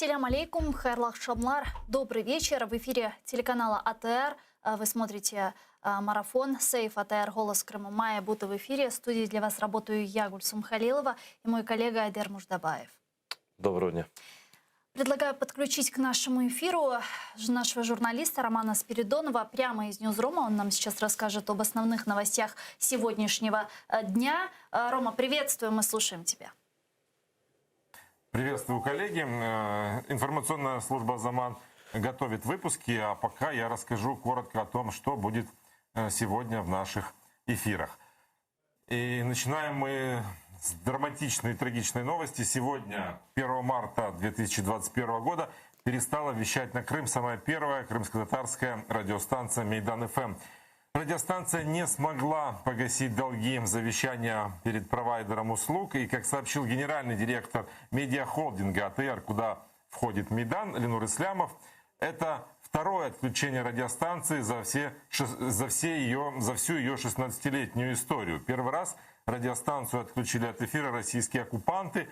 Ассаляму алейкум, хайрлах шамлар. Добрый вечер. В эфире телеканала АТР. Вы смотрите марафон «Сейф АТР. Голос Крыма». Майя Бута в эфире. В студии для вас работаю я, Гульсум Халилова, и мой коллега Айдер Муждабаев. Доброго дня. Предлагаю подключить к нашему эфиру нашего журналиста Романа Спиридонова прямо из Ньюзрума. Он нам сейчас расскажет об основных новостях сегодняшнего дня. Рома, приветствуем, мы слушаем тебя. Приветствую, коллеги. Информационная служба «Заман» готовит выпуски, а пока я расскажу коротко о том, что будет сегодня в наших эфирах. И начинаем мы с драматичной и трагичной новости. Сегодня, 1 марта 2021 года, перестала вещать на Крым самая первая крымско-татарская радиостанция «Мейдан-ФМ». Радиостанция не смогла погасить долги завещания перед провайдером услуг. И, как сообщил генеральный директор медиахолдинга АТР, куда входит Мейдан, Ленур Ислямов, это второе отключение радиостанции за всю ее 16-летнюю историю. Первый раз радиостанцию отключили от эфира российские оккупанты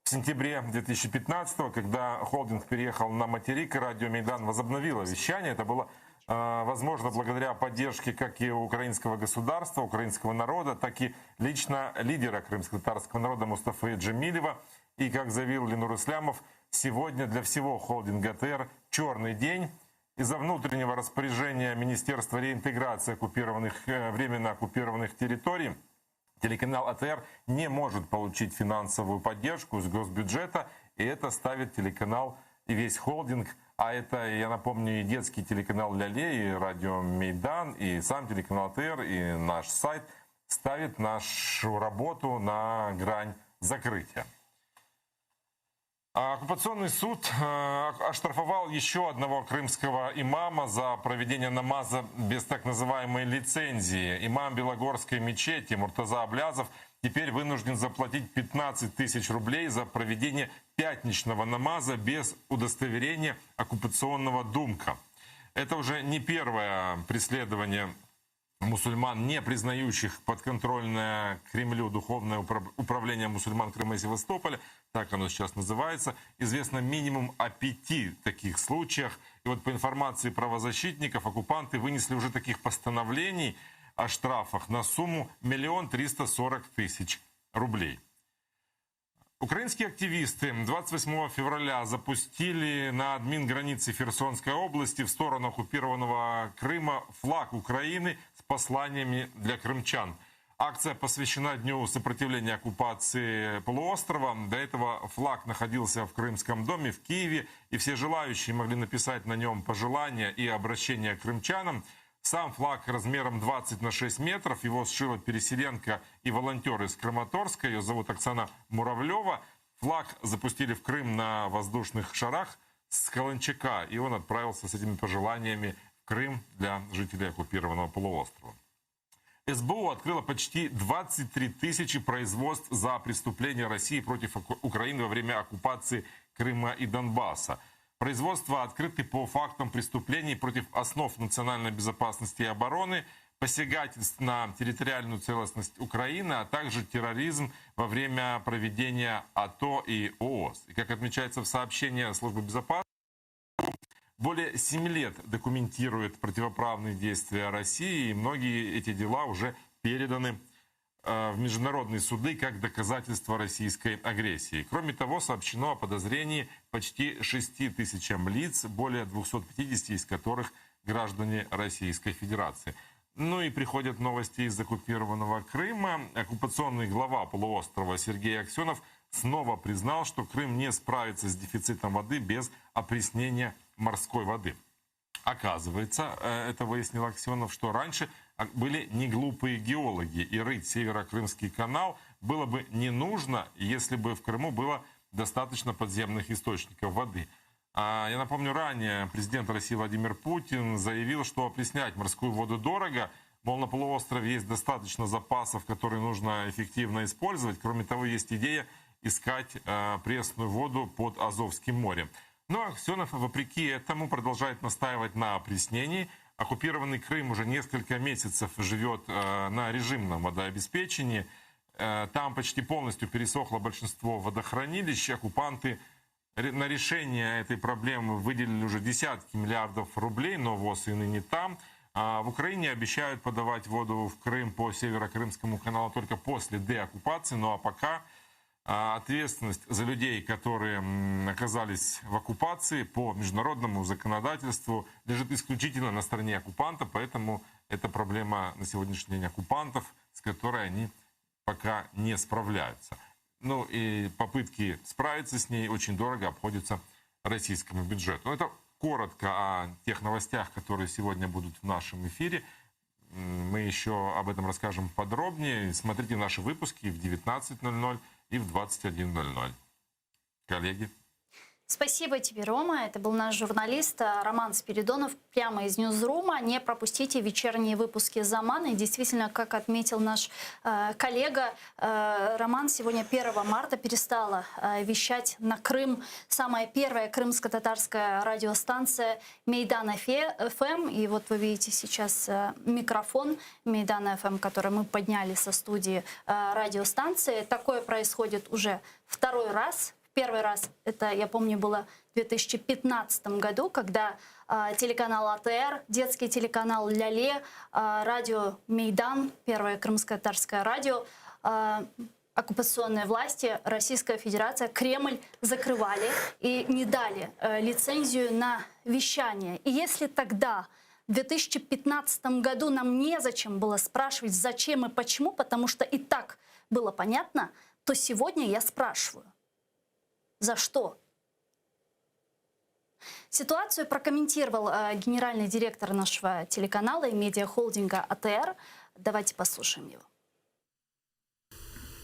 в сентябре 2015-го, когда холдинг переехал на материк, и радио Мейдан возобновило вещание. Это было возможно благодаря поддержке как и украинского государства, украинского народа, так и лично лидера крымско-татарского народа Мустафы Джемилева. И, как заявил Ленур Ислямов, сегодня для всего холдинга АТР черный день. Из-за внутреннего распоряжения Министерства реинтеграции временно оккупированных территорий телеканал АТР не может получить финансовую поддержку из госбюджета, и это ставит телеканал и весь холдинг, а это, я напомню, и детский телеканал «Ляле», и радио «Мейдан», и сам телеканал АТР, и наш сайт, ставит нашу работу на грань закрытия. Оккупационный суд оштрафовал еще одного крымского имама за проведение намаза без так называемой лицензии. Имам Белогорской мечети Муртаза Аблязов теперь вынужден заплатить 15 тысяч рублей за проведение пятничного намаза без удостоверения оккупационного думка. Это уже не первое преследование мусульман, не признающих подконтрольное Кремлю Духовное управление мусульман Крыма и Севастополя, так оно сейчас называется. Известно минимум о 5 таких случаях. И вот по информации правозащитников, оккупанты вынесли уже таких постановлений о штрафах на сумму 1 340 000 рублей. Украинские активисты 28 февраля запустили на админгранице Херсонской области в сторону оккупированного Крыма флаг Украины с посланиями для крымчан. Акция посвящена Дню сопротивления оккупации полуострова. До этого флаг находился в Крымском доме в Киеве, и все желающие могли написать на нем пожелания и обращения к крымчанам. Сам флаг размером 20 на 6 метров, его сшила переселенка и волонтер из Краматорска, ее зовут Оксана Муравлева. Флаг запустили в Крым на воздушных шарах с Каланчака, и он отправился с этими пожеланиями в Крым для жителей оккупированного полуострова. СБУ открыла почти 23 тысячи производств за преступления России против Украины во время оккупации Крыма и Донбасса. Производства открыты по фактам преступлений против основ национальной безопасности и обороны, посягательств на территориальную целостность Украины, а также терроризм во время проведения АТО и ООС. И как отмечается в сообщении службы безопасности, более 7 лет документирует противоправные действия России, и многие эти дела уже переданы в международные суды как доказательство российской агрессии. Кроме того, сообщено о подозрении почти 6 тысячам лиц, более 250 из которых граждане Российской Федерации. Ну и приходят новости из оккупированного Крыма. Оккупационный глава полуострова Сергей Аксенов снова признал, что Крым не справится с дефицитом воды без опреснения морской воды. Оказывается, это выяснил Аксенов, что раньше были не глупые геологи, и рыть Северо-Крымский канал было бы не нужно, если бы в Крыму было достаточно подземных источников воды. Я напомню, ранее президент России Владимир Путин заявил, что опреснять морскую воду дорого, мол, на полуострове есть достаточно запасов, которые нужно эффективно использовать. Кроме того, есть идея искать пресную воду под Азовским морем. Но Аксенов, вопреки этому, продолжает настаивать на опреснении. Оккупированный Крым уже несколько месяцев живет на режимном водообеспечении. Там почти полностью пересохло большинство водохранилищ. Оккупанты На решение этой проблемы выделили уже десятки миллиардов рублей, но ВОЗ и ныне там. В Украине обещают подавать воду в Крым по Северо-Крымскому каналу только после деоккупации. Ну а пока ответственность за людей, которые оказались в оккупации по международному законодательству, лежит исключительно на стороне оккупанта. Поэтому это проблема на сегодняшний день оккупантов, с которой они пока не справляются. Ну и попытки справиться с ней очень дорого обходятся российскому бюджету. Но это коротко о тех новостях, которые сегодня будут в нашем эфире. Мы еще об этом расскажем подробнее. Смотрите наши выпуски в 19:00 и в 21:00. Коллеги. Спасибо тебе, Рома. Это был наш журналист Роман Спиридонов прямо из Ньюзрума. Не пропустите вечерние выпуски «Замана». И действительно, как отметил наш коллега, Роман, сегодня 1 марта перестала вещать на Крым самая первая крымско-татарская радиостанция Мейдан ФМ. И вот вы видите сейчас микрофон Мейдан ФМ, который мы подняли со студии радиостанции. Такое происходит уже второй раз. Первый раз, это, я помню, было в 2015 году, когда телеканал АТР, детский телеканал «Ляле», радио «Мейдан», первое крымско-татарское радио, оккупационные власти, Российская Федерация, Кремль закрывали и не дали лицензию на вещание. И если тогда, в 2015 году, нам незачем было спрашивать, зачем и почему, потому что и так было понятно, то сегодня я спрашиваю. За что? Ситуацию прокомментировал генеральный директор нашего телеканала и медиахолдинга АТР. Давайте послушаем его.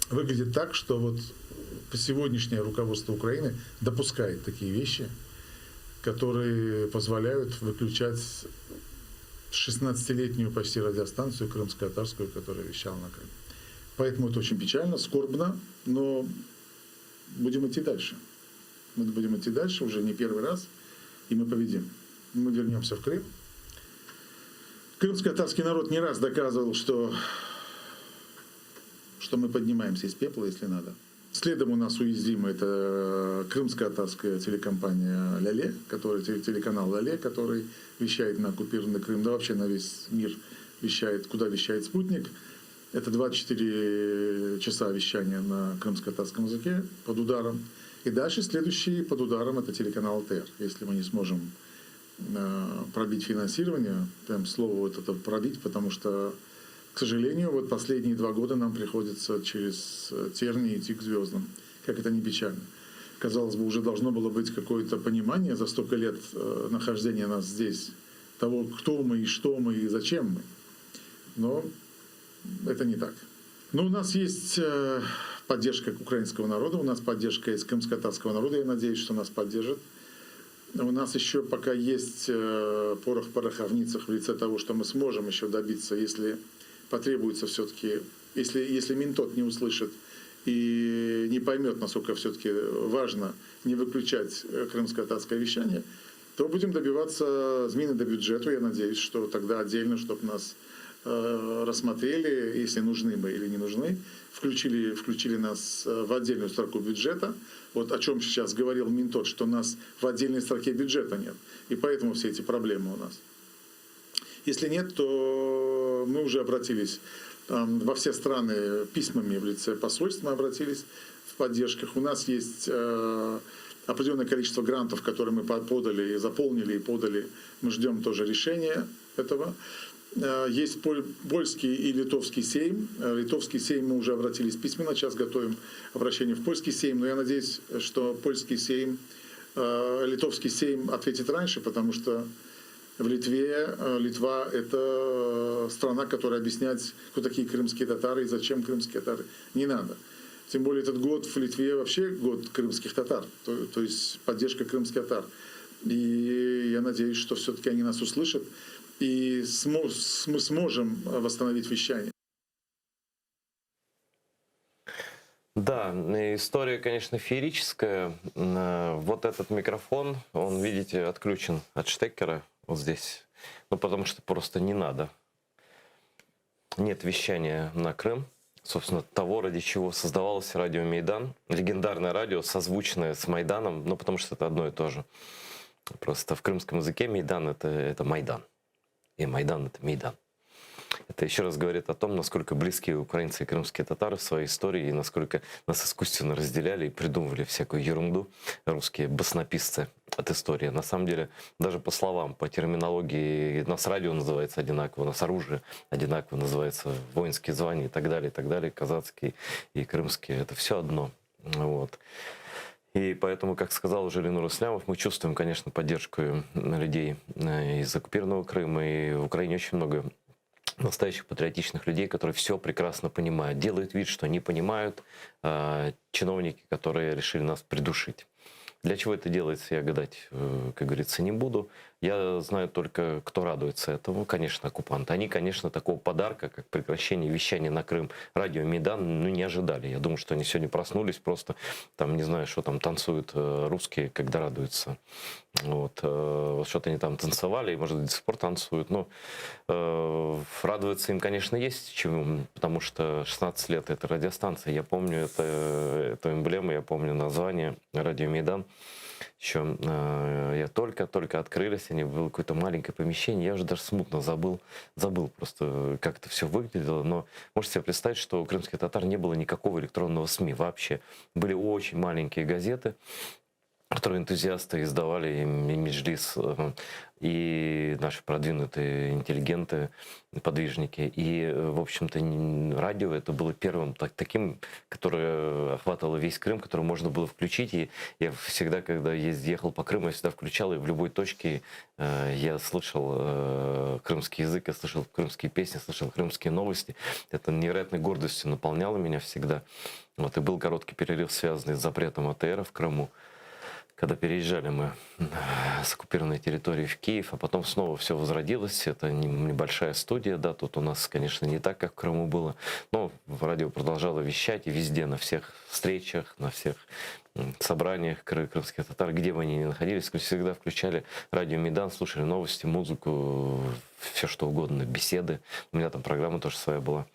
Выглядит так, что вот сегодняшнее руководство Украины допускает такие вещи, которые позволяют выключать 16-летнюю почти радиостанцию крымско-татарскую, которая вещала на Крым. Поэтому это очень печально, скорбно, но будем идти дальше. Мы будем идти дальше уже не первый раз, и мы победим. Мы вернемся в Крым. Крымско-татарский народ не раз доказывал, что мы поднимаемся из пепла, если надо. Следом у нас уязвима это крымско-татарская телекомпания «Ляле», телеканал «Ляле», который вещает на оккупированный Крым, да вообще на весь мир вещает, куда вещает «Спутник». Это 24 часа вещания на крымско-татарском языке под ударом. И дальше следующий под ударом это телеканал АТР. Если мы не сможем пробить финансирование, прям слово вот это пробить, потому что, к сожалению, вот последние 2 года нам приходится через тернии идти к звездам. Как это не печально. Казалось бы, уже должно было быть какое-то понимание за столько лет нахождения нас здесь, того, кто мы и что мы и зачем мы. Но это не так. Но у нас есть поддержка украинского народа, у нас поддержка из крымско-татарского народа. Я надеюсь, что нас поддержат. У нас еще пока есть порох в пороховницах в лице того, что мы сможем еще добиться, если потребуется все-таки, если Минтот не услышит и не поймет, насколько все-таки важно не выключать крымско-татарское вещание, то будем добиваться змины до бюджета. Я надеюсь, что тогда отдельно, чтобы нас рассмотрели, если нужны мы или не нужны, включили нас в отдельную строку бюджета. Вот о чем сейчас говорил Минтот, что нас в отдельной строке бюджета нет. И поэтому все эти проблемы у нас. Если нет, то мы уже обратились во все страны письмами в лице посольств, мы обратились в поддержках. У нас есть определенное количество грантов, которые мы подали, заполнили и подали. Мы ждем тоже решения этого. Есть польский и литовский сейм. Литовский сейм мы уже обратились письменно, сейчас готовим обращение в польский сейм. Но я надеюсь, что польский сейм, литовский сейм ответит раньше, потому что в Литва – это страна, которая объяснять, кто такие крымские татары и зачем крымские татары, не надо. Тем более этот год в Литве вообще год крымских татар, то есть поддержка крымских татар. И я надеюсь, что все-таки они нас услышат. И мы сможем восстановить вещание. Да, история, конечно, феерическая. Вот этот микрофон, он, видите, отключен от штекера вот здесь. Ну, потому что просто не надо. Нет вещания на Крым. собственно, того, ради чего создавалось радио Мейдан. Легендарное радио, созвучное с Майданом, ну, потому что это одно и то же. Просто в крымском языке Мейдан это Майдан. И Майдан — это Мейдан. Это еще раз говорит о том, насколько близки украинцы и крымские татары в своей истории, и насколько нас искусственно разделяли и придумывали всякую ерунду русские баснописцы от истории. На самом деле, даже по словам, по терминологии, нас радио называется одинаково, нас оружие одинаково называется, воинские звания и так далее, казацкие и крымские. Это все одно. Вот. И поэтому, как сказал уже Ленур Ислямов, мы чувствуем, конечно, поддержку людей из оккупированного Крыма, и в Украине очень много настоящих патриотичных людей, которые все прекрасно понимают, делают вид, что не понимают, чиновники, которые решили нас придушить. Для чего это делается, я гадать, как говорится, не буду. Я знаю только, кто радуется этому. Конечно, оккупанты. Они, конечно, такого подарка, как прекращение вещания на Крым радио Мейдан, ну, не ожидали. Я думаю, что они сегодня проснулись, просто там, не знаю, что там танцуют русские, когда радуются. Вот. Что-то они там танцевали, и, может быть, до сих пор танцуют. Но радоваться им, конечно, есть чему, потому что 16 лет — это радиостанция. Я помню эту эмблему, я помню название радио Мейдан. Еще я только открылись, они было какое-то маленькое помещение, я уже даже смутно забыл просто, как это все выглядело. Но можете себе представить, что у крымских татар не было никакого электронного СМИ вообще. Были очень маленькие газеты, которые энтузиасты издавали, и Меджлис, и наши продвинутые интеллигенты, подвижники. И, в общем-то, радио это было первым таким, которое охватывало весь Крым, который можно было включить. И я всегда, когда ехал по Крыму, я всегда включал, и в любой точке я слышал крымский язык, я слышал крымские песни, слышал крымские новости. Это невероятной гордостью наполняло меня всегда. Вот, и был короткий перерыв, связанный с запретом АТР в Крыму, когда переезжали мы с оккупированной территории в Киев, а потом снова все возродилось. Это небольшая студия, да, тут у нас, конечно, не так, как в Крыму было, но радио продолжало вещать, и везде, на всех встречах, на всех собраниях крымских татар, где бы они ни находились, всегда включали радио Мейдан, слушали новости, музыку, все что угодно, беседы. У меня там программа тоже своя была.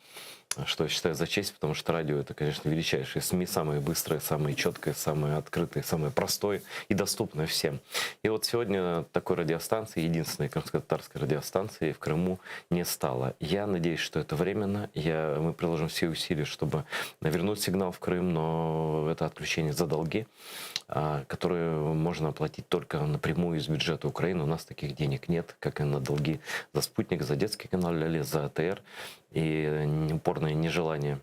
Что я считаю за честь, потому что радио — это, конечно, величайшие СМИ, самые быстрые, самые четкие, самые открытые, самые простое и доступное всем. И вот сегодня такой радиостанции, единственной крымско-татарской радиостанции в Крыму не стало. Я надеюсь, что это временно. Мы приложим все усилия, чтобы вернуть сигнал в Крым, но это отключение за долги, которые можно оплатить только напрямую из бюджета Украины. У нас таких денег нет, как и на долги за «Спутник», за детский канал «Ляле», за АТР. И упорное нежелание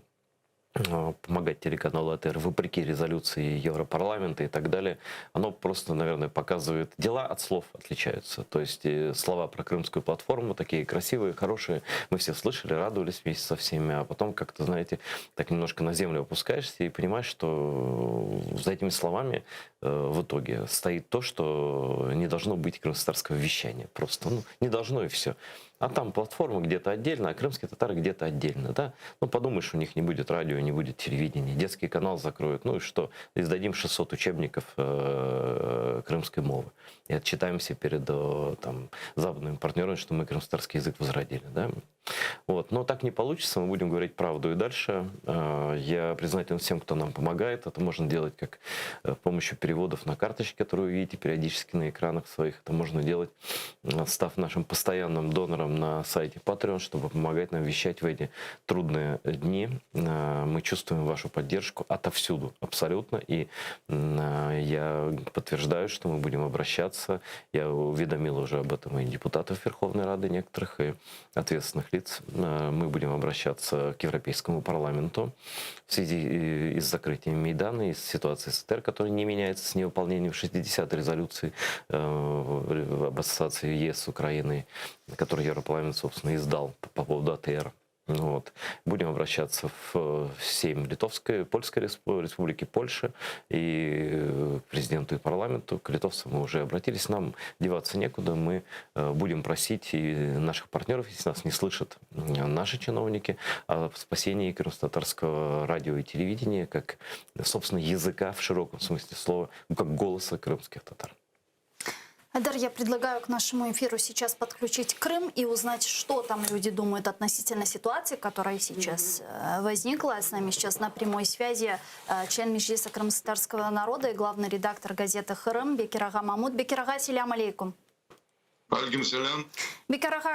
помогать телеканалу АТР вопреки резолюции Европарламента и так далее, оно просто, наверное, показывает, дела от слов отличаются. То есть слова про крымскую платформу такие красивые, хорошие, мы все слышали, радовались вместе со всеми, а потом как-то, знаете, так немножко на землю опускаешься и понимаешь, что за этими словами в итоге стоит то, что не должно быть крымско-татарского вещания. Просто не должно, и все. А там платформа где-то отдельно, а крымские татары где-то отдельно, да? Ну, подумаешь, у них не будет радио, не будет телевидения, детский канал закроют, ну и что? Издадим 600 учебников крымской мовы и отчитаемся перед там, западными партнерами, что мы крымско-татарский язык возродили, да? Вот. Но так не получится, мы будем говорить правду и дальше. Я признателен всем, кто нам помогает. Это можно делать как с помощью переводов на карточки, которые вы видите периодически на экранах своих. Это можно делать, став нашим постоянным донором на сайте Patreon, чтобы помогать нам вещать в эти трудные дни. Мы чувствуем вашу поддержку отовсюду, абсолютно. И я подтверждаю, что мы будем обращаться. Я уведомил уже об этом и депутатов Верховной Рады некоторых, и ответственных лиц. Мы будем обращаться к Европейскому парламенту в связи с закрытием Мейдана и с ситуацией с АТР, которая не меняется с невыполнением 60-й резолюции об ассоциации ЕС с Украиной, которую Европарламент, собственно, издал по поводу АТР. Вот. Будем обращаться в Сейм Литовской, Польской Республики, Польши и к президенту и парламенту. К литовцам мы уже обратились. Нам деваться некуда. Мы будем просить и наших партнеров, если нас не слышат наши чиновники, о спасении крымско-татарского радио и телевидения как, собственно, языка в широком смысле слова, как голоса крымских татар. Айдар, я предлагаю к нашему эфиру сейчас подключить Крым и узнать, что там люди думают относительно ситуации, которая сейчас возникла. С нами сейчас на прямой связи член Меджлиса крымтатарского народа и главный редактор газеты «Хырым» Бекир Ага Мамут. Бекир Ага, селям алейкум. Алейкум салям. Бекир Ага,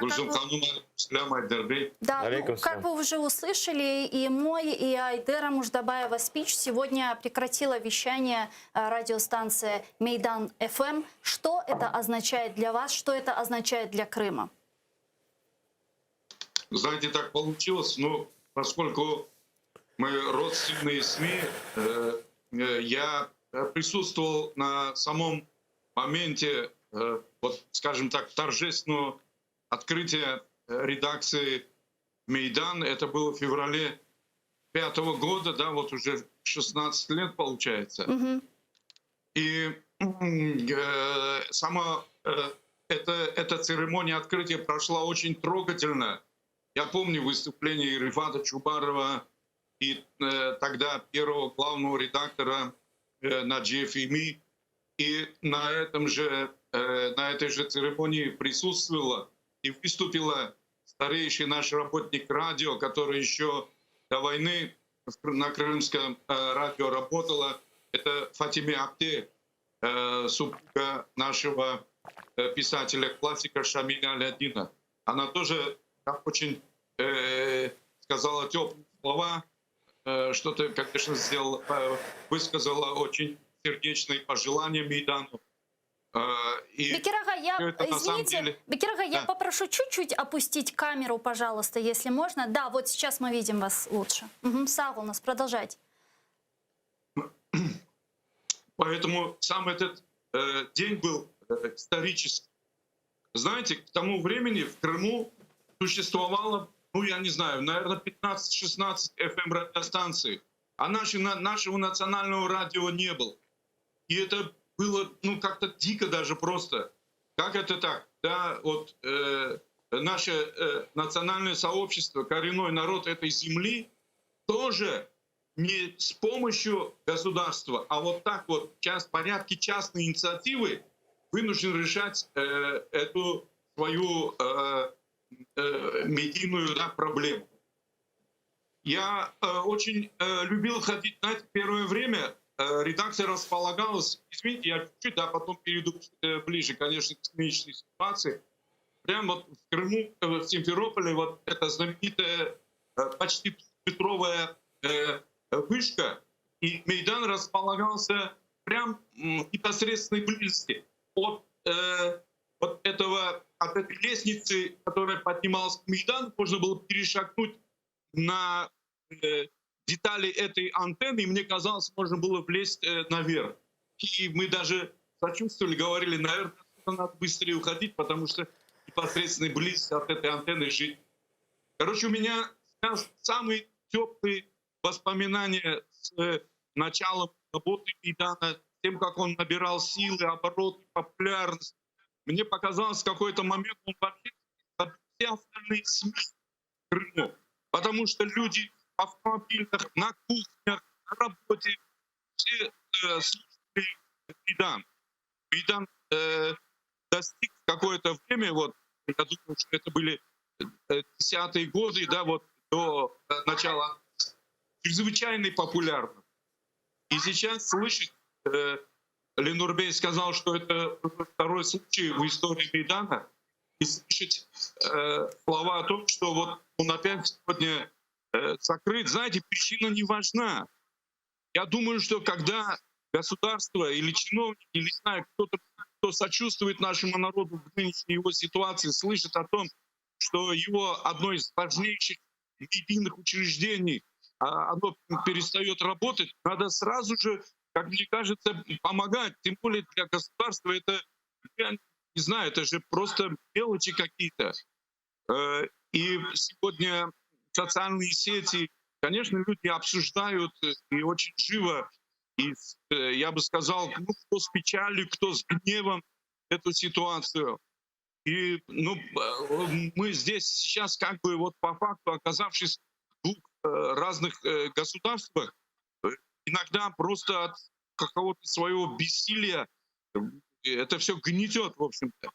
да, как вы уже услышали, и мой, и Айдера Муждабаева спич сегодня прекратила вещание радиостанции Мейдан ФМ. Что это означает для вас? Что это означает для Крыма? Знаете, так получилось, но поскольку мы родственные СМИ, я присутствовал на самом моменте, вот, скажем так, торжественного открытия редакции «Мейдан». Это было в феврале 2005 года, да, вот уже 16 лет получается. И сама эта церемония открытия прошла очень трогательно. Я помню выступление Рифата Чубарова и тогда первого главного редактора Наджи Фими. И на этой же церемонии присутствовала и выступила старейший наш работник радио, который еще до войны на крымском радио работала. Это Фатиме Апте, супруга нашего писателя-классика Шамиля Алядина. Она тоже очень сказала теплые слова, что-то, конечно, высказала очень сердечные пожелания Мейдану. Бекир Ага, извините, Бекир Ага, я попрошу чуть-чуть опустить камеру, пожалуйста, если можно. Да, вот сейчас мы видим вас лучше. Сагул нас, продолжайте. Поэтому сам этот день был исторический. Знаете, к тому времени в Крыму существовало, ну я не знаю, наверное, 15-16 FM-радиостанций, а нашего национального радио не было. И это было, ну, как-то дико даже просто. Как это так? Да, вот наше национальное сообщество, коренной народ этой земли, тоже не с помощью государства, а вот так вот в порядке частной инициативы вынужден решать эту свою медийную проблему. Я очень любил ходить, знаете, первое время редакция располагалась, извините, я чуть-чуть, да, потом перейду ближе, конечно, к семейной ситуации. Прямо вот в Крыму, в Симферополе, вот эта знаменитая почти метровая вышка, и Мейдан располагался прям в непосредственной близости от этой лестницы, которая поднималась к Мейдану, можно было перешагнуть на детали этой антенны, и мне казалось, можно было влезть наверх. И мы даже сочувствовали, говорили, наверное, надо быстрее уходить, потому что непосредственной близости от этой антенны жить. Короче, у меня самые теплые воспоминания с началом работы Мейдана, тем, как он набирал силы, обороты, популярность. Мне показалось, в какой-то момент он вообще все остальные СМИ в Крыму. Потому что люди в автомобилях, на кухнях, на работе, все слушали Мейдан. Мейдан достиг в какое-то время, вот, я думаю, что это были 10-е годы, да, вот до начала, чрезвычайно популярным. И сейчас слышать, Ленурбей сказал, что это второй случай в истории Мейдана, и слышать слова о том, что вот он опять сегодня закрыт. Знаете, причина не важна. Я думаю, что когда государство или чиновники, или не знаю, кто-то, кто сочувствует нашему народу в нынешней его ситуации, слышит о том, что его одно из важнейших медийных учреждений, оно перестает работать, надо сразу же, как мне кажется, помогать. Тем более для государства это, я не знаю, это же просто мелочи какие-то. И сегодня социальные сети, конечно, люди обсуждают и очень живо, и я бы сказал, ну, кто с печалью, кто с гневом эту ситуацию. И ну, мы здесь сейчас как бы вот по факту, оказавшись в двух разных государствах, иногда просто от какого-то своего бессилия это все гнетет, в общем-то.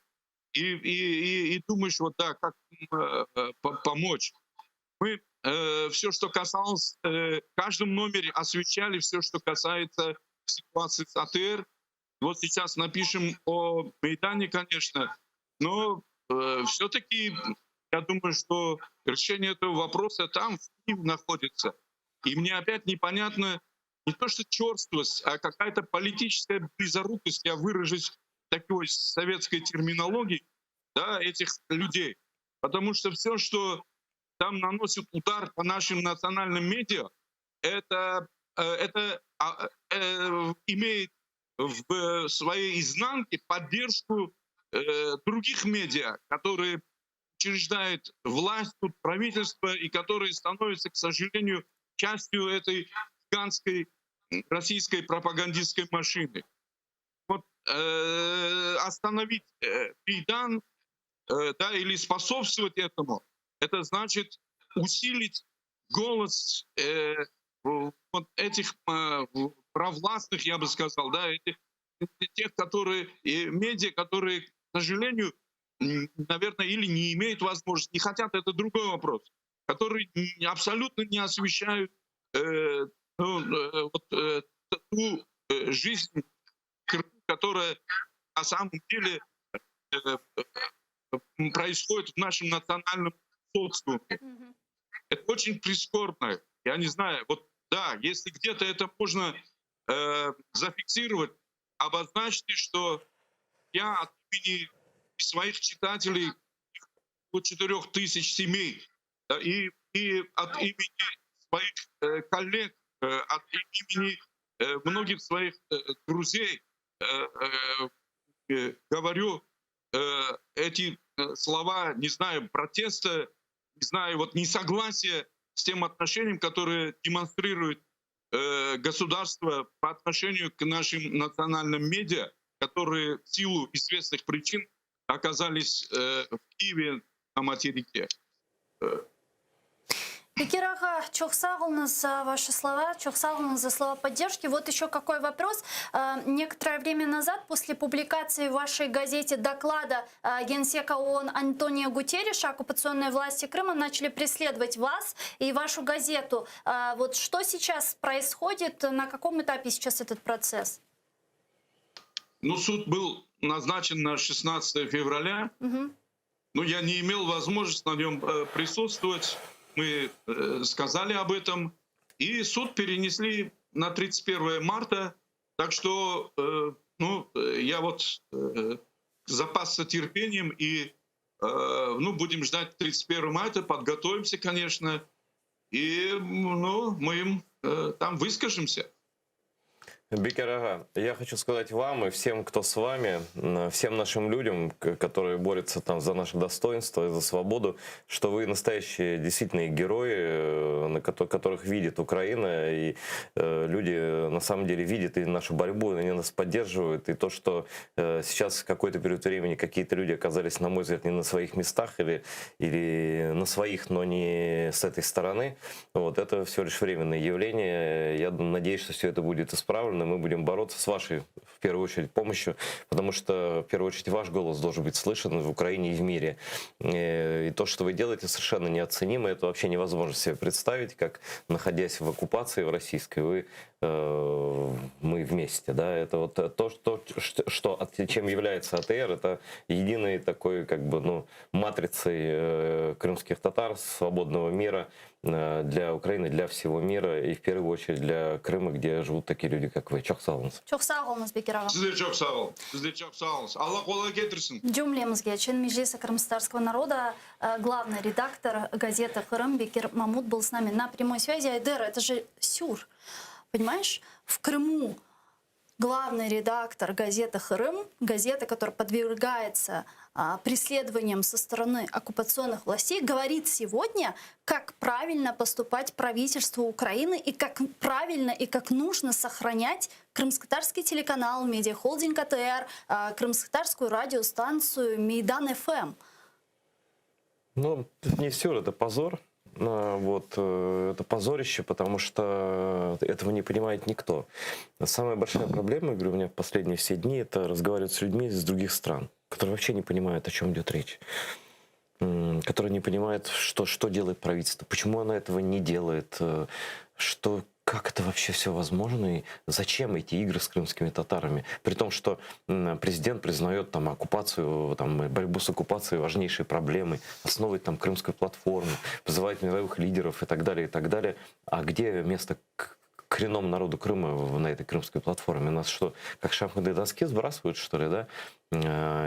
И думаешь, вот да, как помочь. Мы все, что касалось, в каждом номере освещали все, что касается ситуации с АТР. Вот сейчас напишем о Майдане, конечно, но все-таки я думаю, что решение этого вопроса там в Киеве находится. И мне опять непонятно не то что черствость, а какая-то политическая близорукость, я выражусь такой советской терминологией, да, этих людей. Потому что все, что там наносит удар по нашим национальным медиа, это имеет в своей изнанке поддержку других медиа, которые учреждают власть, тут правительство, и которые становятся, к сожалению, частью этой гигантской российской пропагандистской машины. Вот, остановить Майдан, да, или способствовать этому, это значит усилить голос вот этих провластных, я бы сказал, да, тех, которые, медиа, которые, к сожалению, наверное, или не имеют возможности, не хотят, это другой вопрос, которые абсолютно не освещают ту жизнь, которая на самом деле происходит в нашем национальном социуме. Это очень прискорбно. Я не знаю, вот да, если где-то это можно зафиксировать, обозначьте, что я от имени своих читателей, от 4000 семей, и от имени своих коллег, от имени многих своих друзей говорю эти слова, не знаю, протеста, не знаю, вот несогласия с тем отношением, которое демонстрирует государство по отношению к нашим национальным медиа, которые в силу известных причин оказались в Киеве на материке. Бекир Ага, çok sağ olun за ваши слова, çok sağ olun за слова поддержки. Вот еще какой вопрос. Некоторое время назад, после публикации в вашей газете доклада генсека ООН Антонио Гутерриша, оккупационные власти Крыма начали преследовать вас и вашу газету. Вот что сейчас происходит, на каком этапе сейчас этот процесс? Ну, суд был назначен на 16 февраля. Но я не имел возможности на нем присутствовать. Мы сказали об этом. И суд перенесли на 31 марта. Так что я вот запасся терпением. И будем ждать 31 марта. Подготовимся, конечно. И мы им там выскажемся. Бекир Ага, я хочу сказать вам и всем, кто с вами, всем нашим людям, которые борются там за наше достоинство и за свободу, что вы настоящие действительно герои, которых видит Украина, и люди на самом деле видят и нашу борьбу, и они нас поддерживают, и то, что сейчас в какой-то период времени какие-то люди оказались, на мой взгляд, не на своих местах или на своих, но не с этой стороны, вот это всего лишь временное явление. Я надеюсь, что все это будет исправлено. Мы будем бороться с вашей, в первую очередь, помощью, потому что, в первую очередь, ваш голос должен быть слышен в Украине и в мире. И то, что вы делаете, совершенно неоценимо. Это вообще невозможно себе представить, как, находясь в оккупации в российской, мы вместе. Да? Это вот чем является АТР, это единой такой матрицей крымских татар, свободного мира для Украины, для всего мира и в первую очередь для Крыма, где живут такие люди, как вы. Çok sağ olunuz. Çok sağ olunuz Бекир Ага. Sizler çok sağ olun. Sizler çok sağ olun. Allah kolay getirsin. Джумлемызге, член Меджлиса крымстарского народа, главный редактор газеты «Крым» Бекир Мамут был с нами на прямой связи. Айдер, это же сюр. Понимаешь, в Крыму главный редактор газеты «Крым», газета, которая подвергается преследованиям со стороны оккупационных властей, говорит сегодня, как правильно поступать правительству Украины и как правильно и как нужно сохранять крымско-татарский телеканал, медиахолдинг АТР, крымско-татарскую радиостанцию Майдан ФМ. Ну, это не сюр, это позор. Вот, это позорище, потому что этого не понимает никто. Самая большая проблема, я говорю, у меня в последние все дни, это разговаривать с людьми из других стран, которые вообще не понимают, о чем идет речь. Которые не понимают, что делает правительство, почему оно этого не делает, как это вообще все возможно и зачем эти игры с крымскими татарами. При том, что президент признает там оккупацию, борьбу с оккупацией важнейшей проблемой, основывает там крымскую платформу, вызывает мировых лидеров и так далее, и так далее. А где место коренному народу Крыма на этой крымской платформе? Нас что, как шахматные доски сбрасывают, что ли, да?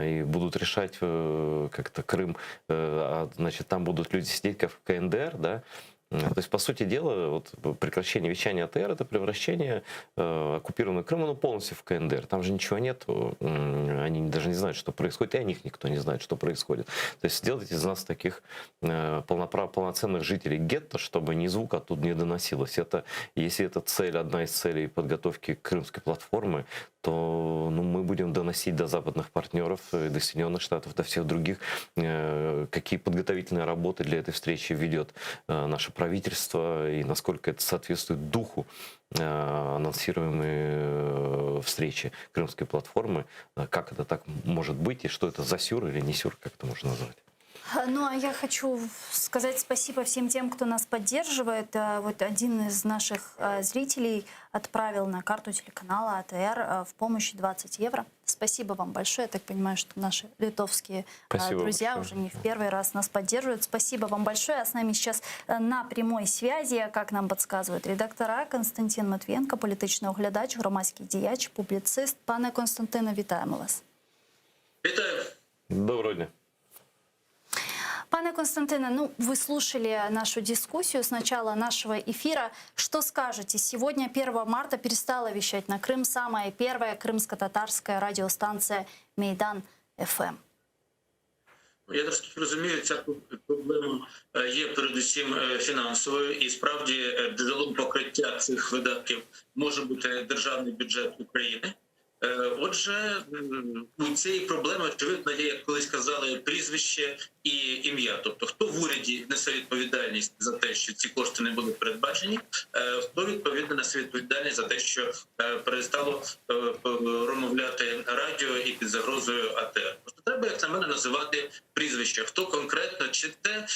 И будут решать как-то Крым, значит, там будут люди сидеть как в КНДР, да? То есть, по сути дела, вот прекращение вещания АТР — это превращение оккупированного Крыма полностью в КНДР. Там же ничего нет, они даже не знают, что происходит, и о них никто не знает, что происходит. То есть сделать из нас таких полноценных жителей гетто, чтобы ни звук оттуда не доносилось. Если это одна из целей подготовки крымской платформы, то мы будем доносить до западных партнеров, до Соединенных Штатов, до всех других, какие подготовительные работы для этой встречи ведет наше правительство и насколько это соответствует духу анонсируемой встречи крымской платформы, как это так может быть и что это за сюр или не сюр, как это можно назвать. Ну, а я хочу сказать спасибо всем тем, кто нас поддерживает. Вот один из наших зрителей отправил на карту телеканала АТР в помощь 20 евро. Спасибо вам большое. Я так понимаю, что наши литовские друзья большое. уже не в первый раз нас поддерживают. Спасибо вам большое. А с нами сейчас на прямой связи, как нам подсказывают редактора, Константин Матвієнко, політичний оглядач, громадський діяч, публіцист. Пане Константине, вітаємо вас. Витаю. Доброго дня. Пане Константине, ну вы слушали нашу дискуссию с начала нашего эфира. Что скажете? Сегодня, 1 марта, перестала вещать на Крым самая первая крымско-татарская радиостанция «Мейдан ФМ». Я наскільки розумію, ця проблема є передусім фінансовою, і справді джерелом покриття цих видатків може бути державний бюджет України. Отже, у цієї проблеми, очевидно, є, як колись казали, прізвище і ім'я. Тобто, хто в уряді несе відповідальність за те, що ці кошти не були передбачені, хто, відповідно, несе відповідальність за те, що перестало промовляти радіо і під загрозою АТР. Просто треба, як на мене, називати прізвище. Хто конкретно, чи це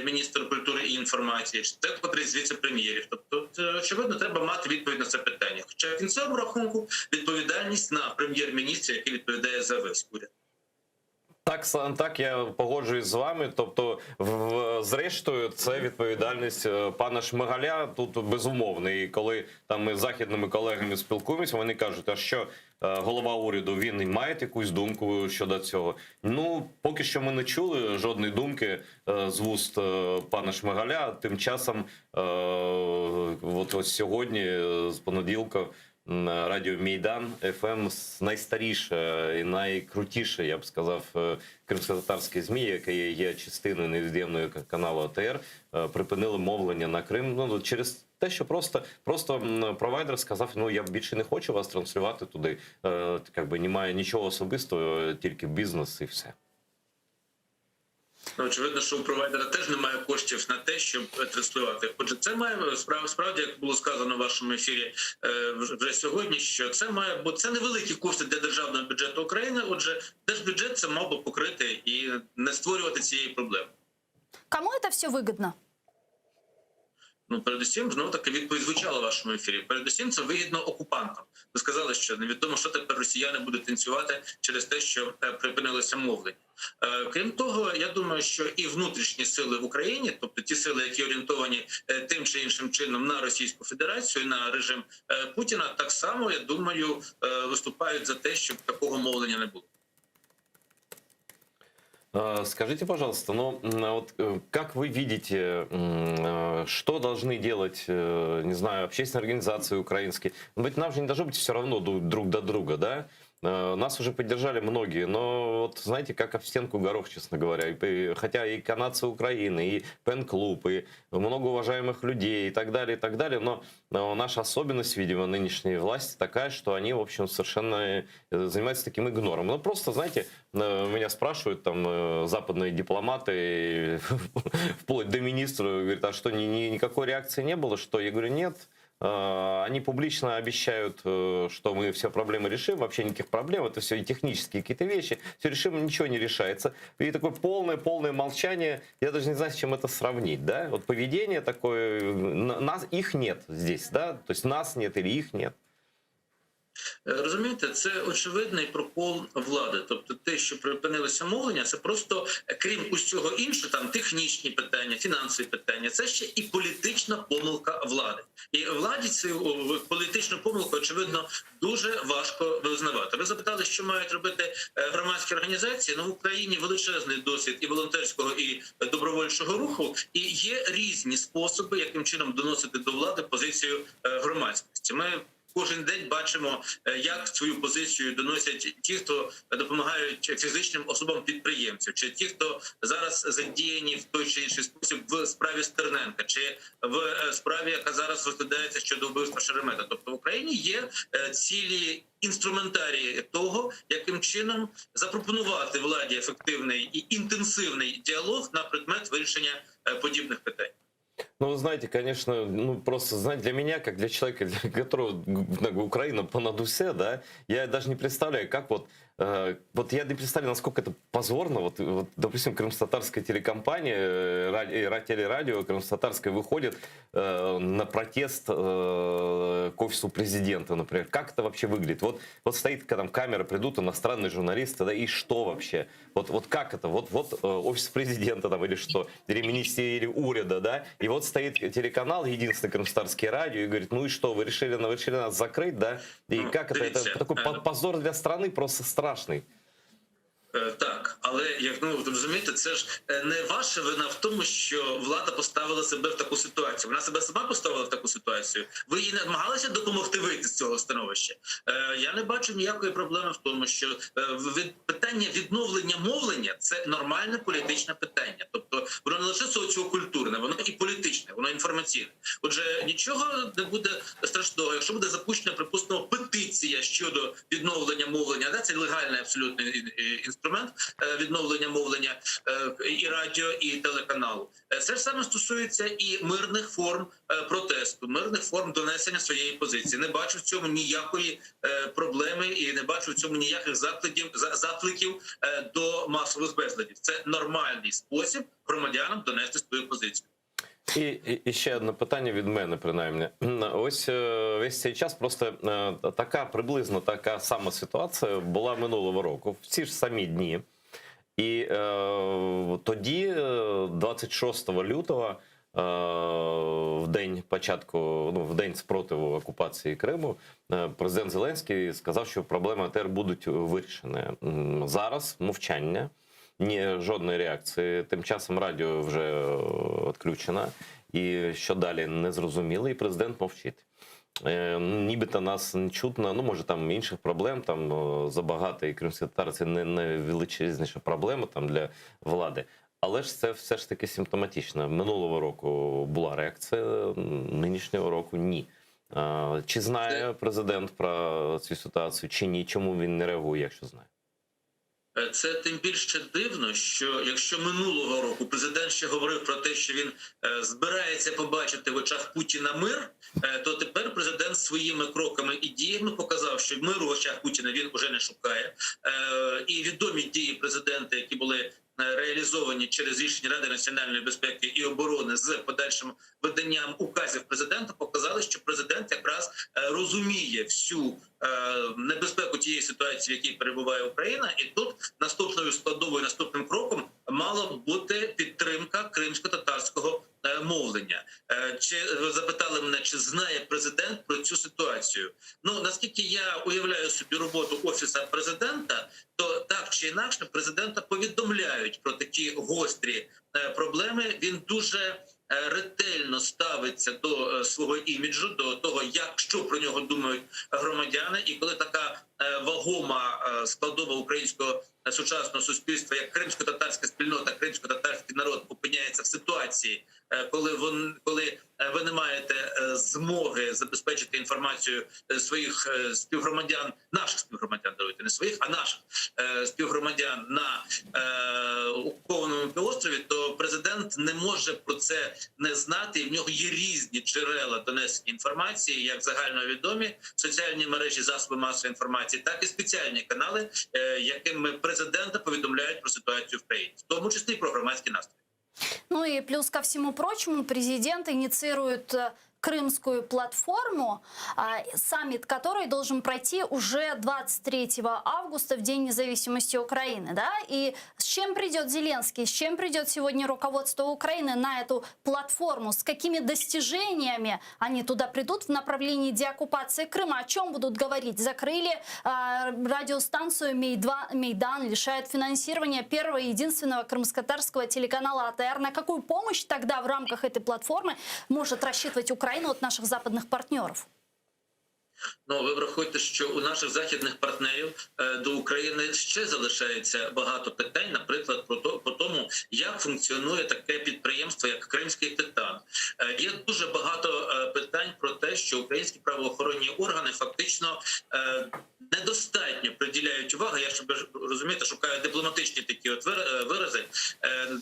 міністр культури і інформації, чи це котрийсь з віце-прем'єрів. Тобто, очевидно, треба мати відповідь на це питання. Хоча в кінцевому рахунку відповідальність на прем'єр-міністра, який відповідає за весь уряд. Так, я погоджуюсь з вами. Тобто, зрештою, це відповідальність пана Шмигаля тут безумовно. І коли там ми з західними колегами спілкуємося, вони кажуть, а що голова уряду, він має якусь думку щодо цього? Ну, поки що ми не чули жодної думки з вуст пана Шмигаля. Тим часом, ось сьогодні, з понеділка, радіо «Мейдан ФМ», найстаріше і найкрутіше, я б сказав, кримсько-татарське ЗМІ, яке є частиною невід'ємної каналу АТР, припинили мовлення на Крим. Ну, через те, що просто провайдер сказав, ну, я більше не хочу вас транслювати туди. Немає нічого особистого, тільки бізнес і все. Очевидно, що у провайдера теж немає коштів на те, щоб транслювати. Отже, це має справді, як було сказано в вашому ефірі вже сьогодні, що це має, бо це невеликі кошти для державного бюджету України. Отже, держбюджет це мав би покрити і не створювати цієї проблеми. Кому это все выгодно? Ну, передусім, знову таки відповідь звучала в вашому ефірі. Передусім, це вигідно окупантам. Ви сказали, що невідомо, що тепер росіяни будуть танцювати через те, що припинилося мовлення. Крім того, я думаю, що і внутрішні сили в Україні, тобто ті сили, які орієнтовані тим чи іншим чином на Російську Федерацію, на режим Путіна, так само, я думаю, виступають за те, щоб такого мовлення не було. Скажите, пожалуйста, как вы видите, что должны делать, не знаю, общественные организации украинские? Ведь нам же не должно быть все равно друг до друга, да? Нас уже поддержали многие, но вот знаете, как об стенку горох, честно говоря. Хотя и канадцы Украины, и Пен-клуб, и много уважаемых людей и так далее, но наша особенность, видимо, нынешней власти такая, что они, в общем, совершенно занимаются таким игнором. Ну, просто, знаете, меня спрашивают там западные дипломаты, вплоть до министра, говорят, а что, никакой реакции не было? Что? Я говорю, нет. Они публично обещают, что мы все проблемы решим, вообще никаких проблем, это все и технические какие-то вещи, все решим, ничего не решается. И такое полное молчание, я даже не знаю, с чем это сравнить, да? Вот поведение такое, их нет здесь, да? То есть нас нет или их нет. Розумієте, це очевидний прокол влади. Тобто те, що припинилося мовлення, це просто, крім усього іншого, там технічні питання, фінансові питання, це ще і політична помилка влади. І владі цю політичну помилку, очевидно, дуже важко визнавати. Ви запитали, що мають робити громадські організації. Ну, в Україні величезний досвід і волонтерського, і добровольчого руху, і є різні способи, яким чином доносити до влади позицію громадськості. Ми кожен день бачимо, як свою позицію доносять ті, хто допомагають фізичним особам-підприємцям, чи ті, хто зараз задіяні в той чи інший спосіб в справі Стерненка, чи в справі, яка зараз розглядається щодо вбивства Шеремета. Тобто в Україні є цілі інструментарії того, яким чином запропонувати владі ефективний і інтенсивний діалог на предмет вирішення подібних питань. Ну, вы знаете, конечно, просто, знаете, для меня, как для человека, для которого Украина понад усе, да, я даже не представляю, как вот я не представляю, насколько это позорно. Вот, допустим, крымско-татарская телекомпания, телерадио крымско-татарская выходит на протест к офису президента, например. Как это вообще выглядит? Вот стоит там камера, придут иностранные журналисты, да, и что вообще? Вот как это? Вот офис президента там или что? Или министерия, или уряда, да? И вот стоит телеканал, единственный крымско-татарский радио, и говорит, ну и что, вы решили нас закрыть, да? И как это? Это такой позор для страны просто страшный. Так, але як розумієте, це ж не ваша вина в тому, що влада поставила себе в таку ситуацію. Вона себе сама поставила в таку ситуацію. Ви їй не намагалися допомогти вийти з цього становища. Я не бачу ніякої проблеми в тому, що питання відновлення мовлення – це нормальне політичне питання. Тобто воно не лише соціокультурне, воно і політичне, воно інформаційне. Отже, нічого не буде страшного, якщо буде запущена, припустимо, петиція щодо відновлення мовлення. Це легальний абсолютно інструмент відновлення мовлення і радіо, і телеканалу. Це ж саме стосується і мирних форм протесту, мирних форм донесення своєї позиції. Не бачу в цьому ніякої проблеми і не бачу в цьому ніяких закликів до масових безладів. Це нормальний спосіб громадянам донести свою позицію. І ще одне питання від мене, принаймні. Ось весь цей час просто приблизно така сама ситуація була минулого року, в ці ж самі дні. І тоді, 26 лютого, в день початку, в день спротиву окупації Криму, президент Зеленський сказав, що проблеми АТР будуть вирішені. Зараз мовчання. Жодної реакції. Тим часом радіо вже відключено. І що далі не зрозуміло, і президент мовчить. Нібито нас не чутно, може там інших проблем, там забагато, і кримські татари це не величезніша проблема там для влади. Але ж це все ж таки симптоматично. Минулого року була реакція, нинішнього року ні. Чи знає президент про цю ситуацію, чи ні? Чому він не реагує, якщо знає? Це тим більше дивно, що якщо минулого року президент ще говорив про те, що він збирається побачити в очах Путіна мир, то тепер президент своїми кроками і діями показав, що миру в очах Путіна він уже не шукає. І відомі дії президента, які були реалізовані через рішення Ради національної безпеки і оборони з подальшим виданням указів президента, показали, що президент якраз розуміє всю небезпеку тієї ситуації, в якій перебуває Україна, і тут наступною складовою, наступним кроком мала бути підтримка кримсько-татарського мовлення. Ви запитали мене, чи знає президент про цю ситуацію. Наскільки я уявляю собі роботу Офісу президента, то так чи інакше президента повідомляють про такі гострі проблеми. Він дуже ретельно ставиться до свого іміджу, до того, що про нього думають громадяни. І коли така вагома складова українського сучасного суспільства, як кримсько-татарська спільнота, кримсько-татарський народ опиняється в ситуації, коли ви не маєте змоги забезпечити інформацію своїх співгромадян, наших співгромадян, давайте не своїх, а наших співгромадян на окупованому півострові, то президент не може про це не знати. І в нього є різні джерела донесення інформації, як загальновідомі соціальні мережі, засоби масової інформації, так і спеціальні канали, якими президента повідомляють про ситуацію в країні, в тому числі і про громадські настрої. Ну и плюс ко всему прочему, президент инициирует крымскую платформу, саммит которой должен пройти уже 23 августа, в День независимости Украины. Да? И с чем придет Зеленский, с чем придет сегодня руководство Украины на эту платформу, с какими достижениями они туда придут в направлении деоккупации Крыма, о чем будут говорить? Закрыли радиостанцию «Мейдан», лишают финансирования первого и единственного крымско-татарского телеканала АТР. На какую помощь тогда в рамках этой платформы может рассчитывать Украина от наших западных партнеров? Ну, ви врахуйте, що у наших західних партнерів до України ще залишається багато питань, наприклад, по тому, як функціонує таке підприємство, як Кримський титан. Є дуже багато питань про те, що українські правоохоронні органи фактично недостатньо приділяють увагу. Я, щоб розумієте, шукаю дипломатичні такі от вирази,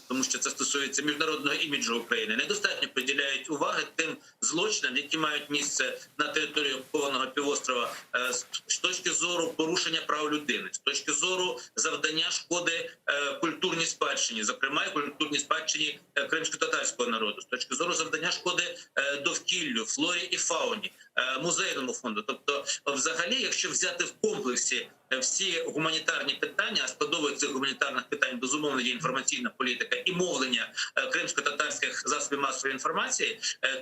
тому що це стосується міжнародного іміджу України. Недостатньо приділяють уваги тим злочинам, які мають місце на території окупованого півострова з точки зору порушення прав людини, з точки зору завдання шкоди культурній спадщині, зокрема і культурній спадщині кримсько-татарського народу, з точки зору завдання шкоди довкіллю, флорі і фауні, музейному фонду. Тобто, взагалі, якщо взяти в комплексі всі гуманітарні питання, а складовою цих гуманітарних питань, безумовно, є інформаційна політика і мовлення кримсько-татарських засобів масової інформації,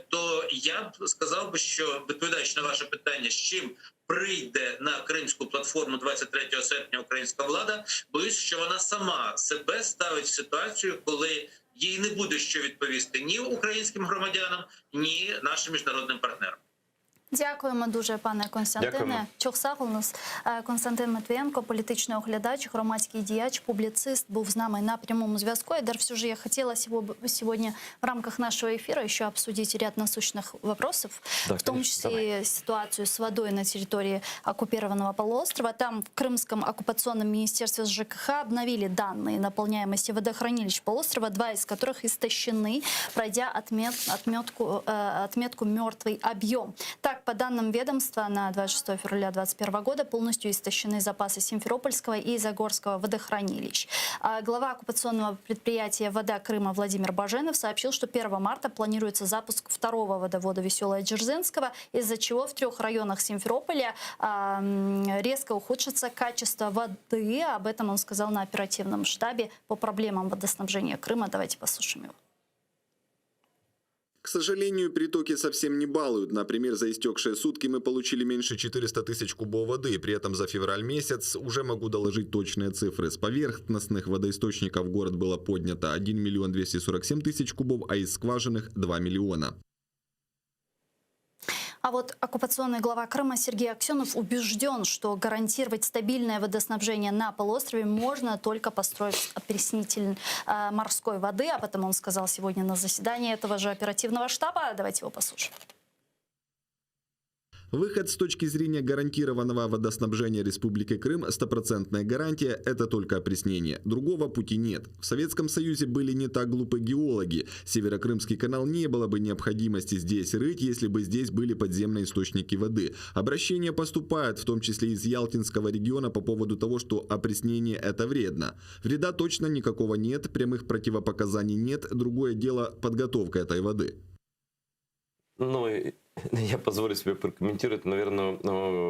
то я б сказав би, що, відповідаючи на ваше питання, з чим прийде на кримську платформу 23 серпня українська влада, боюсь, що вона сама себе ставить в ситуацію, коли їй не буде що відповісти ні українським громадянам, ні нашим міжнародним партнерам. Дякуємо дуже, пане Константине. Дякуємо. Чохсах у нас Константин Матвієнко, політичний оглядач, громадський діяч, публіцист, був з нами на прямому зв'язку. Айдар, все же я хотела сегодня в рамках нашего эфира еще обсудить ряд насущных вопросов, Да, в том конечно, числе ситуацию с водой на территории оккупированного полуострова. Там в Крымском оккупационном министерстве с ЖКХ обновили данные наполняемости водохранилищ полуострова, 2 из которых истощены, пройдя отметку «мертвый объем». Так, по данным ведомства, на 26 февраля 2021 года полностью истощены запасы Симферопольского и Загорского водохранилищ. Глава оккупационного предприятия «Вода Крыма» Владимир Баженов сообщил, что 1 марта планируется запуск второго водовода Веселая Дзержинского, из-за чего в 3 районах Симферополя резко ухудшится качество воды. Об этом он сказал на оперативном штабе по проблемам водоснабжения Крыма. Давайте послушаем его. К сожалению, притоки совсем не балуют. Например, за истекшие сутки мы получили меньше 400 тысяч кубов воды. При этом за февраль месяц уже могу доложить точные цифры. С поверхностных водоисточников в город было поднято 1 миллион 247 тысяч кубов, а из скважинных 2 миллиона. А вот оккупационный глава Крыма Сергей Аксенов убежден, что гарантировать стабильное водоснабжение на полуострове можно только построив опреснитель морской воды. Об этом он сказал сегодня на заседании этого же оперативного штаба. Давайте его послушаем. Выход с точки зрения гарантированного водоснабжения Республики Крым, стопроцентная гарантия – это только опреснение. Другого пути нет. В Советском Союзе были не так глупы геологи. Северокрымский канал не было бы необходимости здесь рыть, если бы здесь были подземные источники воды. Обращения поступают, в том числе из Ялтинского региона, по поводу того, что опреснение – это вредно. Вреда точно никакого нет, прямых противопоказаний нет. Другое дело – подготовка этой воды. Ну, я позволю себе прокомментировать, наверное,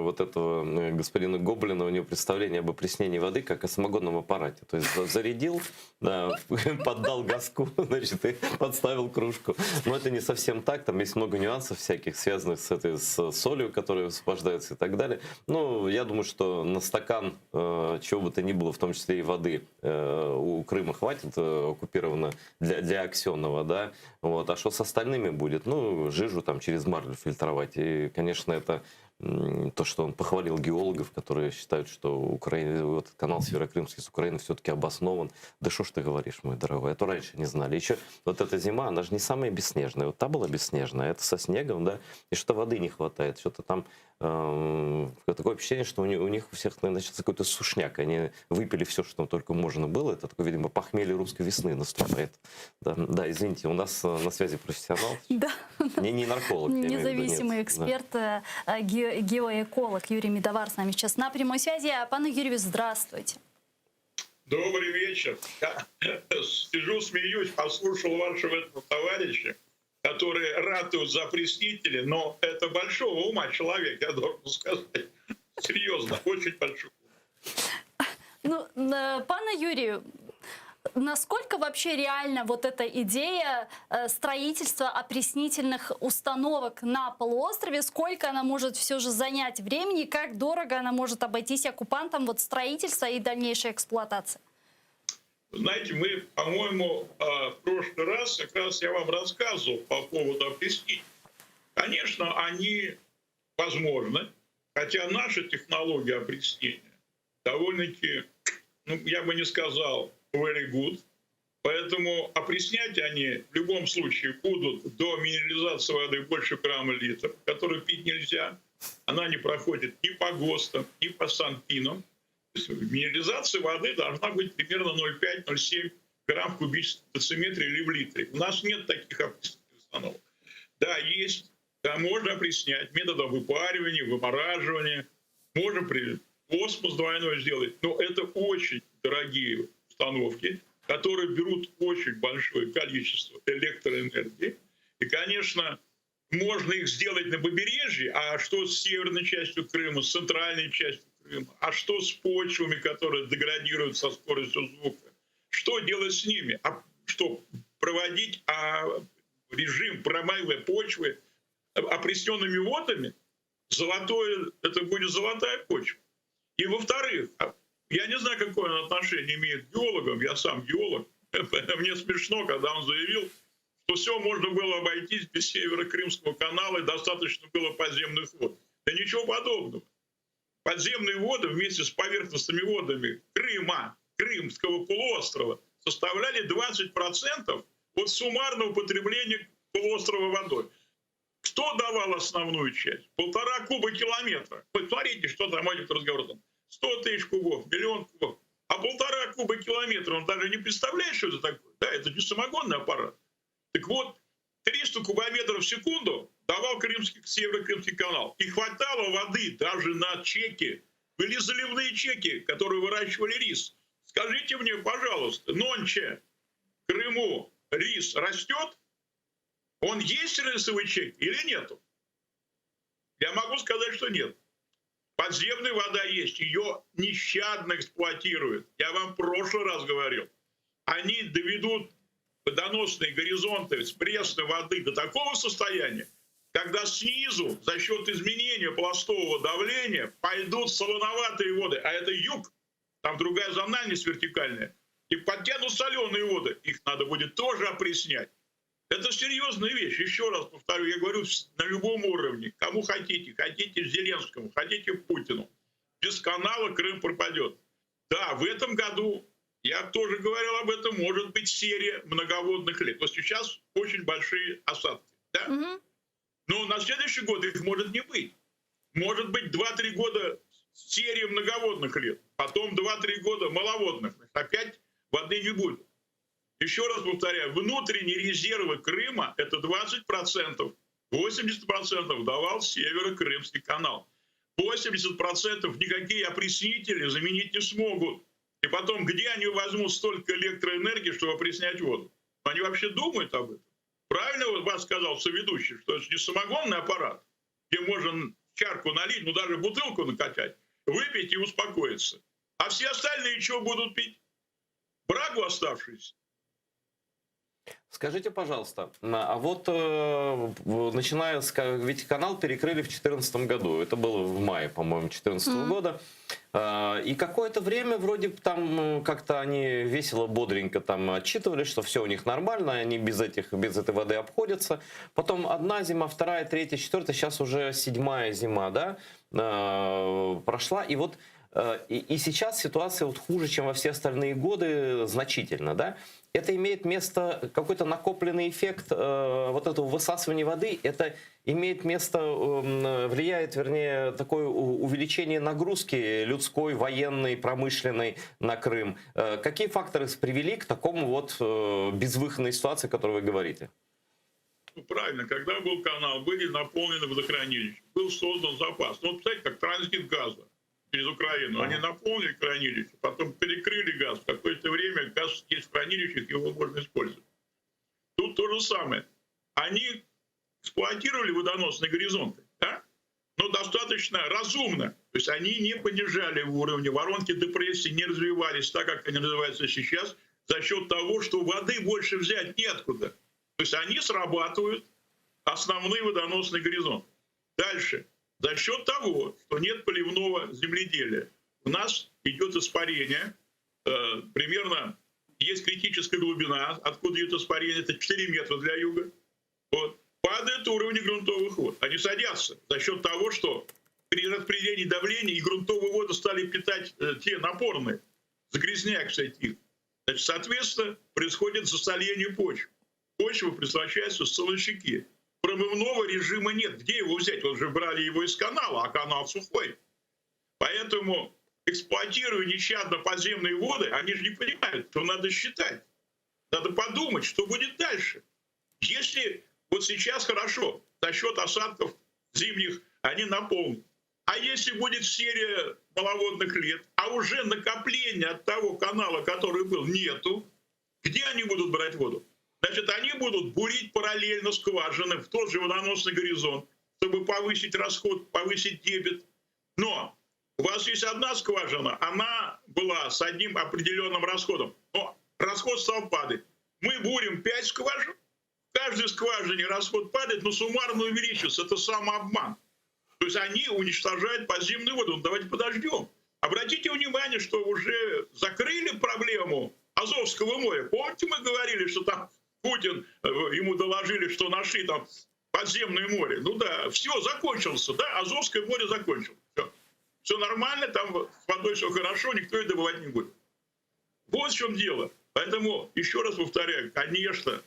вот этого господина Гоблина, у него представление об опреснении воды как о самогонном аппарате. То есть зарядил, да, поддал газку, значит, и подставил кружку. Но это не совсем так, там есть много нюансов всяких, связанных с солью, которая высвобождается и так далее. Ну, я думаю, что на стакан чего бы то ни было, в том числе и воды, у Крыма хватит оккупировано для Аксенова, да. Вот. А что с остальными будет? Ну, жижу там через марлю фильтровать. И, конечно, это то, что он похвалил геологов, которые считают, что этот канал Северокрымский с Украины все-таки обоснован. Да что ж ты говоришь, мой дорогой, это раньше не знали. Еще вот эта зима, она же не самая бесснежная. Вот та была бесснежная, это со снегом, да, и что воды не хватает, что-то там такое впечатление, что у них у всех начался какой-то сушняк. Они выпили все, что только можно было. Это такое, видимо, похмелье русской весны наступает. Да, извините, у нас на связи профессионал. Да. Не нарколог. я имею в виду, Независимый нет. эксперт, геоэколог Юрий Медовар с нами сейчас на прямой связи. Пане Юрию, здравствуйте. Добрый вечер. Я сижу, смеюсь, послушал вашего товарища, который ратует за опреснители, но это большого ума человек, я должен сказать. Серьезно, очень большого. Ну, пане Юрию, насколько вообще реально вот эта идея строительства опреснительных установок на полуострове, сколько она может все же занять времени, как дорого она может обойтись оккупантам, вот строительство и дальнейшая эксплуатация? Знаете, мы, по-моему, в прошлый раз, как раз я вам рассказывал по поводу опреснителей. Конечно, они возможны, хотя наша технология опреснения довольно-таки, ну, я бы не сказал, very good. Поэтому опреснять они в любом случае будут до минерализации воды больше грамма литр, которую пить нельзя. Она не проходит ни по ГОСТам, ни по Санпинам. То есть минерализация воды должна быть примерно 0,5-0,7 грамм в кубическом дециметре или в литре. У нас нет таких опреснительных установок. Да, есть. Да, можно опреснять методом выпаривания, вымораживания. Можно осмос двойной сделать. Но это очень дорогие установки, которые берут очень большое количество электроэнергии. И, конечно, можно их сделать на побережье, а что с северной частью Крыма, с центральной частью Крыма, а что с почвами, которые деградируют со скоростью звука? Что делать с ними? А что, проводить режим промывки почвы опресненными водами? Это будет золотая почва. И, во-вторых, я не знаю, какое он отношение имеет к геологам, я сам геолог. Мне смешно, когда он заявил, что все можно было обойтись без Северо-Крымского канала и достаточно было подземных вод. Да ничего подобного. Подземные воды вместе с поверхностными водами Крыма, Крымского полуострова составляли 20% от суммарного потребления полуострова водой. Кто давал основную часть? 1,5 куба-километра. Посмотрите, что там идет разговор. 100 тысяч кубов, 1 000 000 кубов. А 1,5 куба-километра, он даже не представляет, что это такое. Да, это не самогонный аппарат. Так вот, 300 кубометров в секунду давал Северо-Крымский канал. И хватало воды даже на чеки. Были заливные чеки, которые выращивали рис. Скажите мне, пожалуйста, нонче в Крыму рис растет? Он есть рисовый чек или нету? Я могу сказать, что нет. Подземная вода есть, ее нещадно эксплуатируют. Я вам в прошлый раз говорил. Они доведут водоносные горизонты с пресной воды до такого состояния, когда снизу за счет изменения пластового давления пойдут солоноватые воды. А это юг, там другая зональность вертикальная. И подтянут соленые воды. Их надо будет тоже опреснять. Это серьезная вещь. Еще раз повторю, я говорю на любом уровне. Кому хотите. Хотите Зеленскому, хотите Путину. Без канала Крым пропадет. Да, в этом году, я тоже говорил об этом, может быть серия многоводных лет. Но сейчас очень большие осадки. Да? Но на следующий год их может не быть. Может быть 2-3 года серия многоводных лет. Потом 2-3 года маловодных. Опять воды не будет. Еще раз повторяю, внутренние резервы Крыма – это 20%. 80% давал Северо-Крымский канал. 80% никакие опреснители заменить не смогут. И потом, где они возьмут столько электроэнергии, чтобы опреснять воду? Они вообще думают об этом? Правильно вас сказал соведущий, что это не самогонный аппарат, где можно чарку налить, ну даже бутылку накачать, выпить и успокоиться. А все остальные что будут пить? Брагу оставшуюся? Скажите, пожалуйста, а вот начиная с... Ведь канал перекрыли в 2014 году. Это было в мае, по-моему, 2014 года. И какое-то время вроде бы там как-то они весело, бодренько там отчитывали, что все у них нормально, они без этой воды обходятся. Потом одна зима, вторая, третья, четвертая, сейчас уже 7-я зима, да, прошла. И вот и сейчас ситуация вот хуже, чем во все остальные годы, значительно, да. Это имеет место, какой-то накопленный эффект вот этого высасывания воды, это имеет место, влияет, вернее, такое увеличение нагрузки людской, военной, промышленной на Крым. Какие факторы привели к такому вот безвыходной ситуации, о которой вы говорите? Ну, правильно, когда был канал, были наполнены водохранилища, был создан запас. Ну, вот, представляете, как транзит газа через Украину. Они наполнили хранилище, потом перекрыли газ. В какое-то время газ есть в хранилищах, его можно использовать. Тут то же самое. Они эксплуатировали водоносные горизонты, да? Но достаточно разумно. То есть они не понижали уровень, воронки депрессии не развивались так, как они развиваются сейчас, за счет того, что воды больше взять неоткуда. То есть они срабатывают основные водоносные горизонты. Дальше. За счет того, что нет поливного земледелия, у нас идет испарение, примерно есть критическая глубина, откуда идет испарение, это 4 метра для юга. Вот. Падает уровень грунтовых вод. Они садятся за счет того, что при распределении давления и грунтовые воды стали питать те напорные, загрязняя, кстати. Значит, соответственно, происходит засоление почв. Почва превращается в солончаки. Промывного режима нет. Где его взять? Вот же брали его из канала, а канал сухой. Поэтому, эксплуатируя нещадно подземные воды, они же не понимают, что надо считать. Надо подумать, что будет дальше. Если вот сейчас хорошо, за счет осадков зимних они наполнят. А если будет серия маловодных лет, а уже накопления от того канала, который был, нету, где они будут брать воду? Значит, они будут бурить параллельно скважины в тот же водоносный горизонт, чтобы повысить расход, повысить дебет. Но у вас есть одна скважина, она была с одним определенным расходом. Но расход стал падать. Мы бурим 5 скважин, в каждой скважине расход падает, но суммарно увеличится. Это самообман. То есть они уничтожают подземную воду. Ну, давайте подождем. Обратите внимание, что уже закрыли проблему Азовского моря. Помните, мы говорили, что там Путин, ему доложили, что нашли там подземное море. Ну да, все, закончился, да, Азовское море закончилось. Все нормально, там с водой все хорошо, никто ее добывать не будет. Вот в чем дело. Поэтому, еще раз повторяю, конечно,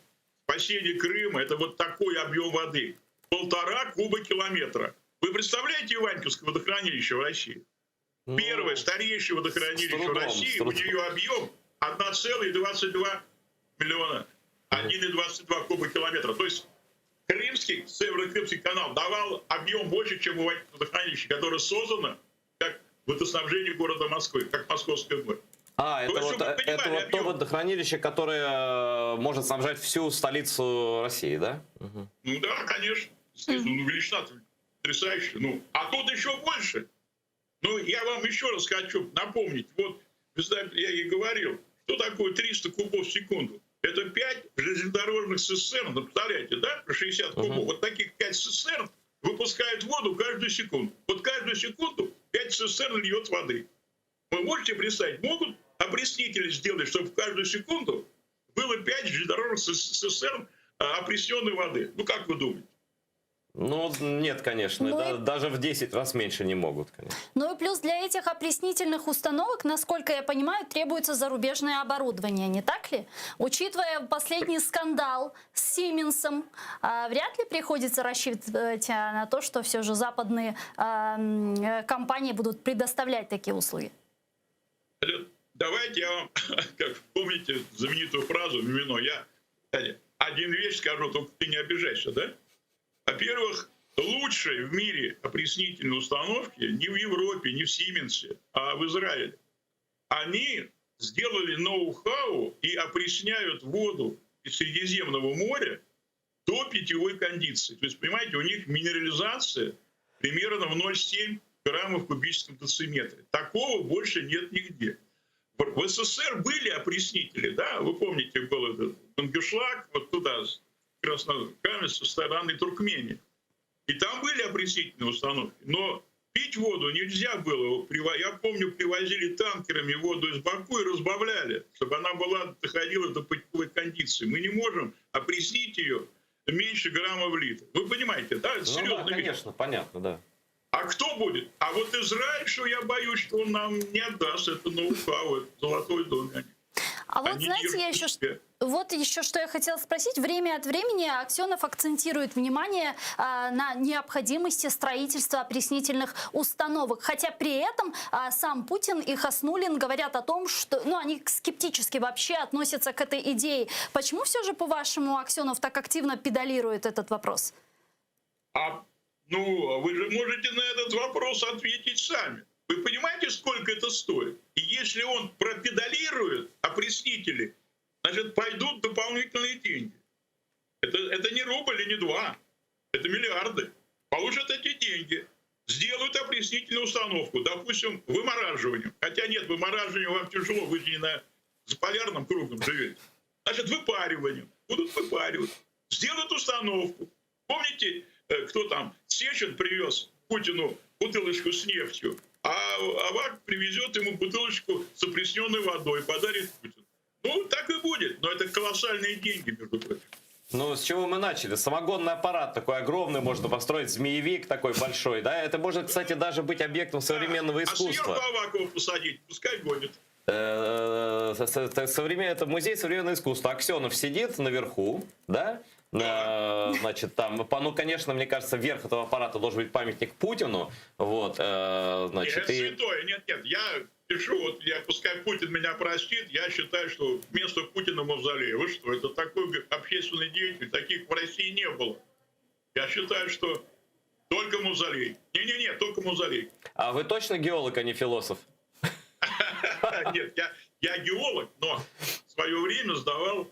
спасение Крыма – это вот такой объем воды. 1,5 кубокилометра. Вы представляете Иваньковское водохранилище в России? Первое, старейшее водохранилище в России, у нее объем 1,22 миллиона. 1,22 кубокилометра. То есть Крымский, Северо-Крымский канал давал объем больше, чем у водохранилища, которое создано как водоснабжение города Москвы, как Московское море. Это вот то водохранилище, которое может снабжать всю столицу России, да? Угу. Ну да, конечно. Ну, величина потрясающая. Ну, а тут еще больше. Ну, я вам еще раз хочу напомнить. Вот, я и говорил, что такое 300 кубов в секунду. Это 5 железнодорожных цистерн, ну, представляете, да, 60 кубов. Вот таких 5 цистерн выпускают воду каждую секунду. Вот каждую секунду 5 цистерн льет воды. Вы можете представить, могут опреснители сделать, чтобы в каждую секунду было 5 железнодорожных цистерн опресненной воды? Ну, как вы думаете? Ну, нет, конечно. Даже в 10 раз меньше не могут, конечно. Ну и плюс для этих опреснительных установок, насколько я понимаю, требуется зарубежное оборудование, не так ли? Учитывая последний скандал с Сименсом, вряд ли приходится рассчитывать на то, что все же западные компании будут предоставлять такие услуги. Давайте я вам, как помните знаменитую фразу Мимино, я один вещь скажу, только ты не обижайся, да? Во-первых, лучшие в мире опреснительные установки не в Европе, не в Сименсе, а в Израиле. Они сделали ноу-хау и опресняют воду из Средиземного моря до питьевой кондиции. То есть, понимаете, у них минерализация примерно в 0,7 граммов в кубическом дециметре. Такого больше нет нигде. В СССР были опреснители, да, вы помните, был этот Мангышлак, вот туда, Краснокаменск, со стороны Туркмении. И там были опреснительные установки. Но Пить воду нельзя было. Я помню, привозили танкерами воду из Баку и разбавляли, чтобы она доходила до питьевой кондиции. Мы не можем опреснить ее меньше грамма в литр. Вы понимаете, да? Это Ну да, серьезно. конечно, понятно, да. А кто будет? А вот Израиль, что я боюсь, что он нам не отдаст это ноу-хау, это золотой дом. А вот, Они знаете, держат я еще... в себе. Вот еще что я хотела спросить. Время от времени Аксенов акцентирует внимание на необходимости строительства опреснительных установок. Хотя при этом сам Путин и Хаснуллин говорят о том, что они скептически вообще относятся к этой идее. Почему все же, по-вашему, Аксенов так активно педалирует этот вопрос? Вы же можете на этот вопрос ответить сами. Вы понимаете, сколько это стоит? И если он пропедалирует опреснители, значит, пойдут дополнительные деньги. Это не рубль и не два. Это миллиарды. Получат эти деньги. Сделают опреснительную установку. Допустим, вымораживанием. Хотя нет, вымораживание вам тяжело. Вы же не на полярном кругом живете. Значит, выпариванием. Будут выпаривать. Сделают установку. Помните, кто там? Сечин привез Путину бутылочку с нефтью. А Авак привезет ему бутылочку с опресненной водой. Подарит Путину. Так и будет. Но это колоссальные деньги, между прочим. С чего мы начали? Самогонный аппарат такой огромный можно построить, змеевик такой большой, да? Это может, кстати, даже быть объектом современного искусства. А сверху Авакова посадить, пускай гонит. Это музей современного искусства. Аксенов сидит наверху, да? Значит, там, конечно, мне кажется, верх этого аппарата должен быть памятник Путину. Вот, значит, это святое. Нет, я пишу, пускай Путин меня простит, я считаю, что вместо Путина мавзолей. Вы что, это такой общественный деятель, таких в России не было. Я считаю, что только мавзолей. Не, только мавзолей. А вы точно геолог, а не философ? Нет, я геолог, но в свое время сдавал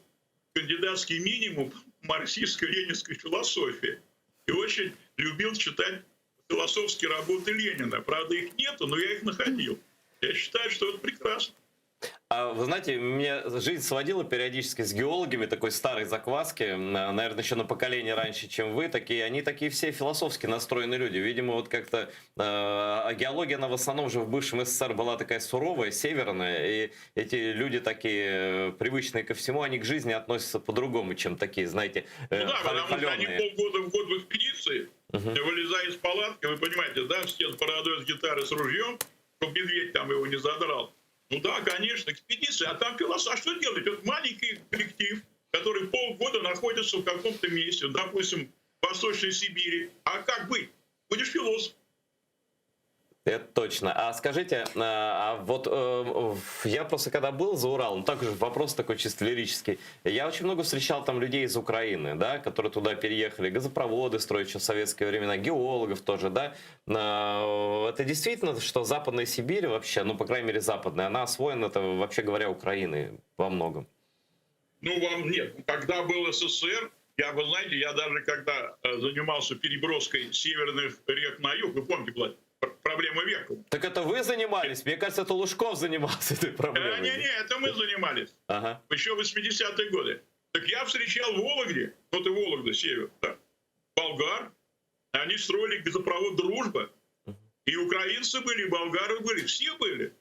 кандидатский минимум марксистско-ленинской философии. И очень любил читать философские работы Ленина. Правда, их нету, но я их находил. Я считаю, что это прекрасно. А вы знаете, меня жизнь сводила периодически с геологами такой старой закваски, наверное, еще на поколение раньше, чем вы, они такие все философски настроенные люди. Видимо, вот как-то геология, она в основном же в бывшем СССР была такая суровая, северная, и эти люди такие привычные ко всему, они к жизни относятся по-другому, чем такие, знаете, потому что они полгода в год в экспедиции, вылезая из палатки, вы понимаете, да, все с бородой, с гитарой, с ружьем, чтобы медведь там его не задрал. Да, конечно, экспедиция, а там философия. А что делать? Вот маленький коллектив, который полгода находится в каком-то месте, допустим, в Восточной Сибири. А как быть? Будешь философ. Это точно. А скажите, я просто когда был за Уралом, также вопрос такой чисто лирический, я очень много встречал там людей из Украины, да, которые туда переехали, газопроводы строить еще в советское времена, геологов тоже, да. Это действительно, что Западная Сибирь вообще, по крайней мере западная, она освоена, это, вообще говоря, Украиной во многом? Нет. Когда был СССР, вы знаете, я даже когда занимался переброской северных рек на юг, вы помните, была проблема века. Так это вы занимались? Мне кажется, это Лужков занимался этой проблемой. Не, это мы занимались. Ага. Еще в 80-е годы. Так я встречал в Вологде, это Вологда, север, да, болгар, они строили газопровод «Дружба». И украинцы были, и болгары были, все были.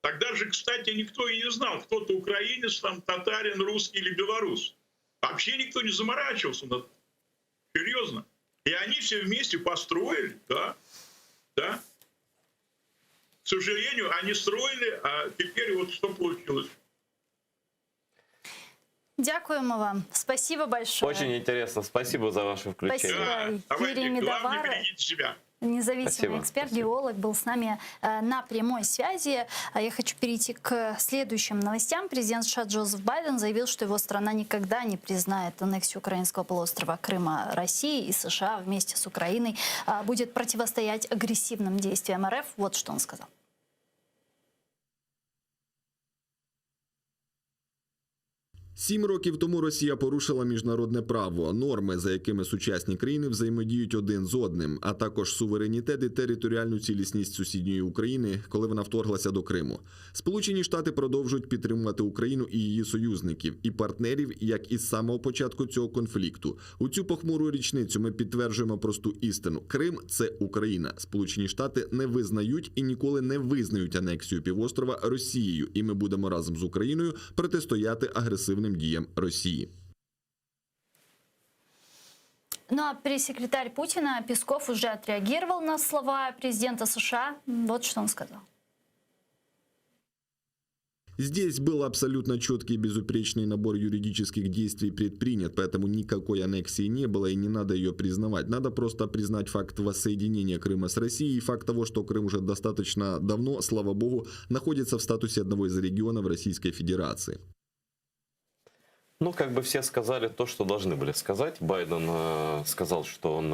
Тогда же, кстати, никто и не знал, кто-то украинец, там, татарин, русский или белорус. Вообще никто не заморачивался. Серьезно. И они все вместе построили, да. К сожалению, они строили, а теперь вот что получилось. Дякуємо вам. Спасибо большое. Очень интересно. Спасибо за ваше включение. Спасибо. Давайте, Юрий главное, Медовар, берегите себя. независимый Спасибо. эксперт, геолог, был с нами на прямой связи. Я хочу перейти к следующим новостям. Президент США Джозеф Байден заявил, что его страна никогда не признает аннексию украинского полуострова Крыма России, и США вместе с Украиной будет противостоять агрессивным действиям РФ. Вот что он сказал. 7 років тому Росія порушила міжнародне право, норми, за якими сучасні країни взаємодіють один з одним, а також суверенітет і територіальну цілісність сусідньої України, коли вона вторглася до Криму. Сполучені Штати продовжують підтримувати Україну і її союзників, і партнерів, як із самого початку цього конфлікту. У цю похмуру річницю ми підтверджуємо просту істину. Крим – це Україна. Сполучені Штати не визнають і ніколи не визнають анексію півострова Росією, і ми будемо разом з Україною протистояти агресивним діям Росії. Ну а пресс-секретарь Путина Песков уже отреагировал на слова президента США. Вот что он сказал. Здесь был абсолютно четкий и безупречный набор юридических действий предпринят, поэтому никакой аннексии не было и не надо ее признавать. Надо просто признать факт воссоединения Крыма с Россией и факт того, что Крым уже достаточно давно, слава богу, находится в статусе одного из регионов Российской Федерации. Ну, как бы все сказали то, что должны были сказать. Байден сказал, что он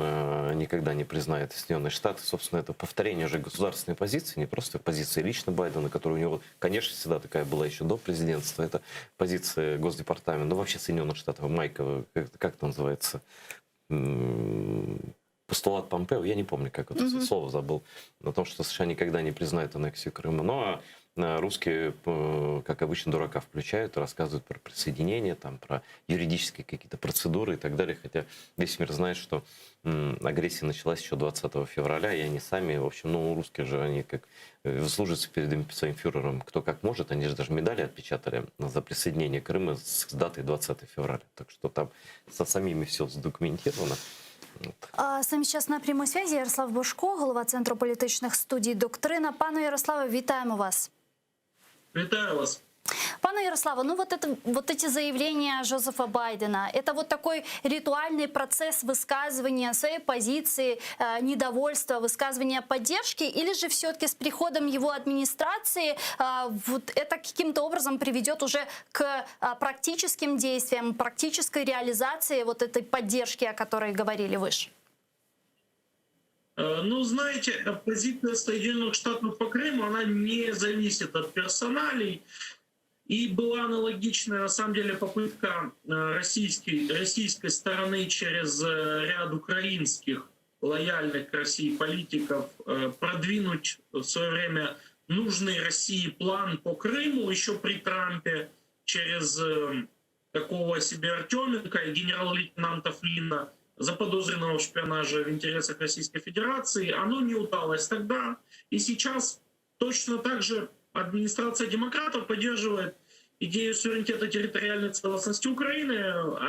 никогда не признает Соединенные Штаты. Собственно, это повторение уже государственной позиции, не просто позиции лично Байдена, которая у него, конечно, всегда такая была еще до президентства. Это позиция Госдепартамента, ну, вообще Соединенных Штатов, Майка, как это называется, постулат Помпео, я не помню, как это слово забыл, о том, что США никогда не признают аннексию Крыма. Но русские, как обычно, дурака включают, рассказывают про присоединение, там, про юридические какие-то процедуры и так далее. Хотя весь мир знает, что агрессия началась еще 20 февраля, и они сами, в общем, ну, русские же, они как служатся перед своим фюрером кто как может. Они же даже медали отпечатали за присоединение Крыма с датой 20 февраля. Так что там со самими все задокументировано. З нами зараз на прямій зв'язі Ярослав Божко, голова Центру політичних студій «Доктрина». Пане Ярославе, вітаємо вас. Вітаю вас. Пане Ярославе, ну вот эти заявления Джозефа Байдена, это вот такой ритуальный процесс высказывания своей позиции, недовольства, высказывания поддержки, или же все-таки с приходом его администрации вот это каким-то образом приведет уже к практическим действиям, практической реализации вот этой поддержки, о которой говорили выше? Ну, знаете, позиция Соединенных Штатов по Крыму, она не зависит от персоналей. И была аналогичная, на самом деле, попытка российской стороны через ряд украинских лояльных к России политиков продвинуть в свое время нужный России план по Крыму еще при Трампе через такого себе Артеменко и генерал-лейтенанта Флинна, заподозренного в шпионаже в интересах Российской Федерации. Оно не удалось тогда. И сейчас точно так же администрация демократов поддерживает идею суверенитета территориальной целостности Украины,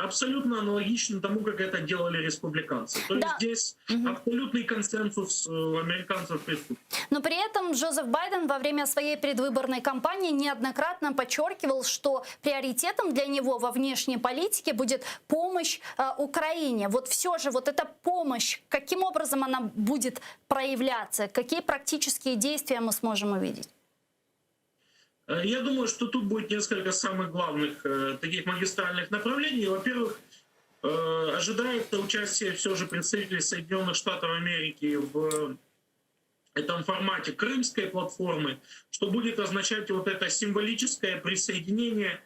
абсолютно аналогично тому, как это делали республиканцы. То есть здесь абсолютный консенсус американцев присутствует. Но при этом Джозеф Байден во время своей предвыборной кампании неоднократно подчеркивал, что приоритетом для него во внешней политике будет помощь Украине. Вот все же вот эта помощь, каким образом она будет проявляться? Какие практические действия мы сможем увидеть? Я думаю, что тут будет несколько самых главных таких магистральных направлений. Во-первых, ожидается участие все же представителей Соединенных Штатов Америки в этом формате Крымской платформы, что будет означать вот это символическое присоединение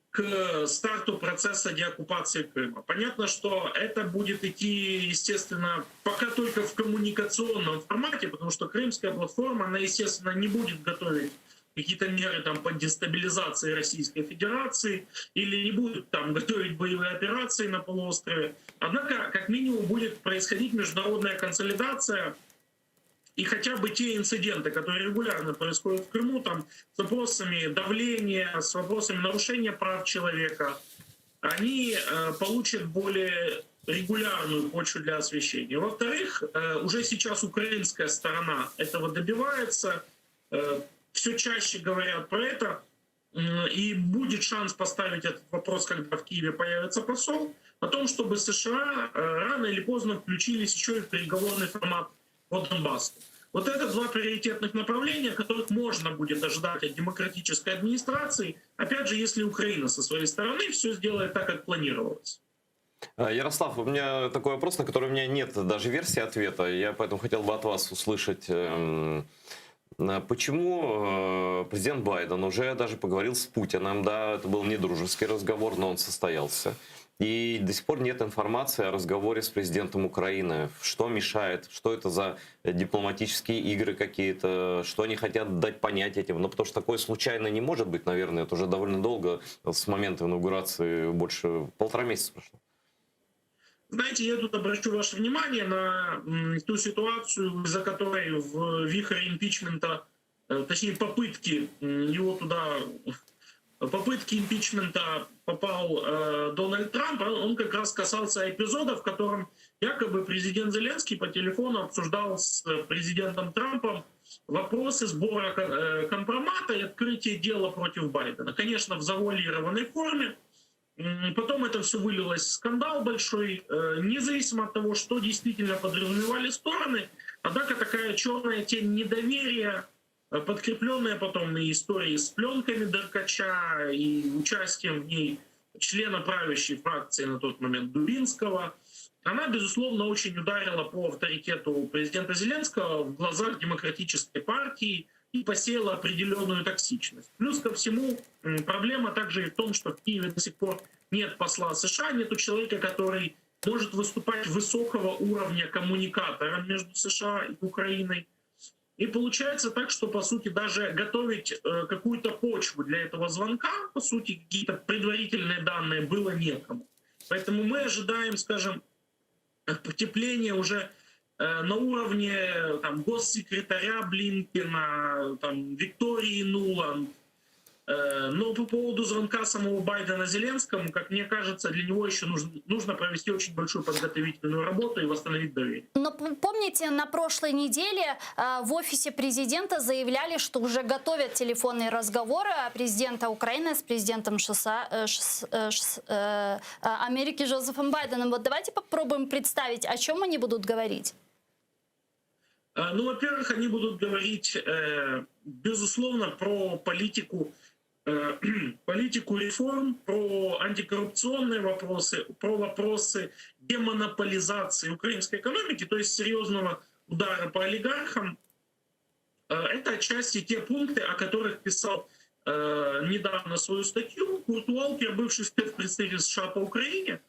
к старту процесса деоккупации Крыма. Понятно, что это будет идти, естественно, пока только в коммуникационном формате, потому что Крымская платформа, она, естественно, не будет готовить какие-то меры там, по дестабилизации Российской Федерации или не будут там готовить боевые операции на полуострове. Однако, как минимум, будет происходить международная консолидация и хотя бы те инциденты, которые регулярно происходят в Крыму, там, с вопросами давления, с вопросами нарушения прав человека, они получат более регулярную почву для освещения. Во-вторых, уже сейчас украинская сторона этого добивается, все чаще говорят про это, и будет шанс поставить этот вопрос, когда в Киеве появится посол, о том, чтобы США рано или поздно включились еще и в переговорный формат по Донбассу. Вот это два приоритетных направления, которых можно будет ожидать от демократической администрации, опять же, если Украина со своей стороны все сделает так, как планировалось. Ярослав, у меня такой вопрос, на который у меня нет даже версии ответа. Я поэтому хотел бы от вас услышать Почему президент Байден уже даже поговорил с Путиным, да, это был не дружеский разговор, но он состоялся. И до сих пор нет информации о разговоре с президентом Украины. Что мешает, что это за дипломатические игры какие-то, что они хотят дать понять этим. Ну, потому что такое случайно не может быть, наверное, это уже довольно долго, с момента инаугурации больше 1,5 месяца прошло. Знаете, я тут обращу ваше внимание на ту ситуацию, из-за которой в вихрь импичмента, точнее попытки его туда, попытки импичмента попал Дональд Трамп. Он как раз касался эпизода, в котором якобы президент Зеленский по телефону обсуждал с президентом Трампом вопросы сбора компромата и открытия дела против Байдена. Конечно, в завуалированной форме. Потом это все вылилось в скандал большой, независимо от того, что действительно подразумевали стороны. Однако такая черная тень недоверия, подкрепленная потом и историей с пленками Деркача, и участием в ней члена правящей фракции на тот момент Дубинского, она, безусловно, очень ударила по авторитету президента Зеленского в глазах демократической партии и посеяла определенную токсичность. Плюс ко всему, проблема также и в том, что в Киеве до сих пор нет посла США, нету человека, который может выступать высокого уровня коммуникатора между США и Украиной. И получается так, что, по сути, даже готовить какую-то почву для этого звонка, по сути, какие-то предварительные данные было некому. Поэтому мы ожидаем, скажем, потепления уже на уровне там, госсекретаря Блинкена, там, Виктории Нуланд. Но по поводу звонка самого Байдена Зеленскому, как мне кажется, для него еще нужно провести очень большую подготовительную работу и восстановить доверие. Но помните, на прошлой неделе в офисе президента заявляли, что уже готовят телефонные разговоры президента Украины с президентом Америки Джозефом Байденом. Вот давайте попробуем представить, о чем они будут говорить. Ну, во-первых, они будут говорить, безусловно, про политику реформ, про антикоррупционные вопросы, про вопросы демонополизации украинской экономики, то есть серьезного удара по олигархам. Это отчасти те пункты, о которых писал недавно свою статью Курт Уолкер, бывший спецпредставитель США по Украине.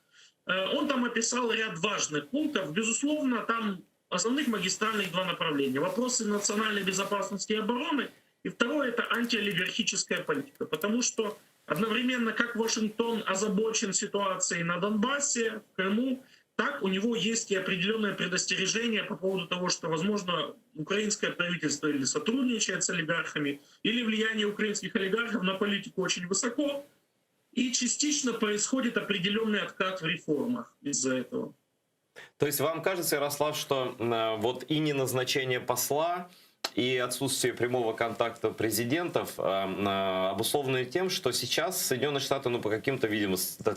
Он там описал ряд важных пунктов. Безусловно, там основных магистральных два направления. Вопросы национальной безопасности и обороны. И второе — это антиолигархическая политика. Потому что одновременно как Вашингтон озабочен ситуацией на Донбассе, в Крыму, так у него есть и определенное предостережение по поводу того, что, возможно, украинское правительство или сотрудничает с олигархами, или влияние украинских олигархов на политику очень высоко, и частично происходит определенный откат в реформах из-за этого. То есть вам кажется, Ярослав, что вот и не назначение посла, и отсутствие прямого контакта президентов обусловлены тем, что сейчас Соединенные Штаты, ну, по каким-то, видимо,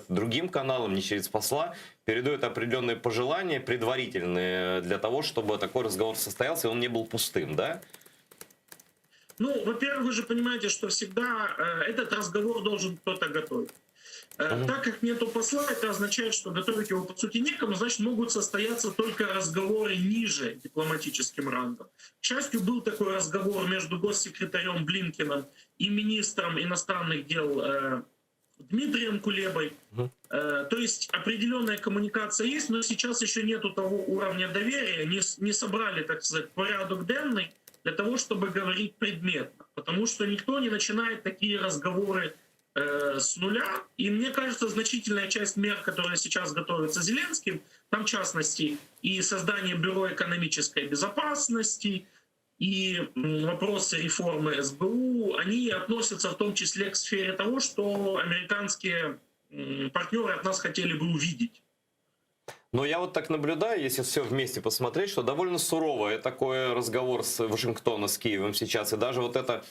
другим каналам, не через посла, передают определенные пожелания, предварительные, для того, чтобы такой разговор состоялся, и он не был пустым, да? Ну, во-первых, вы же понимаете, что всегда этот разговор должен кто-то готовить. Так как нету посла, это означает, что готовить его по сути некому, значит, могут состояться только разговоры ниже дипломатическим рангом. К счастью, был такой разговор между госсекретарем Блинкеном и министром иностранных дел Дмитрием Кулебой. То есть определенная коммуникация есть, но сейчас еще нету того уровня доверия, не собрали, так сказать, порядок денный для того, чтобы говорить предметно. Потому что никто не начинает такие разговоры с нуля. И мне кажется, значительная часть мер, которые сейчас готовятся Зеленским, там в частности и создание Бюро экономической безопасности, и вопросы реформы СБУ, они относятся в том числе к сфере того, что американские партнеры от нас хотели бы увидеть. Но я вот так наблюдаю, если все вместе посмотреть, что довольно суровый такой разговор с Вашингтона, с Киевом сейчас. И даже вот это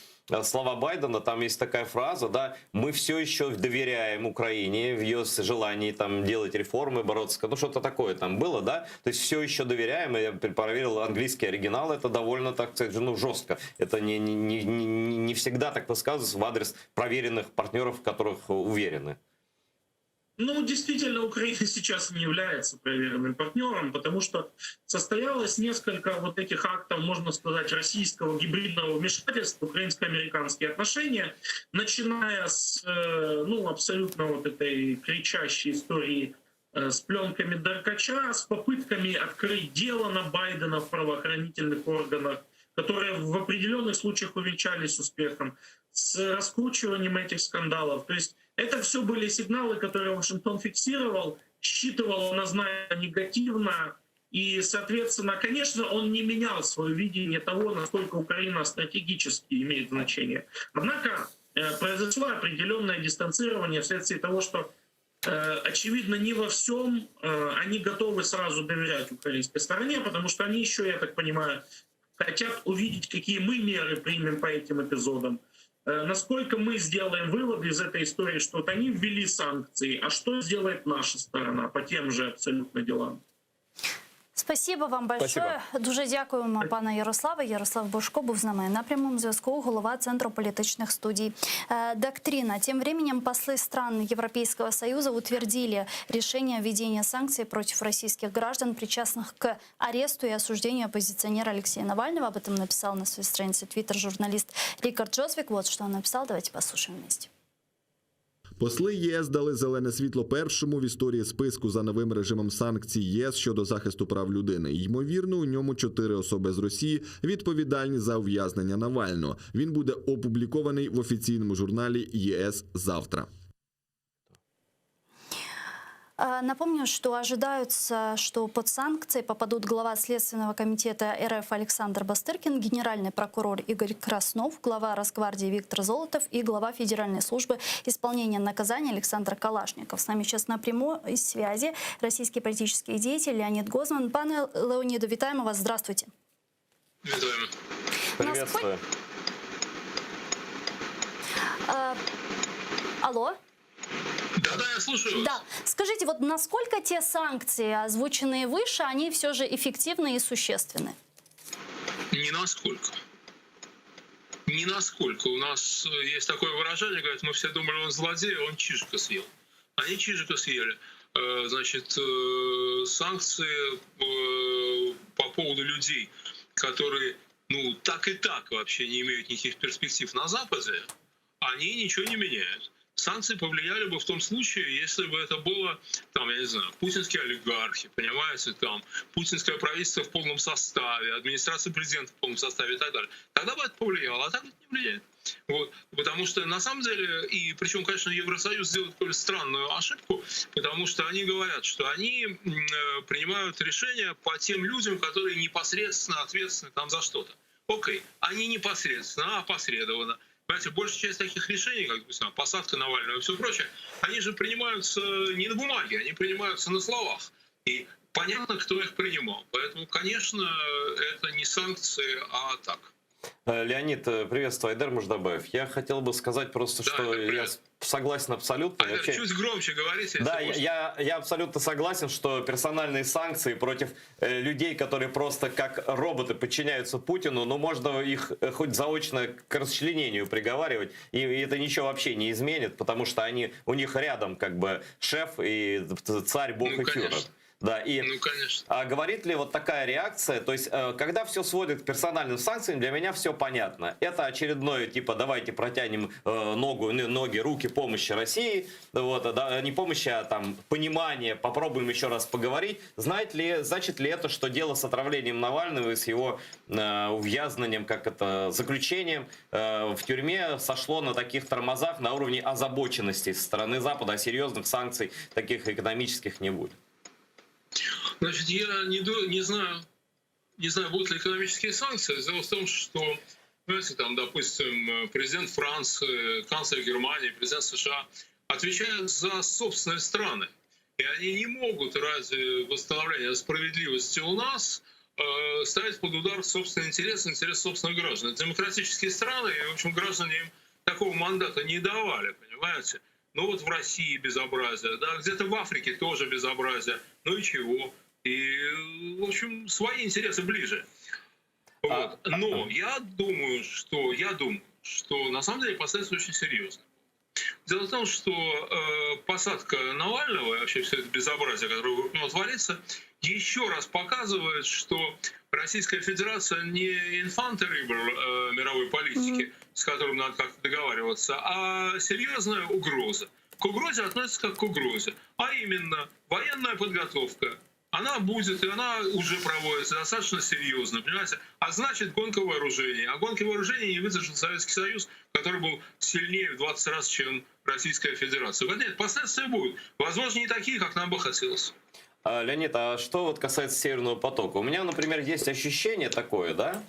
слова Байдена, там есть такая фраза, да, мы все еще доверяем Украине в ее желании там делать реформы, бороться, ну что-то такое там было, да, то есть все еще доверяем, я проверил английский оригинал, это довольно, так сказать, ну, жестко, это не всегда так высказывается в адрес проверенных партнеров, в которых уверены. Ну, действительно, Украина сейчас не является проверенным партнером, потому что состоялось несколько вот этих актов, можно сказать, российского гибридного вмешательства в украинско-американские отношения, начиная с абсолютно вот этой кричащей истории с пленками Деркача, с попытками открыть дело на Байдена в правоохранительных органах, которые в определенных случаях увенчались успехом, с раскручиванием этих скандалов. То есть это все были сигналы, которые Вашингтон фиксировал, считывал однозначно негативно. И, соответственно, конечно, он не менял свое видение того, насколько Украина стратегически имеет значение. Однако произошло определенное дистанцирование вследствие того, что, очевидно, не во всем они готовы сразу доверять украинской стороне, потому что они еще, я так понимаю, хотят увидеть, какие мы меры примем по этим эпизодам. Насколько мы сделаем выводы из этой истории, что вот они ввели санкции, а что сделает наша сторона по тем же абсолютно делам? Спасибо вам большое. Спасибо. Дуже дякуємо, пане Ярославе. Ярослав Божко був з нами на прямому зв'язку, голова Центру политических студий «Доктрина». Тем временем послы стран Европейского Союза утвердили решение о введении санкций против российских граждан, причастных к аресту и осуждению оппозиционера Алексея Навального. Об этом написал на своей странице Twitter журналист Рикард Джосвик. Вот что он написал. Давайте послушаем вместе. Посли ЄС дали зелене світло першому в історії списку за новим режимом санкцій ЄС щодо захисту прав людини. Ймовірно, у ньому 4 особи з Росії відповідальні за ув'язнення Навального. Він буде опублікований в офіційному журналі ЄС завтра. Напомню, что ожидается, что под санкции попадут глава Следственного комитета РФ Александр Бастыркин, генеральный прокурор Игорь Краснов, глава Росгвардии Виктор Золотов и глава Федеральной службы исполнения наказания Александр Калашников. С нами сейчас на прямой связи российский политический деятель Леонид Гозман. Пане Леониду, витаем вас. Здравствуйте. Витаем. Приветствую. Алло? Да, я слушаю. Да. Скажите, вот насколько те санкции, озвученные выше, они все же эффективны и существенны? Не насколько. Не насколько. У нас есть такое выражение, говорят, мы все думали, он злодей, а он Чижика съел. Они Чижика съели. Значит, санкции по поводу людей, которые, так и так вообще не имеют никаких перспектив на Западе, они ничего не меняют. Санкции повлияли бы в том случае, если бы это было, я не знаю, путинские олигархи, понимаете, путинское правительство в полном составе, администрация президента в полном составе и так далее. Тогда бы это повлияло, а так это не влияет. Вот. Потому что на самом деле, и причем, конечно, Евросоюз делает какую-то странную ошибку, потому что они говорят, что они принимают решения по тем людям, которые непосредственно ответственны за что-то. Окей, они непосредственно, а опосредованно. Понимаете, большая часть таких решений, как посадка Навального и все прочее, они же принимаются не на бумаге, они принимаются на словах. И понятно, кто их принимал. Поэтому, конечно, это не санкции, а так. Леонид, приветствую. Айдар Муждабаев. Я хотел бы сказать просто, что я согласен абсолютно. Айдар, вообще... чуть громче говорите. Да, я абсолютно согласен, что персональные санкции против людей, которые просто как роботы подчиняются Путину, можно их хоть заочно к расчленению приговаривать, и это ничего вообще не изменит, потому что у них рядом шеф и царь, бог и фюрер. Да, и конечно. А говорит ли вот такая реакция, то есть когда все сводит к персональным санкциям, для меня все понятно. Это очередное, давайте протянем ноги, руки помощи России, не помощи, а понимание, попробуем еще раз поговорить. Значит ли это, что дело с отравлением Навального и с его увязнением, заключением в тюрьме сошло на таких тормозах на уровне озабоченности со стороны Запада, а серьезных санкций таких экономических не будет? Значит, я не знаю, будут ли экономические санкции. Дело в том, что, знаете, допустим, президент Франции, канцлер Германии, президент США отвечают за собственные страны. И они не могут ради восстановления справедливости у нас ставить под удар собственные интересы, интересы собственных граждан. Это демократические страны, и, в общем, граждане им такого мандата не давали, понимаете? В России безобразие, где-то в Африке тоже безобразие. И чего? И, в общем, свои интересы ближе. Вот. Но я думаю, что на самом деле последствия очень серьезные. Дело в том, что посадка Навального и вообще все это безобразие, которое вокруг него творится, еще раз показывает, что Российская Федерация не инфант-террибл мировой политики, с которым надо как-то договариваться, а серьезная угроза. К угрозе относится как к угрозе, а именно военная подготовка. Она будет, и она уже проводится достаточно серьезно, понимаете? А значит, гонка вооружений. А гонки вооружений не выдержал Советский Союз, который был сильнее в 20 раз, чем Российская Федерация. Нет, последствия будут. Возможно, не такие, как нам бы хотелось. Леонид, а что вот касается Северного потока? У меня, например, есть ощущение такое, да,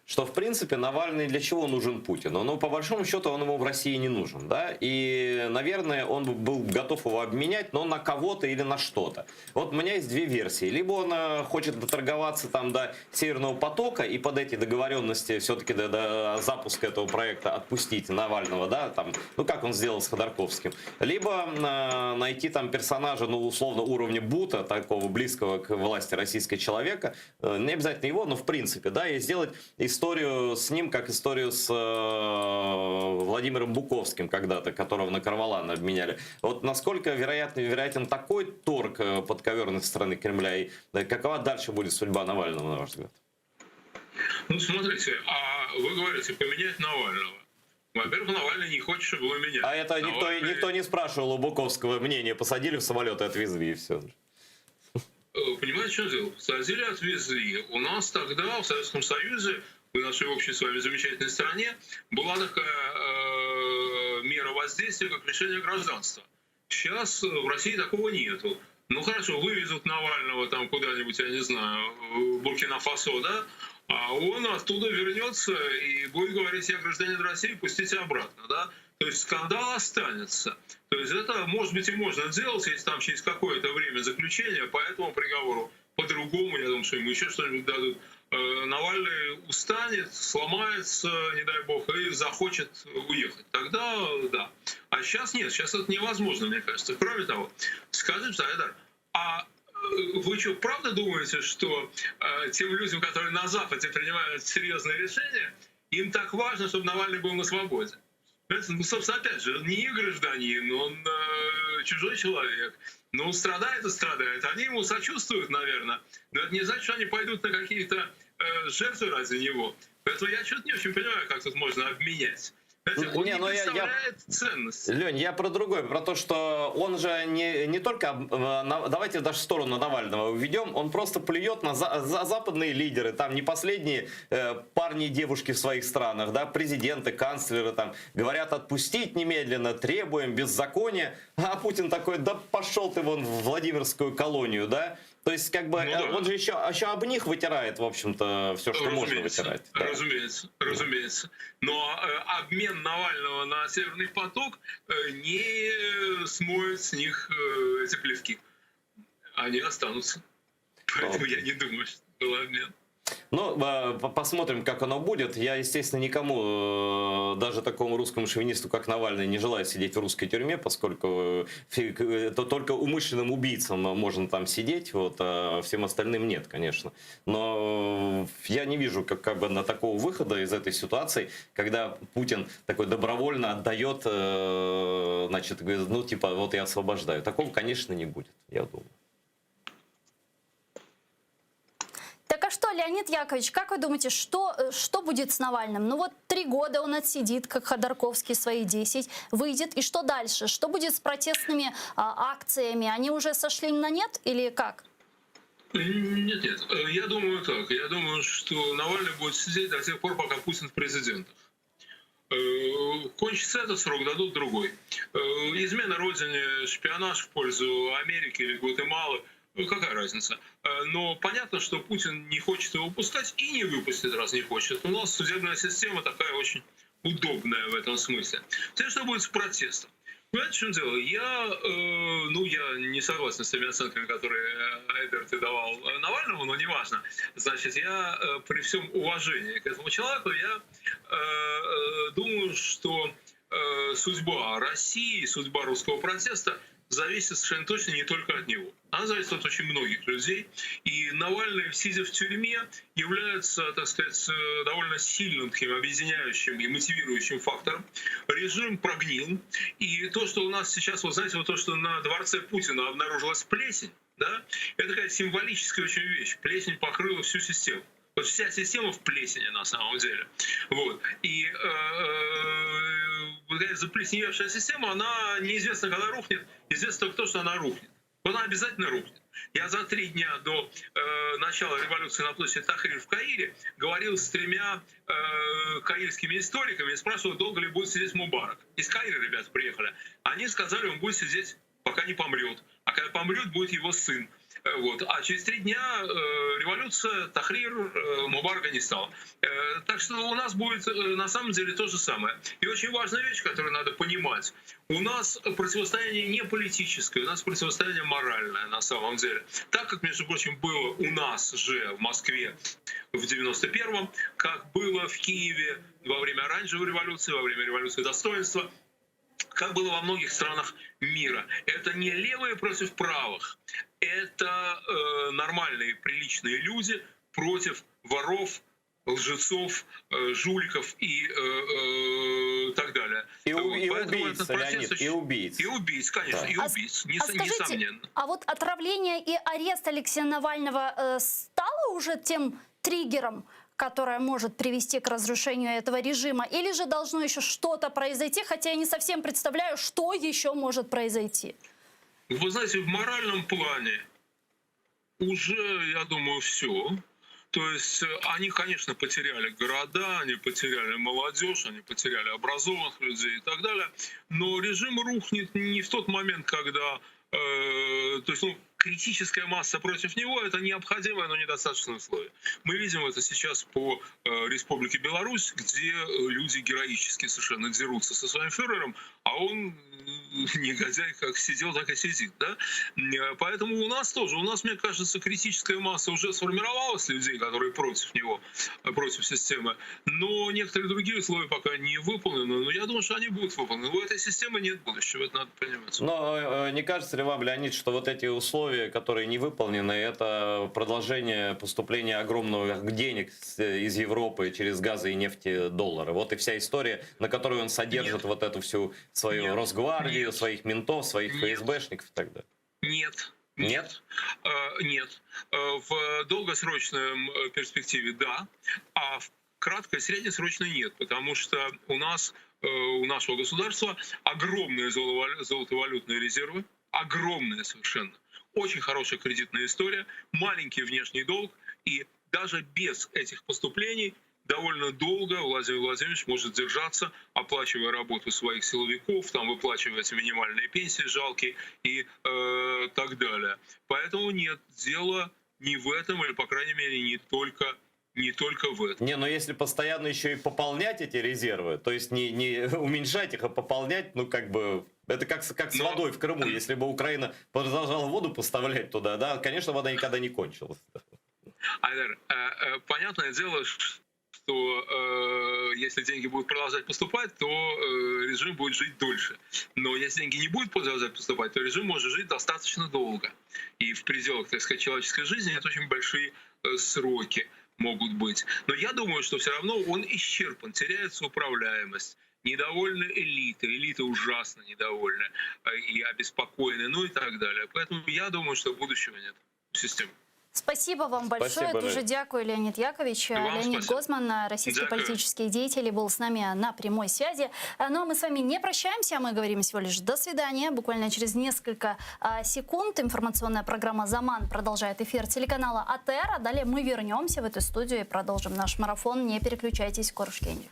что, в принципе, Навальный для чего нужен Путину? Ну, по большому счету, он ему в России не нужен, да, и, наверное, он был готов его обменять, но на кого-то или на что-то. Вот у меня есть две версии. Либо он хочет доторговаться там до Северного потока и под эти договоренности все-таки до запуска этого проекта отпустить Навального, да, там, ну, как он сделал с Ходорковским. Либо найти там персонажа, ну, условно, уровня Бута, такого близкого к власти российского человека, не обязательно его, но в принципе, да, и сделать историю с ним, как историю с Владимиром Буковским когда-то, которого на Карвалана обменяли. Вот насколько вероятен такой торг подковерной со стороны Кремля, и какова дальше будет судьба Навального, на ваш взгляд? Ну, смотрите, а вы говорите, поменять Навального. Во-первых, Навальный не хочет, чтобы его меняли. А это никто не спрашивал у Буковского мнения, посадили в самолет и отвезли, и все. Понимаете, что дело? Посадили, отвезли. У нас тогда в Советском Союзе, в нашей общей с вами замечательной стране, была такая мера воздействия, как лишение гражданства. Сейчас в России такого нету. Ну хорошо, вывезут Навального там куда-нибудь, я не знаю, в Буркина-Фасо, да? А он оттуда вернется и будет говорить: я гражданин России, пустите обратно, да? То есть скандал останется. То есть это, может быть, и можно сделать, если там через какое-то время заключения по этому приговору. По-другому, я думаю, что ему еще что-нибудь дадут. Навальный устанет, сломается, не дай бог, и захочет уехать. Тогда да. А сейчас нет, сейчас это невозможно, мне кажется. Кроме того, скажите, Айдар, а вы что, правда думаете, что тем людям, которые на Западе принимают серьезные решения, им так важно, чтобы Навальный был на свободе? Ну, собственно, опять же, не гражданин, он чужой человек. Но он страдает и страдает. Они ему сочувствуют, наверное. Но это не значит, что они пойдут на какие-то жертвы ради него. Поэтому я что-то не очень понимаю, как тут можно обменять. Знаете, он не представляет ценности. Лень, я про другое, про то, что он же не только, давайте даже в сторону Навального уведем, он просто плюет на западные лидеры, там не последние парни и девушки в своих странах, да, президенты, канцлеры там говорят: отпустить немедленно, требуем беззакония, а Путин такой: да пошел ты вон в Владимирскую колонию, да. То есть, как бы, ну, да. Он же еще об них вытирает, в общем-то, все, что можно вытирать. Да. Разумеется. Но обмен Навального на Северный поток не смоет с них эти плевки. Они останутся. Поэтому я не думаю, что был обмен. Ну, посмотрим, как оно будет. Я, естественно, никому, даже такому русскому шовинисту, как Навальный, не желаю сидеть в русской тюрьме, поскольку это только умышленным убийцам можно там сидеть, вот, а всем остальным нет, конечно. Но я не вижу как бы на такого выхода из этой ситуации, когда Путин такой добровольно отдает, значит, говорит: ну, типа, вот я освобождаю. Такого, конечно, не будет, я думаю. Так а что, Леонид Яковлевич, как вы думаете, что будет с Навальным? Ну вот 3 года он отсидит, как Ходорковский свои 10, выйдет, и что дальше? Что будет с протестными акциями? Они уже сошли на нет или как? Нет. Я думаю так. Я думаю, что Навальный будет сидеть до тех пор, пока Путин в президентах. Кончится этот срок, дадут другой. Измена родине, шпионаж в пользу Америки или Гватемалы — какая разница? Но понятно, что Путин не хочет его пускать и не выпустит, раз не хочет. У нас судебная система такая очень удобная в этом смысле. Теперь что будет с протестом? Понимаете, в чем дело? Я не согласен с теми оценками, которые Эдвард давал Навальному, но неважно. Значит, я при всем уважении к этому человеку, я думаю, что судьба России, судьба русского протеста зависит совершенно точно не только от него. Она зависит от очень многих людей. И Навальный, сидя в тюрьме, является, так сказать, довольно сильным таким объединяющим и мотивирующим фактором. Режим прогнил. И то, что у нас сейчас, вот знаете, вот то, что на дворце Путина обнаружилась плесень, да, это такая символическая очень вещь. Плесень покрыла всю систему. Вот вся система в плесени на самом деле. Вот. И заплесневевшая система, она неизвестно, когда рухнет. Известно только то, что она рухнет. Вот она обязательно рухнет. Я за 3 дня до начала революции на площади Тахрир в Каире говорил с 3 каирскими историками и спрашивал, долго ли будет сидеть Мубарак. Из Каира ребята приехали. Они сказали, он будет сидеть, пока не помрет. А когда помрет, будет его сын. Вот. А через 3 дня революция, Тахрир, Мубарака не стало. Так что у нас будет на самом деле то же самое. И очень важная вещь, которую надо понимать. У нас противостояние не политическое, у нас противостояние моральное на самом деле. Так как, между прочим, было у нас же в Москве в 91-м, как было в Киеве во время оранжевой революции, во время революции достоинства, как было во многих странах мира. Это не левые против правых, это нормальные, приличные люди против воров, лжецов, жуликов и так далее. И Поэтому убийц, этот процесс Леонид, очень- и убийц. И убийц, конечно, и убийц, скажите, несомненно. а вот отравление и арест Алексея Навального стало уже тем триггером, которое может привести к разрушению этого режима? Или же должно еще что-то произойти, хотя я не совсем представляю, что еще может произойти? Вы знаете, в моральном плане уже, я думаю, все. То есть они, конечно, потеряли города, они потеряли молодежь, они потеряли образованных людей и так далее. Но режим рухнет не в тот момент, когда... то есть, критическая масса против него – это необходимое, но недостаточное условие. Мы видим это сейчас по Республике Беларусь, где люди героически совершенно дерутся со своим фюрером, а он, негодяй, как сидел, так и сидит. Да? Поэтому у нас тоже, мне кажется, критическая масса уже сформировалась людей, которые против него, против системы. Но некоторые другие условия пока не выполнены. Но я думаю, что они будут выполнены. У этой системы нет будущего, это надо понимать. Но не кажется ли вам, Леонид, что вот эти условия, которые не выполнены, это продолжение поступления огромных денег из Европы через газы и нефтедоллары? Вот и вся история, на которой он содержит вот эту всю свою Росгвардию, своих ментов, своих ФСБшников и так далее. Нет. Нет? Нет. В долгосрочной перспективе да, а в краткой, среднесрочной нет, потому что у нашего государства огромные золотовалютные резервы, огромные совершенно, очень хорошая кредитная история, маленький внешний долг, и даже без этих поступлений довольно долго Владимир Владимирович может держаться, оплачивая работу своих силовиков, там выплачивая эти минимальные пенсии жалкие и так далее. Поэтому нет, дело не в этом, или, по крайней мере, не только в этом. Не, но если постоянно еще и пополнять эти резервы, то есть не уменьшать их, а пополнять, это как с водой в Крыму. Если бы Украина продолжала воду поставлять туда, да, конечно, вода никогда не кончилась. Айдар, понятное дело, что если деньги будут продолжать поступать, то режим будет жить дольше. Но если деньги не будут продолжать поступать, то режим может жить достаточно долго. И в пределах, так сказать, человеческой жизни это очень большие сроки могут быть. Но я думаю, что все равно он исчерпан, теряется управляемость. Недовольны элиты ужасно недовольны и обеспокоены, и так далее. Поэтому я думаю, что будущего нет в системе. Спасибо вам большое. Спасибо, Дуже дякую, Леонид Яковлевич. Леонид спасибо. Гозман, российский политический деятель, был с нами на прямой связи. Но мы с вами не прощаемся, мы говорим всего лишь до свидания. Буквально через несколько секунд информационная программа «Заман» продолжает эфир телеканала АТР. А далее мы вернемся в эту студию и продолжим наш марафон. Не переключайтесь, Корушкенди.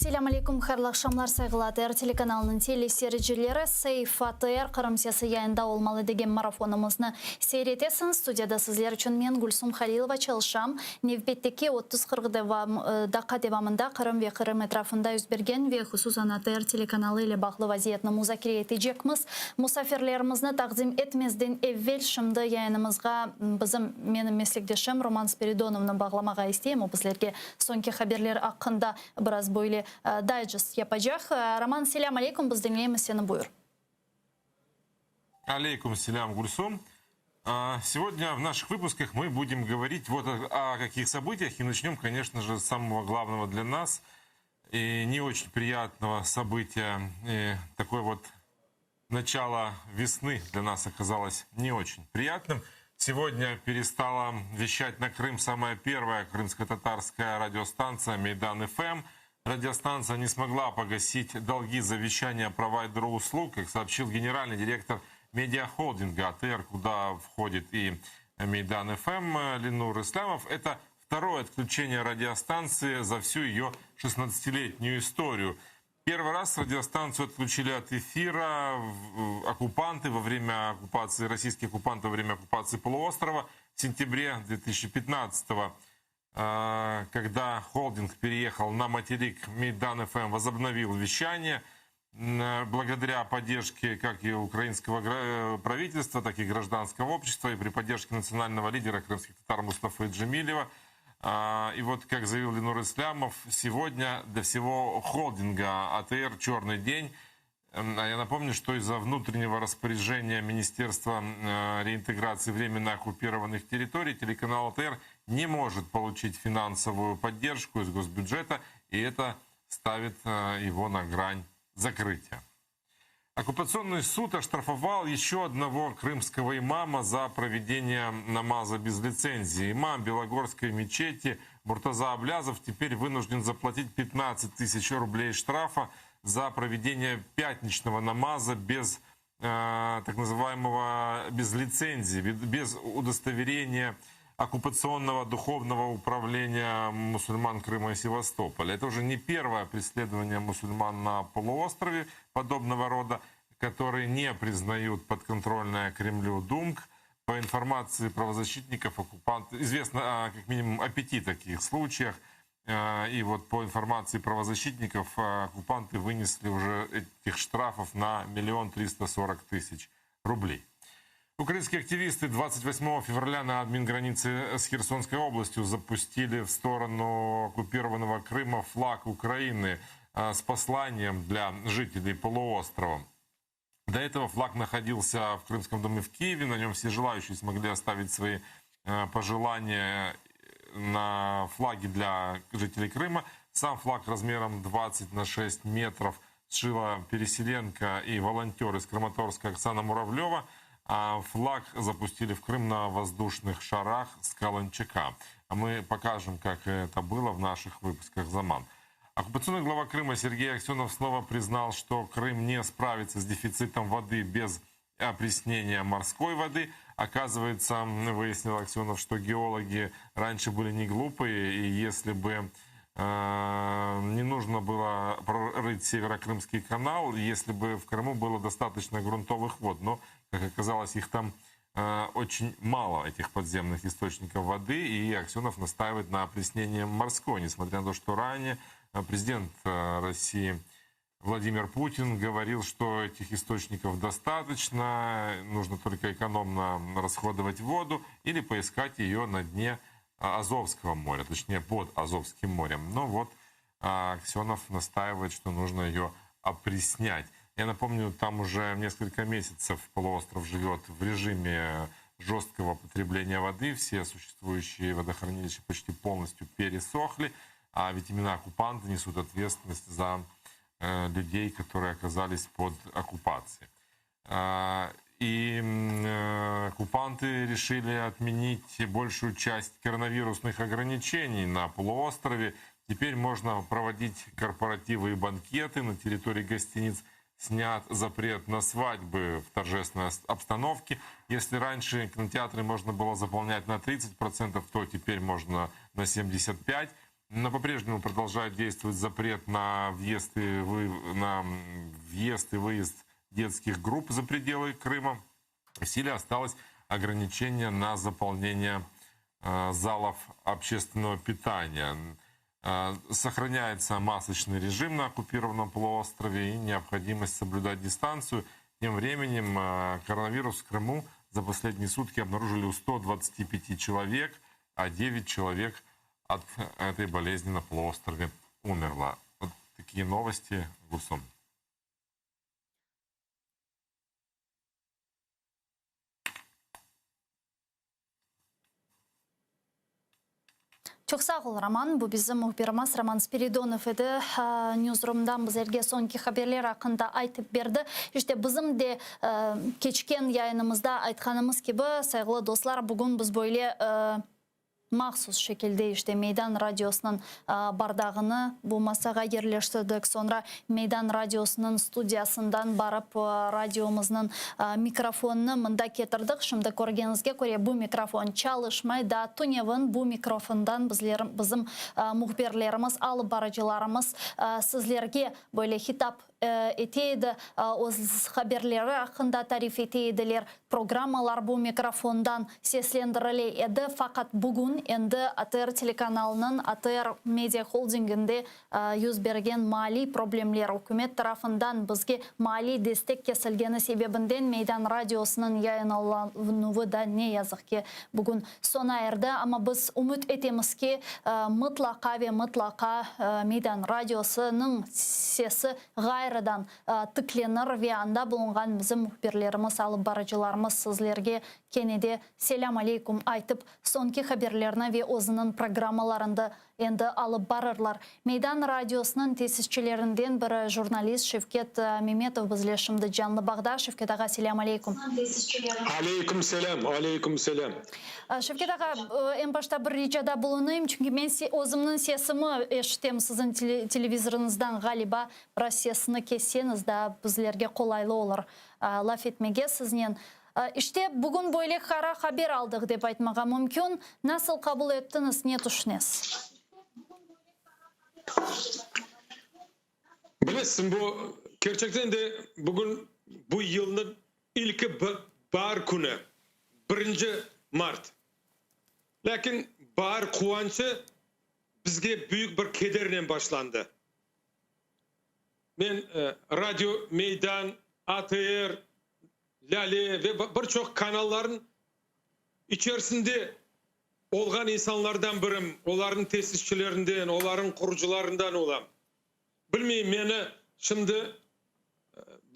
Ассаляму алейкум, хайырлы акшамлар, сайгылы АТР телеканалының телесережелері Сейф АТР Қырымсиясы яйында олмалы деген марафонымызны сейретесін. Студияда сізлер үшін мен Гульсум Халилова çalışам. Невбеттеке 30-40 даққа девамында Қырым ве Қырым этрафында үзберген ве хусусан АТР телеканалы или бақлы вазиетні музакире етежекміз. Мусафирлерімізні тақзим етмезден evvel шымды яйынымызға бізім менің меслектешім Роман Спиридоновны бағламаға істейм. Біздерге сонки хаберлер ақында біраз бойлы дайджест yapacak. Роман, селям алейкум, біз dinleyemiz seni, buyur. Алейкум селям, Гульсум. Сегодня в наших выпусках мы будем говорить вот о каких событиях. И начнем, конечно же, с самого главного для нас и не очень приятного события. И такое вот начало весны для нас оказалось не очень приятным. Сегодня перестала вещать на Крым самая первая крымско-татарская радиостанция Мейдан ФМ. Радиостанция не смогла погасить долги за вещание провайдеру услуг, как сообщил генеральный директор медиахолдинга АТР, куда входит и Мейдан ФМ Ленур Ислямов. Это второе отключение радиостанции за всю ее 16-летнюю историю. Первый раз радиостанцию отключили от эфира оккупанты во время оккупации, российские оккупанты во время оккупации полуострова в сентябре 2015 года. Когда холдинг переехал на материк, Мейдан ФМ возобновил вещание благодаря поддержке как и украинского правительства, так и гражданского общества, и при поддержке национального лидера крымских татар Мустафы Джемилева. И вот, как заявил Ленур Ислямов, сегодня для всего холдинга АТР черный день. Я напомню, что из-за внутреннего распоряжения Министерства реинтеграции временно оккупированных территорий телеканал АТР не может получить финансовую поддержку из госбюджета, и это ставит его на грань закрытия. Оккупационный суд оштрафовал еще одного крымского имама за проведение намаза без лицензии. Имам Белогорской мечети Муртаза Аблязов теперь вынужден заплатить 15 тысяч рублей штрафа за проведение пятничного намаза без так называемого без лицензии, без удостоверения оккупационного духовного управления мусульман Крыма и Севастополя. Это уже не первое преследование мусульман на полуострове подобного рода, которые не признают подконтрольное Кремлю ДУМК. По информации правозащитников, оккупанты, известно как минимум о 5 таких случаях. И вот по информации правозащитников, оккупанты вынесли уже этих штрафов на 1 340 000 рублей. Украинские активисты 28 февраля на админгранице с Херсонской областью запустили в сторону оккупированного Крыма флаг Украины с посланием для жителей полуострова. До этого флаг находился в Крымском доме в Киеве, на нем все желающие смогли оставить свои пожелания на флаге для жителей Крыма. Сам флаг размером 20 на 6 метров сшила переселенка и волонтер из Краматорска Оксана Муравлева. А флаг запустили в Крым на воздушных шарах с Каланчака. А мы покажем, как это было в наших выпусках «Заман». Оккупационный глава Крыма Сергей Аксенов снова признал, что Крым не справится с дефицитом воды без опреснения морской воды. Оказывается, выяснил Аксенов, что геологи раньше были не глупые, и если бы не нужно было прорыть Северокрымский канал, если бы в Крыму было достаточно грунтовых вод. Но, как оказалось, их там очень мало, этих подземных источников воды, и Аксенов настаивает на опреснении морской, несмотря на то, что ранее президент России Владимир Путин говорил, что этих источников достаточно, нужно только экономно расходовать воду или поискать ее на дне Азовского моря, точнее под Азовским морем. Но вот Аксенов настаивает, что нужно ее опреснять. Я напомню, там уже несколько месяцев полуостров живет в режиме жесткого потребления воды. Все существующие водохранилища почти полностью пересохли. А ведь именно оккупанты несут ответственность за людей, которые оказались под оккупацией. И оккупанты решили отменить большую часть коронавирусных ограничений на полуострове. Теперь можно проводить корпоративы и банкеты на территории гостиниц. Снят запрет на свадьбы в торжественной обстановке. Если раньше кинотеатры можно было заполнять на 30%, то теперь можно на 75%. Но по-прежнему продолжает действовать запрет на въезд и выезд детских групп за пределы Крыма. В силе осталось ограничение на заполнение залов общественного питания. Сохраняется масочный режим на оккупированном полуострове и необходимость соблюдать дистанцию. Тем временем коронавирус в Крыму за последние сутки обнаружили у 125 человек, а 9 человек от этой болезни на полуострове умерло. Вот такие новости, Гульсум. Çok sağ ol Роман. Bu bizim muhbirimiz Роман Спиридонов edi. Newsroom'dan bizlerge sonki haberler hakkında aytıp berdi. İşte bizim de keçken yayınımızda aytkanımız gibi saygılı dostlar, bugün biz böyle mahsus şekilde işte Meydan Radyosu'nun bardağını bu masaya yerleştirdik. Sonra Meydan Radyosu'nun stüdyasından barıp radyomuzun mikrofonunu mında getirdik. Şimdi görgenizge göre bu mikrofon çalışmaydı. Tunev'in bu mikrofondan bizim muhbirlerimiz, alıp barıcılarımız sizlerge böyle hitap eteydi. O haberleri hakkında tarif eteydiler. Programmalar bu mikrofondan seslendirildi. Fakat bugün endi ATR telekanalının ATR Media Holding'inde yüz bergen mali problemler hükümet tarafından bizge mali destek kesilgeni sebebinden Meydan Radyosu'nun yayınlanışı da ne yazık ki bugün sona erdi. Ama biz umut etemiz ki mutlaka ve mutlaka Meydan Radyosu'nun sesi gayrıdan tıklenir ve anda bulungan bizim muhbirlerimiz, alıp barıcılarımız sizlerge kenede selam aleykum aytıp sonki haberlerine ve o'zining programmalarında endi alıp barırlar. Meydan Radyosu'nun tesisçilerinden biri jurnalist Şevket Mehmetov bizle şimdi canlı bağda. Şevket ağa selam aleykum. Aleykum selam, aleykum selam. Şevket ağa en başta bir ricada bulunayım çünkü ben o'zimning sesimi eshittim sizin televizorunuzdan galiba biraz sesini kesseniz de bizlerge kolaylı olur laf etmege sizden. İşte bugün böyle kara haber aldık dep aytmaga mümkün. Nasıl kabul ettiniz, ne düşünesiz? Bilirsin bu gerçekten de bugün bu yılın ilk bahar günü 1 Mart. Lakin bahar kuvancı bizge büyük bir kederle başlandı. Ben Radyo Meydan, ATR, Lale ve birçok kanalların içerisinde olgan insanlardan birim, onların tesisçilerinden, onların kurucularından olam. Bilmeyeyim meni şimdi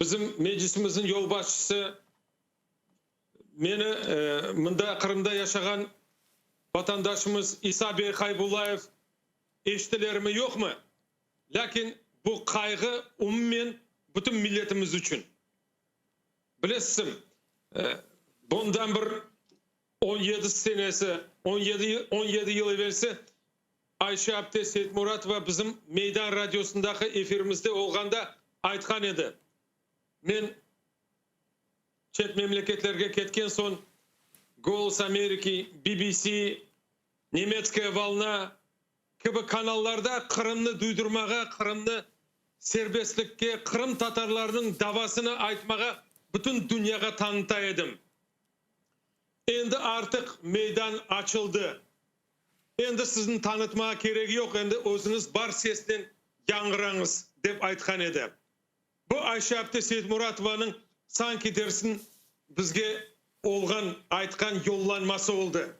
bizim meclisimizin yol başçısı meni mında Kırım'da yaşayan vatandaşımız İsa Bey Haybullayev eştilerimi yok mu? Lakin bu kaygı umumen bütün milletimiz için. Bilirsin, bundan bir 17 senesi, 17 yıl evvelsi Ayşe Abde Seyit Murat ve bizim Meydan Radyosu'ndaki efirimizde olganda aytkan edi. Men çet memleketlerge ketken son Голос Amerika, BBC, Nemetskaya Valna gibi kanallarda Kırım'ını duydurmağa, Kırım'ını serbestlikке, Kırım Tatarlarının davasını aytmağa bütün dünyaya tanıtaydım. Endi artık meydan açıldı. Endi sizin tanıtmaya gereği yok. Endi özünüz bar sesten yangıranız dep aytkan edi. Bu Ayşe Abde Seyit Muratovanın sanki dersin bizge olgan aytkan yollanması oldu.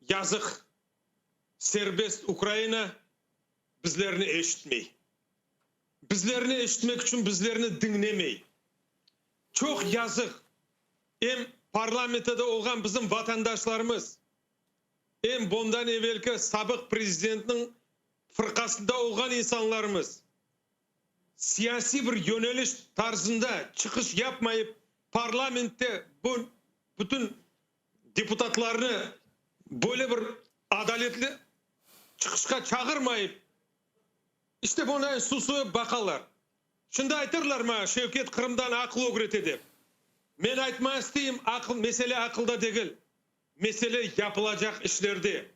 Yazık. Serbest Ukrayna bizlerini eşitmey. Bizlerini eşitmek için bizlerini dinlemey. Çok yazık. Hem parlamentoda olgan bizim vatandaşlarımız, hem bundan evvelki sabık prezidentin fırkasında olgan insanlarımız siyasi bir yöneliş tarzında çıkış yapmayıp parlamentte bu bütün deputatlarını böyle bir adaletli çıkışka çağırmayıp işte buna susup bakarlar. Şimdi aytırlar mı Şevket Kırım'dan akıl öğreti dep. Men aytma isteyim, mesele akılda değil. Mesele yapılacak işlerde.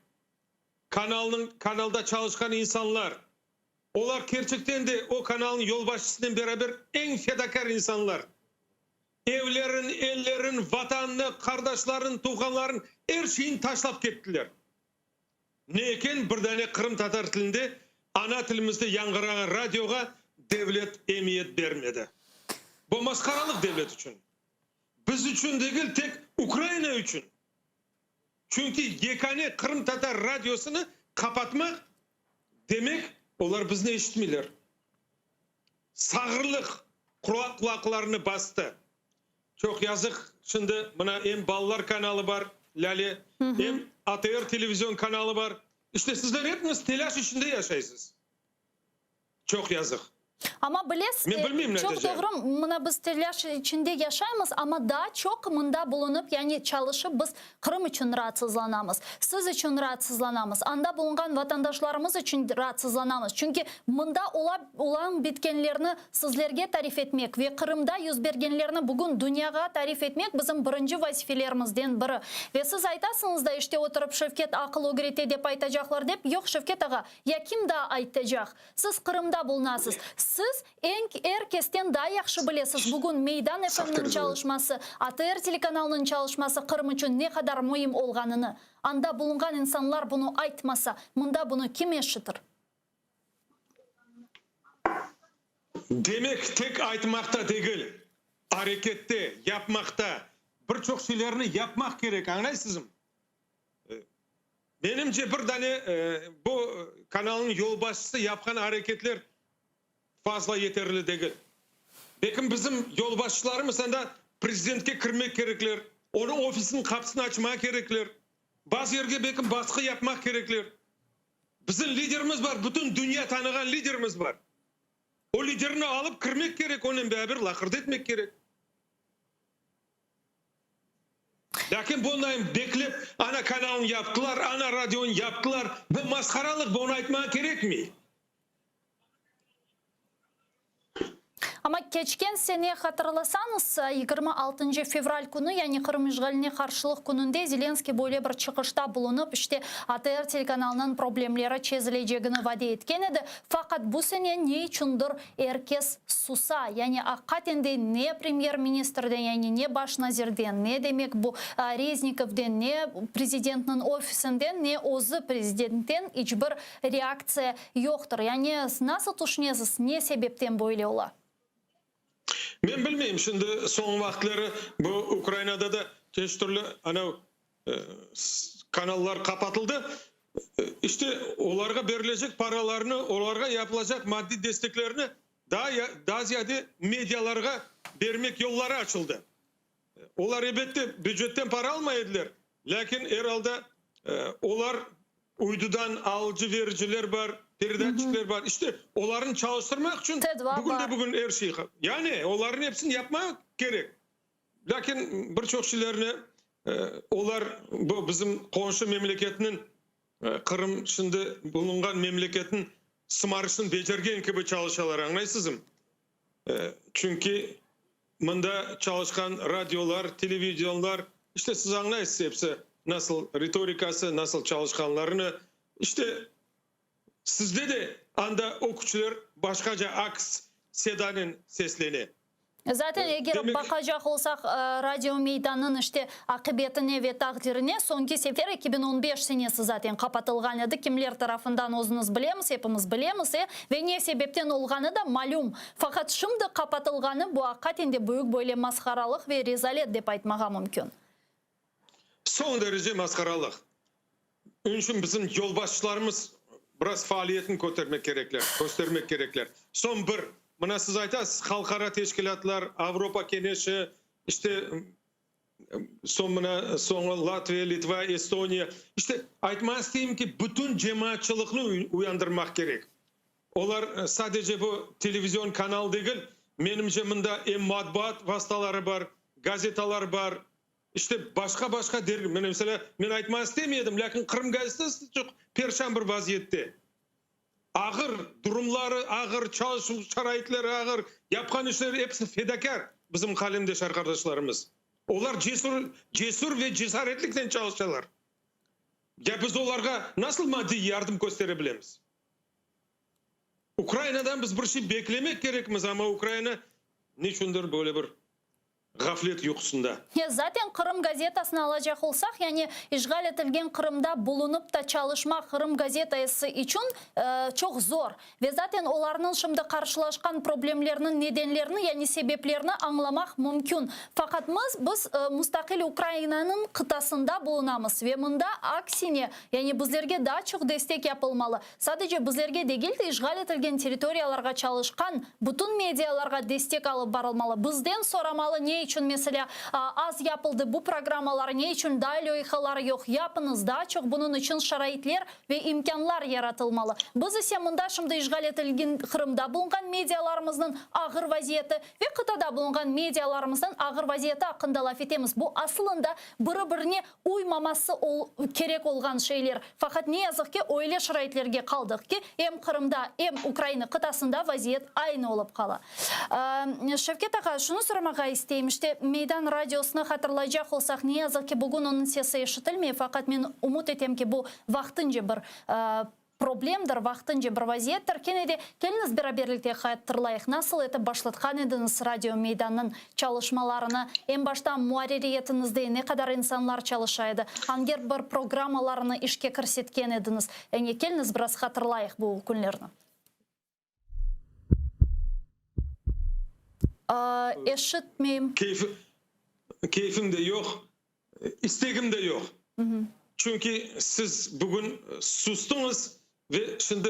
kanalda çalışkan insanlar. Onlar gerçekten de o kanalın yolbaşısıyla beraber en fedakar insanlar. Evlerin, ellerin, vatanını, kardeşlerin, tuğanların her şeyini taşlap kettiler. Ne eken bir tane Kırım Tatar tilinde ana tilimizde yangıragan radyoga devlet emniyet vermedi. Bu maskaralık devlet için. Biz için değil, tek Ukrayna için. Çünkü yekane Kırım Tatar radyosunu kapatmak demek onlar bizni eşitmiyorlar. Sağırlık kulaklarını bastı. Çok yazık. Şimdi buna hem Ballar kanalı var, Lale, hem ATR televizyon kanalı var. İşte sizler hepiniz telaş içinde yaşaysınız. Çok yazık. Ama bilesiz, çok doğru, mına biz telaş içinde yaşayımız ama daha çok mında bulunup yani çalışıp biz Kırım için rahatsızlanamız. Siz için rahatsızlanamız. Anda bulungan vatandaşlarımız için rahatsızlanamız. Çünkü mında olan bitkenlerini sizlerge tarif etmek ve Kırım'da yüz bergenlerini bugün dünyaya tarif etmek bizim birinci vazifelerimizden biri. Ve siz aytasınız da işte oturup Şevket akıl öğrete dep aytacaklar dep, yok Şevket ağa, ya kim daha aytacak? Siz Kırım'da bulunasınız. Siz herkesten daha yaxşı bilesiz. Bugün Meydan FM'nin çalışması, ATR telekanalının çalışması Kırım için ne kadar mühim olganını, anda bulungan insanlar bunu aytmasa, mında bunu kim eşitir? Demek tek aytmakta değil, harekette, yapmakta, birçok şeylerini yapmak gerek, anlaysınız mı? Benimce bir tane bu kanalın yolbaşısı yapkan hareketler fazla yeterli değil. Bakın bizim yolbaşçılarımız da prezidentke kirmek gerekler. Onun ofisinin kapısını açmak gerekler. Bazı yerge bakın baskı yapmak gerekler. Bizim liderimiz var. Bütün dünya tanıgan liderimiz var. O liderini alıp kirmek gerek. Onun beraber lakırdı etmek gerek. Lakin bundan beklep ana kanalını yaptılar, ana radyonu yaptılar. Bu maskaralık, bunu aytmak gerek mi? Ama geçken sene hatırlasanız 26 fevral günü yani Kırım işgaline karşılık gününde Zelenskiy böyle bir çıkışta bulunup işte ATR telekanalının problemleri çözüleceğini vaat etken edi. Fakat bu sene ne içindir herkes susa. Yani hakikaten ne premier ministerden yani ne başnazirden ne demek bu Reznikov'den ne prezidentin ofisinden ne özü prezidentten hiçbir reaksiya yoktur. Yani nasıl düşünüyorsunuz ne sebepten böyle ola? Ben bilmeyeyim şimdi son vaktları bu Ukrayna'da da çeşitli kanallar kapatıldı. İşte onlara verilecek paralarını, onlara yapılacak maddi desteklerini daha ziyade medyalara vermek yolları açıldı. Onlar elbette büccetten para almaydılar. Lakin herhalde onlar uydudan alıcı vericiler var, periodikçiler var. İşte onların çalıştırmak için bugün her şey. Yani onların hepsini yapmak gerek. Lakin birçok şeylerini onlar bu bizim komşu memleketinin Kırım şimdi bulungan memleketin sımarışını becergen gibi çalışalar, anlaysınız mı? Çünkü bunda çalışkan radyolar, televizyonlar, işte siz anlaysınız hepsi nasıl retorikası, nasıl çalışkanlarını. İşte sizde de anda okçular başkaca aks sedanın seslerini. Zaten eğer bakacak olsak Radyo Meydan'ın işte akıbetine ve takdirine sonki sefer 2015 senesi zaten kapatılgan edi. Kimler tarafından özünüz bilemiz, hepimiz bilemiz ve ne sebepten olganı da malum. Fakat şimdi kapatılganı bu hakikaten de büyük böyle maskaralık ve rezalet dep aytmağa mümkün. Son derece maskaralık. Onun için bizim yolbaşçılarımız biraz faaliyetini göstermek gerekler. Son bir, buna siz aytasınız, halkara teşkilatlar, Avrupa Kenesi, işte son Latviya, Litva, Estonya, işte aytmak isteyeyim ki bütün cemaatçılıkını uyandırmak gerek. Onlar sadece bu televizyon kanal değil, menimce bunda matbuat vasıtaları var, gazetalar var. İşte başka der. Mesela ben aytmak istemiyordum. Lakin Kırım gazetesi çok perişan bir vaziyette. Ağır durumları, ağır çalışma şaraitleri, ağır yapkan işleri hepsi fedakar bizim kalemdeş arkadaşlarımız. Onlar cesur ve cesaretlikten çalışıyorlar. Ya biz onlarga nasıl maddi yardım gösterebiliriz? Ukrayna'dan biz bir şey beklemek gerekmiz ama Ukrayna niçindir böyle bir gaflet uykusunda. Zaten Kırım gazetasını alacak olsak, yani işgal edilen Kırım'da bulunup da çalışmak Kırım gazetası için çok zor. Ve zaten onların şimdi karşılaşkan problemlerinin nedenlerini, yani sebeplerini anlamak mümkün. Fakat biz müstakil Ukrayna'nın kıtasında bulunamız ve bunda aksine, yani bizlerge daha çok destek yapılmalı. Sadece bizlerge değil de işgal edilen teritoriyalarga çalışkan bütün medyalarga destek alıp barılmalı. Bizden soramalı, ne için mesela az yapıldı bu programmalar, ne için daha loyihalar yok, yapınız, daha çok bunun için şaraitler ve imkanlar yaratılmalı. Biz ise bunda şimdi işgal edilen Kırım'da bulunan medyalarımızın ağır vaziyeti ve kıtada bulunan medyalarımızın ağır vaziyeti hakkında laf etemiz. Bu aslında bir-birine uymaması gerek olan şeyler. Fakat ne yazık ki öyle şaraitlerge kaldık ki hem Kırım'da hem Ukrayna kıtasında vaziyet aynı olup kala. Şevket Ağa, şunu sormağa isteyim. İşte Meydan Radyosu'nu hatırlayacak olsak, ne yazık ki bugün onun sesi işitilmiyor. Fakat ben umut etem ki bu vaxtınca bir problemdir, vaxtınca bir vaziyettir. Kennedy, geliniz beraberlikte hatırlayık. Nasıl eti başlatkan ediniz Radyo Meydan'ın çalışmalarını? En başta muhaririyetinizde ne kadar insanlar çalışaydı? Hangi bir programmalarını işke kirsetken ediniz? Yani geliniz biraz hatırlayık bu günlerini. Eşitmeyim. Keyfim de yok, istegim de yok. Çünkü siz bugün sustunuz ve şimdi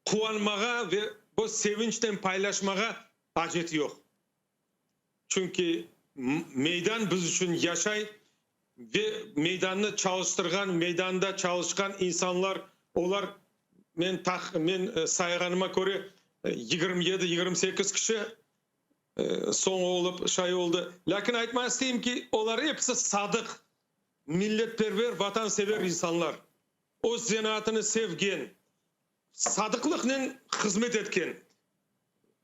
kuanmağa ve bu sevinçten paylaşmağa acet yok. Çünkü meydan biz için yaşay ve meydanını çalıştırgan, meydanda çalışkan insanlar, onlar men sayganıma göre 27-28 kişi son olup şey oldu. Lakin aytmak isteyeyim ki onlar hepsi sadık, milletperver, vatansever insanlar. O zanaatını sevgen, sadıklıkla hizmet etken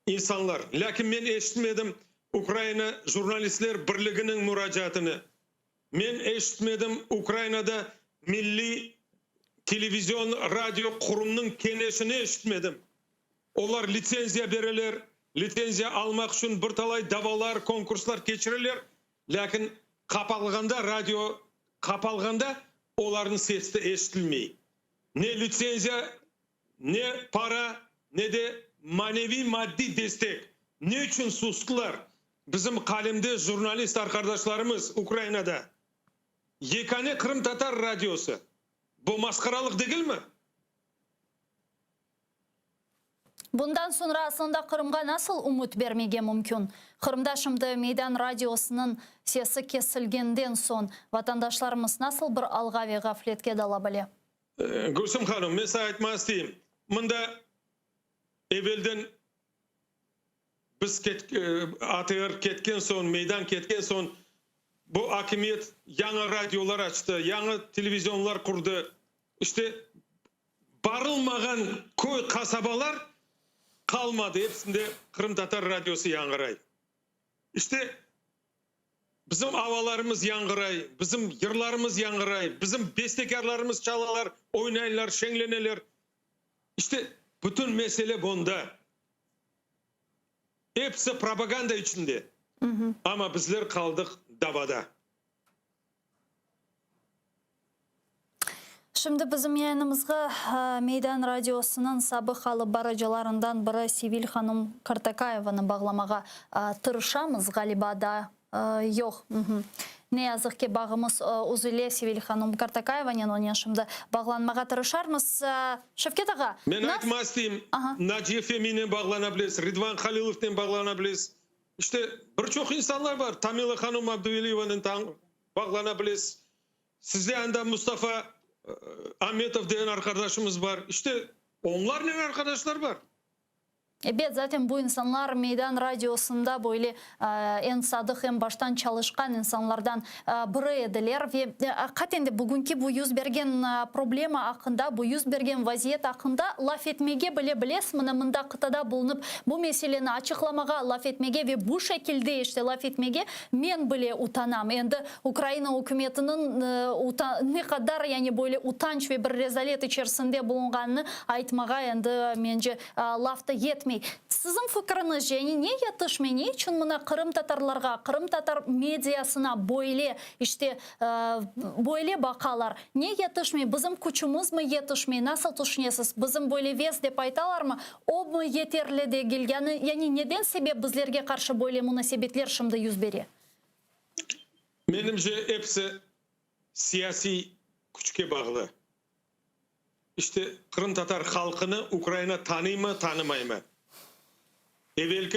insanlar. Lakin men eşitmedim Ukrayna Jurnalistler Birliği'nin müracaatını. Men eşitmedim Ukrayna'da Milli Televizyon Radyo Kurumu'nun keneşini eşitmedim. Onlar lisenziya verirler. Lisenziya almak için bir talay davalar, konkurslar geçirirler. Lakin kapalganda, radyo kapalganda onların sesi de eşitilmeyi. Ne lisenziya, ne para, ne de manevi maddi destek. Ne için sustular? Bizim kalemde jurnalist arkadaşlarımız Ukrayna'da. Yekane Kırım Tatar Radyosu. Bu maskaralık değil mi? Bundan sonra aslında Kırım'a nasıl umut vermege mümkün? Kırım'da şimdi Meydan Radyosu'nun sesi kesilgenden son vatandaşlarımız nasıl bir alga ve gafletke dalabili? Gülsüm Hanım, mesela aytmak isteyeyim. Bunda evvelden biz ATR ketken son, Meydan ketken son bu hakimiyet yanı radyolar açtı, yanı televizyonlar kurdu. İşte barılmagan köy kasabalar kalmadı. Hepsinde Kırım Tatar Radyosu yangıray. İşte bizim avalarımız yangıray, bizim yırlarımız yangıray, bizim bestekarlarımız çalalar, oynaylar, şengleneler. İşte bütün mesele bunda. Hepsi propaganda içinde. Ama bizler kaldık davada. Şimdi bizim yayınımızga Meydan Radyosu'nun sabık alıp barıcılarından biri Sevil Hanım Kartakayeva'nı bağlamağa tırışamız galiba da yok. Ne yazık ki bağımız uzile Sevil Hanım Kartakayeva'nın onun şimdi bağlanmağa tırışarmız. Şevket Ağa. Ben aytmak isteyeyim. Naciye Femin'e bağlanabiliriz, Ridvan Halilov'dan bağlanabiliriz. İşte birçok insanlar var. Tamila Hanım Abdüveliyeva'nın bağlanabiliriz. Sizde anda Mustafa Ahmetov diyen arkadaşımız var. İşte onlarla arkadaşlar var. Evet, zaten bu insanlar meydan radyosunda böyle en sadık, en baştan çalışkan insanlardan biri ediler ve hakikaten bugünkü bu yüz bergen problema hakkında, bu yüz bergen vaziyet hakkında laf etmege bile biles mında kıtada bulunup bu meseleni açıklamaga laf etmege ve bu şekilde işte laf etmege men bile utanam. Endi Ukrayna hükümetinin ne kadar yani böyle utanç ve bir rezalet içerisinde bulunganını aytmaga endi mence lafta yetmeydi. Sizin fikriniz yani ne yetişme, ne için buna Kırım Tatarlarga, Kırım Tatar medyasına böyle işte böyle bakalar, ne yetişme, bizim küçümüz mü yetişme, nasıl düşünüyorsunuz? Bizim böyle vez dep aytalar mı? O mu yeterli değil? Yani neden sebep bizlerge karşı böyle münasebetler şimdi yüz veriyor? Menimce hepsi siyasi güçke bağlı. İşte Kırım Tatar halkını Ukrayna tanıyor mu, tanımay mı?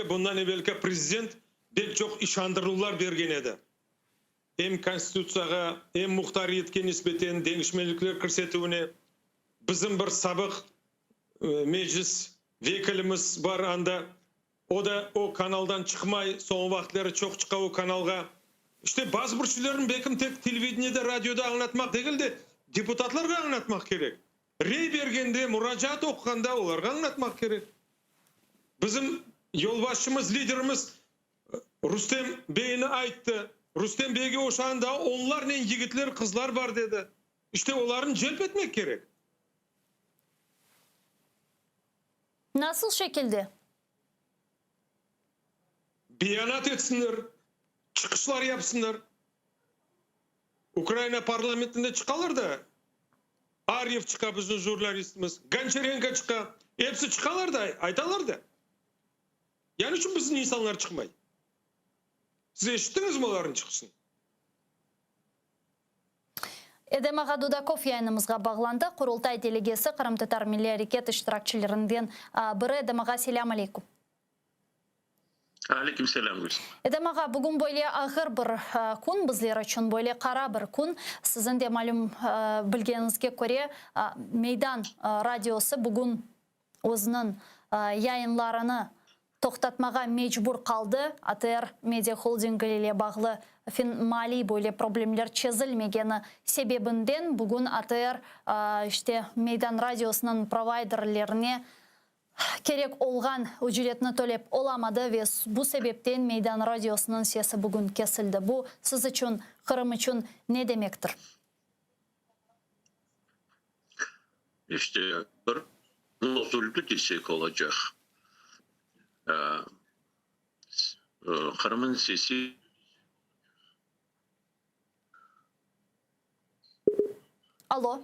Bundan evvelki prezident pek çok işandırılar bergen edi. Hem konstitutsiyaga, hem muhtariyetke nispeten dengişmelikler kirsetüğüne bizim bir sabık meclis vekilimiz var anda. O da o kanaldan çıkmay, son vaktları çok çıka o kanalga. İşte bazı burçluların bekim tek televizyonda, radyoda anlatmak değil de deputatlarga anlatmak gerek. Rey bergende, müracaat okuganda onlarga anlatmak gerek. Bizim yolbaşımız, liderimiz Rustem Bey'ini ayttı. Rustem Bey'e oşanda onlar ne yigitler, kızlar var dedi. İşte onların celp etmek gerek. Nasıl şekilde? Beyanat etsinler, çıkışlar yapsınlar. Ukrayna parlamentinde çıkarlar da. Aryev çıka bizim jurnalistimiz, Gancharenko çıka, hepsi çıkarlar da, aytalar da. Yani için bizim insanlar çıkmay. Siz eşittiniz mi onların çıksın? Edem Ağa Dudakov yayınımızga bağlandı. Kurultay delegesi Kırım Tatar Milli Hareket iştirakçilerinden biri. Edem Ağa, selam aleyküm. Aleyküm selam. Edem Ağa, bugün böyle ağır bir kun bizler için, böyle kara bir kun. Sizin de malum bilgenizge göre Meydan Radyosu bugün özünün yayınlarını toxtatmağa mecbur kaldı. ATR Media Holding ile bağlı mali böyle problemler çözülmegeni sebebinden bugün ATR işte Meydan Radyosu'nun providerlerine gerek olgan ücretini төлеп olamadı ve bu sebepten Meydan Radyosu'nun sesi bugün kesildi. Bu siz için, Kırım için ne demektir? İşte bir usulü desek olacak. Kırım'ın sesi Alo.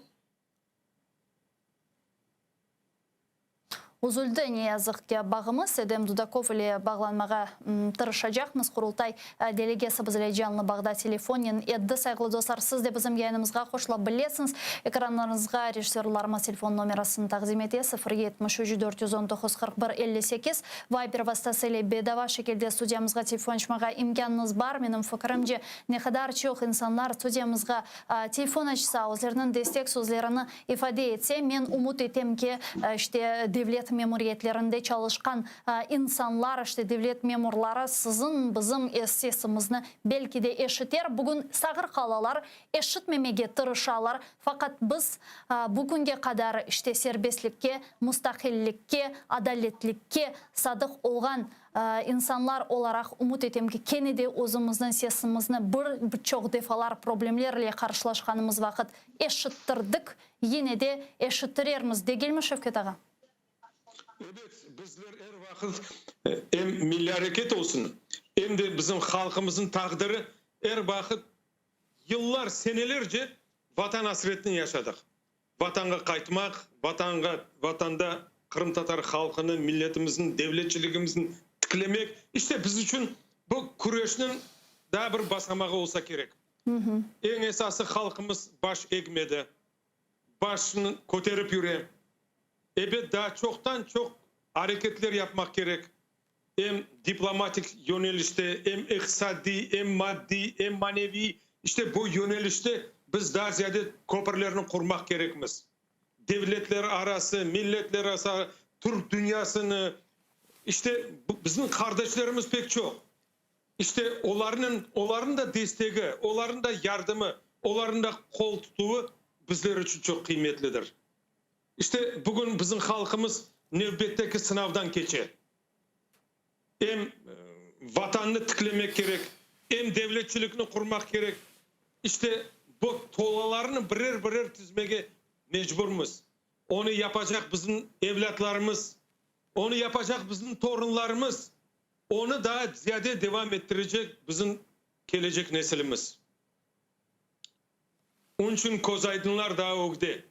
Üzüldü ne yazık ki bağımız. Edem Dudakov ile bağlanmağa tırışacaqmız. Kurultay delegesi bizle canlı bağda telefonen etdi. Saygılı dostlar, siz de bizim yayınımızga hoşlap bilesiniz. Ekranlarınızga rejissörlarıma telefon numarasını taqdim ete 073 419 41 58. Viber vasıtasıyla bedava şekilde stüdyamızga telefon açmağa imkanınız var. Benim fikrimce ne kadar çok insanlar stüdyamızga telefon açsa, özlerinin destek sözlerini ifade etse, men umut etem ki işte devlet memuriyetlerinde çalışkan insanlar, işte devlet memurları sizin bizim sesimizni belki de eşiter. Bugün sağır kalalar eşitmemege tırışalar. Fakat biz bugüne kadar işte serbestlikке, müstakillikке, adaletlikке sadık olan insanlar olarak umut etem ki kene de özümüzün sesimizni birçok defalar problemlerle karşılaşkanımız vakit eşittirdik. Yine de eşittirermiz. Değil mi Şevket Ağa? Evet, bizler her vakit hem milli hareket olsun, hem de bizim halkımızın takdiri her vakit yıllar, senelerce vatan hasretini yaşadık. Vatanga kaytmak, vatanda Kırım Tatar halkını, milletimizin, devletçiligimizin tıklemek, işte biz için bu kuruşun daha bir basamağı olsa gerek. En esası halkımız baş egmedi, başını koterip yürüyor. Evet, daha çoktan çok hareketler yapmak gerek. Hem diplomatik yönelişte, hem iktisadi, hem maddi, hem manevi. İşte bu yönelişte biz daha ziyade köprülerini kurmak gerekmiz. Devletler arası, milletler arası, Türk dünyasını işte bizim kardeşlerimiz pek çok. İşte onların da desteği, onların da yardımı, onların da kol tutuğu bizler için çok kıymetlidir. İşte bugün bizim halkımız nöbetteki sınavdan geçer. Hem vatanını tıklamak gerek, hem devletçilikini kurmak gerek. İşte bu tolalarını birer tizmege mecburumuz. Onu yapacak bizim evlatlarımız, onu yapacak bizim torunlarımız, onu daha ziyade devam ettirecek bizim gelecek neslimiz. Onun için kozaydınlar daha ögde.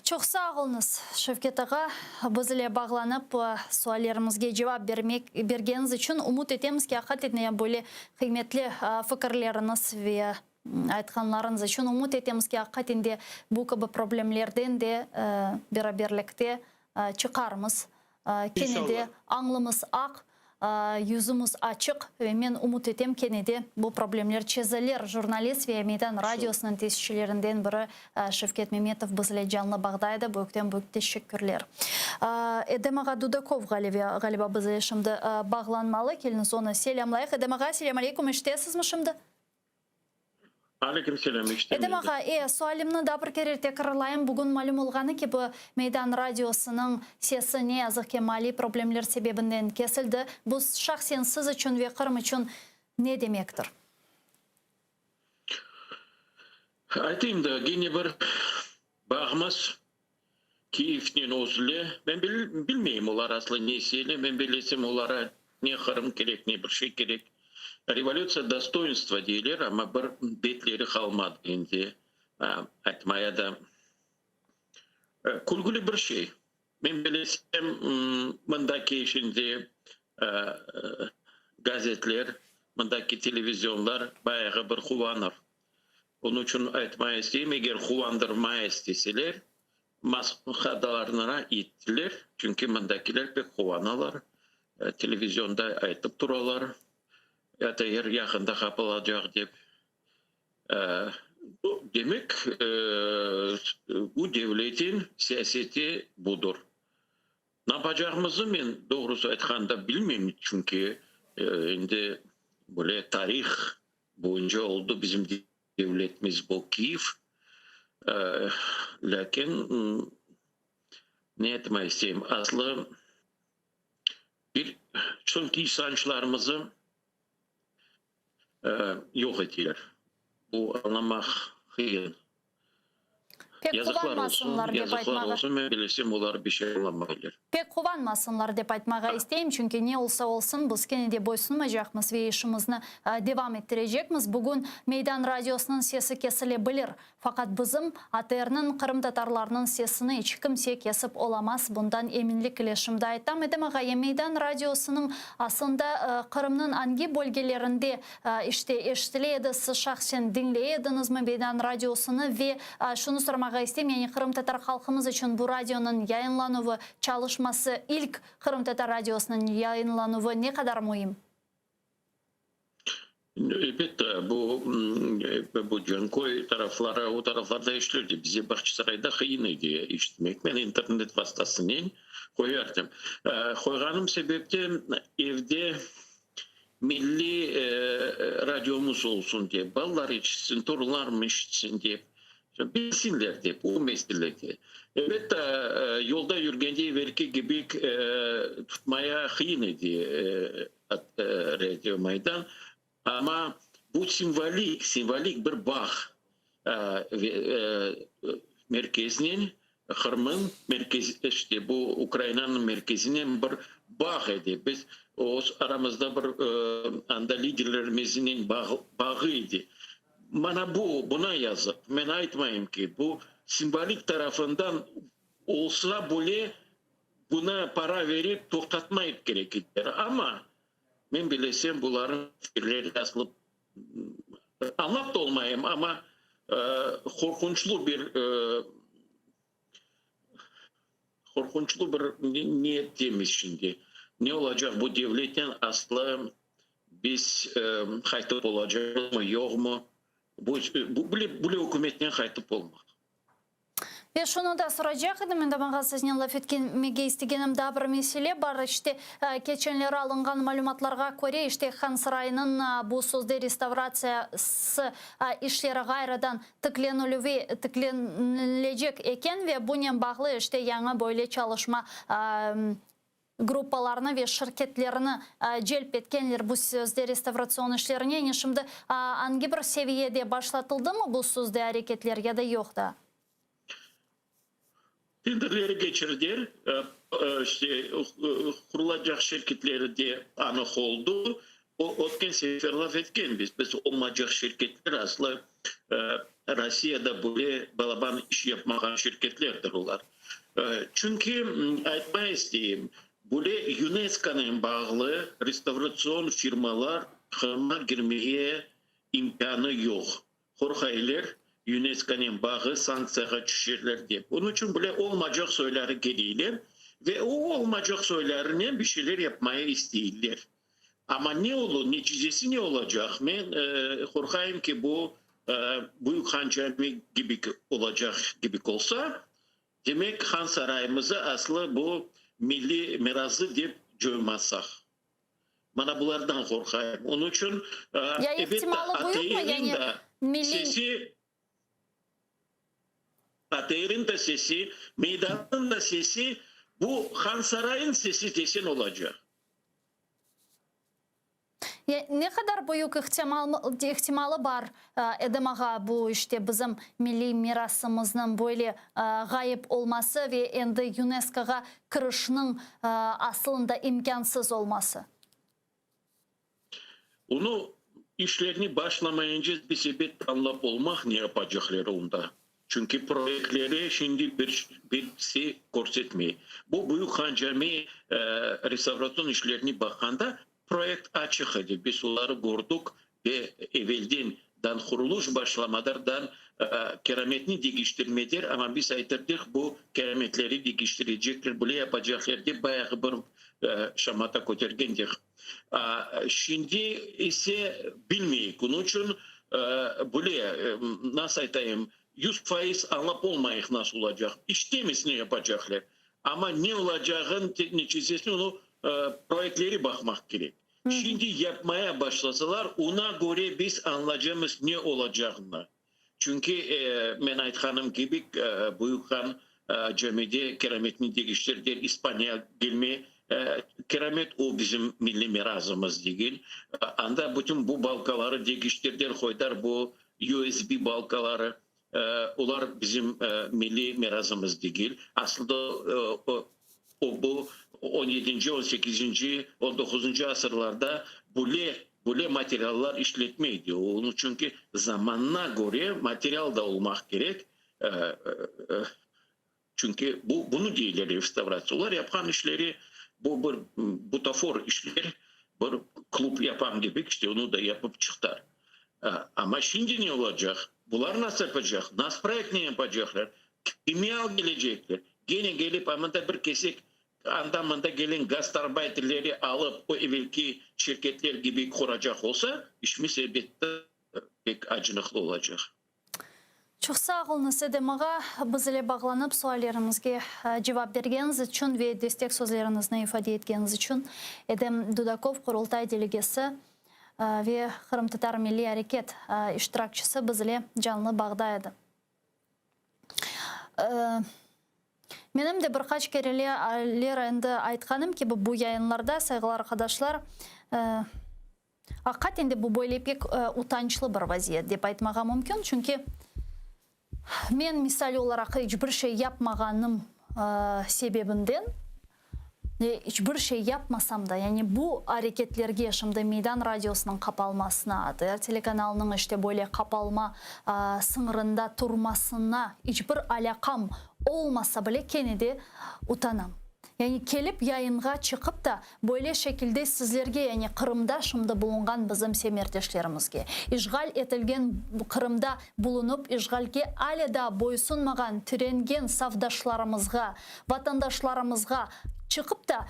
Çok sağ olunuz Şevket Ağa. Bizle bağlanıp suallarımızga cevap bergeniz için umut etemiz ki hakikaten böyle kıymetli fikirleriniz ve aytkanlarınız için umut etemiz ki hakikaten de bu gibi problemlerden de beraberlikte çıkarmız. Kene de anlımız ak, yüzümüz açık ve men umut etem kene de bu problemler çözelir. Jurnalist ve Meydan Radyosu'nun tesisçilerinden biri Şevket Mehmetov bizle canlı bağdaydı. Büyük teşekkürler. Edem Ağa Dudakov galiba bizle şimdi bağlanmalı. Keliniz onu selamlayık. Edem Ağa, selam aleyküm. İştesiniz mi şimdi? Aleykümselam, işte. Edem Ağa, sualimni da bir kere tekrarlayayım. Bugün malum olğanı ki bu Meydan Radyosu'nun sesi ne yazık ki mali problemler sebebinden kesildi. Bu şahsen siz için ve Kırım için ne demektir? Айтайын да, gene bir bağımız Kiev'nin Ozlu'ya. Ben bilmeyeyim olar aslı nesiyle. Ben bilesem olara ne Kırım gerek, ne bir şey gerek. Revolüsiya dostoyunstva deyler ama bir betleri kalmadı şimdi. Aytmaya da kulgulu bir şey. Ben bilesem mındaki şimdi gazetler, mındaki televizyonlar bayağı bir kuvanır. Onun için aytmaya isteyeyim, eğer kuvandırmaya isteseler, maskadalarına ittiler. Çünkü mındakiler pek kuvanalar. Televizyonda aytıp duralar. Ya da yer yakında kapılacak deyip. Demek bu devletin siyaseti budur. Ne yapacağımızı ben doğrusu aytkanda bilmiyorum çünkü şimdi böyle tarih boyunca oldu bizim devletimiz bu Kiev. Lakin ne etmek isteyeyim? Aslı bir çünkü insanlarımızı yok ettiler. Bu anlamak kıyın. Pek Yazıklar olsun, yazıklar olsun. Ben bilesem onlar bir şey anlamayırlar. Pek kovanmasınlar dep aytmağa isteyim. Çünkü ne olsa olsun biz kene de boysunmayacakmız ve işimizni devam ettirecekmiz. Bugün Meydan Radyosu'nun sesi kesilebilir. Fakat bizim ATR'nın Kırım Tatarlarının sesini hiç kimse kesip olamaz. Bundan eminlik ile şimdi aytam. Edem Ağa, Meydan Radyosu'nun aslında Kırım'ın hangi bölgelerinde işte eşitiliydi, siz şahsen dinleyediniz mi Meydan Radyosu'nu ve şunu sormak isteyim. Yani Kırım Tatar halkımız için bu radyonun yayınlanışı, çalışması, ilk Kırım Tatar Radyosu'nun yayınlanışı ne kadar mühim? Elbette bu Cankoy taraflara, o taraflarda işlerdi. Bize Bahçesaray'da kıyın idi işitmek. Ben internet vasıtasıyla koyardım. Koyganım sebeple evde milli radyomuz olsun diye, ballar içsin, torunlarım içsin diye. Bilsinler diye bu meselede. Evet, yolda yürüyünce belki gibi tutmaya kıyın idi Radyo Meydan. Ama bu simbolik bir bağ merkezinin, Kırım'ın merkezi, işte bu Ukrayna'nın merkezinin bir bağ idi. Biz o aramızda bir anda liderlerimizin bağıydı. Bana buna yazıp, ben aytmayayım ki bu simbolik tarafından olsa bile buna para verip toktatmayıp gerekir. Ama ben bilesem bunların fikirleri aslı anlat da olmayayım ama korkunçlu bir niyet demiş şimdi. Ne olacak bu devletin aslı biz kayıtıp olacak mı yok mu? Bu hükümetten kayıtıp olmak. Ve şunu da soracak edim, men de mağa sizden laf etmege istegenim da bir mesele var. İşte geçenlere alıngan malumatlarga göre işte Han Sarayı'nın bu sözde restavrasyası işleri gayradan tıklenilecek eken ve bununla bağlı işte yana böyle çalışma gruppalarını ve şirketlerini celp etkenler bu sözde restovrasyon işlerine. Yani şimdi hangi bir seviyede başlatıldı mı bu sözde hareketler ya da yok da? Tenderleri geçirdiler. İşte kurulacak şirketleri de anık oldu. O ötken seferler etken biz olmayacak şirketler aslında Rusya'da böyle balaban iş yapmayan şirketlerdir onlar. Çünkü aytma isteyeyim, böyle UNESCO'nun bağlı restorasyon firmalar girmeye imkanı yok. Korkaylar UNESCO'nun bağı sanksiyaga düşürler diye. Onun için böyle olmayacak söyleri geliyorlar ve o olmayacak söylerine bir şeyler yapmaya istiyorlar. Ama ne olur, neticesi ne olacak? Ben korkayım ki bu büyük Han Cami gibi olacak gibi olsa, demek Han Sarayımızı aslı bu milli mirası deyip görmezsek. Bana bunlardan korkayım. Onun için ya ihtimali büyük mü? Yani milli... sesi, Atayır'ın da sesi, meydanın da sesi, bu Han Saray'ın sesi desin olacak. Ne kadar büyük ihtimali var edemağa bu işte bizim milli mirasımızın böyle gayip olması ve endi UNESCO'ga kirişinin aslında imkansız olması? Onu işlerini başlamayınca bir sebep anlap olmak ne yapacakları onda. Çünkü projeleri şimdi birisi görsetmiyor. Bu Büyük Han Camii restorasyon işlerini bakanda proje açık idi. Biz onları gördük ve evvelden kuruluş başlamadan kerametini değiştirmediler ama biz aytırdık bu kerametleri değiştirecekler, bunu yapacaklar diye bayağı bir şamata kotergendik. Şimdi ise bilmiyoruz. Onun için böyle nasıl aytayım 100% anlap olmayık nasıl olacak. İşte ne yapacaklar. Ama ne olacağın neticesine onu projeleri bakmak gerek. Şimdi yapmaya başlasalar ona göre biz anlayacağımız ne olacağını. Çünkü Menayet Hanım gibi Büyük Han Camii'de kerametini değiştirdiler. İspanya gelme keramet o bizim milli mirasımız değil. Anda bütün bu balkaları değiştirdiler, koydular bu USB balkaları. Onlar bizim milli mirasımız değil. Aslında bu 17. 18. 19. asırlarda böyle materyaller işletmeydi. Onun çünkü zamanına göre materyal da olmak gerek. Çünkü bunu değiller restorasyonlar yapan işleri bu bir butafor işler bir klub yapan gibi işte onu da yapıp çıktılar. Ama şimdi ne olacak? Bunlar nasıl yapacak? Nasıl proje ne yapacaklar? Kimya gelecekler. Gene gelip ama da bir kesik anlamında gelen gastarbeiterleri alıp o evvelki şirketler gibi kuracak olsa işimiz elbette pek acınıklı olacak. Çok sağ olun Sedemağa. Bizle bağlanıp suallarımızga cevap vergeniz için ve destek sözlerinizni ifade etgeniz için Edem Dudakov Kurultay delegesi ve Kırım Tatar Milli Hareket iştirakçısı bizle canlı bağda edi. Benim de birkaç kereler endi aytkanım ki bu yayınlarda saygılar arkadaşlar hakikaten de bu böyle pek utançlı bir vaziyet dep aytmağa mümkün. Çünkü men misal olarak hiçbir şey yapmağanım sebebinden hiçbir şey yapmasam da yani bu hareketlerge şimdi Meydan Radyosu'nun kapalmasına, ATR telekanalının işte böyle kapalma sınırında durmasına hiçbir alakam olmasa bile kendide utanam. Yani kelip yayınga çıkıp da böyle şekilde sizlerge yani Kırım'da şimdi bulungan bizim semerdeşlerimizge, işgal etilgen Kırım'da bulunup işgalge hala da boysunmagan, türengen safdaşlarımızga, vatandaşlarımızga çıkıp da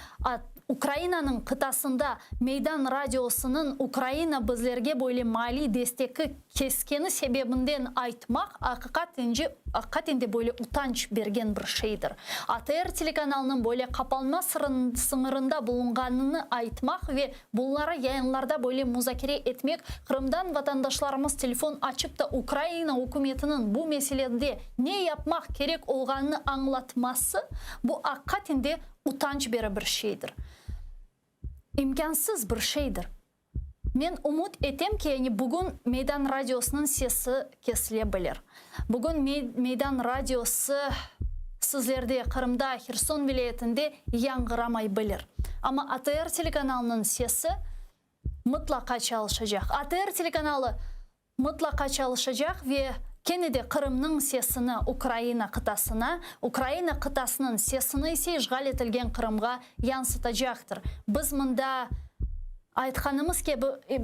Украинаның қытасында Мейдан радиосының Украина біздерге бойлы мали дестекі кескені себебінден айтмақ ақиқатенде бойлы утанч берген бір шейдір. АТР телеканалының бойлы қапалма сыңырында болынғаныны айтмақ ве бұллары яйынларда бойлы музакире етмек. Қырымдан ватандашларымыз телефон açıp da Украина үкіметінің бұл меселеде не yapmak керек olғанını аңлатмасы бұл ақиқатенде утанч бері бір шейдір. İmkansız bir şeydir. Men umut etem ki bugün Meydan Radyosu'nun sesi kesilebilir. Bugün Meydan Radyosu sizlerde Kırım'da, Xerson vilayetinde yangıramay bilir. Ama ATR telekanalının sesi mutlaka çalışacak. ATR telekanalı mutlaka çalışacak ve Kennedy Kırım'ın sesini Ukrayna kıtasının sesini ise işgal etilgen Kırım'a yansıtacaktır. Biz mında айтқанымыз ке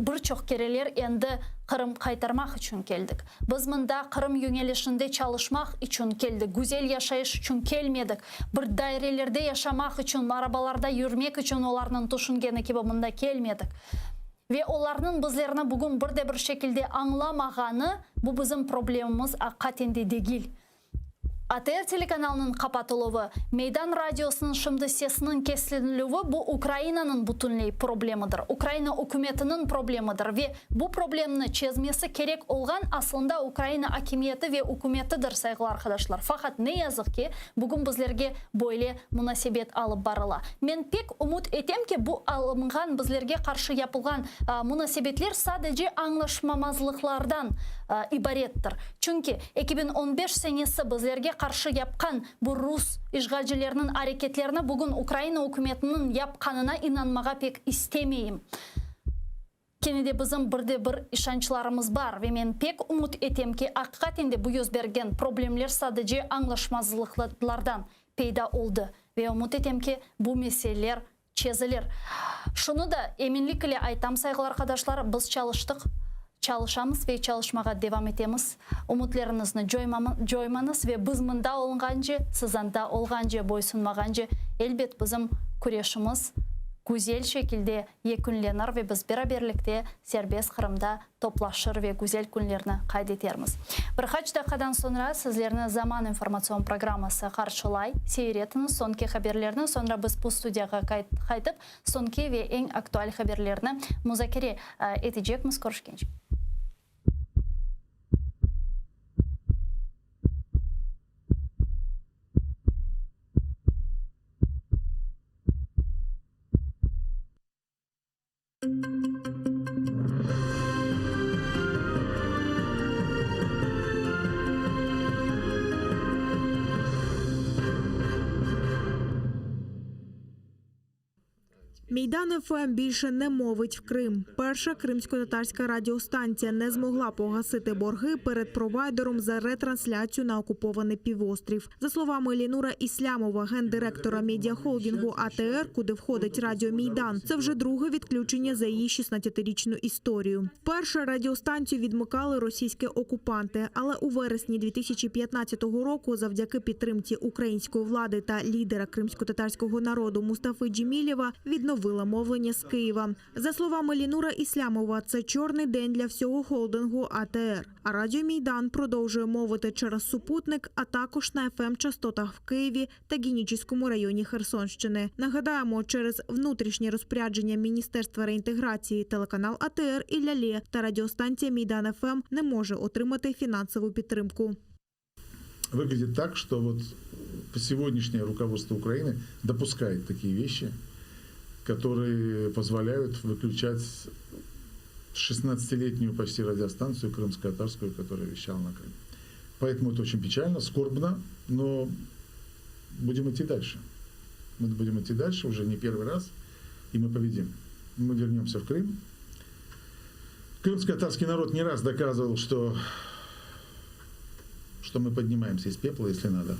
бірçok керелер енді Kırım қайтармақ үшін келдік. Biz mında Kırım yönelişinde çalışmak için keldik. Güzel yaşayış için kelmedik. Bir dairelerde yaşamak için, arabalarda yürümek için olarının düşüngeni gibi mında kelmedik. Ve onların bizlerini bugün bir şekilde anlamağını bu bizim problemimiz hakikatinde değil. ATR telekanalının kapatılığı, Meydan Radyosu'nun şimdi sesinin kesililiği bu Ukrayna'nın bütünlüğü problemidir. Ukrayna hükümetinin problemidir ve bu problemini çözmesi gerek olan aslında Ukrayna hakimiyeti ve hükümetidir saygılı arkadaşlar. Fakat ne yazık ki bugün bizlerge böyle münasebet alıp barıla. Men pek umut etem ki bu alıngan bizlerge karşı yapılan münasebetler sadece anlaşmamazlıklardan ibarettir. Çünkü 2015 senesi bizlerge karşı yapkan bu Rus işgalcilerinin hareketlerine bugün Ukrayna hükümetinin yapkanına inanmağa pek istemeyim. Kenede bizim bir işançlarımız var ve men pek umut etem ki hakikatinde bu yüz bergen problemler sadece anlaşmazlıklardan peyda oldu ve umut etem ki bu meseleler çözülür. Şunu da eminlik ile aytam saygılı arkadaşlar, biz çalışamız ve çalışmağa devam etemiz. Umutlarınızı joymanız ve biz mında olğanca, sizanda olğanca, boysunmağanca elbet bizim küreşimiz güzel şekilde yekünlenir ve biz beraberlikte serbest Kırım'da toplaşır ve güzel günlerini kaydeterimiz. Birkaç dakikadan sonra sizlerine Zaman informasyon programması karşılay, seyretiniz sonki haberlerini, sonra biz bu studiyaga kaydıp sonki ve en aktual haberlerini müzakere edeceğimiz. Görüşkence. Мейдан ФМ більше не мовить в Крим. Перша кримсько-татарська радіостанція не змогла погасити борги перед провайдером за ретрансляцію на окупований півострів. За словами Елінура Іслямова, гендиректора медіахолдингу АТР, куди входить радіо Мейдан, це вже друге відключення за її 16-річну історію. Вперше радіостанцію відмикали російські окупанти, але у вересні 2015 року завдяки підтримці української влади та лідера кримсько-татарського народу Мустафи Джемілєва відновили мовлення з Києва. За словами Елінура Іслямова, це чорний день для всього холдингу АТР. А радіо Мейдан продовжує мовити через супутник, а також на ФМ-частотах в Києві та Генічеському районі Херсонщини. Нагадаємо, через внутрішнє розпорядження Міністерства реінтеграції телеканал АТР і Ляле та радіостанція Мейдан ФМ не може отримати фінансову підтримку. Выглядит так, что вот сегодняшнее руководство Украины допускает такие вещи, которые позволяют выключать 16-летнюю почти радиостанцию крымско-татарскую, которая вещала на Крым. Поэтому это очень печально, скорбно, но будем идти дальше. Мы будем идти дальше уже не первый раз, и мы победим. Мы вернемся в Крым. Крымско-татарский народ не раз доказывал, что мы поднимаемся из пепла, если надо.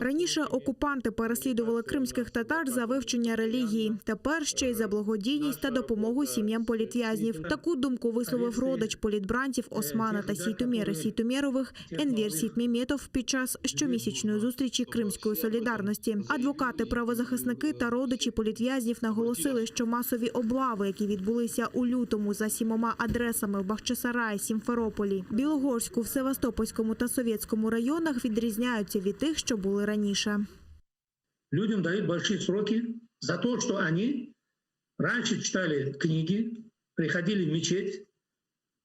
Раніше окупанти переслідували кримських татар за вивчення релігії. Тепер ще й за благодійність та допомогу сім'ям політв'язнів. Таку думку висловив родич політбранців Османа та Сейтумєра Сейтумєрових Енвер Сейтмеметов під час щомісячної зустрічі Кримської солідарності. Адвокати, правозахисники та родичі політв'язнів наголосили, що масові облави, які відбулися у лютому за 7 адресами в Бахчисараї, Сімферополі, Білогорську, в Севастопольському та Совєтському районах відрізняються від тих, що були раніше. Людям дают большие сроки за то, что они раньше читали книги, приходили в мечеть,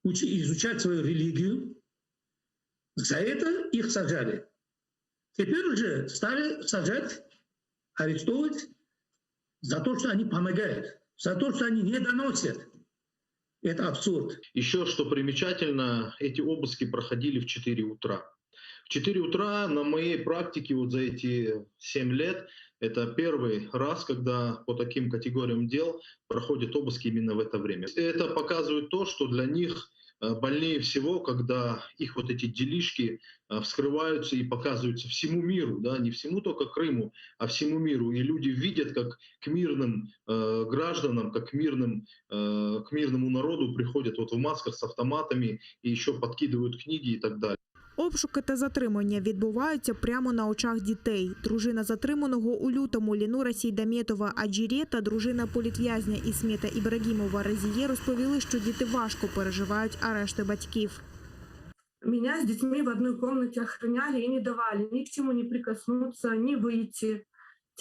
изучать свою религию. За это их сажали. Теперь уже стали сажать, арестовывать за то, что они помогают, за то, что они не доносят. Это абсурд. Еще что примечательно, эти обыски проходили в 4 утра. В 4 утра на моей практике вот за эти 7 лет это первый раз, когда по таким категориям дел проходят обыски именно в это время. Это показывает то, что для них больнее всего, когда их вот эти делишки вскрываются и показываются всему миру, да, не всему только Крыму, а всему миру. И люди видят, как к мирным гражданам, как к мирному народу приходят вот в масках с автоматами и еще подкидывают книги и так далее. Обшуки та затримання відбуваються прямо на очах дітей. Дружина затриманого у лютому Лінура Сейдамєтова Аджіре та дружина політв'язня Ісмета Ібрагімова Резіє розповіли, що діти важко переживають арешти батьків. Меня с детьми в одной комнате охраняли и не давали ни к чему не прикоснуться, ни выйти.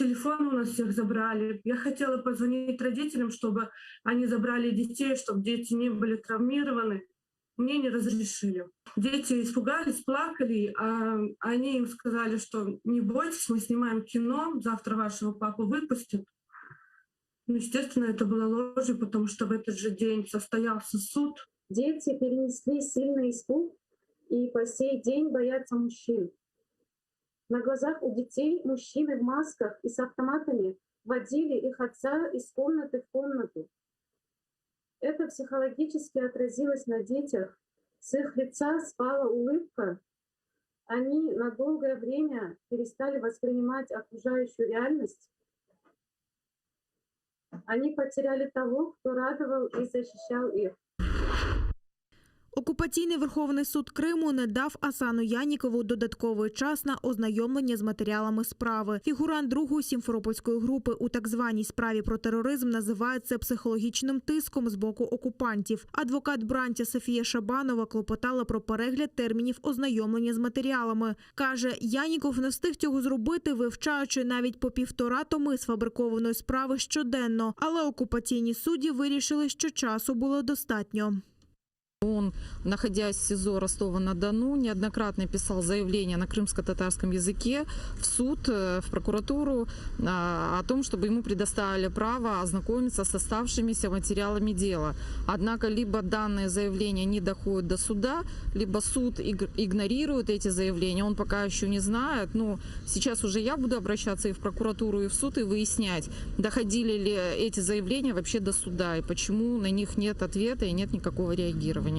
Телефоны у нас всех забрали. Я хотела позвонить родителям, чтобы они забрали детей, чтобы дети не были травмированы. Мне не разрешили. Дети испугались, плакали, а они им сказали, что не бойтесь, мы снимаем кино, завтра вашего папу выпустят. Ну, естественно, это было ложью, потому что в этот же день состоялся суд. Дети перенесли сильный испуг и по сей день боятся мужчин. На глазах у детей мужчины в масках и с автоматами водили их отца из комнаты в комнату. Это психологически отразилось на детях. С их лица спала улыбка. Они на долгое время перестали воспринимать окружающую реальность. Они потеряли того, кто радовал и защищал их. Окупаційний Верховний суд Криму не дав Асану Янікову додатковий час на ознайомлення з матеріалами справи. Фігурант другої сімферопольської групи у так званій справі про тероризм називає це психологічним тиском з боку окупантів. Адвокат бранця Софія Шабанова клопотала про перегляд термінів ознайомлення з матеріалами. Каже, Яніков не встиг цього зробити, вивчаючи навіть по 1,5 томи сфабрикованої справи щоденно. Але окупаційні судді вирішили, що часу було достатньо. Он, находясь в СИЗО Ростова-на-Дону, неоднократно писал заявление на крымско-татарском языке в суд, в прокуратуру о том, чтобы ему предоставили право ознакомиться с оставшимися материалами дела. Однако либо данные заявления не доходят до суда, либо суд игнорирует эти заявления. Он пока еще не знает. Но сейчас уже я буду обращаться и в прокуратуру, и в суд, и выяснять, доходили ли эти заявления вообще до суда, и почему на них нет ответа и нет никакого реагирования.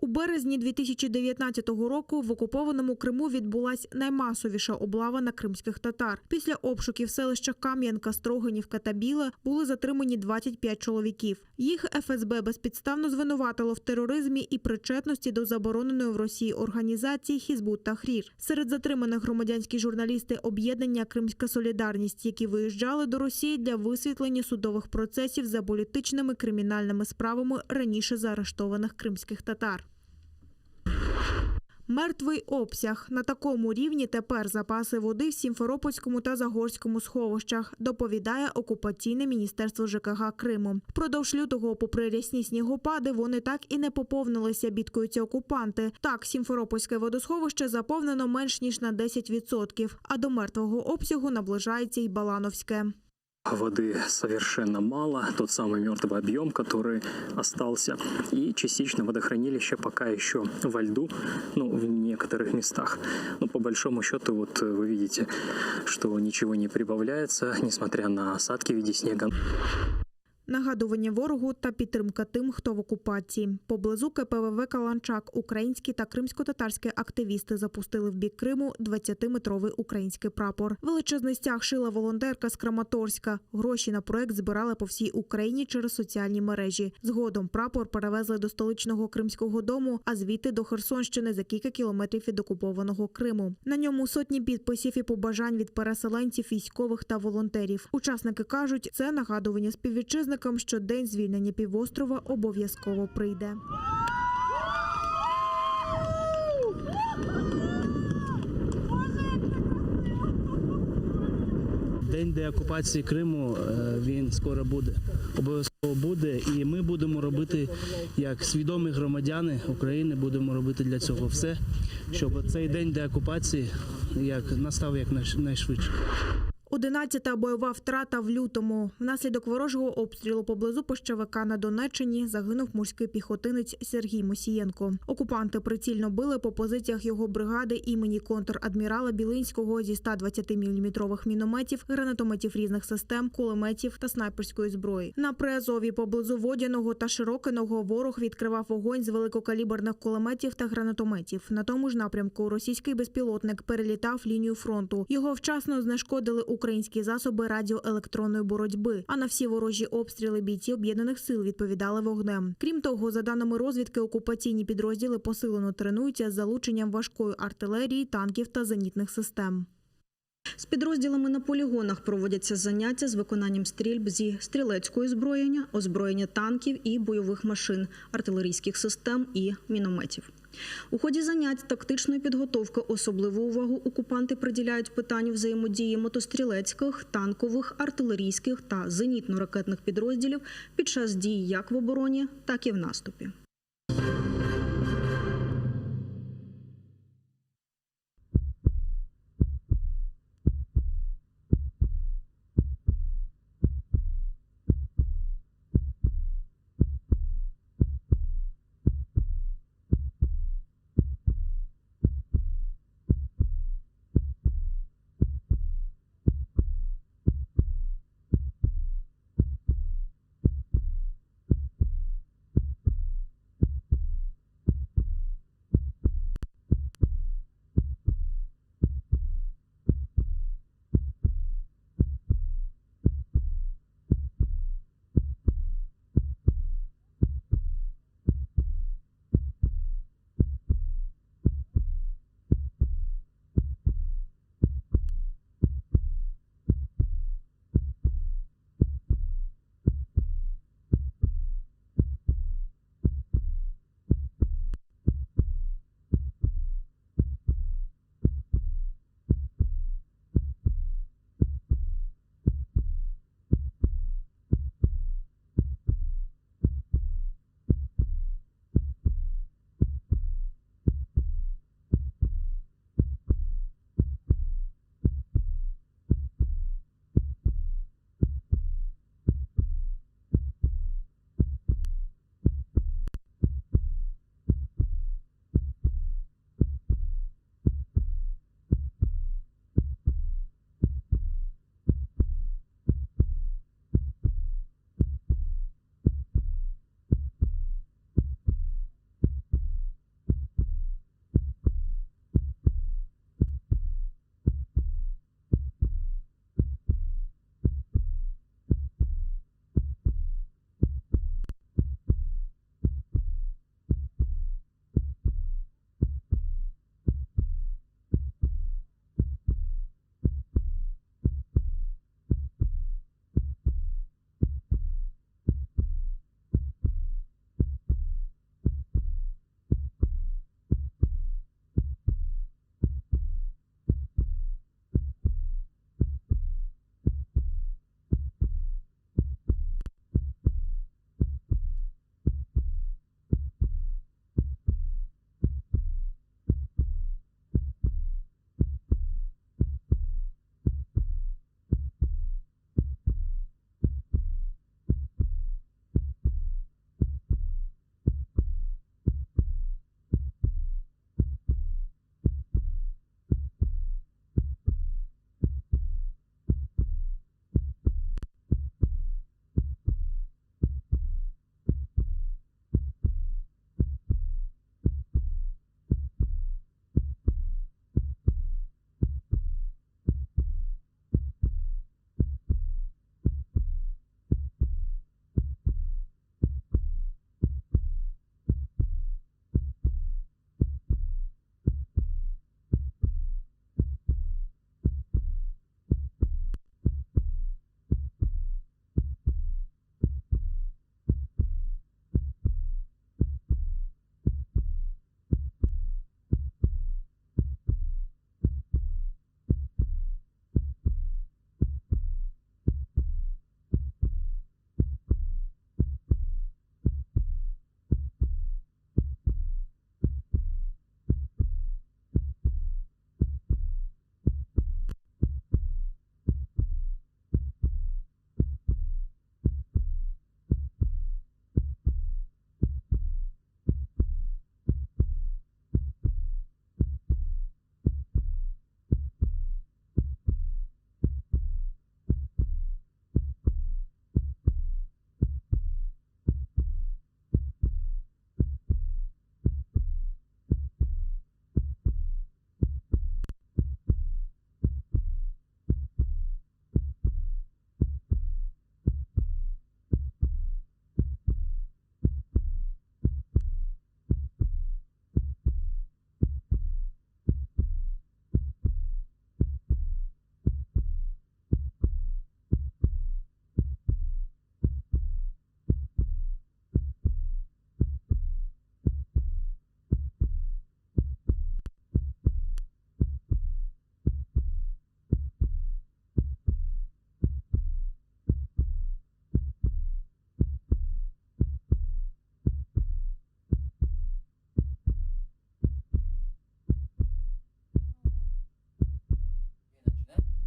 У березні 2019 року в окупованому Криму відбулась наймасовіша облава на кримських татар. Після обшуків в селищах Кам'янка, Строгинівка та Біле були затримані 25 чоловіків. Їх ФСБ безпідставно звинуватило в тероризмі і причетності до забороненої в Росії організації Хізбут Тахрір. Серед затриманих громадянські журналісти об'єднання «Кримська солідарність», які виїжджали до Росії для висвітлення судових процесів за політичними кримінальними справами раніше заарештованих кримських татар. Мертвий обсяг. На такому рівні тепер запаси води в Сімферопольському та Загорському сховищах, доповідає окупаційне міністерство ЖКГ Криму. Впродовж лютого, попри рясні снігопади, вони так і не поповнилися, бідкаються окупанти. Так, Сімферопольське водосховище заповнено менш ніж на 10%, а до мертвого обсягу наближається й Балановське. Воды совершенно мало, тот самый мертвый объем, который остался. И частично водохранилище пока еще во льду, в некоторых местах. Но по большому счету, вот вы видите, что ничего не прибавляется, несмотря на осадки в виде снега. Нагадування ворогу та підтримка тим, хто в окупації. Поблизу КПВВ «Каланчак» українські та кримсько-татарські активісти запустили в бік Криму 20-метровий український прапор. Величезний стяг шила волонтерка з Краматорська. Гроші на проект збирали по всій Україні через соціальні мережі. Згодом прапор перевезли до столичного Кримського дому, а звідти до Херсонщини за кілька кілометрів від окупованого Криму. На ньому сотні підписів і побажань від переселенців, військових та волонтерів. Учасники кажуть, це нагадування співвітчизникам, що день звільнення півострова обов'язково прийде. День деокупації Криму, він скоро буде. Обов'язково буде. І ми будемо робити, як свідомі громадяни України, будемо робити для цього все, щоб цей день деокупації настав якнайшвидше. 11-та бойова втрата в лютому. Внаслідок ворожого обстрілу поблизу Пощевика на Донеччині загинув морський піхотинець Сергій Мосієнко. Окупанти прицільно били по позиціях його бригади імені контр-адмірала Білинського зі 120-мм мінометів, гранатометів різних систем, кулеметів та снайперської зброї. На Приазові поблизу Водяного та Широкиного ворог відкривав вогонь з великокаліберних кулеметів та гранатометів. На тому ж напрямку російський безпілотник перелітав лінію фронту. Його вчасно знешкодили українські засоби радіоелектронної боротьби, а на всі ворожі обстріли бійці Об'єднаних сил відповідали вогнем. Крім того, за даними розвідки, окупаційні підрозділи посилено тренуються з залученням важкої артилерії, танків та зенітних систем. З підрозділами на полігонах проводяться заняття з виконанням стрільб зі стрілецького озброєння танків і бойових машин, артилерійських систем і мінометів. У ході занять тактичної підготовки особливу увагу окупанти приділяють питанню взаємодії мотострілецьких, танкових, артилерійських та зенітно-ракетних підрозділів під час дій як в обороні, так і в наступі.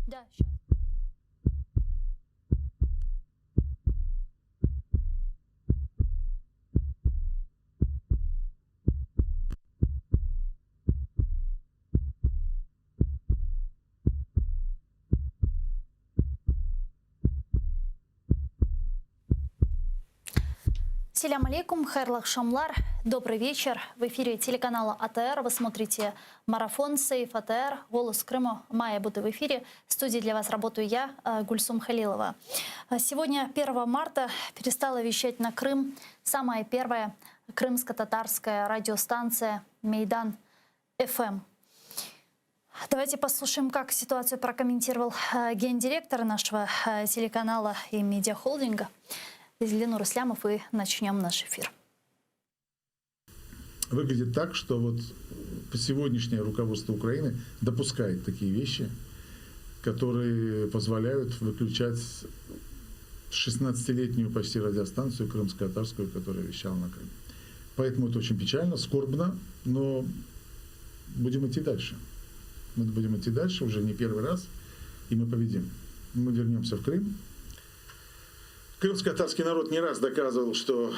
Да, щас. Селям алейкум, хайрлах шамлар, добрый вечер. В эфире телеканала АТР вы смотрите марафон «Сейф АТР», «Голос Крыма». Мая будет в эфире. В студии для вас работаю я, Гульсум Халилова. Сегодня, 1 марта, перестала вещать на Крым самая первая крымско-татарская радиостанция «Мейдан ФМ». Давайте послушаем, как ситуацию прокомментировал гендиректор нашего телеканала и медиахолдинга Ленур Ислямов, и начнем наш эфир. Выглядит так, что вот сегодняшнее руководство Украины допускает такие вещи, которые позволяют выключать 16-летнюю почти радиостанцию крымско-татарскую, которая вещала на Крым. Поэтому это очень печально, скорбно, но будем идти дальше. Мы будем идти дальше уже не первый раз, и мы победим. Мы вернемся в Крым. Крымско-татарский народ не раз доказывал, что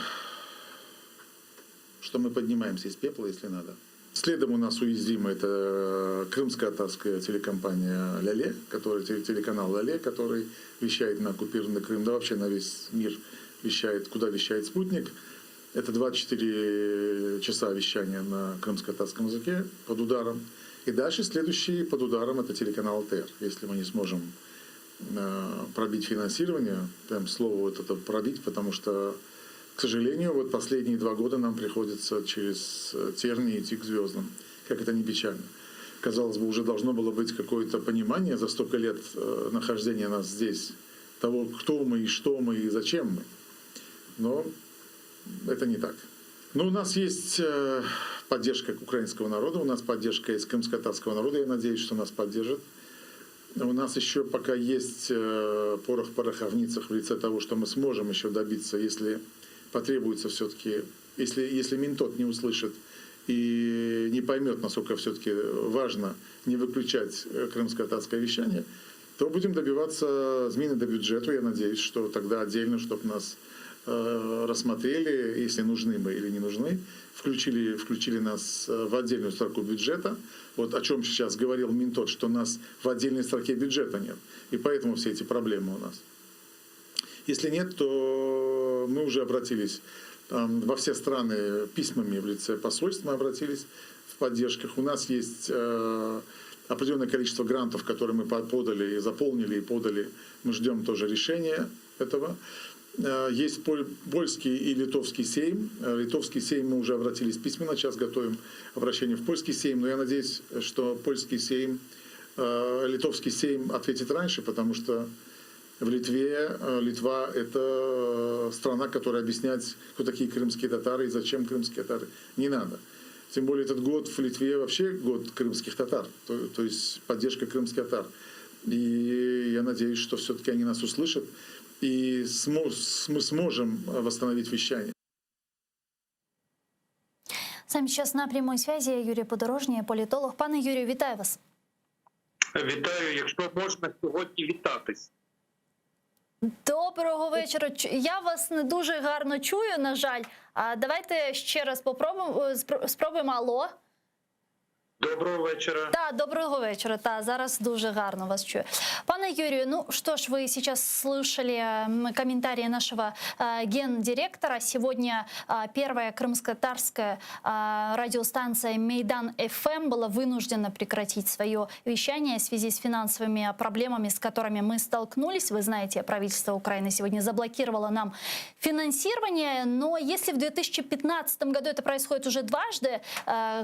мы поднимаемся из пепла, если надо. Следом у нас уязвима это крымско-татарская телекомпания «Ляле», телеканал «Ляле», который вещает на оккупированный Крым, да вообще на весь мир вещает, куда вещает «Спутник». Это 24 часа вещания на крымско-татарском языке под ударом. И дальше следующий под ударом это телеканал АТР. Если мы не сможем пробить финансирование, прям слово вот это пробить, потому что, к сожалению, вот последние 2 года нам приходится через тернии идти к звездам. Как это не печально. Казалось бы, уже должно было быть какое-то понимание за столько лет нахождения нас здесь, того, кто мы и что мы и зачем мы. Но это не так. Но у нас есть поддержка украинского народа, у нас поддержка из крымско-татарского народа, я надеюсь, что нас поддержат. У нас еще пока есть порох в пороховницах в лице того, что мы сможем еще добиться, если потребуется все-таки, если Минтот не услышит и не поймет, насколько все-таки важно не выключать крымско-татарское вещание, то будем добиваться змины до бюджета. Я надеюсь, что тогда отдельно, чтобы нас рассмотрели, если нужны мы или не нужны, включили нас в отдельную строку бюджета. Вот о чем сейчас говорил Минтот, что у нас в отдельной строке бюджета нет. И поэтому все эти проблемы у нас. Если нет, то мы уже обратились во все страны письмами в лице посольств, мы обратились в поддержках. У нас есть определенное количество грантов, которые мы подали, заполнили и подали. Мы ждем тоже решения этого. Есть польский и литовский сейм. Литовский сейм мы уже обратились письменно, сейчас готовим обращение в польский сейм. Но я надеюсь, что литовский сейм ответит раньше, потому что в Литва – это страна, которая объяснять, кто такие крымские татары и зачем крымские татары, не надо. Тем более этот год в Литве вообще год крымских татар, то есть поддержка крымских татар. И я надеюсь, что все-таки они нас услышат. И мы сможем восстановить вещание. С нами сейчас на прямой связи Юрій Подорожній, політолог. Пане Юрію, вітаю вас. Вітаю, якщо можна сьогодні вітатись. Доброго вечора. Я вас не дуже гарно чую, на жаль. Давайте ще раз спробуємо. Алло. Доброго вечера. Да, доброго вечера. Да, зараз дуже гарно вас чую. Пане Юрию, ну что ж, вы сейчас слышали комментарии нашего гендиректора. Сегодня первая крымско-татарская радиостанция «Мейдан ФМ» была вынуждена прекратить свое вещание в связи с финансовыми проблемами, с которыми мы столкнулись. Вы знаете, правительство Украины сегодня заблокировало нам финансирование. Но если в 2015 году это происходит уже дважды,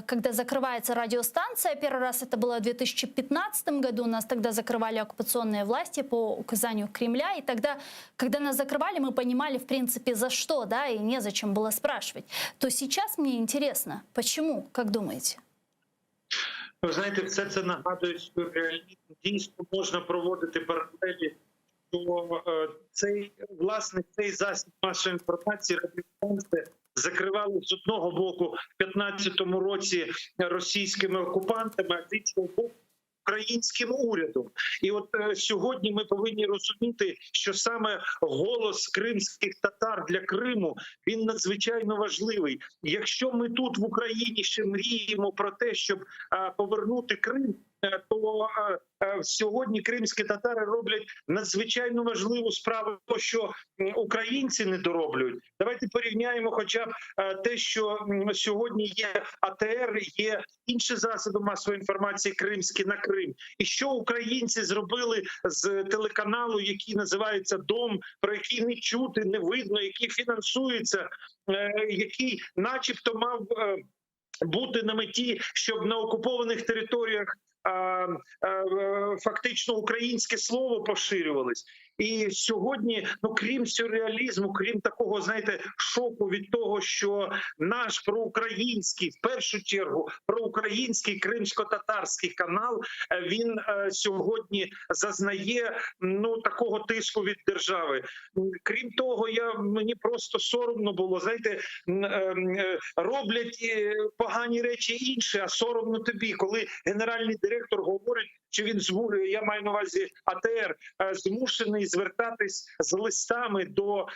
когда закрывается радиостанция, первый раз это было в 2015 году, нас тогда закрывали оккупационные власти по указанию Кремля, и тогда, когда нас закрывали, мы понимали, в принципе, за что, да, и незачем было спрашивать. То сейчас мне интересно, почему, как думаете? Ви знаєте, все це нагадує сюрреалізм. Дійсно можна проводити паралелі, що цей засіб масової інформації, радіостанція, закривали з одного боку в 2015 році російськими окупантами, а з іншого боку українським урядом. І от сьогодні ми повинні розуміти, що саме голос кримських татар для Криму, він надзвичайно важливий. Якщо ми тут в Україні ще мріємо про те, щоб повернути Крим, то сьогодні кримські татари роблять надзвичайно важливу справу, що українці не дороблюють. Давайте порівняємо хоча б те, що сьогодні є АТР, є інші засоби масової інформації кримські на Крим. І що українці зробили з телеканалу, який називається «Дом», про який не чути, не видно, який фінансується, який начебто мав бути на меті, щоб на окупованих територіях фактично українське слово поширювалось. І сьогодні, крім сюрреалізму, крім такого, знаєте, шоку від того, що наш проукраїнський, в першу чергу, проукраїнський кримсько-татарський канал, він сьогодні зазнає такого тиску від держави. Крім того, мені просто соромно було, знаєте, роблять погані речі інші, а соромно тобі, коли генеральний директор говорить, що він, я маю на увазі АТР, змушений звертатись з листами до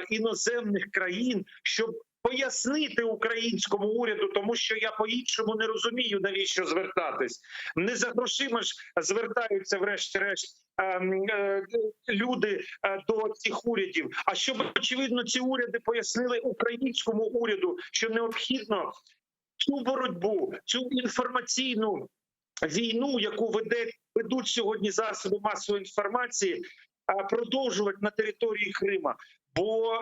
іноземних країн, щоб пояснити українському уряду, тому що я по-іншому не розумію, навіщо звертатись. Не за грошима ж звертаються врешті-решт люди до цих урядів, а щоб, очевидно, ці уряди пояснили українському уряду, що необхідно цю боротьбу, цю інформаційну війну, яку ведуть сьогодні засоби масової інформації, продовжувати на території Крима. Бо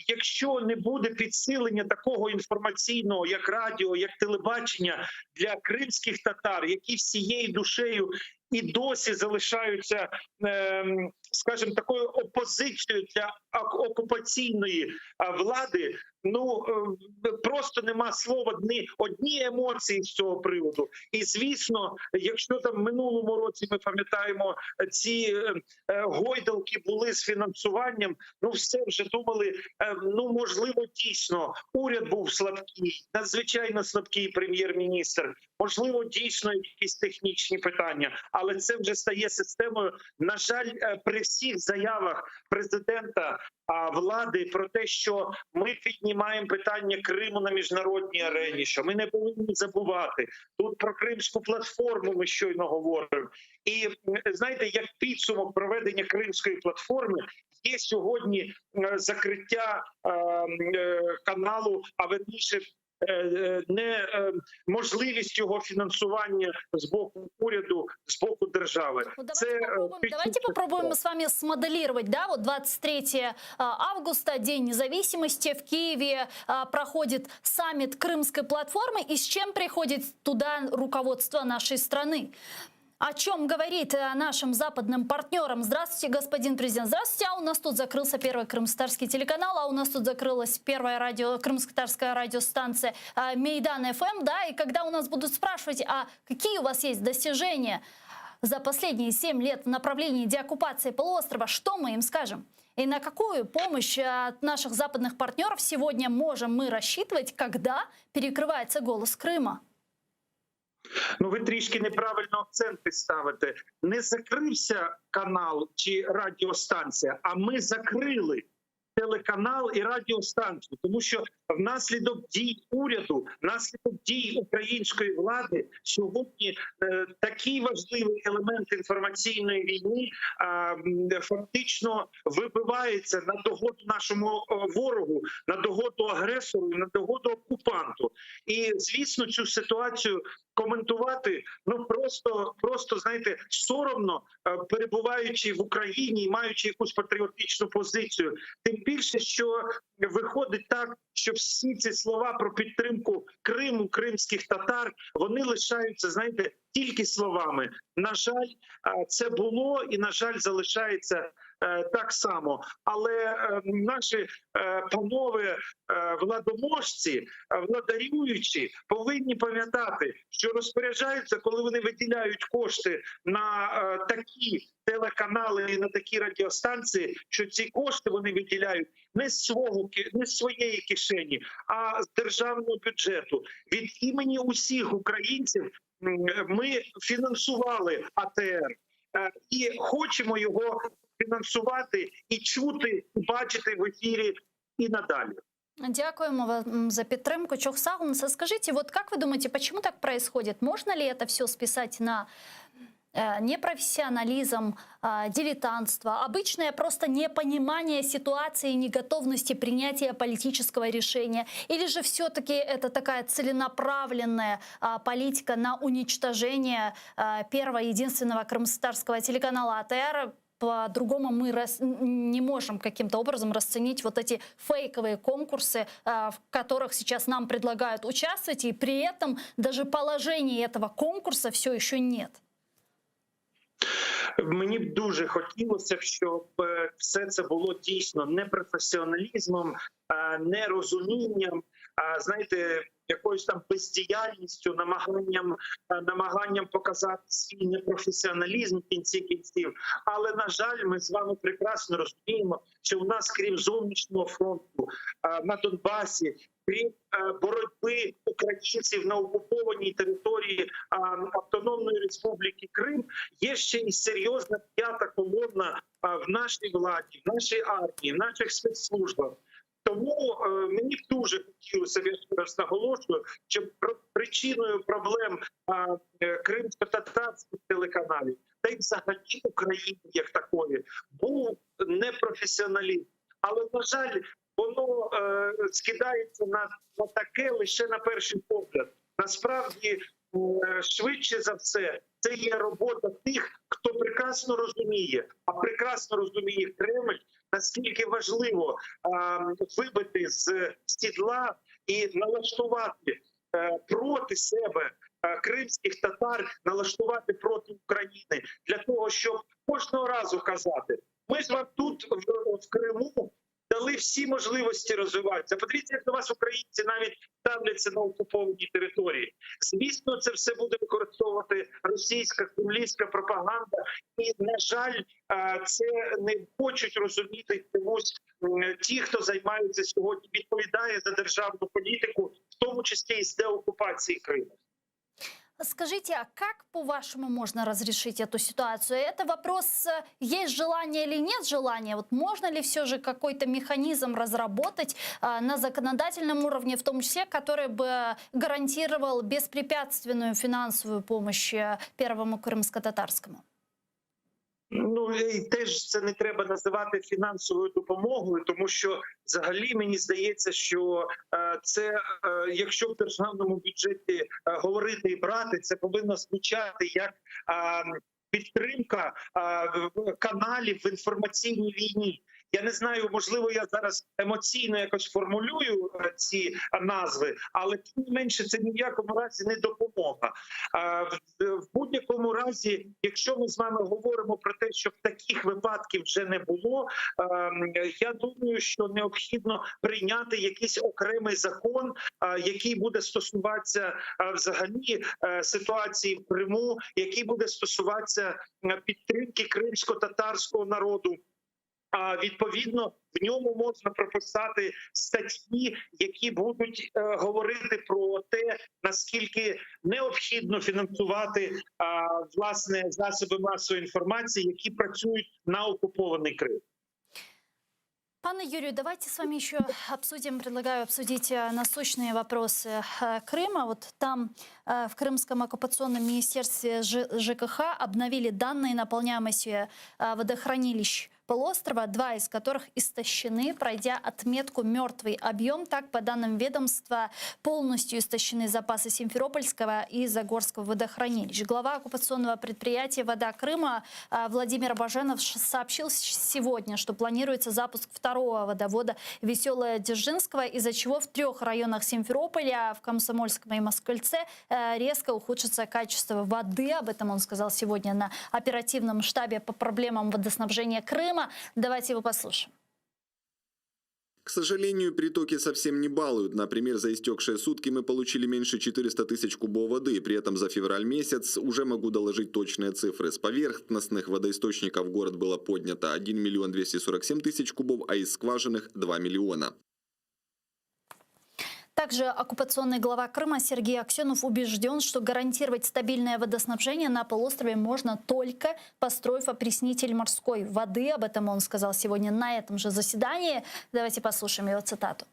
якщо не буде підсилення такого інформаційного, як радіо, як телебачення для кримських татар, які всією душею і досі залишаються, скажімо, такою опозицією для окупаційної влади, просто нема слова, одні емоції з цього приводу. І, звісно, якщо там в минулому році, ми пам'ятаємо, ці гойдалки були з фінансуванням, все вже думали, можливо, дійсно, уряд був слабкий, надзвичайно слабкий прем'єр-міністр, можливо, дійсно якісь технічні питання, але це вже стає системою. На жаль, при всіх заявах президента, влади про те, що ми піднімаємо питання Криму на міжнародній арені, що ми не повинні забувати. Тут про Кримську платформу ми щойно говоримо. І, знаєте, як підсумок проведення Кримської платформи, є сьогодні закриття каналу, а верніше можливість його фінансування з боку уряду, з боку держави. Давайте попробуем с вами смоделировать, да, вот 23 августа, День независимости, в Киеве проходит саммит Крымской платформы, и с чем приходит туда руководство нашей страны? О чем говорит нашим западным партнерам? Здравствуйте, господин президент. Здравствуйте. А у нас тут закрылся первый крымско-татарский телеканал, а у нас тут закрылась первая крымско-татарская радиостанция Мейдан ФМ. Да? И когда у нас будут спрашивать, а какие у вас есть достижения за последние 7 лет в направлении деоккупации полуострова, что мы им скажем? И на какую помощь от наших западных партнеров сегодня можем мы рассчитывать, когда перекрывается голос Крыма? Ви трішки неправильно акценти ставите. Не закрився канал чи радіостанція, а ми закрили телеканал і радіостанцію. Тому що внаслідок дій уряду, внаслідок дій української влади сьогодні такий важливий елемент інформаційної війни фактично вибивається на догоду нашому ворогу, на догоду агресору, на догоду окупанту. І, звісно, цю ситуацію коментувати, просто, знаєте, соромно, перебуваючи в Україні і маючи якусь патріотичну позицію. Тим більше, що виходить так, що всі ці слова про підтримку Криму, кримських татар, вони лишаються, знаєте, тільки словами. На жаль, це було і, на жаль, залишається так само. Але наші панове владоможці, владарюючі, повинні пам'ятати, що розпоряджаються, коли вони виділяють кошти на такі телеканали і на такі радіостанції, що ці кошти вони виділяють не з своєї кишені, а з державного бюджету. Від імені усіх українців ми фінансували АТР і хочемо його фінансувати і чути, і бачити в ефірі і надалі. Дякуємо вам за підтримку. Чохсаунс, скажите, вот как вы думаете, почему так происходит? Можно ли это все списать на непрофессионализм, дилетантство, обычное просто непонимание ситуации и неготовности принятия политического решения? Или же все-таки это такая целенаправленная политика на уничтожение первого единственного крымстатарского телеканала АТР? По-другому мы не можем каким-то образом расценить вот эти фейковые конкурсы, в которых сейчас нам предлагают участвовать, и при этом даже положения этого конкурса все еще нет. Мені б дуже хотілося, щоб все це було дійсно не професіоналізмом, нерозумінням, знаєте, якоюсь там бездіяльністю, намаганням показати свій непрофесіоналізм в кінці кінців. Але, на жаль, ми з вами прекрасно розуміємо, що у нас, крім зовнішнього фронту на Донбасі, крім боротьби українців на окупованій території Автономної Республіки Крим, є ще й серйозна п'ята колона в нашій владі, в нашій армії, в наших спецслужбах. Тому мені б дуже хотілося, я ще раз наголошую, що причиною проблем кримсько-татарських телеканалів, та й взагалі України як такої, був непрофесіоналізм. Але, на жаль, воно скидається на таке лише на перший погляд. Насправді, швидше за все, це є робота тих, хто прекрасно розуміє, а прекрасно розуміє Кремль, наскільки важливо вибити з сідла і налаштувати проти себе кримських татар, налаштувати проти України, для того, щоб кожного разу казати, ми ж вам тут в Криму дали всі можливості розвиватися. Подивіться, як до вас українці навіть ставляться на окупованій території. Звісно, це все буде використовувати російська, кремлівська пропаганда. І, на жаль, це не хочуть розуміти чомусь ті, хто займаються сьогодні, відповідає за державну політику, в тому числі і з деокупації Криму. Скажите, а как, по-вашему, можно разрешить эту ситуацию? Это вопрос, есть желание или нет желания? Вот можно ли все же какой-то механизм разработать на законодательном уровне, в том числе, который бы гарантировал беспрепятственную финансовую помощь Первому крымско-татарскому? Ну, і теж це не треба називати фінансовою допомогою, тому що взагалі мені здається, що це, якщо в державному бюджеті говорити і брати, це повинно звучати як підтримка каналів в інформаційній війні. Я не знаю, можливо, я зараз емоційно якось формулюю ці назви, але тим не менше це ні в якому разі не допомога. В будь-якому разі, якщо ми з вами говоримо про те, щоб таких випадків вже не було, я думаю, що необхідно прийняти якийсь окремий закон, який буде стосуватися взагалі ситуації в Криму, який буде стосуватися підтримки кримсько-татарського народу. Відповідно, в ньому можна прописати статті, які будуть говорити про те, наскільки необхідно фінансувати власне засоби масової інформації, які працюють на окупований Крим. Пане Юрию, давайте с вами еще обсудим, предлагаю обсудить насущные вопросы Крыма. Вот там в Крымском оккупационном министерстве ЖКХ обновили данные наполняемости водохранилищ полуострова, 2 из которых истощены, пройдя отметку «мертвый объем». Так, по данным ведомства, полностью истощены запасы Симферопольского и Загорского водохранилищ. Глава оккупационного предприятия «Вода Крыма» Владимир Баженов сообщил сегодня, что планируется запуск второго водовода Веселое-Дзержинского, из-за чего в 3 районах Симферополя, в Комсомольском и Москальце, резко ухудшится качество воды. Об этом он сказал сегодня на оперативном штабе по проблемам водоснабжения Крыма. Давайте его послушаем. К сожалению, притоки совсем не балуют. Например, за истекшие сутки мы получили меньше 400 тысяч кубов воды. При этом за февраль месяц уже могу доложить точные цифры. С поверхностных водоисточников в город было поднято 1 миллион 247 тысяч кубов, а из скважинных 2 миллиона. Также оккупационный глава Крыма Сергей Аксенов убежден, что гарантировать стабильное водоснабжение на полуострове можно только построив опреснитель морской воды. Об этом он сказал сегодня на этом же заседании. Давайте послушаем его цитату.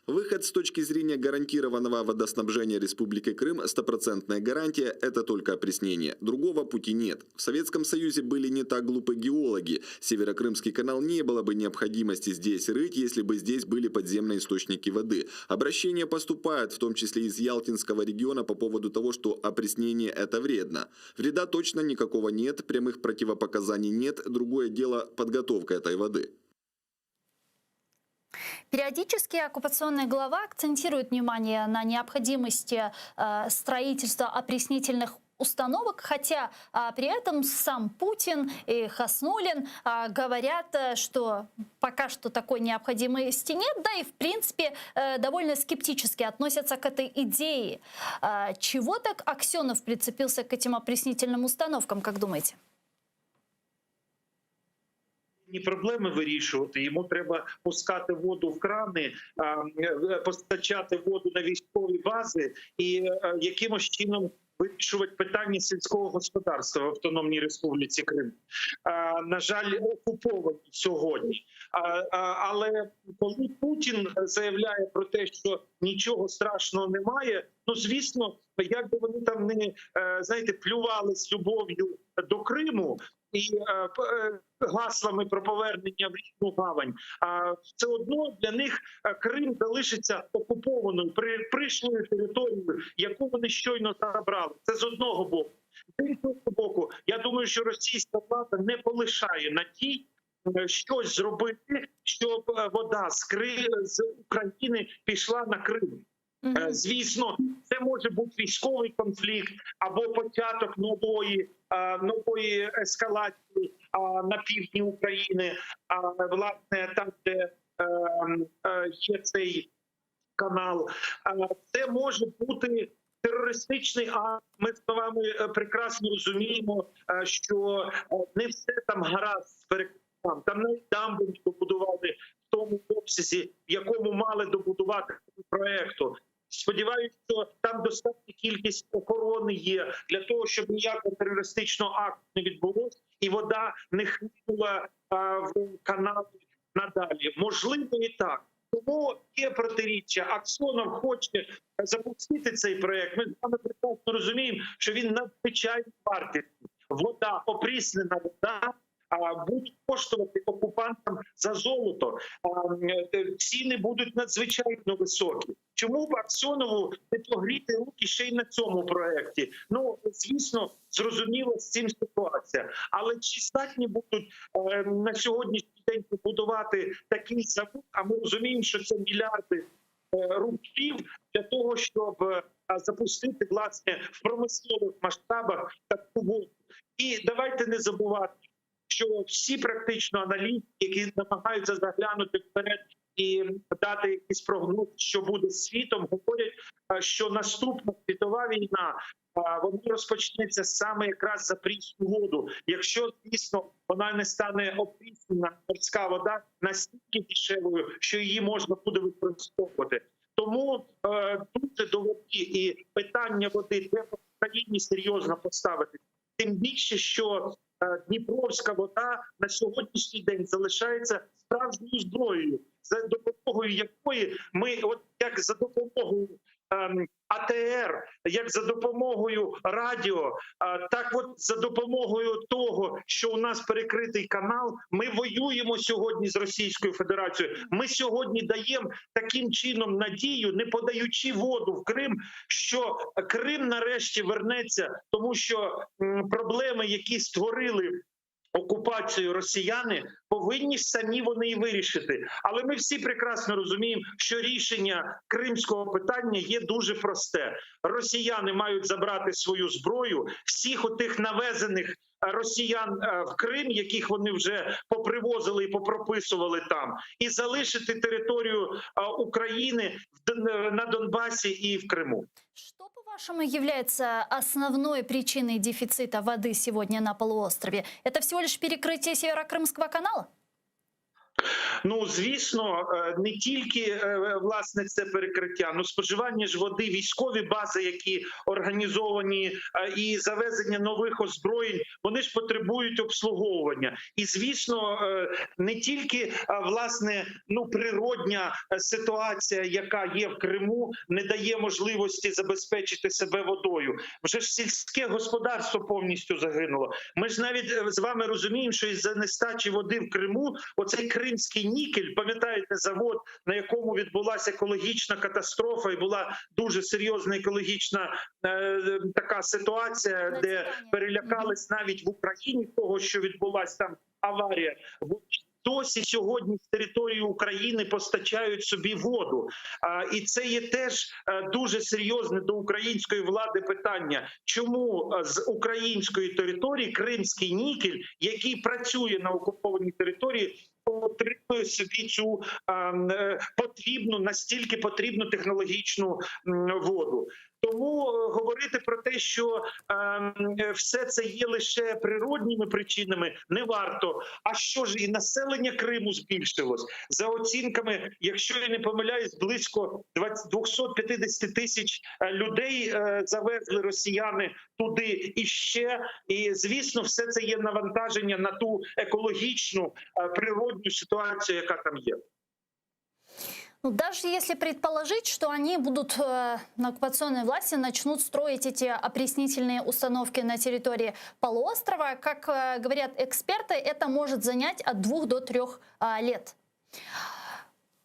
Выход с точки зрения гарантированного водоснабжения Республики Крым, стопроцентная гарантия – это только опреснение. Другого пути нет. В Советском Союзе были не так глупы геологи. Северокрымский канал не было бы необходимости здесь рыть, если бы здесь были подземные источники воды. Обращения поступают, в том числе из Ялтинского региона, по поводу того, что опреснение – это вредно. Вреда точно никакого нет, прямых противопоказаний нет. Другое дело – подготовка этой воды. Периодически оккупационный глава акцентирует внимание на необходимости строительства опреснительных установок, хотя при этом сам Путин и Хаснуллин говорят, что пока что такой необходимости нет, да и в принципе довольно скептически относятся к этой идее. Чего так Аксенов прицепился к этим опреснительным установкам, как думаете? Не проблеми вирішувати, йому треба пускати воду в крани, постачати воду на військові бази і якимось чином вирішувати питання сільського господарства в Автономній Республіці Крим. На жаль, окуповані сьогодні. Але коли Путін заявляє про те, що нічого страшного немає, ну, звісно, як би вони там не, знаєте, плювались любов'ю до Криму, і гаслами про повернення в рідну гавань, все одно для них Крим залишиться окупованою, пришлою територією, яку вони щойно забрали. Це з одного боку. З іншого боку, я думаю, що російська влада не полишає надій щось зробити, щоб вода з України пішла на Крим. Звісно, це може бути військовий конфлікт або початок нової ескалації на півдні України, власне, там, де є цей канал. Це може бути терористичний акт. Ми з вами прекрасно розуміємо, що не все там гаразд з перекриттям. Там навіть дамби не добудували в тому обсязі, в якому мали добудувати проєкту. Сподіваюся, що там достатня кількість охорони є для того, щоб ніякого терористичного акту не відбулося і вода не хлинула в канали надалі. Можливо і так. Тому є протиріччя. Аксьонов хоче запустити цей проєкт. Ми з вами прекрасно розуміємо, що він надзвичайно вартісний. Вода, опріснена вода, будуть коштувати окупантам за золото. Ціни будуть надзвичайно високі. Чому б Аксьонову не погріти руки ще й на цьому проєкті? Ну, звісно, зрозуміло з цим ситуація. Але чи здатні будуть на сьогоднішній день побудувати такий завод, а ми розуміємо, що це мільярди рублів для того, щоб запустити, власне, в промислових масштабах таку воду. І давайте не забувати, що всі практично аналітики, які намагаються заглянути вперед і дати якийсь прогноз, що буде з світом, говорять, що наступна світова війна, вона розпочнеться саме якраз за прісну воду. Якщо, звісно, вона не стане опріснена, морська вода настільки дешевою, що її можна буде використовувати. Тому тут до води і питання води треба в країні серйозно поставити. Тим більше, що Дніпровська вода на сьогоднішній день залишається справжньою зброєю, за допомогою якої ми, от як за допомогою АТР, як за допомогою радіо, так от за допомогою того, що у нас перекритий канал, ми воюємо сьогодні з Російською Федерацією. Ми сьогодні даємо таким чином надію, не подаючи воду в Крим, що Крим нарешті вернеться, тому що проблеми, які створили окупацію росіяни, повинні самі вони і вирішити. Але ми всі прекрасно розуміємо, що рішення кримського питання є дуже просте. Росіяни мають забрати свою зброю, всіх отих навезених росіян в Крим, яких вони вже попривозили і попрописували там, і залишити територію України на Донбасі і в Криму. Что, по-вашему, является основной причиной дефицита воды сегодня на полуострове? Это всего лишь перекрытие Северокрымского канала? Ну, звісно, не тільки власне це перекриття, ну споживання ж води, військові бази, які організовані, і завезення нових озброєнь, вони ж потребують обслуговування. І звісно, не тільки власне природня ситуація, яка є в Криму, не дає можливості забезпечити себе водою. Вже ж сільське господарство повністю загинуло. Ми ж навіть з вами розуміємо, що із-за нестачі води в Криму оцей кримський нікель, пам'ятаєте, завод, на якому відбулася екологічна катастрофа і була дуже серйозна екологічна така ситуація, де перелякались навіть в Україні того, що відбулася там аварія. Досі сьогодні з території України постачають собі воду. І це є теж дуже серйозне до української влади питання. Чому з української території кримський нікель, який працює на окупованій території, отримує собі цю настільки потрібну технологічну воду? Тому говорити про те, що все це є лише природніми причинами, не варто. А що ж, і населення Криму збільшилось? За оцінками, якщо я не помиляюсь, близько 250 тисяч людей завезли росіяни туди і ще. І, звісно, все це є навантаження на ту екологічну, природню ситуацію, яка там є. Ну, даже если предположить, что они будут на оккупационной власти начнут строить эти опреснительные установки на территории полуострова, как говорят эксперты, это может занять от 2 до 3 лет.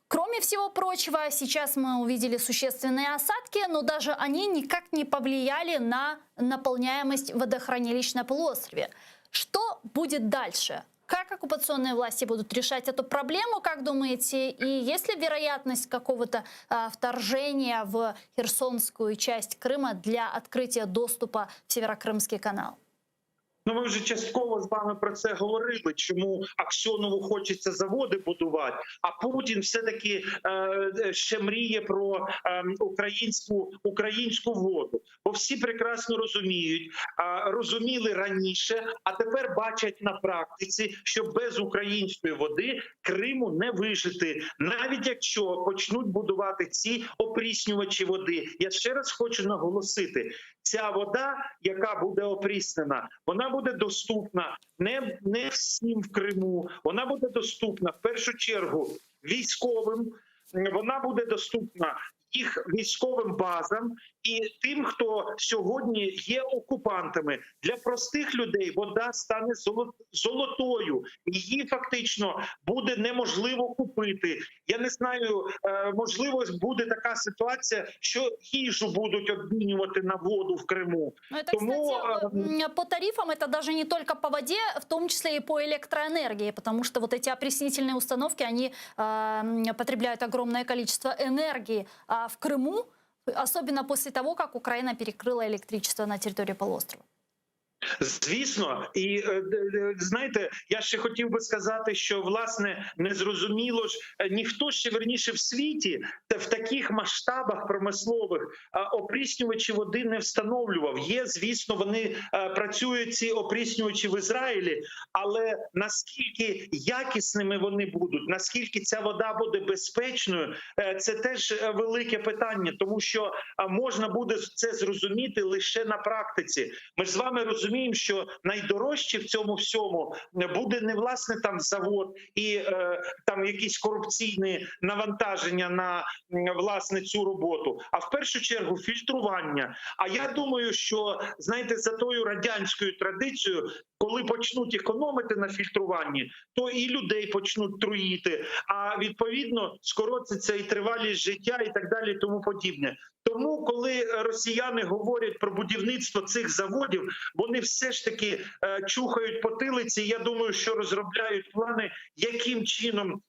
Кроме всего прочего, сейчас мы увидели существенные осадки, но даже они никак не повлияли на наполняемость водохранилищ на полуострове. Что будет дальше? Как оккупационные власти будут решать эту проблему, как думаете? И есть ли вероятность какого-то вторжения в Херсонскую часть Крыма для открытия доступа в Северокрымский канал? Ну, ми вже частково з вами про це говорили, чому Аксьонову хочеться заводи будувати, а Путін все-таки ще мріє про українську воду. Бо всі прекрасно розуміють, розуміли раніше, а тепер бачать на практиці, що без української води Криму не вижити, навіть якщо почнуть будувати ці опріснювачі води. Я ще раз хочу наголосити, ця вода, яка буде опріснена, вона буде доступна не всім в Криму, вона буде доступна в першу чергу військовим, вона буде доступна їх військовим базам і тим, хто сьогодні є окупантами. Для простих людей вода стане золотою. Її фактично буде неможливо купити. Я не знаю, можливо, буде така ситуація, що їжу будуть обмінювати на воду в Криму. Но это, кстати, по тарифам это даже не только по воде, в том числе и по электроэнергии, потому что вот эти опреснительные установки, они потребляют огромное количество энергии в Крыму, особенно после того, как Украина перекрыла электричество на территории полуострова. Звісно, і знаєте, я ще хотів би сказати, що власне незрозуміло ж, ніхто ще верніше в світі в таких масштабах промислових опріснювачі води не встановлював. Є, звісно, вони працюють ці опріснювачі в Ізраїлі, але наскільки якісними вони будуть, наскільки ця вода буде безпечною, це теж велике питання, тому що можна буде це зрозуміти лише на практиці. Ми ж з вами розуміємо, що найдорожче в цьому всьому буде не власне там завод і там якісь корупційні навантаження на власне цю роботу, а в першу чергу фільтрування. А я думаю, що, знаєте, за тою радянською традицією, коли почнуть економити на фільтруванні, то і людей почнуть труїти, а відповідно скоротиться і тривалість життя і так далі, і тому подібне. Тому, коли росіяни говорять про будівництво цих заводів, вони все ж таки чухають потилиці. Я думаю, що розробляють плани, яким чином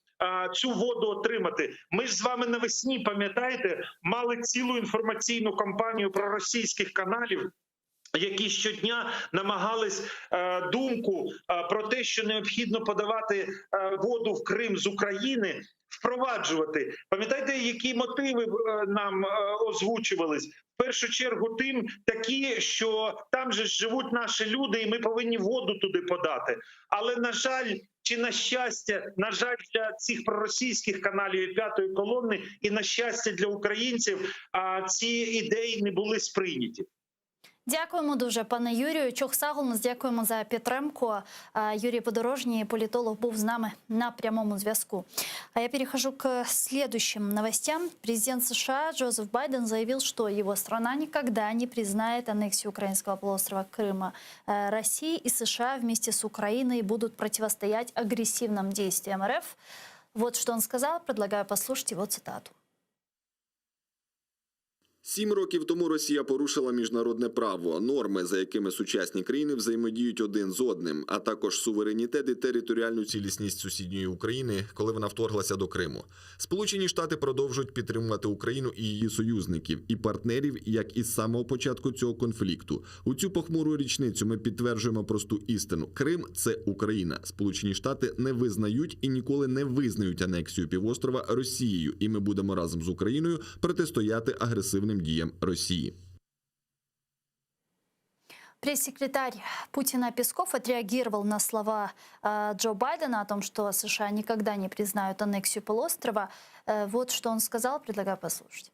цю воду отримати. Ми ж з вами навесні, пам'ятаєте, мали цілу інформаційну кампанію про російських каналів, які щодня намагались думку про те, що необхідно подавати воду в Крим з України, впроваджувати. Пам'ятаєте, які мотиви нам озвучувались? В першу чергу тим такі, що там же живуть наші люди, і ми повинні воду туди подати. Але, на жаль, Чи на щастя, на жаль, для цих проросійських каналів і п'ятої колони, і на щастя для українців, ці ідеї не були сприйняті. Дякуємо дуже, пане Юрію. Чохсаголос, дякуємо за підтримку. Юрій Подорожній, політолог, був з нами на прямому зв'язку. А я перехожу к следующим новостям. Президент США Джозеф Байден заявил, что его страна никогда не признает аннексию украинского полуострова Крыма. Россия и США вместе с Украиной будут противостоять агрессивным действиям РФ. Вот что он сказал. Предлагаю послушать его цитату. 7 років тому Росія порушила міжнародне право, норми, за якими сучасні країни взаємодіють один з одним, а також суверенітет і територіальну цілісність сусідньої України, коли вона вторглася до Криму. Сполучені Штати продовжують підтримувати Україну і її союзників, і партнерів, як із самого початку цього конфлікту. У цю похмуру річницю ми підтверджуємо просту істину. Крим – це Україна. Сполучені Штати не визнають і ніколи не визнають анексію півострова Росією, і ми будемо разом з Україною протистояти агресивним діям Росії. Пресс-секретарь Путина Песков отреагировал на слова Джо Байдена о том, что США никогда не признают аннексию полуострова. Вот что он сказал, предлагаю послушать.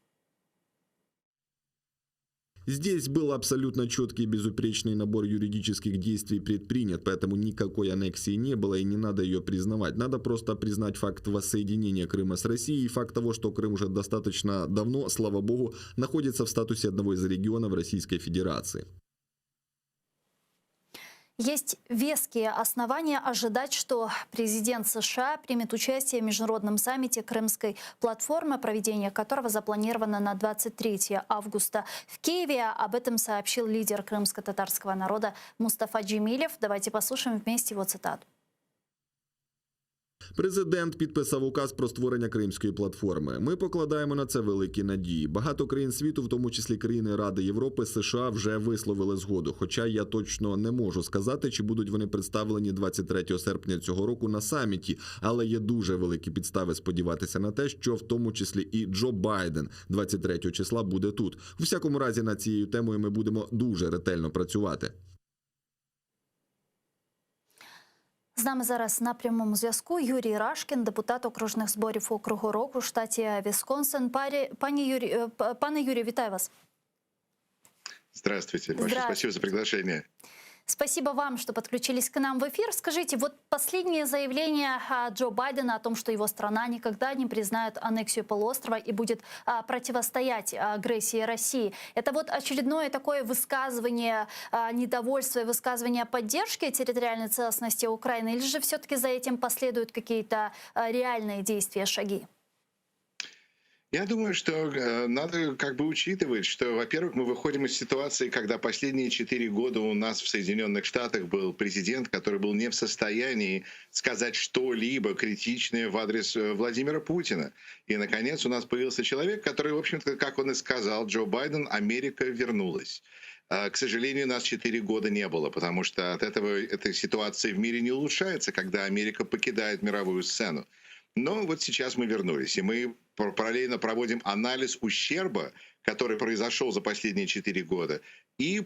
Здесь был абсолютно четкий и безупречный набор юридических действий предпринят, поэтому никакой аннексии не было и не надо ее признавать. Надо просто признать факт воссоединения Крыма с Россией и факт того, что Крым уже достаточно давно, слава богу, находится в статусе одного из регионов Российской Федерации. Есть веские основания ожидать, что президент США примет участие в международном саммите Крымской платформы, проведение которого запланировано на 23 августа в Киеве. Об этом сообщил лидер крымско-татарского народа Мустафа Джемилев. Давайте послушаем вместе его цитату. Президент підписав указ про створення Кримської платформи. Ми покладаємо на це великі надії. Багато країн світу, в тому числі країни Ради Європи, США, вже висловили згоду. Хоча я точно не можу сказати, чи будуть вони представлені 23 серпня цього року на саміті. Але є дуже великі підстави сподіватися на те, що в тому числі і Джо Байден 23 числа буде тут. У всякому разі, над цією темою ми будемо дуже ретельно працювати. З нами зараз на прямому зв'язку Юрій Рашкін, депутат окружних зборів округу РОК у штаті Вісконсин. Пане Юрію, вітаю вас. Здравствуйте. Большое спасибо за приглашение. Спасибо вам, что подключились к нам в эфир. Скажите, вот последнее заявление Джо Байдена о том, что его страна никогда не признает аннексию полуострова и будет противостоять агрессии России. Это вот очередное такое высказывание недовольства и высказывание поддержки территориальной целостности Украины? Или же все-таки за этим последуют какие-то реальные действия, шаги? Я думаю, что надо учитывать, что, во-первых, мы выходим из ситуации, когда последние 4 года у нас в Соединенных Штатах был президент, который был не в состоянии сказать что-либо критичное в адрес Владимира Путина. И, наконец, у нас появился человек, который, в общем-то, как он и сказал, Джо Байден, Америка вернулась. К сожалению, нас 4 года не было, потому что от этой ситуации в мире не улучшается, когда Америка покидает мировую сцену. Но вот сейчас мы вернулись, и мы параллельно проводим анализ ущерба, который произошел за последние 4 года, и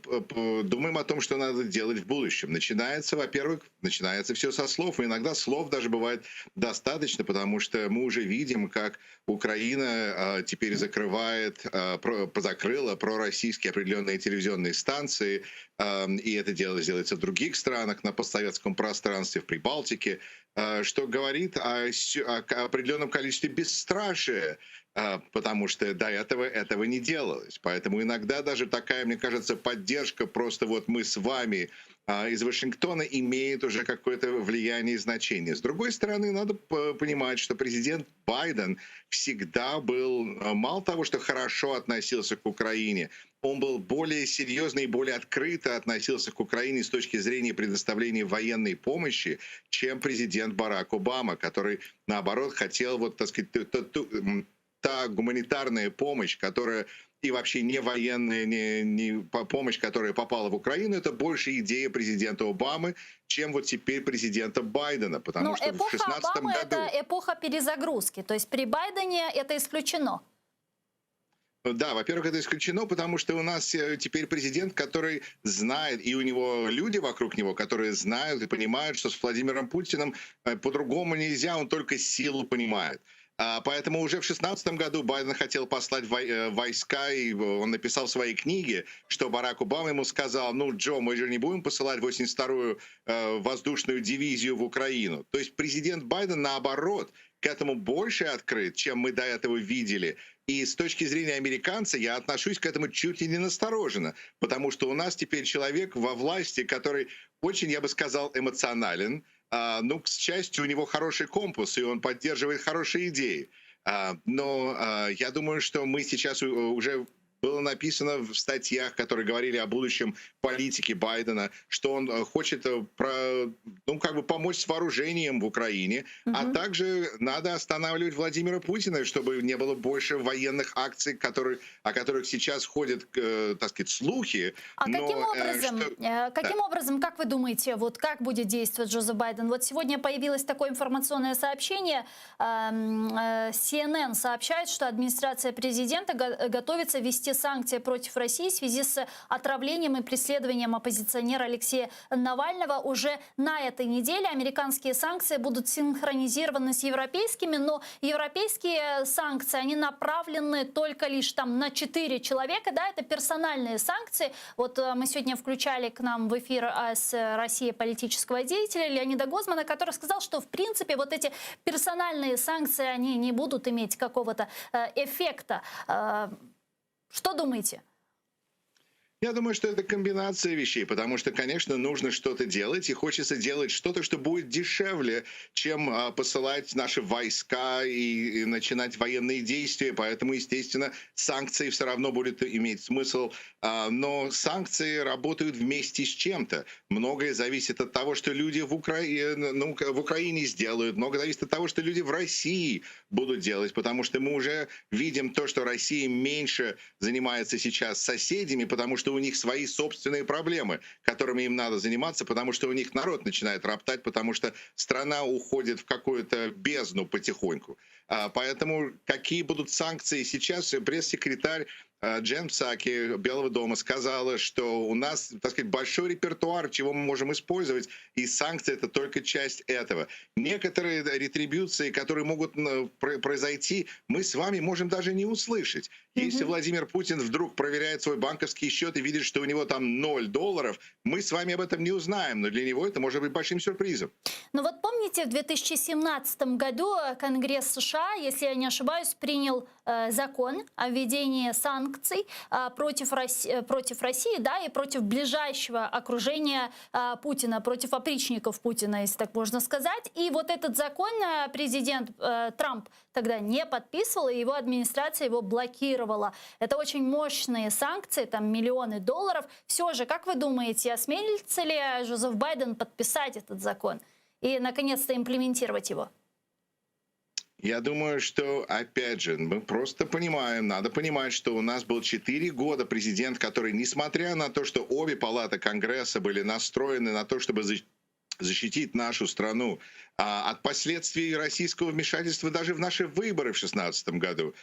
думаем о том, что надо делать в будущем. Начинается все со слов, и иногда слов даже бывает достаточно, потому что мы уже видим, как Украина теперь закрыла пророссийские определенные телевизионные станции, и это дело делается в других странах на постсоветском пространстве, в Прибалтике, что говорит о определенном количестве бесстрашия, потому что до этого не делалось. Поэтому иногда даже такая, мне кажется, поддержка, просто вот мы с вами из Вашингтона, имеет уже какое-то влияние и значение. С другой стороны, надо понимать, что президент Байден всегда был, мало того, что хорошо относился к Украине, он был более серьезно и более открыто относился к Украине с точки зрения предоставления военной помощи, чем президент Барак Обама, который, наоборот, хотел, вот, так сказать, та гуманитарная помощь, которая и вообще не военная не помощь, которая попала в Украину, это больше идея президента Обамы, чем вот теперь президента Байдена. Потому что в 2016 году... это эпоха перезагрузки. То есть при Байдене это исключено. Да, во-первых, это исключено, потому что у нас теперь президент, который знает, и у него люди вокруг него, которые знают и понимают, что с Владимиром Путиным по-другому нельзя, он только силу понимает. Поэтому уже в 2016 году Байден хотел послать войска, и он написал в своей книге, что Барак Обама ему сказал: ну, Джо, мы же не будем посылать 82-ю воздушную дивизию в Украину. То есть президент Байден, наоборот, к этому больше открыт, чем мы до этого видели. И с точки зрения американца я отношусь к этому чуть ли не настороженно, потому что у нас теперь человек во власти, который очень, я бы сказал, эмоционален. Ну, к счастью, у него хороший компас, и он поддерживает хорошие идеи. Но я думаю, что мы сейчас уже... Было написано в статьях, которые говорили о будущем политике Байдена, что он хочет помочь с вооружением в Украине, а также надо останавливать Владимира Путина, чтобы не было больше военных акций, о которых сейчас ходят, так сказать, слухи. Каким образом, как вы думаете, вот как будет действовать Джозеф Байден? Вот сегодня появилось такое информационное сообщение. CNN сообщает, что администрация президента готовится ввести санкции против России в связи с отравлением и преследованием оппозиционера Алексея Навального. Уже на этой неделе американские санкции будут синхронизированы с европейскими, но европейские санкции, они направлены только лишь там на 4 человека, да, это персональные санкции. Вот мы сегодня включали к нам в эфир с России политического деятеля Леонида Гозмана, который сказал, что в принципе вот эти персональные санкции, они не будут иметь какого-то эффекта. Что думаете? Я думаю, что это комбинация вещей, потому что, конечно, нужно что-то делать, и хочется делать что-то, что будет дешевле, чем посылать наши войска и начинать военные действия. Поэтому, естественно, санкции все равно будут иметь смысл. Но санкции работают вместе с чем-то. Многое зависит от того, что люди в Украине сделают. Многое зависит от того, что люди в России будут делать. Потому что мы уже видим то, что Россия меньше занимается сейчас соседями, потому что у них свои собственные проблемы, которыми им надо заниматься, потому что у них народ начинает роптать, потому что страна уходит в какую-то бездну потихоньку. Поэтому какие будут санкции сейчас? Пресс-секретарь Джен Псаки Белого дома сказала, что у нас, так сказать, большой репертуар, чего мы можем использовать, и санкции — это только часть этого. Некоторые ретрибуции, которые могут произойти, мы с вами можем даже не услышать. Если Владимир Путин вдруг проверяет свой банковский счет и видит, что у него там $0, мы с вами об этом не узнаем, но для него это может быть большим сюрпризом. Ну вот помните, в 2017 году Конгресс США, если я не ошибаюсь, принял закон о введении санкций против России, да, и против ближайшего окружения Путина, против опричников Путина, если так можно сказать. И вот этот закон президент Трамп тогда не подписывал, и его администрация его блокировала. Это очень мощные санкции, там миллионы долларов. Все же, как вы думаете, осмелится ли Джозеф Байден подписать этот закон и, наконец-то, имплементировать его? Я думаю, что, опять же, мы просто понимаем, надо понимать, что у нас был 4 года президент, который, несмотря на то, что обе палаты Конгресса были настроены на то, чтобы защитить нашу страну от последствий российского вмешательства даже в наши выборы в 2016 году.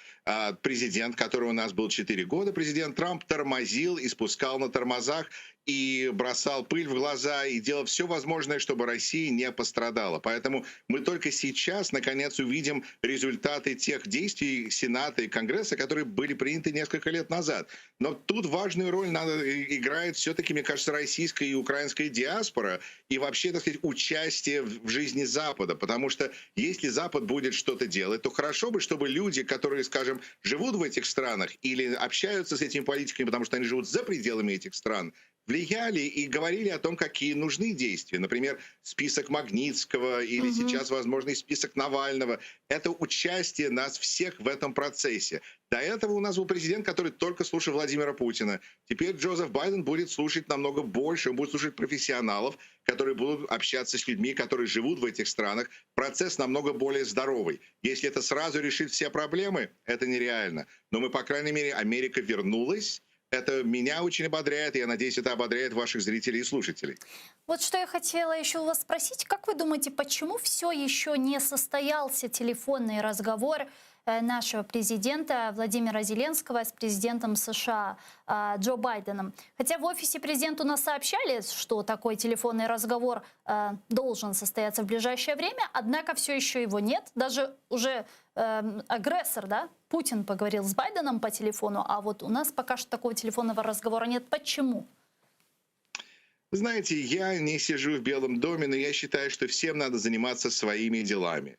Президент, который у нас был 4 года, президент Трамп тормозил и спускал на тормозах, и бросал пыль в глаза, и делал все возможное, чтобы Россия не пострадала. Поэтому мы только сейчас, наконец, увидим результаты тех действий Сената и Конгресса, которые были приняты несколько лет назад. Но тут важную роль играет все-таки, мне кажется, российская и украинская диаспора, и вообще, так сказать, участие в жизни Запада. Потому что если Запад будет что-то делать, то хорошо бы, чтобы люди, которые, скажем, живут в этих странах или общаются с этими политиками, потому что они живут за пределами этих стран, влияли и говорили о том, какие нужны действия. Например, список Магнитского или сейчас возможный список Навального. Это участие нас всех в этом процессе. До этого у нас был президент, который только слушал Владимира Путина. Теперь Джозеф Байден будет слушать намного больше. Он будет слушать профессионалов, которые будут общаться с людьми, которые живут в этих странах. Процесс намного более здоровый. Если это сразу решит все проблемы, это нереально. Но мы, по крайней мере, Америка вернулась. Это меня очень ободряет, и я надеюсь, это ободряет ваших зрителей и слушателей. Вот что я хотела еще у вас спросить. Как вы думаете, почему все еще не состоялся телефонный разговор нашего президента Владимира Зеленского с президентом США Джо Байденом. Хотя в офисе президента у нас сообщали, что такой телефонный разговор должен состояться в ближайшее время, однако все еще его нет. Даже уже агрессор, да, Путин поговорил с Байденом по телефону, а вот у нас пока что такого телефонного разговора нет. Почему? Знаете, я не сижу в Белом доме, но я считаю, что всем надо заниматься своими делами.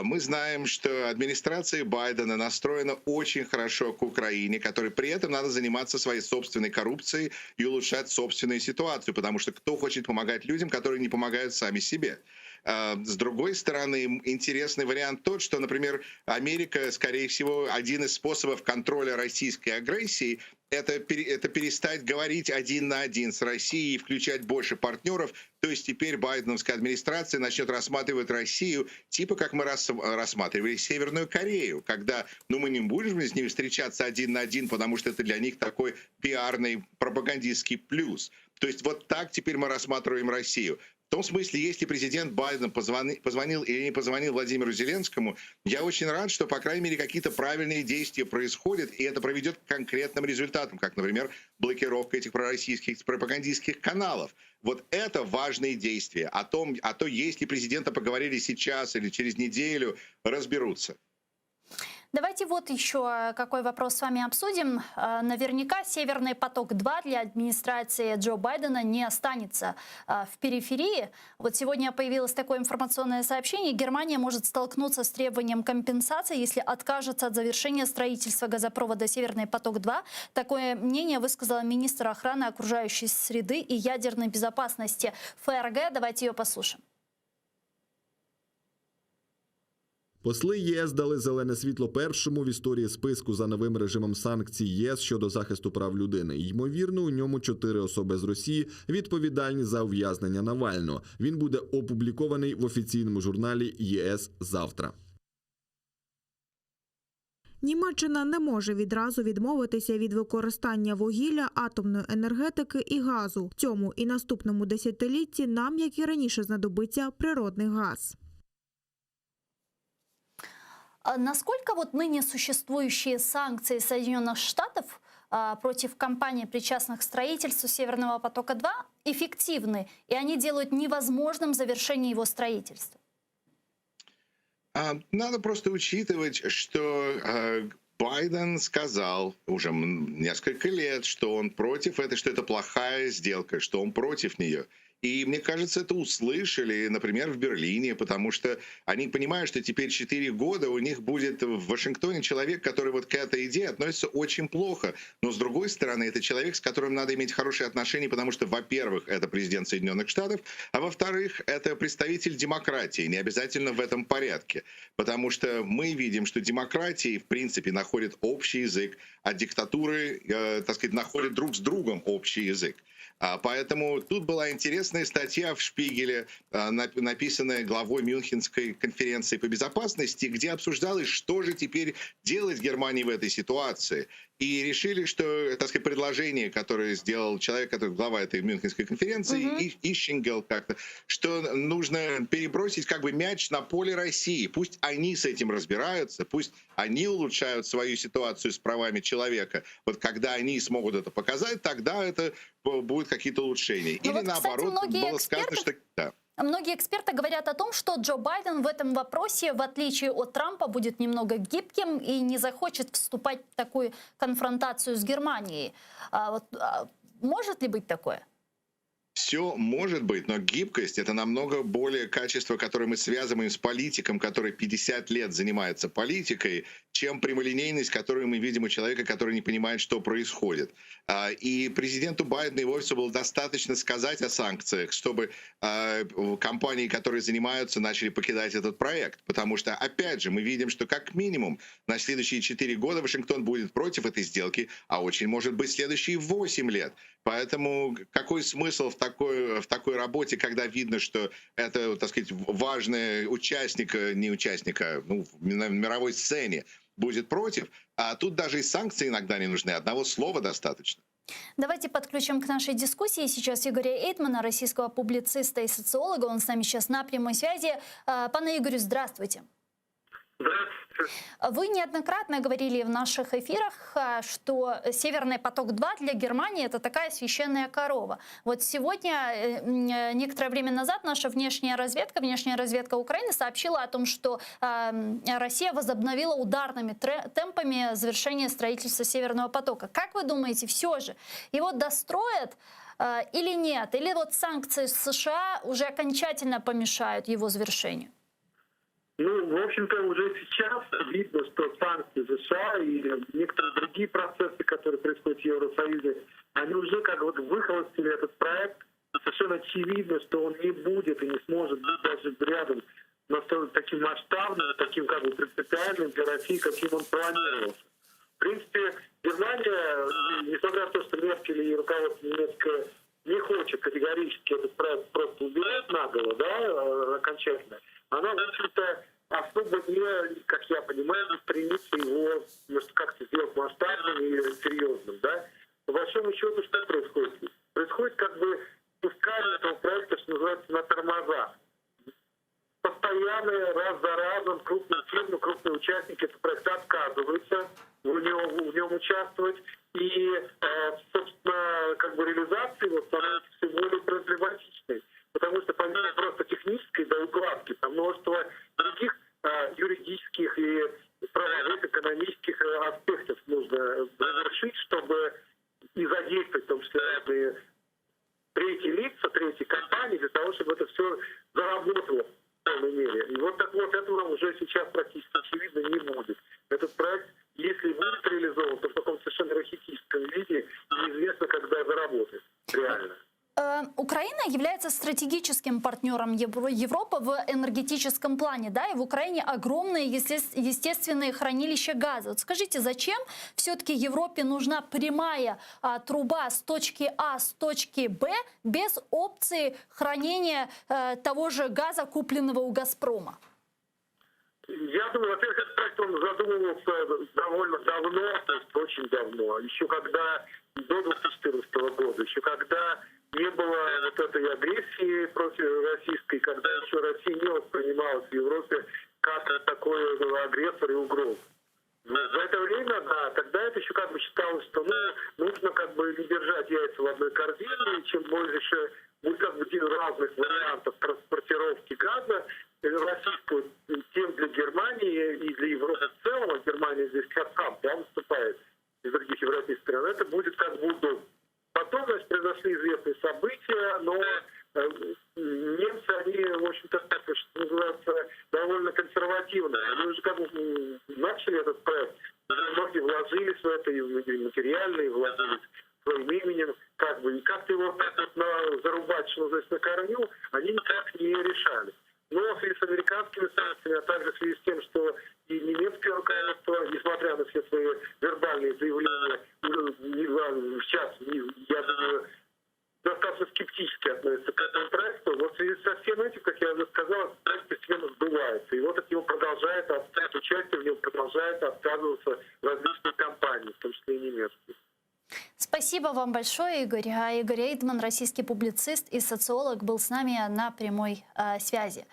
Мы знаем, что администрация Байдена настроена очень хорошо к Украине, которой при этом надо заниматься своей собственной коррупцией и улучшать собственную ситуацию, потому что кто хочет помогать людям, которые не помогают сами себе. С другой стороны, интересный вариант тот, что, например, Америка, скорее всего, один из способов контроля российской агрессии — это перестать говорить один на один с Россией и включать больше партнеров. То есть теперь байденовская администрация начнет рассматривать Россию типа как мы рассматривали Северную Корею, когда мы не будем с ними встречаться один на один, потому что это для них такой пиарный пропагандистский плюс. То есть вот так теперь мы рассматриваем Россию. В том смысле, если президент Байден позвонил или не позвонил Владимиру Зеленскому, я очень рад, что, по крайней мере, какие-то правильные действия происходят, и это приведет к конкретным результатам, как, например, блокировка этих пророссийских пропагандистских каналов. Вот это важные действия. А то, если президента поговорили сейчас или через неделю, разберутся. Давайте вот еще какой вопрос с вами обсудим. Наверняка «Северный поток-2» для администрации Джо Байдена не останется в периферии. Вот сегодня появилось такое информационное сообщение. Германия может столкнуться с требованием компенсации, если откажется от завершения строительства газопровода «Северный поток-2». Такое мнение высказала министр охраны окружающей среды и ядерной безопасности ФРГ. Давайте ее послушаем. Посли ЄС дали зелене світло першому в історії списку за новим режимом санкцій ЄС щодо захисту прав людини. Ймовірно, у ньому 4 особи з Росії відповідальні за ув'язнення Навального. Він буде опублікований в офіційному журналі ЄС завтра. Німеччина не може відразу відмовитися від використання вугілля, атомної енергетики і газу. В цьому і наступному десятилітті нам, як і раніше, знадобиться природний газ. Насколько вот ныне существующие санкции Соединенных Штатов против компаний, причастных к строительству Северного потока-2, эффективны, и они делают невозможным завершение его строительства? Надо просто учитывать, что Байден сказал уже несколько лет, что он против этого, что это плохая сделка, что он против нее. И мне кажется, это услышали, например, в Берлине, потому что они понимают, что теперь 4 года у них будет в Вашингтоне человек, который вот к этой идее относится очень плохо. Но, с другой стороны, это человек, с которым надо иметь хорошие отношения, потому что, во-первых, это президент Соединенных Штатов, а во-вторых, это представитель демократии, не обязательно в этом порядке. Потому что мы видим, что демократии, в принципе, находят общий язык, а диктатуры, так сказать, находят друг с другом общий язык. Поэтому тут была интересная статья в «Шпигеле», написанная главой Мюнхенской конференции по безопасности, где обсуждалось, что же теперь делать Германии в этой ситуации. И решили, что, так сказать, предложение, которое сделал человек, который глава этой Мюнхенской конференции, Ищингел как-то, что нужно перебросить как бы мяч на поле России. Пусть они с этим разбираются, пусть они улучшают свою ситуацию с правами человека. Вот когда они смогут это показать, тогда это будут какие-то улучшения. Ну или вот, наоборот, кстати, было сказано, что... Да. Многие эксперты говорят о том, что Джо Байден в этом вопросе, в отличие от Трампа, будет немного гибким и не захочет вступать в такую конфронтацию с Германией. Может ли быть такое? Все может быть, но гибкость — это намного более качество, которое мы связываем с политиком, который 50 лет занимается политикой, чем прямолинейность, которую мы видим у человека, который не понимает, что происходит. И президенту Байдену и вовсе было достаточно сказать о санкциях, чтобы компании, которые занимаются, начали покидать этот проект. Потому что, опять же, мы видим, что как минимум на следующие 4 года Вашингтон будет против этой сделки, а очень может быть следующие 8 лет. Поэтому какой смысл в такой работе, когда видно, что это, так сказать, важный участник, не участника, на мировой сцене будет против, а тут даже и санкции иногда не нужны, одного слова достаточно. Давайте подключим к нашей дискуссии сейчас Игоря Эйтмана, российского публициста и социолога. Он с нами сейчас на прямой связи. Пане Игорю, здравствуйте. Здравствуйте. Вы неоднократно говорили в наших эфирах, что «Северный поток-2» для Германии – это такая священная корова. Вот сегодня, некоторое время назад, наша внешняя разведка Украины сообщила о том, что Россия возобновила ударными темпами завершение строительства «Северного потока». Как вы думаете, все же его достроят или нет? Или вот санкции США уже окончательно помешают его завершению? Ну, в общем-то, уже сейчас видно, что санкции США и некоторые другие процессы, которые происходят в Евросоюзе, они уже как вот выхолостили этот проект. Совершенно очевидно, что он не будет и не сможет быть даже рядом настолько таким масштабным, таким как бы принципиальным для России, каким он планировался. В принципе, Германия, несмотря на то, что Меркель и руководство немецкое не хочет категорически этот проект просто убирать наголо, да, окончательно, она, в общем-то, особо не, как я понимаю, не стремится его, может, как-то сделать масштабным и серьезным, да. По большому счету, что происходит? Происходит как бы пускание этого проекта, что называется, на тормозах. Постоянно, раз за разом, крупные фирмы, крупные участники этого проекта отказываются в нем участвовать. И, собственно, как бы реализация его становится все более проблематичной. Потому что помимо просто технической укладки, там множество других юридических и правовых, экономических аспектов нужно завершить, чтобы и задействовать, в том числе, третьи лица, третьи компании, для того, чтобы это все заработало в полной мере. И вот так вот этого уже сейчас практически очевидно не будет. Этот проект, если будет реализован, то в таком совершенно рахитическом виде, неизвестно, когда заработает реально. Украина является стратегическим партнером Европы в энергетическом плане, да, и в Украине огромные естественные хранилища газа. Вот скажите, зачем все-таки Европе нужна прямая труба с точки А с точки Б без опции хранения того же газа, купленного у «Газпрома»? Я думаю, во-первых, этот проект он задумывался довольно давно, то есть очень давно, еще когда до 2014 года, еще когда не было вот этой агрессии против российской, когда еще Россия не воспринималась в Европе как такой агрессор и угроза. За это время, да, тогда это еще как бы считалось, что нужно как бы не держать яйца в одной корзине, чем больше будет как бы разных вариантов транспортировки газа российского, тем для Германии и для Европы в целом, а Германия здесь как сам, да, выступает из других европейских стран, это будет как бы удобно. Потом, значит, произошли известные события, но немцы, они, в общем-то, что называется, довольно консервативные. Они уже как бы начали этот проект, многие вложились в это, и материально, и вложились своим именем, как бы, и как-то его зарубать, что называется, на корню, они никак не решали. Но в связи с американскими санкциями, а также в связи с тем, что и немецкое руководство, несмотря на все свои вербальные заявления, сейчас, я думаю, достаточно скептически относятся к этому проекту, но в связи со всем этим, как я уже сказал, этот проект постепенно сдувается. И вот от него продолжает участие в нем продолжает отказываться различные компании, в том числе и немецкие. Спасибо вам большое, Игорь. Игорь Эйдман, российский публицист и социолог, был с нами на прямой связи.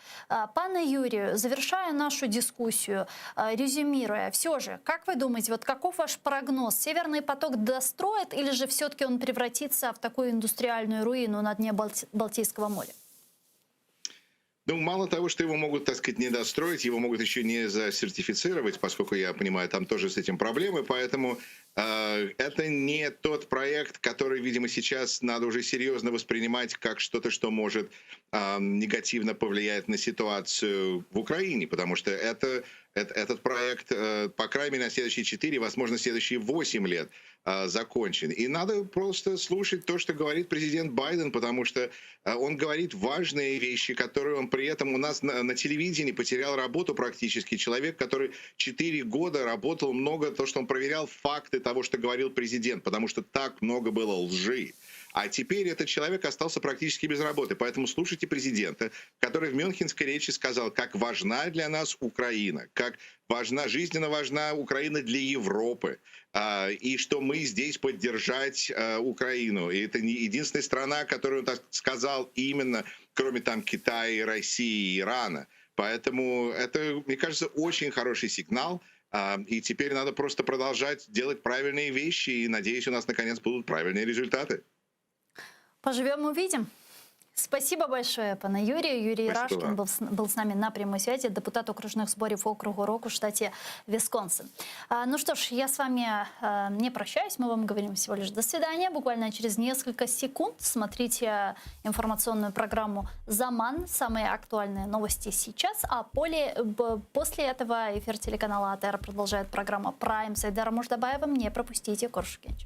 Пане Юрию, завершая нашу дискуссию, резюмируя, все же, как вы думаете, вот каков ваш прогноз? Северный поток достроит или же все-таки он превратится в такую индустриальную руину на дне Балтийского моря? Ну, мало того, что его могут, так сказать, не достроить, его могут еще не засертифицировать, поскольку, я понимаю, там тоже с этим проблемы, поэтому это не тот проект, который, видимо, сейчас надо уже серьезно воспринимать как что-то, что может негативно повлиять на ситуацию в Украине, потому что этот проект, по крайней мере, на следующие 4, возможно, следующие 8 лет закончен. И надо просто слушать то, что говорит президент Байден, потому что он говорит важные вещи, которые он при этом у нас на телевидении потерял работу практически. Человек, который 4 года работал много, то, что он проверял факты того, что говорил президент, потому что так много было лжи. А теперь этот человек остался практически без работы. Поэтому слушайте президента, который в мюнхенской речи сказал, как важна для нас Украина, как жизненно важна Украина для Европы, и что мы здесь поддержать Украину. И это не единственная страна, которую он так сказал именно, кроме там Китая, России и Ирана. Поэтому это, мне кажется, очень хороший сигнал. И теперь надо просто продолжать делать правильные вещи. И, надеюсь, у нас, наконец, будут правильные результаты. Поживем, увидим. Спасибо большое, пане Юрію. Юрій Спасибо. Рашкін был с нами на прямой связи, депутат окружных сборов округа Рок в штате Висконсин. Ну что ж, я с вами не прощаюсь, мы вам говорим всего лишь до свидания. Буквально через несколько секунд смотрите информационную программу «Заман». Самые актуальные новости сейчас, а после этого эфир телеканала АТР продолжает программа «Прайм» с Айдаром Муждабаевым. Не пропустите, Коршукевич.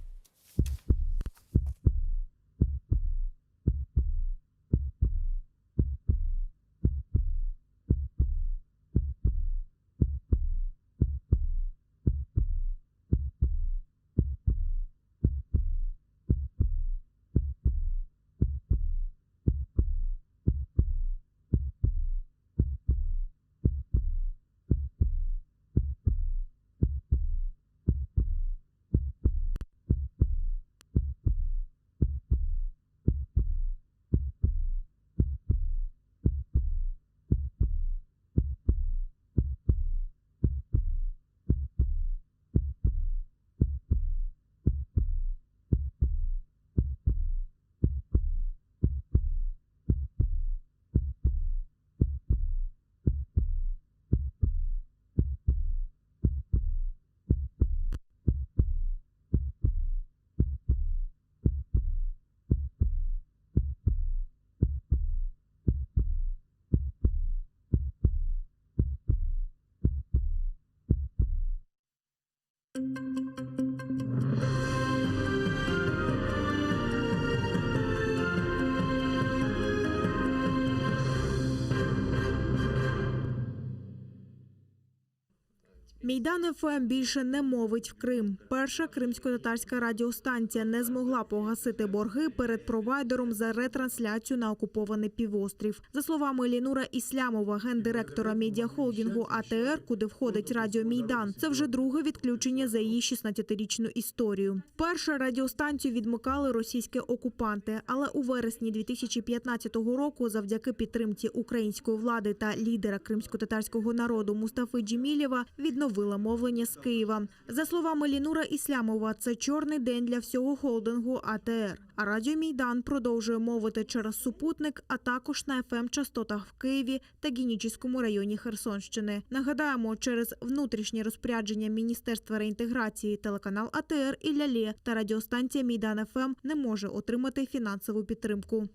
Мейдан ФМ більше не мовить в Крим. Перша кримсько-татарська радіостанція не змогла погасити борги перед провайдером за ретрансляцію на окупований півострів. За словами Лінура Іслямова, гендиректора медіахолдингу АТР, куди входить радіо Мейдан, це вже друге відключення за її 16-річну історію. Вперше радіостанцію відмикали російські окупанти, але у вересні 2015 року завдяки підтримці української влади та лідера кримсько-татарського народу Мустафи Джемілєва відновили мовлення з Києва. За словами Лінура Іслямова, це чорний день для всього холдингу АТР. А радіо Мейдан продовжує мовити через супутник, а також на ФМ-частотах в Києві та Генічеському районі Херсонщини. Нагадаємо, через внутрішнє розпорядження Міністерства реінтеграції телеканал АТР і Лялє та радіостанція Мейдан ФМ не може отримати фінансову підтримку.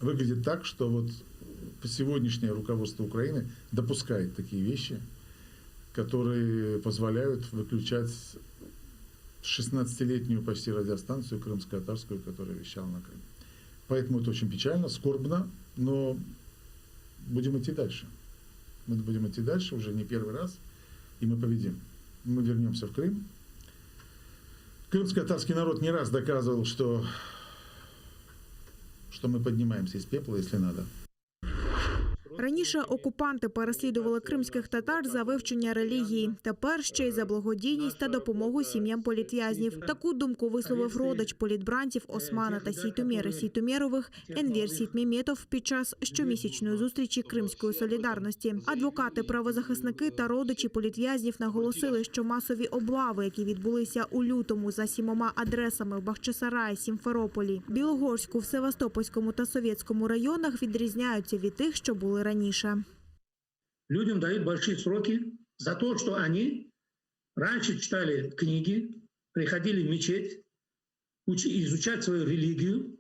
Выглядит так, что вот сегодняшнее руководство Украины допускает такие вещи, которые позволяют выключать 16-летнюю почти радиостанцию крымско-татарскую, которая вещала на Крым. Поэтому это очень печально, скорбно, но будем идти дальше. Мы будем идти дальше уже не первый раз, и мы победим. Мы вернемся в Крым. Крымско-татарский народ не раз доказывал, что мы поднимаемся из пепла, если надо. Раніше окупанти переслідували кримських татар за вивчення релігії. Тепер ще й за благодійність та допомогу сім'ям політв'язнів. Таку думку висловив родич політбранців Османа та Сейтумєра Сейтумєрових Енвер Сейтмеметов під час щомісячної зустрічі Кримської солідарності. Адвокати-правозахисники та родичі політв'язнів наголосили, що масові облави, які відбулися у лютому за 7 адресами в Бахчисараї, Сімферополі, Білогорську, в Севастопольському та Совєтському районах, відрізняються від тих, що були раніше. Людям дают большие сроки за то, что они раньше читали книги, приходили в мечеть, изучать свою религию.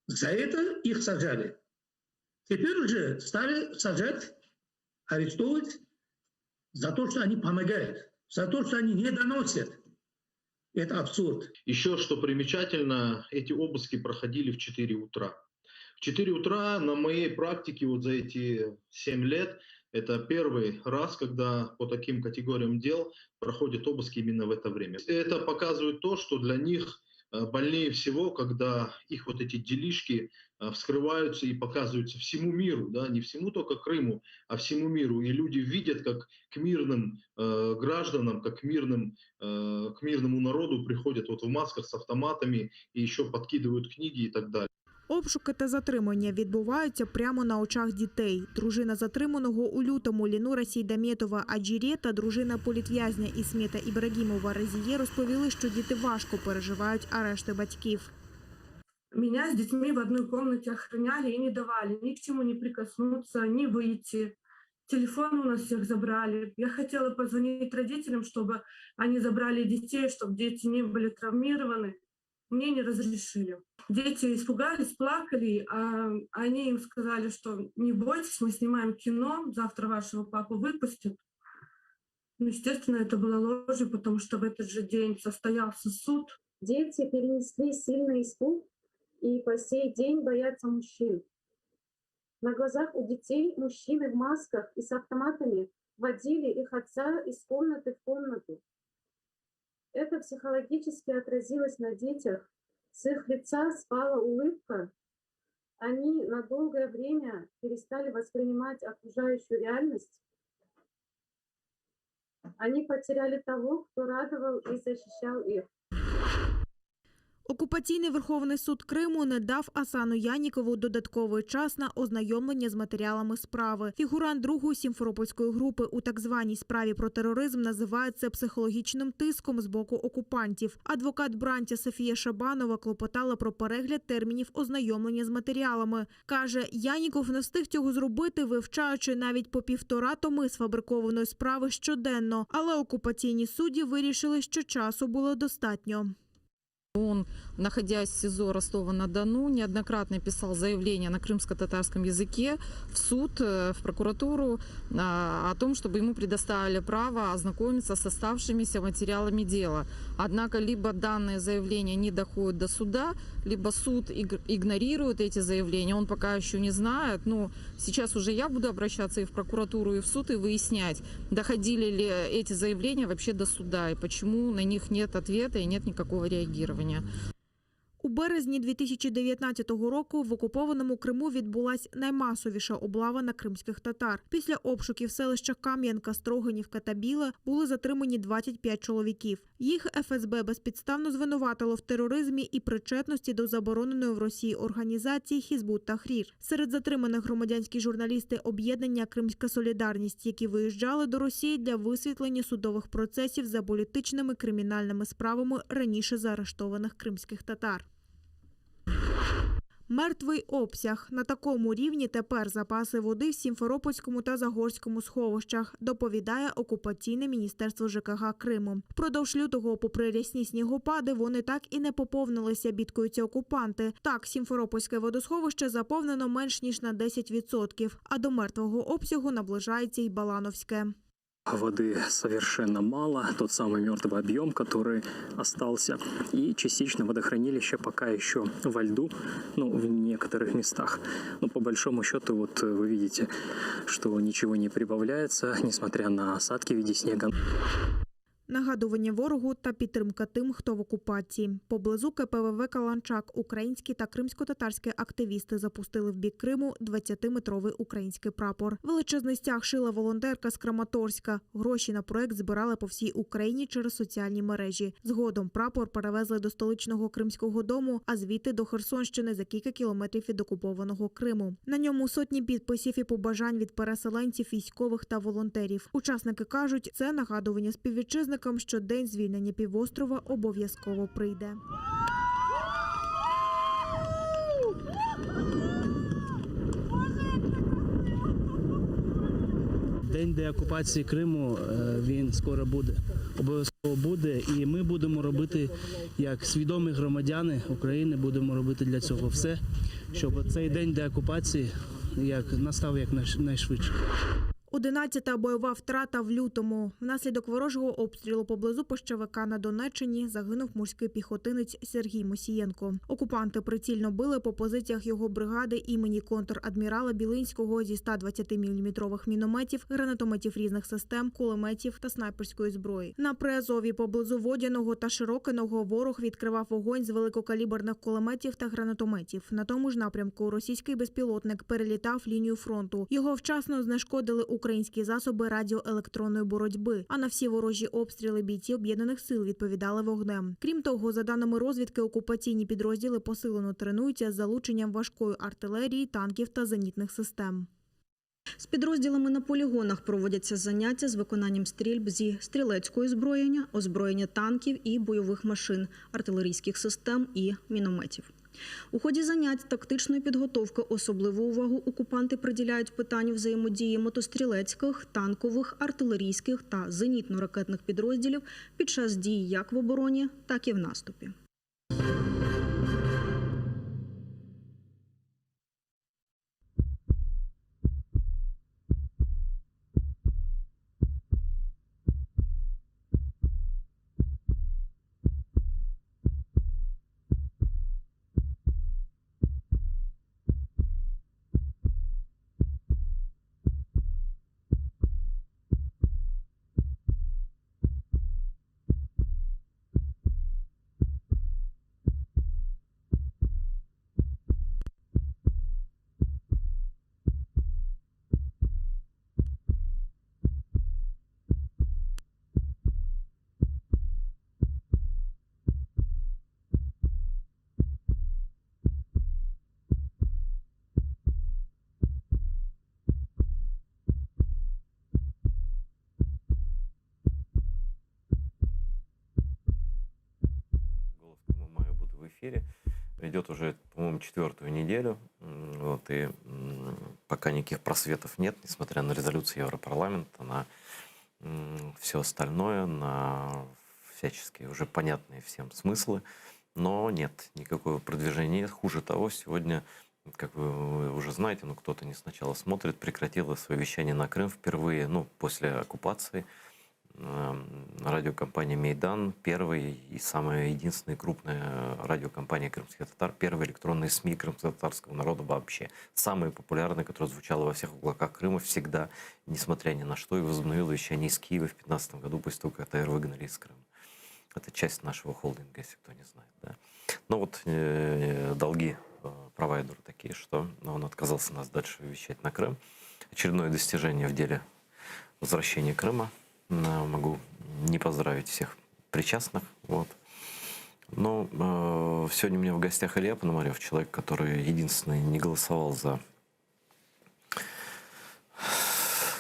За это их сажали. Теперь уже стали сажать, арестовывать за то, что они помогают, за то, что они не доносят. Это абсурд. Еще что примечательно, эти обыски проходили в 4 утра. В 4 утра на моей практике вот за эти 7 лет это первый раз, когда по таким категориям дел проходят обыски именно в это время. Это показывает то, что для них больнее всего, когда их вот эти делишки вскрываются и показываются всему миру, да, не всему только Крыму, а всему миру. И люди видят, как к мирным гражданам, как к мирному народу приходят вот в масках с автоматами и еще подкидывают книги и так далее. Обшуки та затримання відбуваються прямо на очах дітей. Дружина затриманого у лютому Лінура Сейдамєтова Аджірє та дружина політв'язня Ісмета Ібрагімова Резіє розповіли, що діти важко переживають арешти батьків. Меня с детьми в одной комнате охраняли и не давали ни к чему не прикоснуться, ни выйти. Телефоны у нас всех забрали. Я хотела позвонить родителям, чтобы они забрали детей, чтобы дети не были травмированы. Мне не разрешили. Дети испугались, плакали, а они им сказали, что не бойтесь, мы снимаем кино, завтра вашего папу выпустят. Ну, естественно, это было ложью, потому что в этот же день состоялся суд. Дети перенесли сильный испуг и по сей день боятся мужчин. На глазах у детей мужчины в масках и с автоматами водили их отца из комнаты в комнату. Это психологически отразилось на детях. С их лица спала улыбка. Они на долгое время перестали воспринимать окружающую реальность. Они потеряли того, кто радовал и защищал их. Окупаційний Верховний суд Криму не дав Асану Янікову додатковий час на ознайомлення з матеріалами справи. Фігурант другої сімферопольської групи у так званій справі про тероризм називає це психологічним тиском з боку окупантів. Адвокат бранця Софія Шабанова клопотала про перегляд термінів ознайомлення з матеріалами. Каже, Яніков не встиг цього зробити, вивчаючи навіть по 1,5 томи сфабрикованої справи щоденно. Але окупаційні судді вирішили, що часу було достатньо. Он, находясь в СИЗО Ростова-на-Дону, неоднократно писал заявление на крымско-татарском языке в суд, в прокуратуру о том, чтобы ему предоставили право ознакомиться с оставшимися материалами дела. Однако либо данные заявления не доходят до суда, либо суд игнорирует эти заявления. Он пока еще не знает. Но сейчас уже я буду обращаться и в прокуратуру, и в суд, и выяснять, доходили ли эти заявления вообще до суда, и почему на них нет ответа и нет никакого реагирования. У березні 2019 року в окупованому Криму відбулась наймасовіша облава на кримських татар. Після обшуків в селищах Кам'янка, Строгинівка та Біле були затримані 25 чоловіків. Їх ФСБ безпідставно звинуватило в тероризмі і причетності до забороненої в Росії організації Хізбут Тахрір. Серед затриманих громадянські журналісти об'єднання «Кримська солідарність», які виїжджали до Росії для висвітлення судових процесів за політичними кримінальними справами раніше заарештованих кримських татар. Мертвий обсяг. На такому рівні тепер запаси води в Сімферопольському та Загорському сховищах, доповідає окупаційне міністерство ЖКГ Криму. Впродовж лютого, попри рясні снігопади, вони так і не поповнилися, бідкаються окупанти. Так, Сімферопольське водосховище заповнено менш ніж на 10%, а до мертвого обсягу наближається й Балановське. Воды совершенно мало, тот самый мертвый объем, который остался. И частично водохранилище пока еще во льду, в некоторых местах. Но по большому счету, вот вы видите, что ничего не прибавляется, несмотря на осадки в виде снега. Нагадування ворогу та підтримка тим, хто в окупації. Поблизу КПВВ «Каланчак» українські та кримсько-татарські активісти запустили в бік Криму 20-метровий український прапор. Величезний стяг шила волонтерка з Краматорська. Гроші на проект збирали по всій Україні через соціальні мережі. Згодом прапор перевезли до столичного Кримського дому, а звідти до Херсонщини за кілька кілометрів від окупованого Криму. На ньому сотні підписів і побажань від переселенців, військових та волонтерів. Учасники кажуть, це нагадування співвітчизникам, що день звільнення півострова обов'язково прийде. День деокупації Криму, він скоро буде. Обов'язково буде. І ми будемо робити, як свідомі громадяни України, будемо робити для цього все, щоб цей день деокупації настав якнайшвидше. 11-та бойова втрата в лютому. Внаслідок ворожого обстрілу поблизу Пощавика на Донеччині загинув морський піхотинець Сергій Мосієнко. Окупанти прицільно били по позиціях його бригади імені контр-адмірала Білинського зі 120-мм мінометів, гранатометів різних систем, кулеметів та снайперської зброї. На Приазові поблизу Водяного та Широкиного ворог відкривав вогонь з великокаліберних кулеметів та гранатометів. На тому ж напрямку російський безпілотник перелітав лінію фронту. Його вчасно знешкодили українські українські засоби радіоелектронної боротьби, а на всі ворожі обстріли бійці Об'єднаних сил відповідали вогнем. Крім того, за даними розвідки, окупаційні підрозділи посилено тренуються з залученням важкої артилерії, танків та зенітних систем. З підрозділами на полігонах проводяться заняття з виконанням стрільб зі стрілецького озброєння, озброєння танків і бойових машин, артилерійських систем і мінометів. У ході занять тактичної підготовки особливу увагу окупанти приділяють питанню взаємодії мотострілецьких, танкових, артилерійських та зенітно-ракетних підрозділів під час дій як в обороні, так і в наступі. Идет уже, по-моему, 4-ю неделю. Вот, и пока никаких просветов нет, несмотря на резолюцию Европарламента, на все остальное, на всяческие уже понятные всем смыслы. Но нет, никакого продвижения нет. Хуже того, сегодня, как вы уже знаете, но кто-то не сначала смотрит, прекратила свое вещание на Крым впервые, после оккупации. Радиокомпания «Мейдан», первая и самая единственная крупная радиокомпания крымских татар, первые электронные СМИ крымско-татарского народа вообще. Самая популярная, которая звучала во всех уголках Крыма всегда, несмотря ни на что, и возобновила вещание из Киева в 2015 году, после того, как АТР выгнали из Крыма. Это часть нашего холдинга, если кто не знает. Да. Но вот долги провайдеру такие, что он отказался нас дальше вещать на Крым. Очередное достижение в деле возвращения Крыма. Могу не поздравить всех причастных. Вот. Но сегодня у меня в гостях Илья Пономарев, человек, который единственный не голосовал за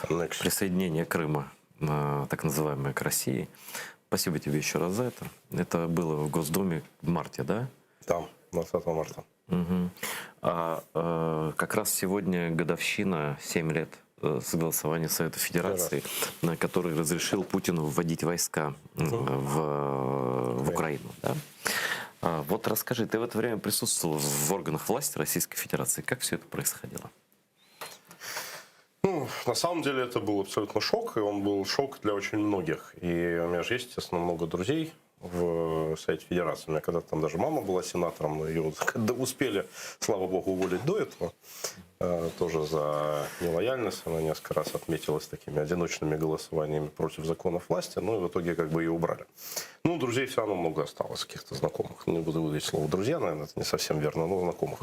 присоединение Крыма, так называемое, к России. Спасибо тебе еще раз за это. Это было в Госдуме в марте, да? Да, 20 марта. Угу. Как раз сегодня годовщина, 7 лет согласования Совета Федерации, на который разрешил Путину вводить войска в Украину. Да? Вот расскажи, ты в это время присутствовал в органах власти Российской Федерации. Как все это происходило? На самом деле это был абсолютно шок, и он был шок для очень многих. И у меня же есть, естественно, много друзей в Совете Федерации. У меня когда-то там даже мама была сенатором, но ее успели, слава богу, уволить до этого. Тоже за нелояльность. Она несколько раз отметилась такими одиночными голосованиями против законов власти, но в итоге как бы ее убрали. Друзей все равно много осталось, каких-то знакомых. Не буду говорить слово «друзья», наверное, это не совсем верно, но знакомых.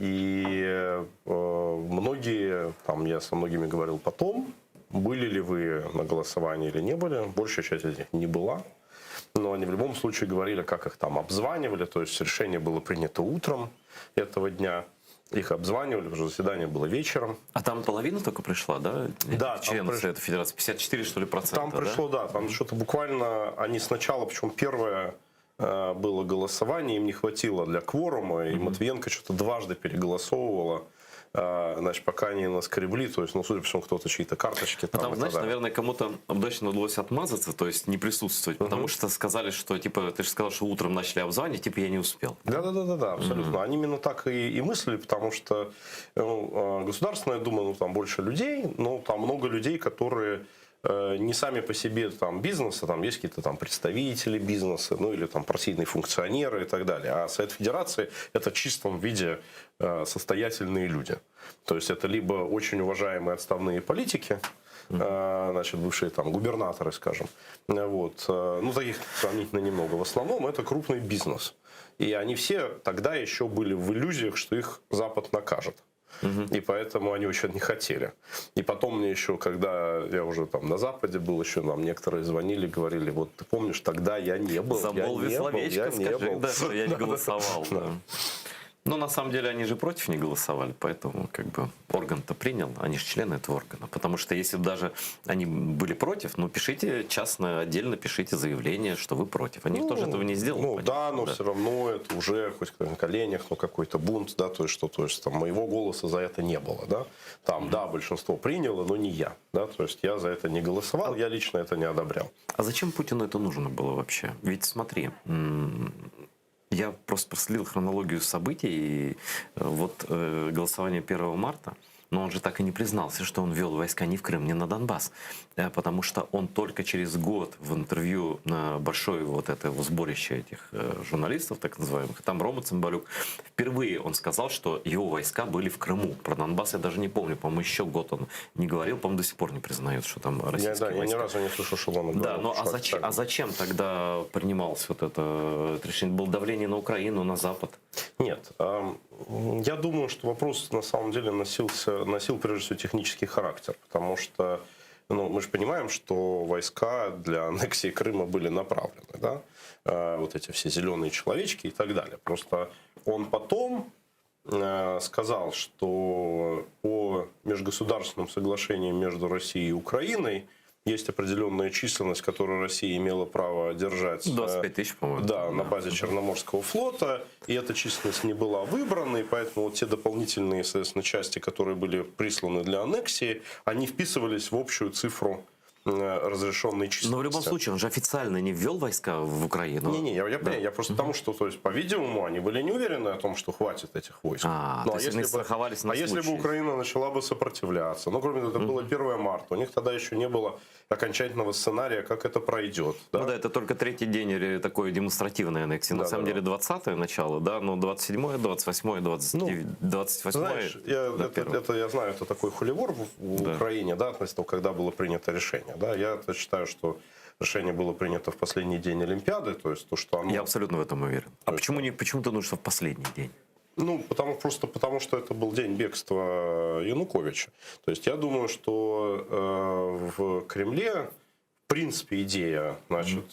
И многие, я со многими говорил потом, были ли вы на голосовании или не были. Большая часть из них не была. Но они в любом случае говорили, как их там обзванивали. То есть решение было принято утром этого дня. Их обзванивали, потому что заседание было вечером. А там половина только пришла, да? Да. Членов Совета Федерации, 54, что ли, процента, там пришло, да, там что-то буквально, они сначала, причем первое было голосование, им не хватило для кворума, и Матвиенко что-то дважды переголосовывала. Значит, пока они наскребли, то есть, судя по всему, кто-то чьи-то карточки. Там, знаешь, наверное, кому-то удачно удалось отмазаться, то есть не присутствовать, потому что сказали, что, ты же сказал, что утром начали обзванивать, я не успел. Да, абсолютно. Они именно так и мыслили, потому что Государственная Дума, там больше людей, но там много людей, которые не сами по себе бизнеса, там есть какие-то представители бизнеса, или партийные функционеры и так далее. А Совет Федерации это в чистом виде состоятельные люди. То есть это либо очень уважаемые отставные политики, значит, бывшие губернаторы, скажем. Вот. Таких сравнительно немного. В основном это крупный бизнес. И они все тогда еще были в иллюзиях, что их Запад накажет. И поэтому они очень не хотели. И потом мне еще, когда я уже там на Западе был, еще нам некоторые звонили, говорили, вот ты помнишь, тогда я не был. Замолви словечко, скажи, да, что я не голосовал. Да. Но на самом деле они же против не голосовали, поэтому как бы орган-то принял, они же члены этого органа. Потому что если бы даже они были против, ну пишите частно, отдельно пишите заявление, что вы против. Они тоже этого не сделали. Ну да, но все равно это уже хоть на коленях, но какой-то бунт, да, то есть там моего голоса за это не было, да. Там, да, большинство приняло, но не я, да, то есть я за это не голосовал, я лично это не одобрял. А зачем Путину это нужно было вообще? Ведь смотри, я просто проследил хронологию событий, и вот голосование 1 марта, но он же так и не признался, что он ввел войска не в Крым, не на Донбасс, потому что он только через год в интервью на большое вот это сборище этих журналистов, так называемых, там Рома Цымбалюк, впервые он сказал, что его войска были в Крыму. Про Донбасс я даже не помню, по-моему, еще год он не говорил, по-моему, до сих пор не признает, что там российские войска. Я ни разу не слышал, что он говорил. Да, но а зачем тогда принималось вот это решение? Было давление на Украину, на Запад? Нет. Я думаю, что вопрос на самом деле носил прежде всего технический характер, потому что мы же понимаем, что войска для аннексии Крыма были направлены, да? Вот эти все зеленые человечки и так далее. Просто он потом сказал, что по межгосударственным соглашениям между Россией и Украиной есть определенная численность, которую Россия имела право держать 25 тысяч, по-моему. Да, на базе Черноморского флота. И эта численность не была выбрана. И поэтому вот те дополнительные, соответственно, части, которые были присланы для аннексии, они вписывались в общую цифру разрешенной численности. Но в любом случае, он же официально не ввел войска в Украину. Не, я понимаю, я просто потому, что, то есть, по-видимому, они были не уверены о том, что хватит этих войск. То есть они страховались на если бы Украина начала бы сопротивляться, кроме того, это было 1 марта, у них тогда еще не было окончательного сценария, как это пройдет. Да? Ну да, это только 3-й день такой демонстративной аннексии. На самом деле 20-е начало, да, но 27-е, 28-е, 28-е. Знаешь, я знаю, это такой холивор в Украине, да, относительно того, когда было принято решение. Да, я считаю, что решение было принято в последний день Олимпиады, то есть то, что оно... Я абсолютно в этом уверен. А почему-то нужно в последний день? Потому что это был день бегства Януковича. То есть я думаю, что в Кремле, в принципе, идея,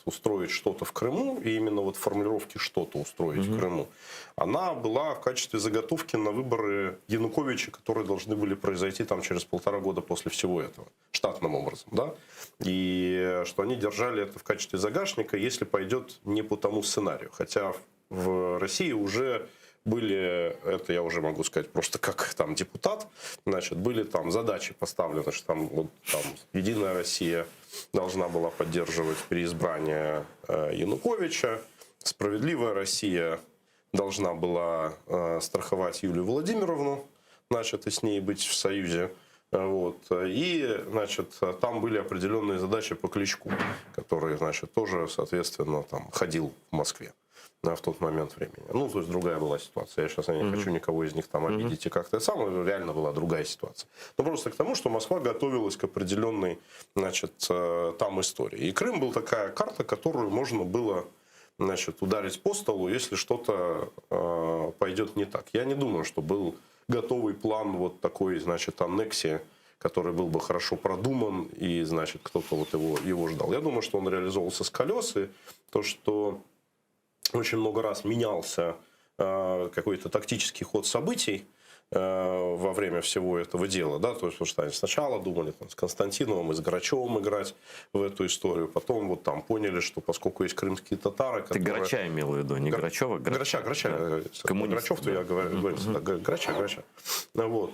устроить что-то в Крыму, и именно вот формулировки «что-то устроить в Крыму», она была в качестве заготовки на выборы Януковича, которые должны были произойти там через 1,5 года после всего этого, штатным образом, да, и что они держали это в качестве загашника, если пойдет не по тому сценарию, хотя в России уже были, это я уже могу сказать просто как там депутат, были там задачи поставлены, что там Единая Россия должна была поддерживать переизбрание Януковича, Справедливая Россия должна была страховать Юлию Владимировну, и с ней быть в союзе. Вот. И, там были определенные задачи по Кличку, который, тоже, соответственно, там ходил в Москве в тот момент времени. То есть другая была ситуация. Я сейчас не хочу никого из них там обидеть и как-то реально была другая ситуация. Но просто к тому, что Москва готовилась к определенной, там истории. И Крым был такая карта, которую можно было, ударить по столу, если что-то пойдет не так. Я не думаю, что был готовый план вот такой, аннексии, который был бы хорошо продуман и, кто-то вот его ждал. Я думаю, что он реализовывался с колес, и то, что очень много раз менялся какой-то тактический ход событий во время всего этого дела, да, то есть, потому что они сначала думали с Константиновым и с Грачевым играть в эту историю, потом вот там поняли, что поскольку есть крымские татары, которые... Ты Грача имел в виду, не Грачева? Грача. Да. Грачев-то я говорю, Грача. Вот,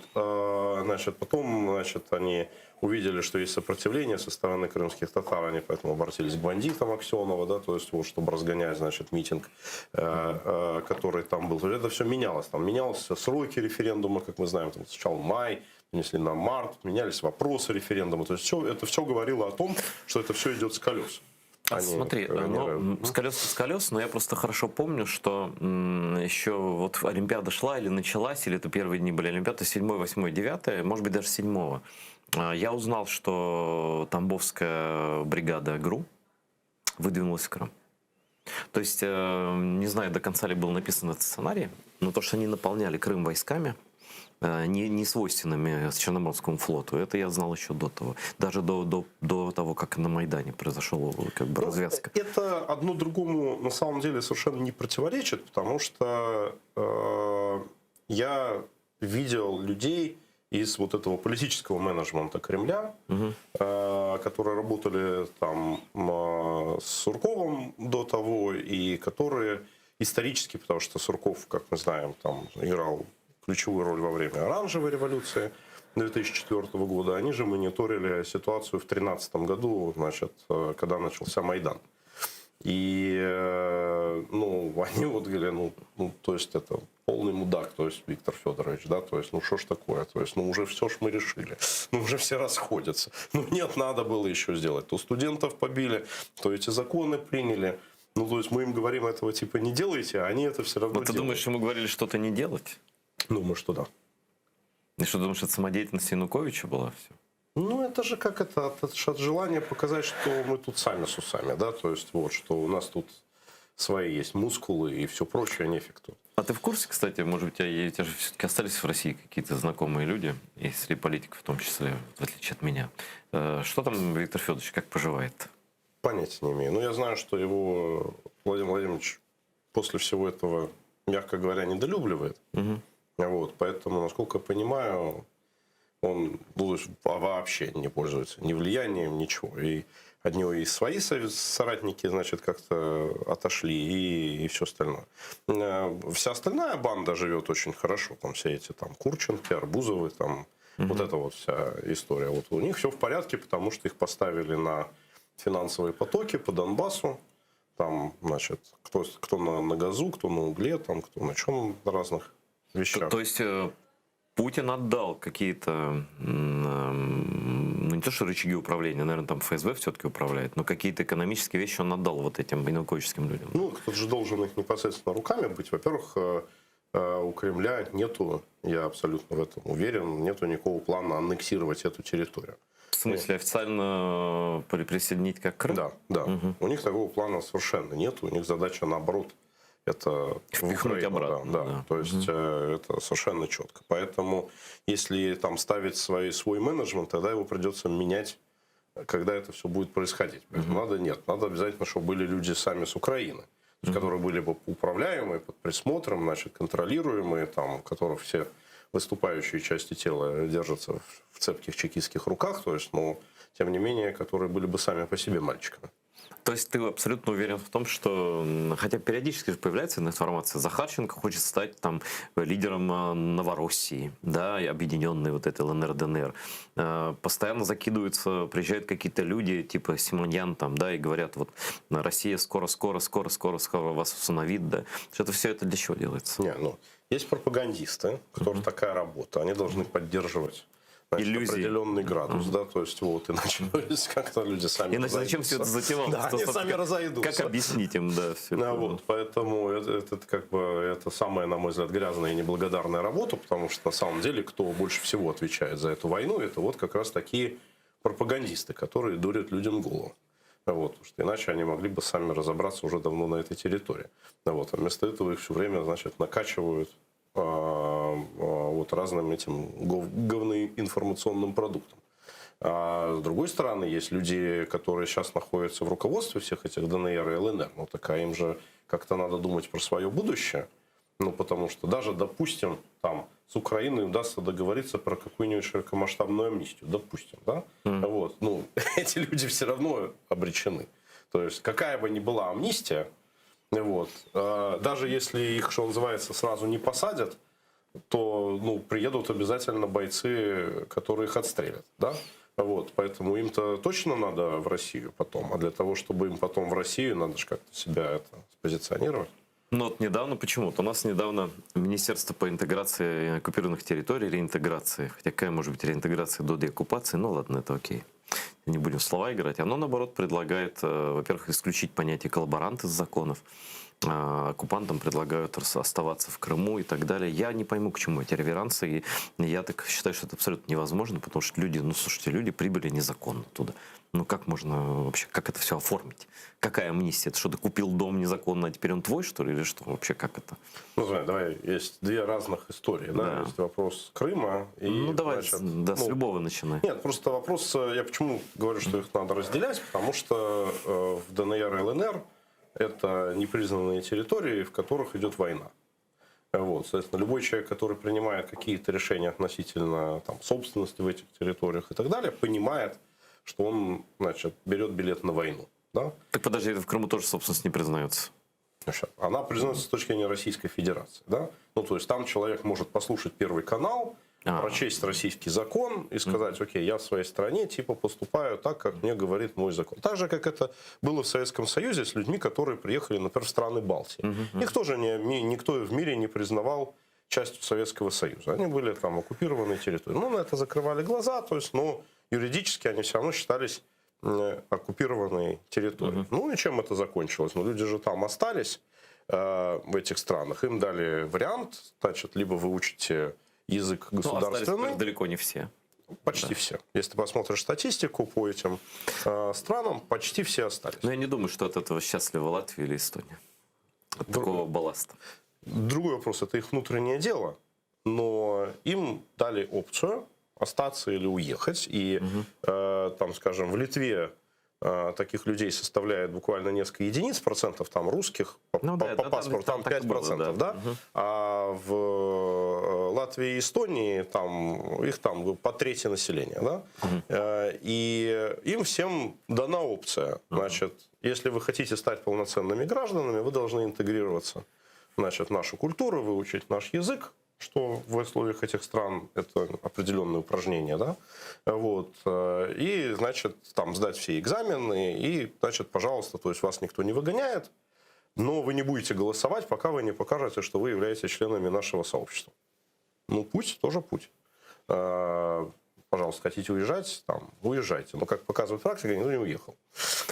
потом, они увидели, что есть сопротивление со стороны крымских татар, они поэтому обратились к бандитам Аксенова, да, то есть, вот, чтобы разгонять, митинг, который там был. Это все менялось. Там менялись сроки референдума, как мы знаем, там сначала май, перенесли на март, менялись вопросы референдума. То есть это все говорило о том, что это все идет с колес. Смотри, с колес, но я просто хорошо помню, что еще вот Олимпиада шла или началась, или это первые дни были Олимпиады, 7, 8, 9, может быть даже 7. Я узнал, что Тамбовская бригада ГРУ выдвинулась в Крым. То есть, не знаю, до конца ли был написан этот сценарий, но то, что они наполняли Крым войсками, не свойственными Черноморскому флоту. Это я знал еще до того. Даже до того, как на Майдане произошла как бы развязка. Это одно другому на самом деле совершенно не противоречит, потому что я видел людей из вот этого политического менеджмента Кремля, которые работали там с Сурковым до того, и которые исторически, потому что Сурков, как мы знаем, там играл ключевую роль во время Оранжевой революции 2004 года, они же мониторили ситуацию в 2013 году, значит, когда начался Майдан. И, ну, они вот говорили, ну, то есть это полный мудак, то есть Виктор Федорович, да, то есть, ну, что ж такое, то есть, ну, уже все ж мы решили, ну, уже все расходятся, ну, нет, надо было еще сделать, то студентов побили, то эти законы приняли, ну, то есть мы им говорим этого типа не делайте, а они это все равно делают. Ты думаешь, что мы говорили что-то не делать? Думаю, что да. И что, думаешь, это самодеятельность Януковича была все? Ну, это же как это от желания показать, что мы тут сами с усами, да, то есть вот, что у нас тут свои есть мускулы и все прочее, нефиг тут. А ты в курсе, кстати, может быть, у тебя же все-таки остались в России какие-то знакомые люди, и среди политиков в том числе, в отличие от меня. Что там Виктор Федорович, как поживает? Понятия не имею. Но я знаю, что его Владимир Владимирович после всего этого, мягко говоря, недолюбливает. Вот, поэтому, насколько я понимаю, он вообще не пользуется ни влиянием, ничего. И от него и свои соратники, значит, как-то отошли, и все остальное. Вся остальная банда живет очень хорошо. Там все эти там Курченки, Арбузовы, там вот эта вот вся история. Вот у них все в порядке, потому что их поставили на финансовые потоки по Донбассу. Там, значит, кто на газу, кто на угле, там, кто на чем, на разных вещах. То есть Путин отдал какие-то, ну не то что рычаги управления, наверное, там ФСБ все-таки управляет, но какие-то экономические вещи он отдал вот этим януковичским людям. Ну, кто-то же должен их непосредственно руками быть. Во-первых, у Кремля нету, я абсолютно в этом уверен, нету никакого плана аннексировать эту территорию. В смысле, официально присоединить как Крым? Да, да. У них такого плана совершенно нет. У них задача наоборот. Это впихнуть обратно. Да. То есть это совершенно четко. Поэтому если там ставить свой менеджмент, тогда его придется менять, когда это все будет происходить. Поэтому надо обязательно, чтобы были люди сами с Украины, которые были бы управляемые, под присмотром, значит, контролируемые, там, у которых все выступающие части тела держатся в цепких чекистских руках, то есть, но тем не менее, которые были бы сами по себе мальчиками. То есть ты абсолютно уверен в том, что, хотя периодически же появляется информация, Захарченко хочет стать там лидером Новороссии, да, и объединенной вот этой ЛНР, ДНР. Постоянно закидываются, приезжают какие-то люди, типа Симоньян там, да, и говорят, вот Россия скоро вас усыновит, да. Что-то все это для чего делается? Не, ну, есть пропагандисты, у которых такая работа, они должны поддерживать, значит, определенный градус, да, то есть вот, иначе как-то люди сами разойдутся. Зачем все это затевалось? Да, они сами разойдутся. Как объяснить им, да, все это? Вот, поэтому это как бы, это самая, на мой взгляд, грязная и неблагодарная работа, потому что на самом деле, кто больше всего отвечает за эту войну, это вот как раз такие пропагандисты, которые дурят людям голову. Вот, потому что иначе они могли бы сами разобраться уже давно на этой территории. Вот, а вместо этого их все время, значит, накачивают вот разным этим говноинформационным продуктом. А с другой стороны, есть люди, которые сейчас находятся в руководстве всех этих ДНР и ЛНР. Ну, так им же как-то надо думать про свое будущее. Ну, потому что даже, допустим, там с Украиной удастся договориться про какую-нибудь широкомасштабную амнистию. Допустим, да? Вот. Ну, эти люди все равно обречены. То есть, какая бы ни была амнистия, вот, даже если их, что называется, сразу не посадят, то, ну, приедут обязательно бойцы, которые их отстрелят, да? Вот, поэтому им-то точно надо в Россию потом, а для того, чтобы им потом в Россию, надо же как-то себя спозиционировать. Ну вот недавно почему-то. У нас недавно Министерство по интеграции оккупированных территорий, реинтеграции, хотя какая может быть реинтеграция до деоккупации, ну ладно, это окей. Не будем в слова играть. Оно, наоборот, предлагает, во-первых, исключить понятие коллаборант из законов. Оккупантам предлагают оставаться в Крыму и так далее. Я не пойму, к чему эти реверансы. И я так считаю, что это абсолютно невозможно, потому что люди, ну, слушайте, люди прибыли незаконно туда. Ну как можно вообще, как это все оформить? Какая амнистия? Это что, ты купил дом незаконно, а теперь он твой, что ли? Или что вообще, как это? Ну, смотри, давай, есть две разных истории. Да? Есть вопрос Крыма и... Ну, давай, значит, да, с любого начинай. Нет, просто вопрос, я почему говорю, что их надо разделять, потому что в ДНР и ЛНР это непризнанные территории, в которых идет война. Вот, соответственно, любой человек, который принимает какие-то решения относительно там, собственности в этих территориях и так далее, понимает, что он, значит, берет билет на войну. Да? Так подожди, это в Крыму тоже собственность не признается. Она признается с точки зрения Российской Федерации. Да? Ну, то есть там человек может послушать Первый канал, прочесть российский закон и сказать: окей, я в своей стране типа поступаю так, как мне говорит мой закон. Так же, как это было в Советском Союзе с людьми, которые приехали, например, в страны Балтии. Их тоже никто в мире не признавал частью Советского Союза. Они были там оккупированные территории. Ну, на это закрывали глаза, то есть, но юридически они все равно считались оккупированной территорией. Ну и чем это закончилось? Ну, люди же там остались в этих странах. Им дали вариант, значит, либо вы учите язык государственный. Остались далеко не все. Почти все. Если ты посмотришь статистику по этим странам, почти все остались. Но я не думаю, что от этого счастлива Латвия или Эстония. От такого балласта. Другой вопрос, это их внутреннее дело. Но им дали опцию остаться или уехать. И, там, скажем, в Литве таких людей составляет буквально несколько единиц процентов, там русских по паспорту, там 5%, да? А в Латвии и Эстонии там, их там по трети населения, да? И им всем дана опция, значит, если вы хотите стать полноценными гражданами, вы должны интегрироваться, значит, в нашу культуру, выучить наш язык, что в условиях этих стран это определенное упражнение, да, вот, и, значит, там сдать все экзамены, и, значит, пожалуйста, то есть вас никто не выгоняет, но вы не будете голосовать, пока вы не покажете, что вы являетесь членами нашего сообщества. Ну, путь тоже путь. Пожалуйста, хотите уезжать, там, уезжайте. Но, как показывает практика, никто не уехал.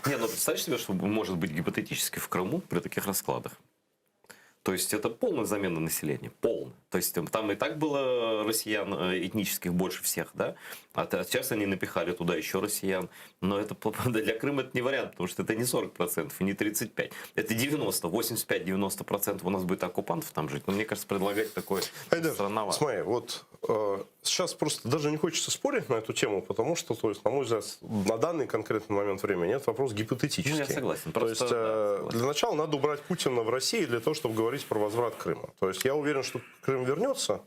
Не, ну представь себе, что может быть гипотетически в Крыму при таких раскладах. То есть это полная замена населения, полная. То есть там и так было россиян этнических больше всех, да? А сейчас они напихали туда еще россиян. Но это для Крыма это не вариант, потому что это не 40% и не 35%. Это 90%, 85-90% у нас будет оккупантов там жить. Но мне кажется, предлагать такое странновато. Смотри, вот сейчас просто даже не хочется спорить на эту тему, потому что, то есть, на мой взгляд, на данный конкретный момент времени это вопрос гипотетический. Ну, я согласен. То есть для начала надо убрать Путина в России для того, чтобы говорить про возврат Крыма. То есть я уверен, что Крым вернется,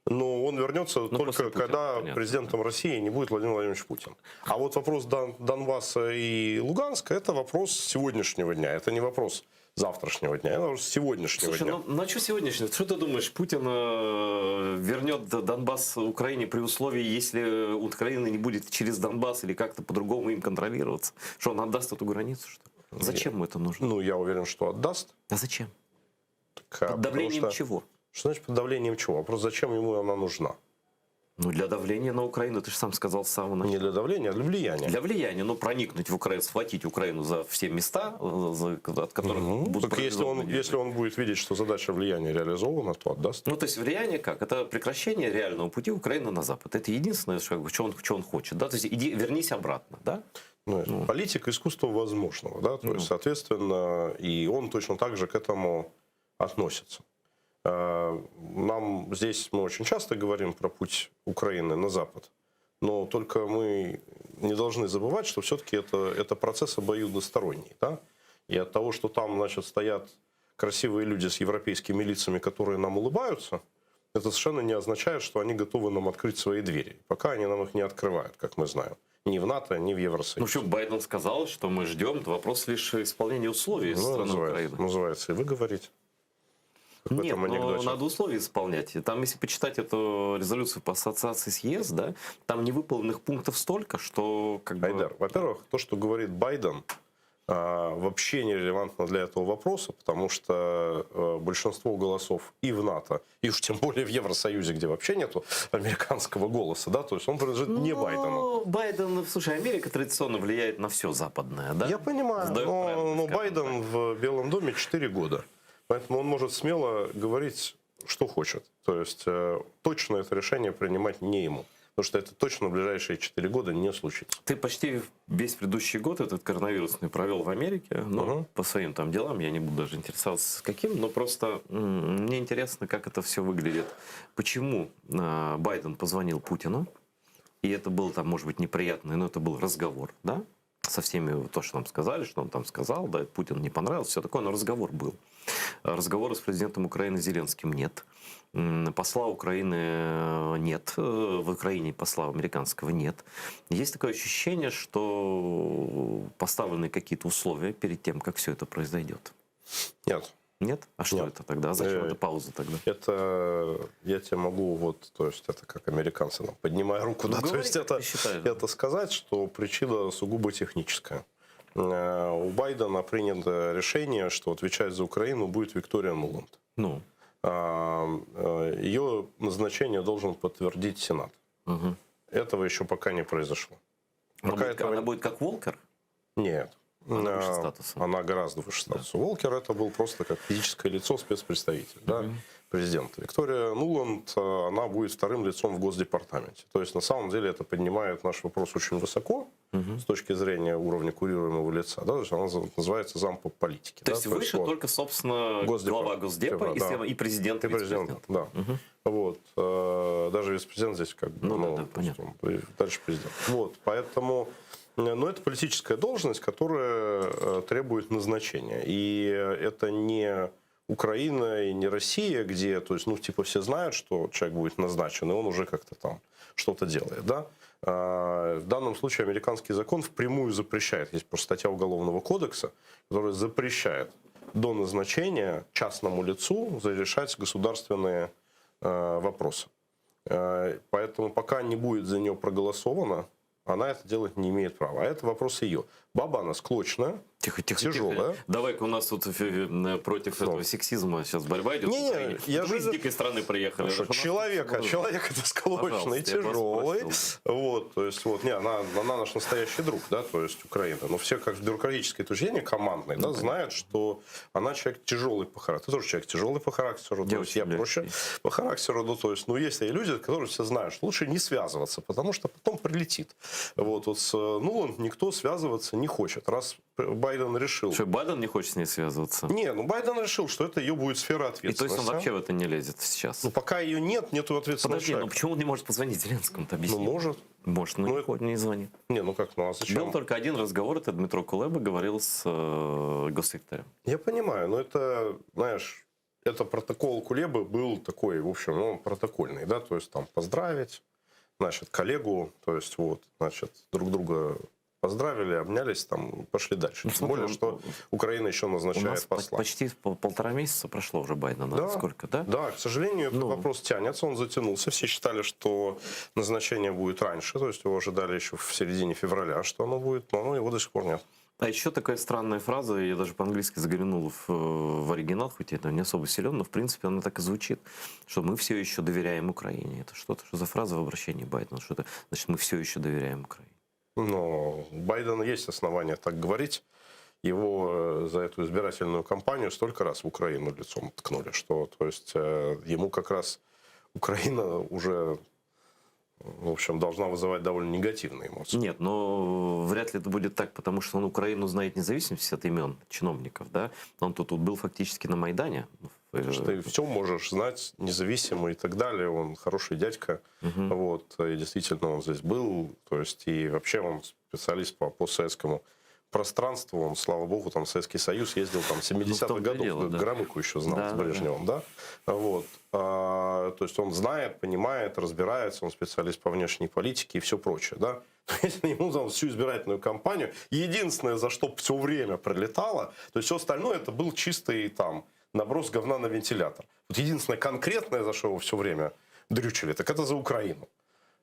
но он вернется только когда понятно, президентом России не будет Владимир Владимирович Путин. А вот вопрос Донбасса и Луганска – это вопрос сегодняшнего дня, это не вопрос завтрашнего дня, это вопрос сегодняшнего дня. Ну а что сегодняшнего? Что ты думаешь, Путин вернет Донбасс Украине при условии, если Украина не будет через Донбасс или как-то по-другому им контролироваться? Что, он отдаст эту границу, что ли? Зачем ему это нужно? Ну, я уверен, что отдаст. А зачем? Под давлением чего? Что значит под давлением чего? Вопрос, зачем ему она нужна? Ну, для давления на Украину, ты же сам сказал с самого начала. Не для давления, а для влияния. Для влияния, но проникнуть в Украину, схватить Украину за все места, от которых будут так если он будет видеть, что задача влияния реализована, то отдаст. Ну, то есть влияние как? Это прекращение реального пути Украины на Запад. Это единственное, что он хочет. Да? То есть вернись обратно. Да? Политика искусства возможного. Да? То есть, соответственно, и он точно так же к этому относится. Нам здесь мы очень часто говорим про путь Украины на Запад, но только мы не должны забывать, что все-таки это процесс обоюдосторонний. Да? И от того, что там, значит, стоят красивые люди с европейскими лицами, которые нам улыбаются, это совершенно не означает, что они готовы нам открыть свои двери. Пока они нам их не открывают, как мы знаем. Ни в НАТО, ни в Евросоюзе. Ну, что Байден сказал, что мы ждем. Это вопрос лишь исполнения условий страны Украины. Называется, и вы говорите. Нет, но надо условия исполнять. Там, если почитать эту резолюцию по ассоциации с ЕС, да, там невыполненных пунктов столько, что... Айдар, во-первых, то, что говорит Байден, вообще не релевантно для этого вопроса, потому что большинство голосов и в НАТО, и уж тем более в Евросоюзе, где вообще нету американского голоса, да, то есть он принадлежит не Байдену. Байден, слушай, Америка традиционно влияет на все западное, да? Я понимаю, но Байден в Белом доме 4 года. Поэтому он может смело говорить, что хочет. То есть точно это решение принимать не ему. потому что это точно в ближайшие 4 года не случится. Ты почти весь предыдущий год этот коронавирусный провел в Америке, но по своим там делам, я не буду даже интересоваться с каким, но просто мне интересно, как это все выглядит. Почему Байден позвонил Путину, и это был там, может быть, неприятный, но это был разговор, да? Со всеми то, что нам сказали, что он там сказал, да, Путин не понравился, все такое, но разговор был. Разговора с президентом Украины Зеленским нет. Посла Украины нет. В Украине посла американского нет. Есть такое ощущение, что поставлены какие-то условия перед тем, как все это произойдет. Нет. Нет? А что это тогда? Зачем эта пауза тогда? Это я тебе могу, вот, то есть это как американцы, нам, поднимая руку, да, то есть это сказать, что причина сугубо техническая. У Байдена принято решение, что отвечать за Украину будет Виктория Нуланд. Ну. Ее назначение должен подтвердить Сенат. Этого еще пока не произошло. Она будет как Волкер? Нет. Она гораздо выше статуса. Волкер это был просто как физическое лицо, спецпредставитель, да, президента. Виктория Нуланд, она будет вторым лицом в Госдепартаменте. То есть на самом деле это поднимает наш вопрос очень высоко с точки зрения уровня курируемого лица. Да? То есть она называется зам по политике. То есть выше только, собственно, глава Госдепа и президент. И президент, да. Вот. Даже вице-президент здесь как бы, дальше президент. Вот. Поэтому... Но это политическая должность, которая требует назначения. И это не Украина и не Россия, где, то есть, ну, типа, все знают, что человек будет назначен, и он уже как-то там что-то делает, да? В данном случае американский закон впрямую запрещает, есть просто статья Уголовного кодекса, которая запрещает до назначения частному лицу решать государственные вопросы. Поэтому пока не будет за нее проголосовано, она это делать не имеет права. А это вопрос ее. Баба она склочная, тяжелая. Давай-ка у нас тут против этого сексизма сейчас борьба идет. Мы из дикой страны приехали. Человек это склочный, тяжелый. Вот, то есть, вот, она наш настоящий друг, да, то есть Украина. Но все как с бюрократической точки зрения, командной, да, знают, что она человек тяжелый по характеру. Ты тоже человек тяжелый по характеру. То есть я проще по характеру. Ну, то есть, есть люди, которые все знают, что лучше не связываться, потому что потом прилетит. Вот с Нуланд никто связываться не хочет. Раз Байден решил... Что, Байден не хочет с ней связываться? Не, Байден решил, что это ее будет сфера ответственности. И то есть он вообще в это не лезет сейчас? Ну, пока ее нету ответственности. Подожди, почему он не может позвонить Зеленскому-то, объясни? Может. Может, но не звонит. А зачем? Был только один разговор, это Дмитро Кулеба говорил с госсекретарем. Я понимаю, но это, знаешь, это протокол Кулебы был такой, в общем, он протокольный, да, то есть там поздравить, значит, коллегу, то есть вот, значит, друг друга поздравили, обнялись, там, пошли дальше. Тем более, что Украина еще назначает посла. Почти 1,5 месяца прошло уже Байдена, да? Сколько, да? Да, к сожалению, этот вопрос тянется, он затянулся. Все считали, что назначение будет раньше, то есть его ожидали еще в середине февраля, что оно будет, но его до сих пор нет. А еще такая странная фраза, я даже по-английски заглянул в оригинал, хоть это не особо силен, но в принципе она так и звучит, что мы все еще доверяем Украине. Это что за фраза в обращении Байдена? Что это значит, мы все еще доверяем Украине? Но у Байдена есть основания так говорить. Его за эту избирательную кампанию столько раз в Украину лицом ткнули, что, то есть, ему как раз Украина уже, в общем, должна вызывать довольно негативные эмоции. Нет, но вряд ли это будет так, потому что он Украину знает независимость от имен чиновников, да? Он тут был фактически на Майдане. Ты все можешь знать, независимо и так далее. Он хороший дядька. Вот, и действительно он здесь был. То есть, и вообще он специалист по постсоветскому пространству. Он, слава богу, там в Советский Союз ездил там 70-х годов. Громыку еще знал с Брежневым. Да. Вот. То есть он знает, понимает, разбирается. Он специалист по внешней политике и все прочее. Да. Если ему там всю избирательную кампанию, единственное, за что все время прилетало, то есть все остальное это был чистый там наброс говна на вентилятор. Вот единственное конкретное, за что его все время дрючили, так это за Украину.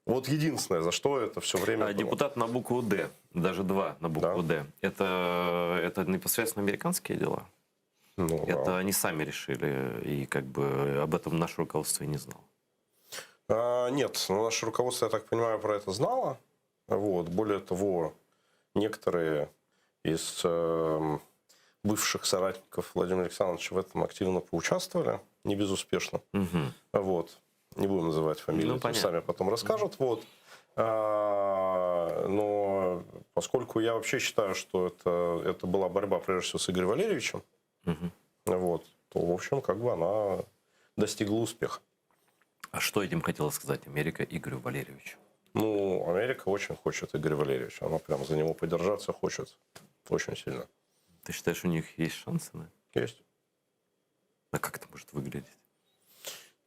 Вот единственное, за что это все время было. Депутат на букву «Д», даже 2 на букву «Д», это непосредственно американские дела? Это они сами решили, и как бы об этом наше руководство и не знало? Нет, наше руководство, я так понимаю, про это знало. Вот. Более того, некоторые из бывших соратников Владимира Александровича в этом активно поучаствовали, не безуспешно. Вот. Не будем называть фамилии, сами потом расскажут. Вот. Но поскольку я вообще считаю, что это была борьба прежде всего с Игорем Валерьевичем, вот, то, в общем, как бы она достигла успеха. А что этим хотела сказать Америка Игорю Валерьевичу? Ну, Америка очень хочет Игоря Валерьевича. Она прям за него подержаться хочет очень сильно. Ты считаешь, у них есть шансы на это? Есть. А как это может выглядеть?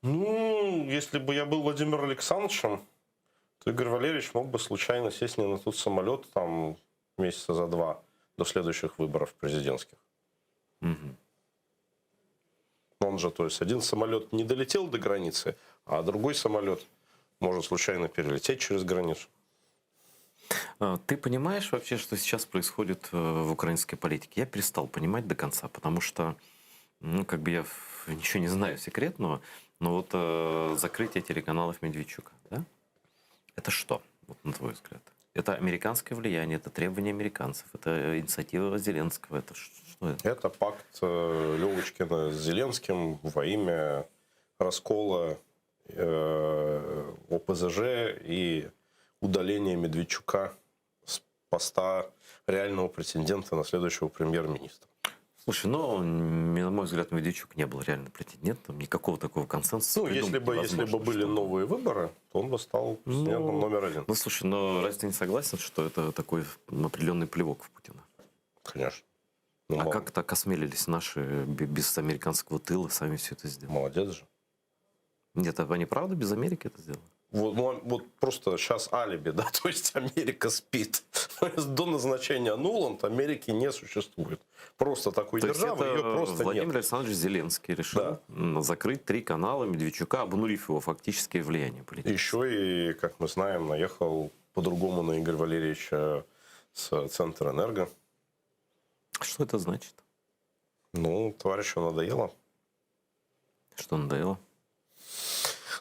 Ну, если бы я был Владимиром Александровичем, то Игорь Валерьевич мог бы случайно сесть не на тот самолет там месяца за 2 до следующих выборов президентских. Он же, то есть, один самолет не долетел до границы, а другой самолет может случайно перелететь через границу. Ты понимаешь вообще, что сейчас происходит в украинской политике? Я перестал понимать до конца, потому что, ну, как бы я ничего не знаю секретного, но вот закрытие телеканалов Медведчука, да? Это что, вот, на твой взгляд? Это американское влияние, это требования американцев, это инициатива Зеленского, это что это? Это пакт Левочкина с Зеленским во имя раскола ОПЗЖ и удаления Медведчука с поста реального претендента на следующего премьер-министра. Слушай, ну, на мой взгляд, Медведчук не был реально претендентом, никакого такого консенсуса. Ну, если бы были новые выборы, то он бы стал претендентом номер 1. Ну, слушай, но разве ты не согласен, что это такой определенный плевок в Путина? Конечно. Ну, а как так осмелились наши без американского тыла сами все это сделать? Молодец же. Нет, они правда без Америки это сделали? Вот просто сейчас алиби, да, то есть Америка спит. До назначения Нуланд Америки не существует. Просто такой державы ее просто Владимир нет. Александрович Зеленский решил закрыть 3 канала Медведчука, обнулив его фактическое влияние политическое. Еще и, как мы знаем, наехал по-другому на Игоря Валерьевича с Центрэнерго. Что это значит? Ну, товарищу надоело. Что надоело?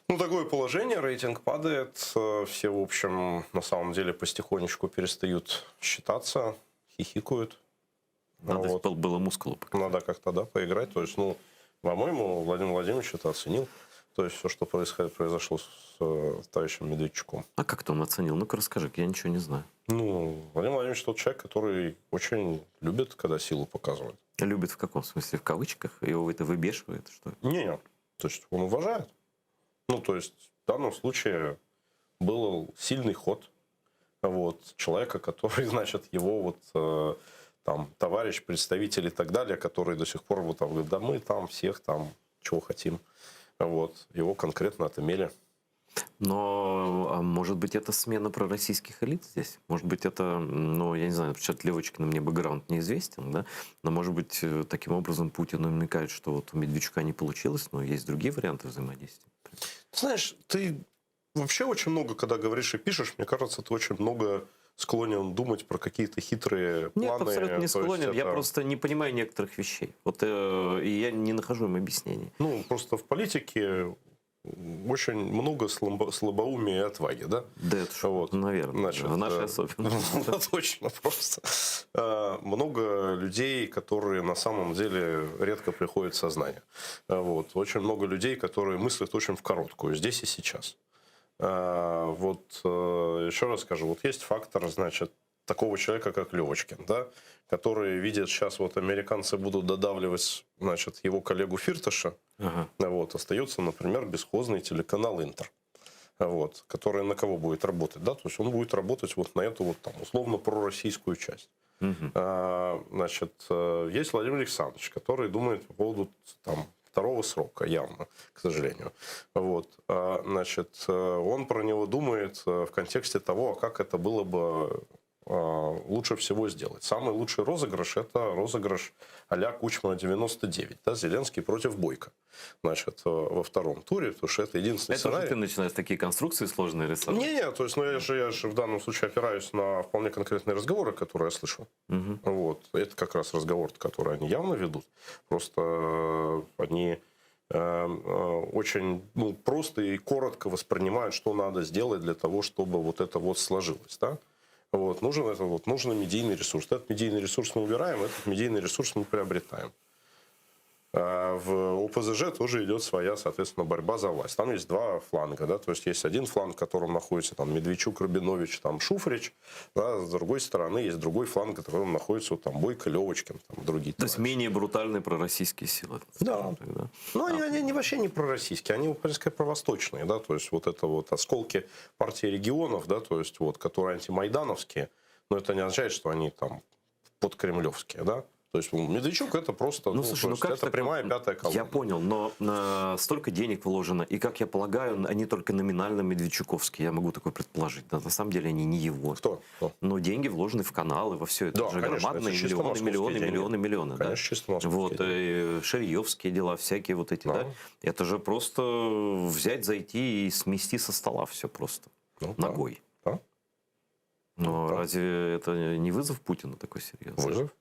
Ну, такое положение, рейтинг падает, все, в общем, на самом деле потихонечку перестают считаться, хихикают. Надо вот. Было мускулу показать. Надо как-то, да, поиграть. То есть, ну, по-моему, Владимир Владимирович это оценил. То есть, все, что произошло с товарищем Медведчуком. А как ты он оценил? Ну-ка расскажи, я ничего не знаю. Ну, Владимир Владимирович тот человек, который очень любит, когда силу показывает. Любит в каком смысле? В кавычках? Его это выбешивает? Что? Не, то есть, он уважает. Ну, то есть, в данном случае был сильный ход вот, человека, который, значит, его вот там товарищ, представитель и так далее, который до сих пор вот там говорит, да мы там всех там чего хотим. Вот, его конкретно отымели. Но, а может быть, это смена пророссийских элит здесь? Может быть, это, ну, я не знаю, почему Левочкина мне бэкграунд неизвестен, да? Но, может быть, таким образом Путин намекает, что вот у Медведчука не получилось, но есть другие варианты взаимодействия. Знаешь, ты вообще очень много, когда говоришь и пишешь, мне кажется, ты очень много склонен думать про какие-то хитрые планы. Нет, абсолютно не склонен. Я просто не понимаю некоторых вещей. Вот, и я не нахожу им объяснений. Ну, просто в политике очень много слабоумия и отваги, да? Да, это что, вот. Наверное, значит, в нашей особенности. Точно, просто. Много людей, которые на самом деле редко приходят в сознание. Вот. Очень много людей, которые мыслят очень в короткую, здесь и сейчас. Вот еще раз скажу, вот есть фактор, значит, такого человека, как Левочкин, да, который видит, сейчас вот американцы будут додавливать, значит, его коллегу Фирташа, вот, остается, например, бесхозный телеканал Интер, вот, который на кого будет работать, да, то есть он будет работать вот на эту вот там условно пророссийскую часть. Значит, есть Владимир Александрович, который думает по поводу там 2-го срока, явно, к сожалению. Вот. Значит, он про него думает в контексте того, как это было бы лучше всего сделать. Самый лучший розыгрыш – это розыгрыш а-ля Кучма 99. Да, Зеленский против Бойко. Значит, во 2-м туре, потому что это единственный сценарий. Это ты начинаешь такие конструкции сложные рисовать? Не, то есть, ну, я же в данном случае опираюсь на вполне конкретные разговоры, которые я слышал. Вот. Это как раз разговор, который они явно ведут. Просто они очень просто и коротко воспринимают, что надо сделать для того, чтобы вот это вот сложилось. Да? Вот, нужен медийный ресурс. Этот медийный ресурс мы убираем, этот медийный ресурс мы приобретаем. в ОПЗЖ тоже идет своя, соответственно, борьба за власть. Там есть два фланга, да, то есть есть один фланг, в котором находится там Медведчук, Рабинович, там Шуфрич, да, с другой стороны есть другой фланг, в котором находится вот, там Бойко, Левочкин, там другие. То есть менее брутальные пророссийские силы. Да. Тогда. Но они вообще не пророссийские, они, так сказать, провосточные, да, то есть вот это вот осколки партии регионов, да, то есть вот, которые антимайдановские, но это не означает, что они там подкремлевские, да. То есть Медведчук это просто, слушай, это прямая пятая колонна. Я понял, но столько денег вложено, и, как я полагаю, они только номинально медведчуковские, я могу такое предположить. Да, на самом деле они не его. Кто? Но деньги вложены в каналы, во все это. Да, же конечно, громадные это чисто миллионы. Конечно, Да? чисто московские вот, деньги. Шарьевские дела, всякие вот эти, да. Это же просто взять, зайти и смести со стола все просто. Ногой. Да. Но разве это не вызов Путину такой серьезный? Вызов.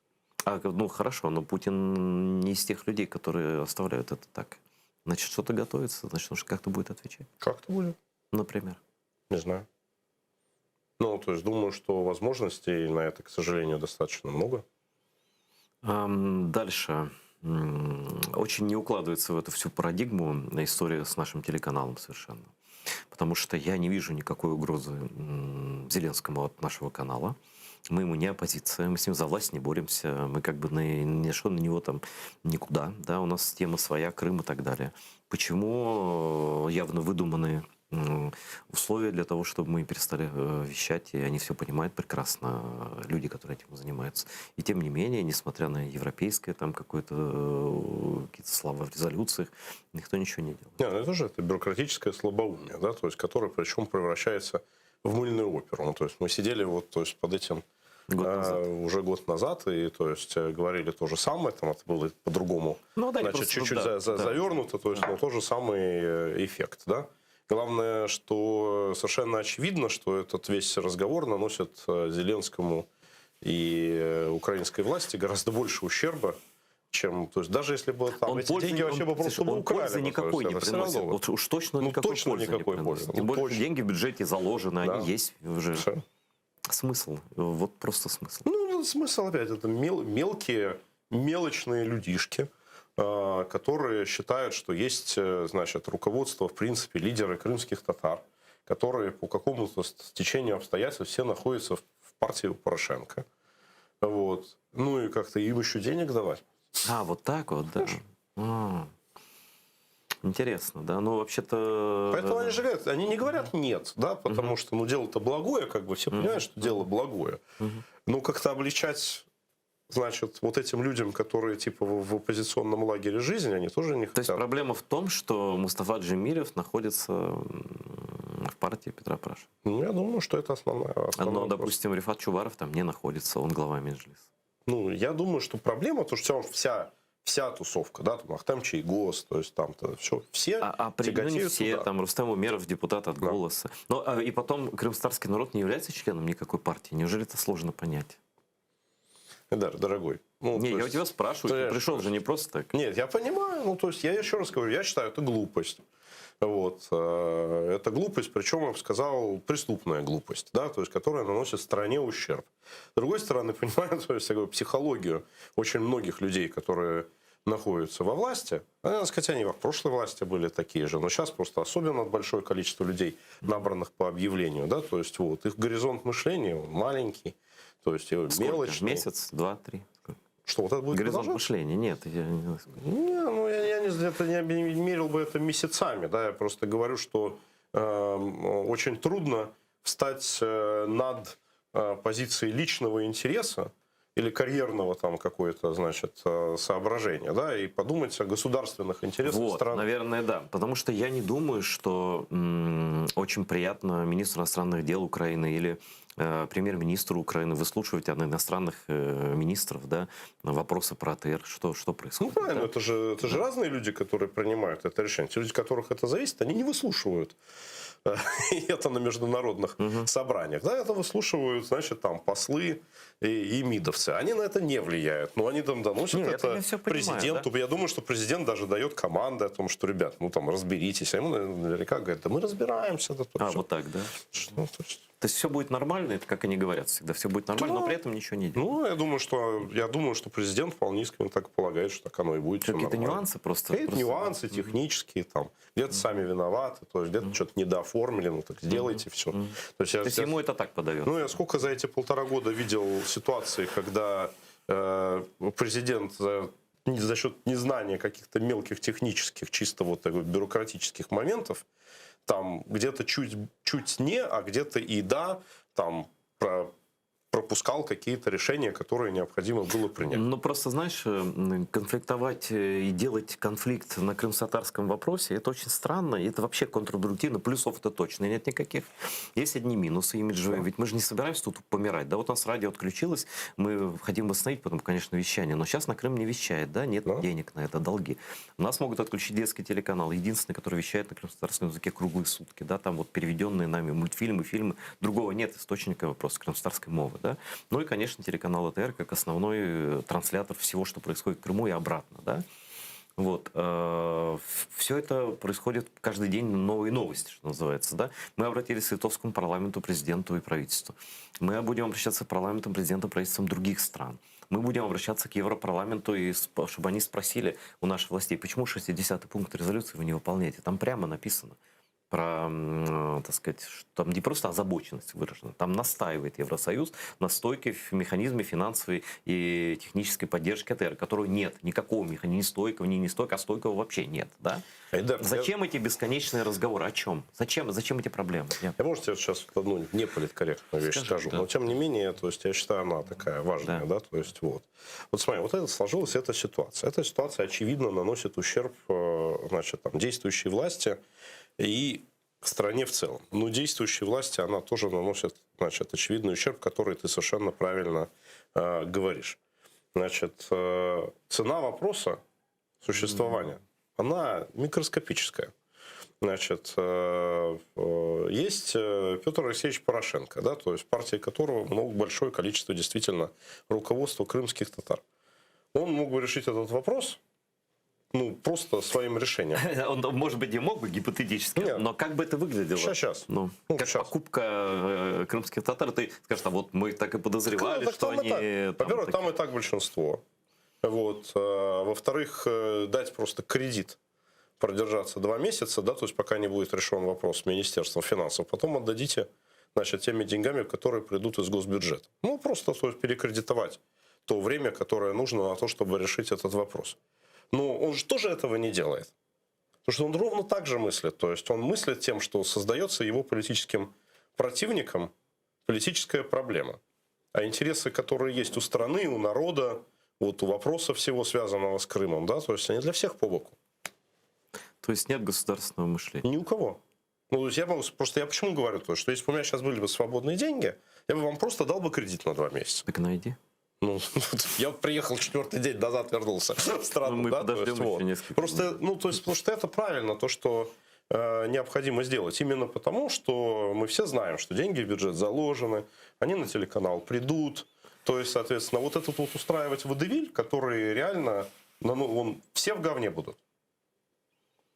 Ну хорошо, но Путин не из тех людей, которые оставляют это так. Значит, что-то готовится, значит, он как-то будет отвечать. Как-то будет. Например. Не знаю. Ну, то есть, думаю, что возможностей на это, к сожалению, достаточно много. Дальше. Очень не укладывается в эту всю парадигму история с нашим телеканалом совершенно. Потому что я не вижу никакой угрозы Зеленскому от нашего канала. Мы ему не оппозиция, мы с ним за власть не боремся, мы как бы не шел на него там никуда, да, у нас тема своя, Крым и так далее. Почему явно выдуманные условия для того, чтобы мы перестали вещать, и они все понимают прекрасно, люди, которые этим занимаются. И тем не менее, несмотря на европейское там какие-то слова в резолюциях, никто ничего не делает. Не, ну это же бюрократическое слабоумие, да, то есть, которое причем превращается в мыльную оперу. Ну, то есть мы сидели вот, то есть, под этим уже год назад, и то есть говорили то же самое, там это было по-другому, значит, чуть-чуть завернуто, то есть тот же самый эффект, да. Главное, что совершенно очевидно, что этот весь разговор наносит Зеленскому и украинской власти гораздо больше ущерба, чем, то есть даже если бы там эти деньги вообще бы просто бы украли. Пользы никакой не приносит. Вот уж точно никакой пользы не приносит. Тем более деньги в бюджете заложены, они есть уже. Смысл? Вот просто смысл. Ну, смысл опять, это мелкие, мелочные людишки, которые считают, что есть, значит, руководство, в принципе, лидеры крымских татар, которые по какому-то стечению обстоятельств все находятся в партии у Порошенко. Вот. Ну и как-то им еще денег давать. Вот так вот, да. Интересно, да, ну вообще-то... Поэтому они же говорят, они не говорят нет, да, потому что, ну, дело-то благое, как бы все понимают, что дело благое. Ну, как-то обличать, значит, вот этим людям, которые, типа, в оппозиционном лагере жизни, они тоже не хотят. То есть проблема в том, что Мустафа Джемилев находится в партии Петра Порошенко? Ну, я думаю, что это основная. Но, допустим, Рифат Чубаров там не находится, он глава Меджлиса. Ну, я думаю, что проблема, то что вся тусовка, да, там Ахтем Чайгоз, то есть там-то все определенно все, там Рустем Умеров, депутат от «Голоса». Но, и потом крымстарский народ не является членом никакой партии. Неужели это сложно понять? Эльдар, дорогой. Ну, не, я у тебя спрашиваю, ты пришел же не просто так. Нет, я понимаю, ну, то есть я еще раз говорю, я считаю, это глупость. Вот. Это глупость, причем, я бы сказал, преступная глупость, да, то есть, которая наносит стране ущерб. С другой стороны, понимаю, то есть, я говорю, психологию очень многих людей, которые находятся во власти, надо сказать, они в прошлой власти были такие же, но сейчас просто особенно большое количество людей, набранных по объявлению, да, то есть, вот, их горизонт мышления он маленький, то есть, мелочный. Месяц, два, три? Что, вот это будет горизонт мышления? Нет, я не мерил бы это месяцами, да, я просто говорю, что очень трудно встать над позицией личного интереса или карьерного там какое-то, значит, соображения, да, и подумать о государственных интересах страны. Наверное, да, потому что я не думаю, что очень приятно министру иностранных дел Украины или премьер-министру Украины выслушивать от иностранных министров, да, вопросы про АТР, что происходит. Ну, правильно, да? это же разные люди, которые принимают это решение. Те люди, которых это зависит, они не выслушивают это на международных собраниях. Да, это выслушивают, значит, там послы и мидовцы. Они на это не влияют. Но они там доносят это президенту. Да? Я думаю, что президент даже дает команды о том, что, ребят, ну там разберитесь. А ему наверняка говорят, да мы разбираемся. Вот так, да? Ну, то есть... То есть все будет нормально, это как они говорят всегда, все будет нормально, но при этом ничего не делают. Ну, я думаю, что президент вполне искренне так полагает, что так оно и будет. Какие-то нюансы просто? Какие-то нюансы технические, там, где-то сами виноваты, то есть где-то что-то недооформили, ну так сделайте все. То есть ему это так подает? Ну, я сколько за эти 1,5 года видел ситуации, когда президент за счет незнания каких-то мелких технических, чисто вот таких бюрократических моментов, там где-то чуть не, а где-то и да, там пропускал какие-то решения, которые необходимо было принять. Ну, просто, знаешь, конфликтовать и делать конфликт на крымско-татарском вопросе, это очень странно, и это вообще контрпродуктивно. Плюсов это точно нет никаких. Есть одни минусы имиджевые, ведь мы же не собираемся тут помирать. Да, вот у нас радио отключилось, мы хотим восстановить потом, конечно, вещание, но сейчас на Крым не вещает, да, нет денег на это, долги. У нас могут отключить детский телеканал, единственный, который вещает на крымско-татарском языке круглые сутки, да, там вот переведенные нами мультфильмы, фильмы, другого нет источника просто крымско-татарской мовы. Да? Ну и, конечно, телеканал АТР как основной транслятор всего, что происходит в Крыму и обратно. Да? Вот. Все это происходит каждый день, новые новости, что называется. Да? Мы обратились к литовскому парламенту, президенту и правительству. Мы будем обращаться к парламентам, президентам, правительствам других стран. Мы будем обращаться к Европарламенту, чтобы они спросили у наших властей, почему 60-й пункт резолюции вы не выполняете. Там прямо написано про, так сказать, что там не просто озабоченность выражена, там настаивает Евросоюз на стойке в механизме финансовой и технической поддержки АТР, которого нет, никакого механизма, ни стойкого, ни не стойкого, а стойкого вообще нет. Да? Зачем эти бесконечные разговоры? О чем? Зачем эти проблемы? Я, может, тебе сейчас одну неполиткорректную вещь скажу, да. Но тем не менее, то есть, я считаю, она такая важная. Да. То есть, вот смотри, вот это сложилась эта ситуация. Эта ситуация, очевидно, наносит ущерб, значит, там, действующей власти и стране в целом. Но действующей власти она тоже наносит, значит, очевидный ущерб, который ты совершенно правильно говоришь. Значит, цена вопроса существования, она микроскопическая. Значит, есть Петр Алексеевич Порошенко, да, то есть партия которого большое количество действительно руководства крымских татар. Он мог бы решить этот вопрос, ну, просто своим решением. Он, может быть, и мог бы гипотетически, но как бы это выглядело? Сейчас. Ну, как покупка крымских татар, ты скажешь, а вот мы так и подозревали, что они... Во-первых, там и так большинство. Вот. Во-вторых, дать просто кредит, продержаться 2 месяца, да, то есть пока не будет решен вопрос с Министерством финансов, потом отдадите, значит, теми деньгами, которые придут из госбюджета. Ну, просто, то есть, перекредитовать то время, которое нужно на то, чтобы решить этот вопрос. Но он же тоже этого не делает. Потому что он ровно так же мыслит. То есть он мыслит тем, что создается его политическим противником политическая проблема. А интересы, которые есть у страны, у народа, вот у вопроса всего связанного с Крымом, да, то есть они для всех по боку. То есть нет государственного мышления? Ни у кого. Ну, то есть я почему говорю то, что если бы у меня сейчас были бы свободные деньги, я бы вам просто дал бы кредит на 2 месяца. Так найди. Ну, я приехал 4-й день назад, вернулся в страну. Мы да, подождем еще несколько. Просто, ну, то есть, потому что это правильно, то, что необходимо сделать. Именно потому, что мы все знаем, что деньги в бюджет заложены, они на телеканал придут. То есть, соответственно, вот этот вот устраивать водевиль, который реально, ну, все в говне будут.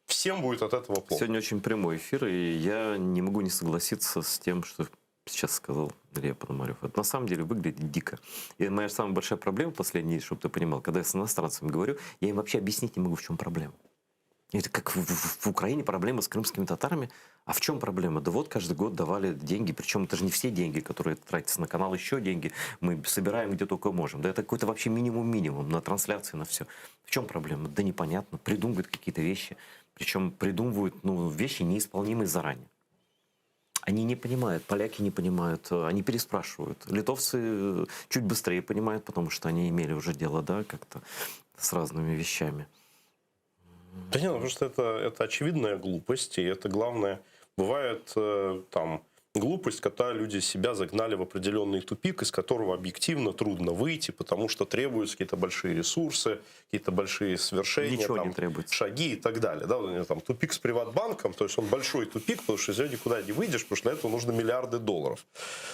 Всем будет от этого плохо. Сегодня очень прямой эфир, и я не могу не согласиться с тем, что сейчас сказал Илья Пономарев. Это на самом деле выглядит дико. И моя самая большая проблема последняя, чтобы ты понимал, когда я с иностранцами говорю, я им вообще объяснить не могу, в чем проблема. Это как в Украине проблема с крымскими татарами. А в чем проблема? Да вот каждый год давали деньги, причем это же не все деньги, которые тратятся на канал, еще деньги. Мы собираем где только можем. Да это какой-то вообще минимум на трансляции, на все. В чем проблема? Да непонятно. Придумывают какие-то вещи. Причем придумывают вещи, неисполнимые заранее. Они не понимают, поляки не понимают, они переспрашивают. Литовцы чуть быстрее понимают, потому что они имели уже дело, да, как-то с разными вещами. Да нет, потому что это очевидная глупость, и это главное. Бывает там глупость, когда люди себя загнали в определенный тупик, из которого объективно трудно выйти, потому что требуются какие-то большие ресурсы, какие-то большие свершения, там, шаги и так далее. Да, там, тупик с Приватбанком, то есть он большой тупик, потому что из него никуда не выйдешь, потому что для этого нужно миллиарды долларов.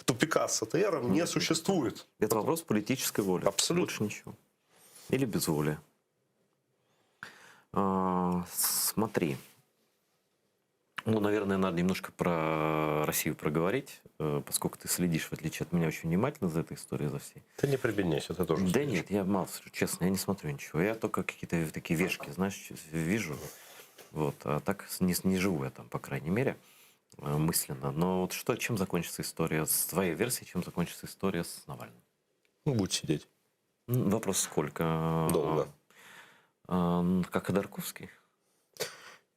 Тупика с АТРом не существует. Это вопрос политической воли. Абсолютно. Больше ничего. Или безволия. Смотри. Ну, наверное, надо немножко про Россию проговорить, поскольку ты следишь, в отличие от меня, очень внимательно за этой историей, за всей. Ты не прибедняйся, ты тоже. Да нет, я мало, честно, я не смотрю ничего. Я только какие-то такие вешки, знаешь, вижу. Вот, а так не живу я там, по крайней мере, мысленно. Но вот что, чем закончится история, с твоей версией, чем закончится история с Навальным? Ну, будет сидеть. Вопрос сколько? Долго. Как Ходорковский?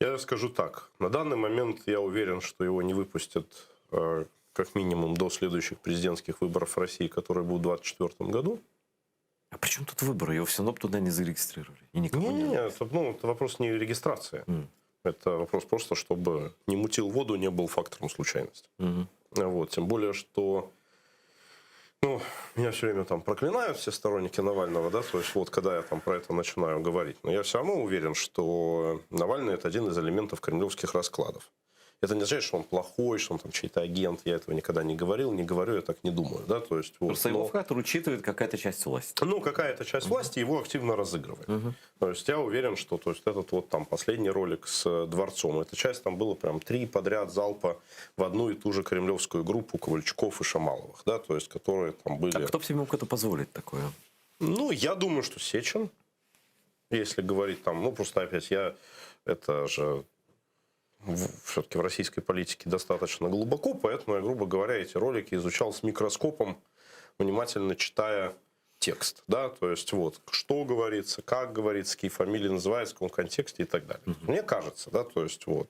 Я скажу так. На данный момент я уверен, что его не выпустят как минимум до следующих президентских выборов в России, которые будут в 2024 году. А при чем тут выборы? Его все равно туда не зарегистрировали. И никого не это вопрос не регистрации. Это вопрос просто, чтобы не мутил воду, не был фактором случайности. Вот. Тем более, что меня все время там проклинают все сторонники Навального, да, то есть вот когда я там про это начинаю говорить. Но я все равно уверен, что Навальный — это один из элементов кремлевских раскладов. Это не означает, что он плохой, что он там чей-то агент. Я этого никогда не говорил, не говорю, я так не думаю. Да? То есть, вот, просто его фактор учитывает какая-то часть власти. Ну, какая-то часть власти его активно разыгрывает. То есть я уверен, что этот вот там последний ролик с Дворцом, эта часть там было прям 3 подряд залпа в одну и ту же кремлевскую группу Ковальчуков и Шамаловых, да, то есть которые там были... А кто бы себе мог это позволить такое? Ну, я думаю, что Сечин, если говорить там, просто опять это же... все-таки в российской политике достаточно глубоко, поэтому я, грубо говоря, эти ролики изучал с микроскопом, внимательно читая текст, да, то есть вот, что говорится, как говорится, какие фамилии называются, в каком контексте и так далее. Мне кажется, да, то есть вот,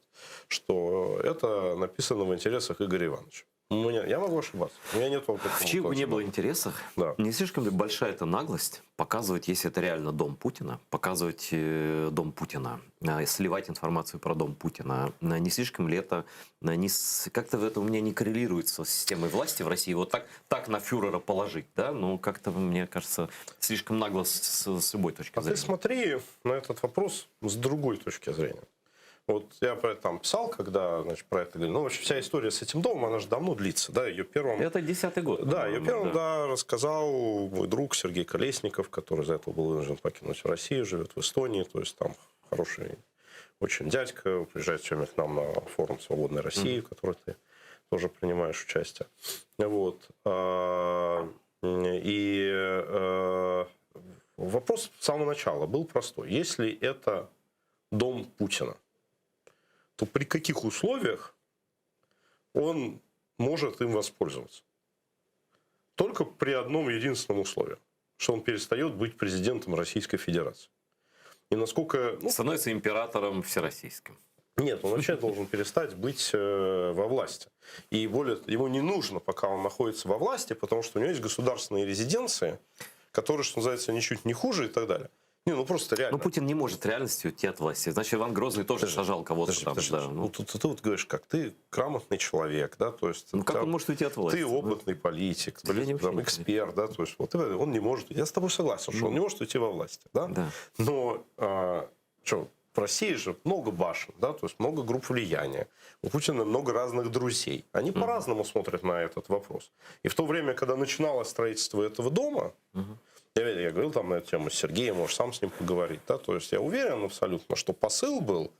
что это написано в интересах Игоря Ивановича. Я могу ошибаться. У меня нет опыта. В чьих бы не было интересах, не слишком ли большая эта наглость показывать, если это реально дом Путина, показывать дом Путина, сливать информацию про дом Путина? Не слишком ли это как-то это у меня не коррелируется с системой власти в России? Вот так на фюрера положить, да? Ну, как-то, мне кажется, слишком нагло с любой точки зрения. Ты смотри на этот вопрос с другой точки зрения. Вот я про это там писал, когда, значит, про это говорил. Ну, вообще, вся история с этим домом, она же давно длится, да, ее первым... Это 10-й год. Да, ее первым, рассказал мой друг Сергей Колесников, который из-за этого был вынужден покинуть Россию, живет в Эстонии, то есть там хороший очень дядька, приезжает все время к нам на форум «Свободной России», в который ты тоже принимаешь участие. Вот. И вопрос с самого начала был простой. Если это дом Путина, то при каких условиях он может им воспользоваться? Только при одном единственном условии, что он перестает быть президентом Российской Федерации. И насколько... становится императором всероссийским. Нет, он вообще должен перестать быть во власти. И более ему не нужно, пока он находится во власти, потому что у него есть государственные резиденции, которые, что называется, ничуть не хуже и так далее. Просто реально. Но Путин не может реальностью уйти от власти. Значит, Иван Грозный тоже сажал кого-то там. Ты вот говоришь, как ты грамотный человек, да, то есть... как он может уйти от власти? Ты опытный политик, эксперт, да, то есть он не может... Я с тобой согласен, что он не может уйти во власти, да? Но в России же много башен, да, то есть много групп влияния. У Путина много разных друзей. Они по-разному смотрят на этот вопрос. И в то время, когда начиналось строительство этого дома... Я говорил там на эту тему с Сергеем, можешь сам с ним поговорить. Да? То есть я уверен абсолютно, что посыл был,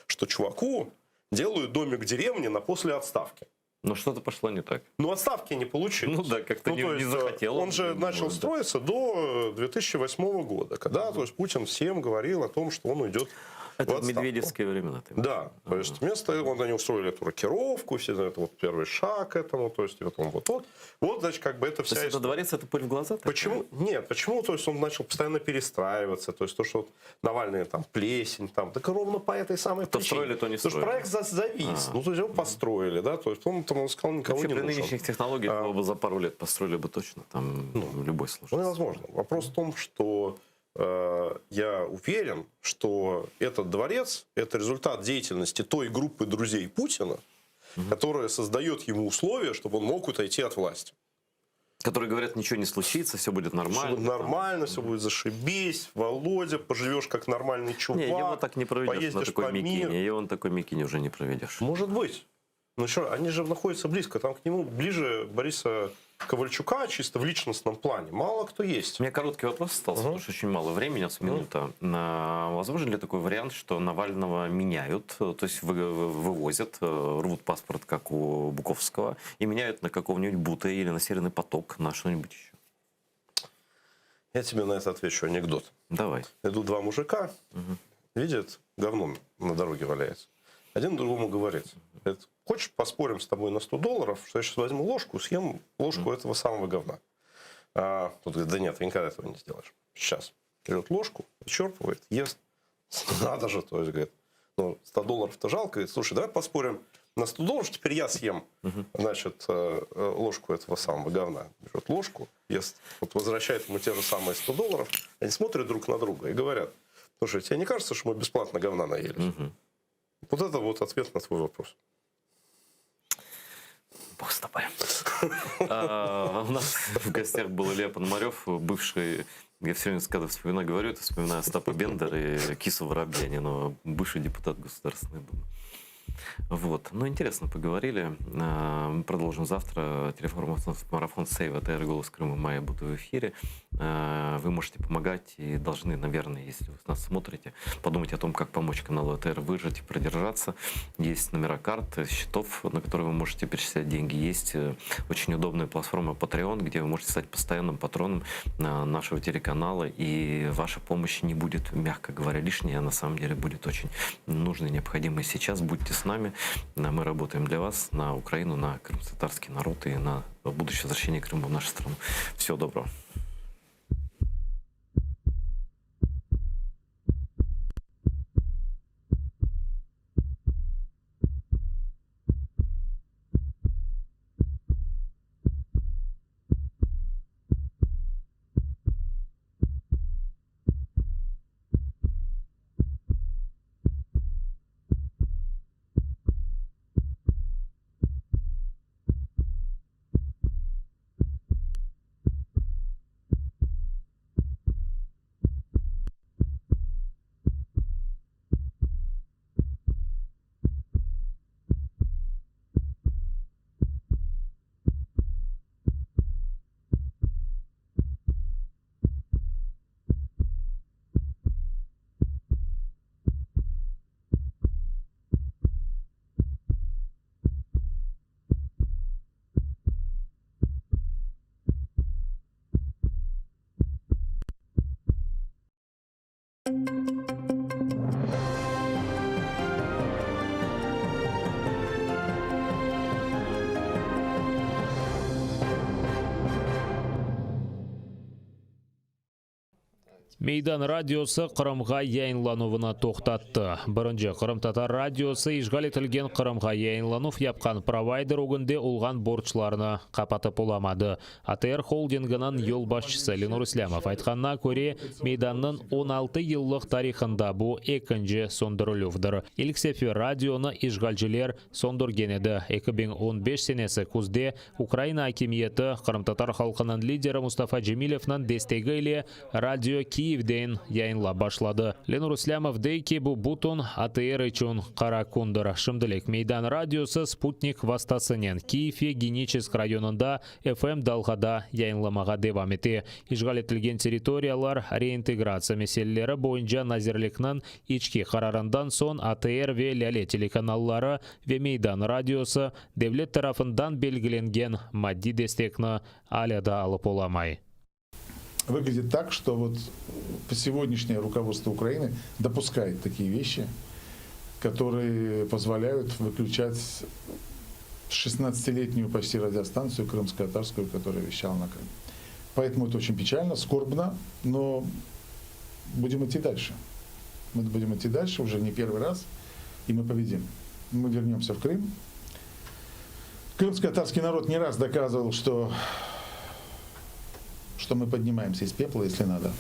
что чуваку делают домик в деревне на после отставки. Но что-то пошло не так. Отставки не получилось. Ну да, как-то не захотел. Он же начал строиться до 2008 года, когда то есть, Путин всем говорил о том, что он уйдет Это в медведевские времена. Да, то есть вместо они устроили эту рокировку, все это вот первый шаг к этому, то есть потом вот, значит, как бы это вся. То есть это дворец, это пыль в глаза? Почему? Нет, почему? То есть он начал постоянно перестраиваться, то есть то, что вот Навальный там плесень, там, так ровно по этой самой причине. То строили, то не строили. Потому что проект завис, то есть его построили, да, то есть он сказал, никого вообще, не нужен. При нынешних технологиях его бы за пару лет построили бы точно, там любой сложности. Невозможно. Вопрос в том, что я уверен, что этот дворец – это результат деятельности той группы друзей Путина, которая создает ему условия, чтобы он мог отойти от власти. Которые говорят, ничего не случится, все будет нормально. Все будет нормально, все будет зашибись. Володя, поживешь как нормальный чувак. Не, его так не проведешь на такой микине. Его на такой микине уже не проведешь. Может быть. Ну что, они же находятся близко. Там к нему ближе Бориса Ковальчука чисто в личностном плане. Мало кто есть. У меня короткий вопрос остался, потому что очень мало времени, минута. Возможен ли такой вариант, что Навального меняют, то есть вывозят, рвут паспорт, как у Буковского, и меняют на какого-нибудь Бута или на Северный поток, на что-нибудь еще? Я тебе на это отвечу анекдот. Давай. Идут два мужика, видят, говно на дороге валяется. Один другому говорит: хочешь, поспорим с тобой на $100, что я сейчас возьму ложку, съем ложку этого самого говна. Тут говорит: да нет, ты никогда этого не сделаешь. Сейчас. Берет ложку, вычерпывает, ест. Надо же, то есть, говорит, ну, $100-то жалко. Говорит: слушай, давай поспорим на $100, теперь я съем, значит, ложку этого самого говна. Берет ложку, ест, вот возвращает ему те же самые $100. Они смотрят друг на друга и говорят: слушай, тебе не кажется, что мы бесплатно говна наелись? Вот это вот ответ на твой вопрос. Бог с тобой. У нас в гостях был Илья Пономарев, бывший, я все время, когда вспоминаю, говорю, это вспоминаю Остапа Бендера и Кису Воробьянина, бывший депутат Государственной Думы. Вот. Ну, интересно поговорили. Мы продолжим завтра. Телефон-марафон Save АТР «Голос Крыма» мая будет в эфире. Вы можете помогать и должны, наверное, если вы нас смотрите, подумать о том, как помочь каналу АТР выжить и продержаться. Есть номера карт, счетов, на которые вы можете перечислять деньги. Есть очень удобная платформа Patreon, где вы можете стать постоянным патроном нашего телеканала. И ваша помощь не будет, мягко говоря, лишней, а на самом деле будет очень нужной, необходимой сейчас. Будьте с нами. Мы работаем для вас, на Украину, на крымско-татарский народ и на будущее возвращение Крыма в нашу страну. Всего доброго. Мейдан радиосы Қырымға яйынлануына тоқтатты. Бірінші Қырым-татар радиосы ишғал етілген Қырымға яйынланув япқан провайдер өгінде олған борчларны қапатып оламады. АТР холдингінің ел басшысы Ленур Ислямов айтқанына көре, Мейданның 16 еллық тарихында бұл екінші сондырылуыдыр. Илксефи радионы ишғалжылер сондырген еді. 2015 сенесі күзде Украина акимиеті Қырым-татар халқының лидері Мустафа Джемилевнің дестегі ile радио Киевден яйынла башлады. Ленур Ислямов дейки бу бутон АТР üçün қара күндір. Шымдылек Мейдан радиосы спутник вастасынен Киеве Геническ районында FM далғада яйынламаға девам ете. Ишғал етілген территориялар реинтеграция мәселелері бойынша назирлікнің ички қарарындан сон АТР ве Ляле телеканаллары ве Мейдан радиосы девлет тарафындан белгіленген мадди дестекні аляда алып оламай. Выглядит так, что вот сегодняшнее руководство Украины допускает такие вещи, которые позволяют выключать 16-летнюю почти радиостанцию крымско-татарскую, которая вещала на Крым. Поэтому это очень печально, скорбно, но будем идти дальше. Мы будем идти дальше уже не первый раз, и мы победим. Мы вернемся в Крым. Крымско-татарский народ не раз доказывал, что мы поднимаемся из пепла, если надо.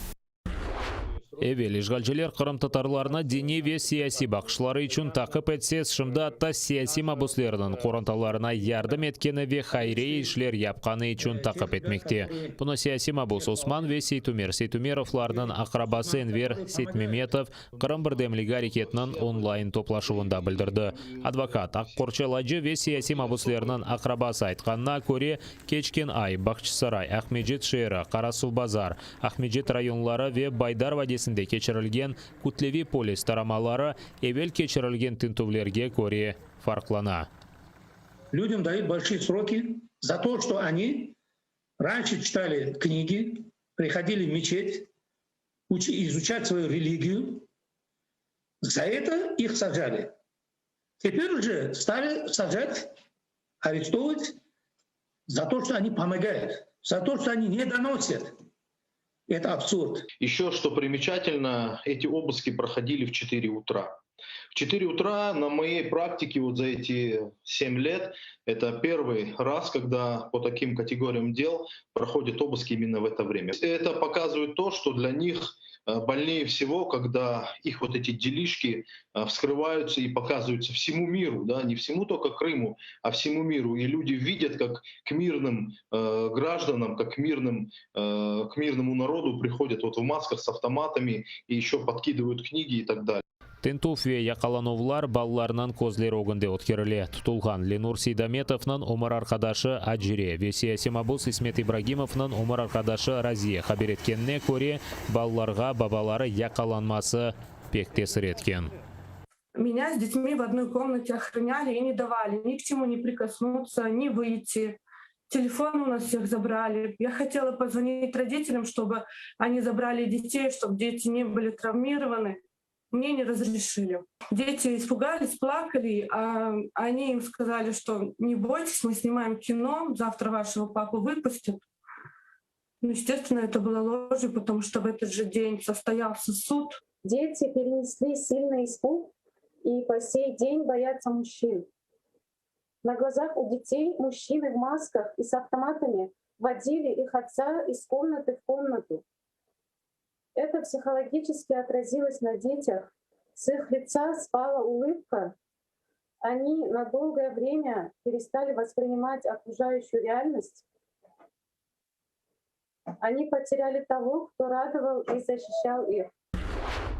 Эвел ишгалчылар Кырым татарларына дини ве сияси бақшылары үшін тақып етсез шымда атта сияси мабуслердің қоранталарына ярдым еткені ве хайре ишлер япқаны үшін тақып етмекте. Бұны сияси мабус Осман ве Сейтумеровларының ақрабасы Энвер Сейтмеметов Кырым бірдемлігі әрекетінің онлайн топлашуында білдірді. Адвокат Аққорчаладжы ве сияси мабуслерінің ақрабасы айтқанына көре Кечкен Ай, Бақчысарай, Ахмеджет Шері, Қарасу Базар, Ахмеджет районлары ве Байдар вадесінде кечірілген Кутлеви полис тарамалары эвел кечірілген тінтувлерге көре фарқлана. Людям дают большие сроки за то, что они раньше читали книги, приходили в мечеть, изучать свою религию. За это их сажали. Теперь уже стали сажать, арестовывать за то, что они помогают, за то, что они не доносят. Это абсурд. Еще что примечательно, эти обыски проходили в 4 утра. В 4 утра на моей практике вот за эти 7 лет это первый раз, когда по таким категориям дел проходят обыски именно в это время. Это показывает то, что для них больнее всего, когда их вот эти делишки вскрываются и показываются всему миру, да, не всему только Крыму, а всему миру. И люди видят, как к мирным гражданам, как к мирному народу приходят вот в масках с автоматами и еще подкидывают книги и так далее. Тентуф ве яқалановлар балларынан көзлер огынде өткеріле. Тұтылған Ленур Сейдаметовнан Омар Арқадашы Аджире, ве сияси мабус Исмет Ибрагимовнан Омар Арқадашы Разия хабар еткеніне көре балларға бабалары яқаланмасы пек тесір еткен. Меня с детьми в одной комнате охраняли и не давали ни к чему не прикоснуться, ни выйти. Телефон у нас всех забрали. Я хотела позвонить родителям, чтобы они забрали детей, чтобы дети не были травмированы. Мне не разрешили. Дети испугались, плакали, а они им сказали, что не бойтесь, мы снимаем кино, завтра вашего папу выпустят. Ну, естественно, это было ложью, потому что в этот же день состоялся суд. Дети перенесли сильный испуг и по сей день боятся мужчин. На глазах у детей мужчины в масках и с автоматами водили их отца из комнаты в комнату. Это психологически отразилось на детях. С их лица спала улыбка. Они на долгое время перестали воспринимать окружающую реальность. Они потеряли того, кто радовал и защищал их.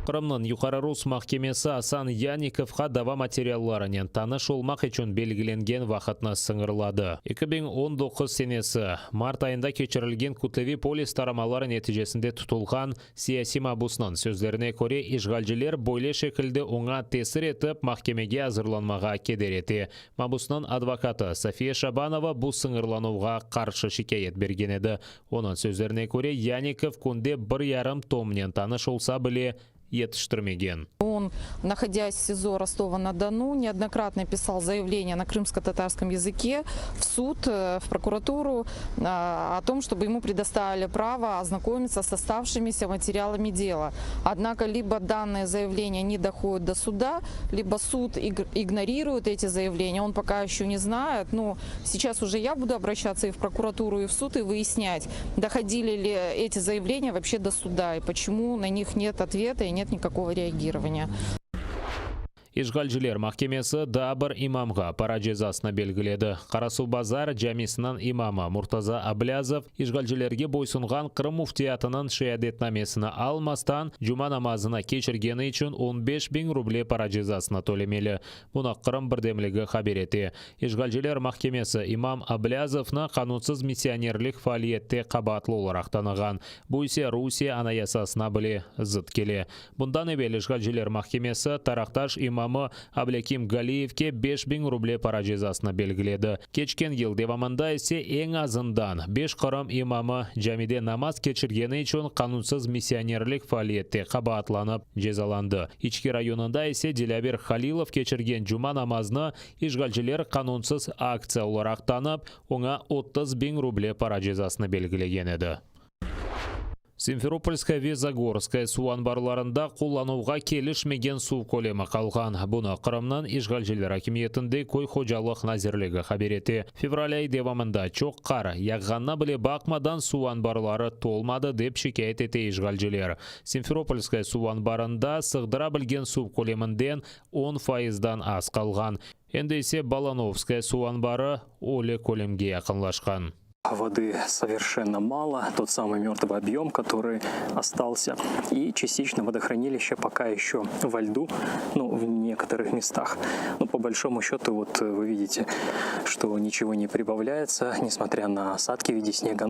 Қырымның Юқары Рус махкемесі Асан Яниковқа дава материалларынан таныш олмақ үшін белгіленген вақытны сыңырлады. 2019 сенесі март айында кечірілген Кутлеви полис тарамалары нәтижесінде тұтылған сияси мабусның сөздеріне көре ишгалжілер бойле шекілді оңа тесір етіп махкемеге азырланмаға кедереті. Мабусның адвокаты София Шабанова бұл сыңырлануға қаршы шикает берген еді. Оның сөздеріне көре Яников күнде 1,5 томнен таныш олса біле етіштірмеген. Он, находясь в СИЗО Ростова-на-Дону, неоднократно писал заявление на крымско-татарском языке в суд, в прокуратуру о том, чтобы ему предоставили право ознакомиться с оставшимися материалами дела. Однако либо данное заявление не доходит до суда, либо суд игнорирует эти заявления. Он пока еще не знает. Но сейчас уже я буду обращаться и в прокуратуру, и в суд, и выяснять, доходили ли эти заявления вообще до суда, и почему на них нет ответа и нет никакого реагирования. Ишгалжілер махкемесі дабыр имамға пара жазасына белгіледі. Қарасу Базар жәмесінің имамы Муртаза Аблязов ишгалжілерге бойсынған Қырым муфтиятының шеядетнамесіні алмастан жұма намазына кешіргені үшін 15.000 рубле пара жазасына төлемелі. Бұны Қырым бірдемлігі хабар еті. Ишгалжілер махкемесі имам Аблязовны қанунсыз миссионерлік фаалиетте қабатлы оларақ таныған. Бұл ise Русия анаясасына біле зыт келе. Бұндан evvel ишгалжілер махкемесі тарақташ имам Аблеким Галиевке 5.000 рубле пара жазасына белгіледі. Кечкен ел девамында есе ең азындан 5 Қырым имамы жамиде намаз кечіргені үшін қанунсыз миссионерлік фаалиетте қабатланып жазаланды. Ички районында есе Дилябер Халилов кечірген жұма намазны ишгалжілер қанунсыз акция оларақ танып, оңа 30.000 рубле пара жазасына белгілеген еді. Симферопольская Везагорская су анбарларында қоллануға келішмеген су көлемі қалған. Бұны Қырымнан ишгалчылар хакимиетінде көй хожалық назирлігі хабереті. Февраль ай девамында чоқ қар, яғғанна біле бақмадан су анбарлары толмады деп шикайет ете ишгалчылар. Симферопольская су анбарында сығдыра білген су көлемінден 10%-дан аз қалған. Енді есе Балановская су анбары оле көлемге яқынлашқан. Воды совершенно мало, тот самый мертвый объем, который остался. И частично водохранилище пока еще во льду, в некоторых местах. Но по большому счету, вот вы видите, что ничего не прибавляется, несмотря на осадки в виде снега.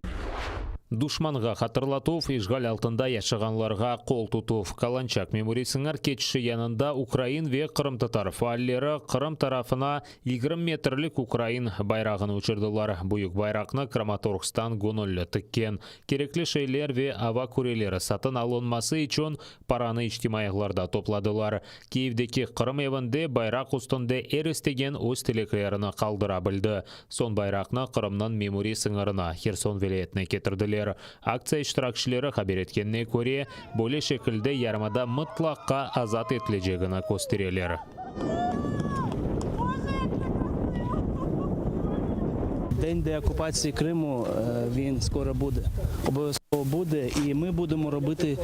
Душманға хатырлатув, ишғал алтында яшығанларға қол тұтув. Каланчак меморисіңар кетші янында Украин ве Қырым татар фааллері Қырым тарафына 20 метрлік Украин байрағын ұчырдылар. Бұйық байрақны Краматоргстан гонолі тіккен. Кереклі шейлер ве ава көрелері сатын алынмасы үшін параны іштимайғыларда топладылар. Киевдекі Қырым евінде байрақ ұстынды әрістеген өз телеклеріні қалдыра білді. Сон байрақны Қырымнан меморисіңарына Херсон велетіне кетірділер. Акция иштиракчылары хабар еткеніне көре, бөле шекілді ярмада мұтлаққа азат етілежегіні көстерелер. День деокупації Криму, він скоро буде. Обов'язково буде, і ми будемо робити,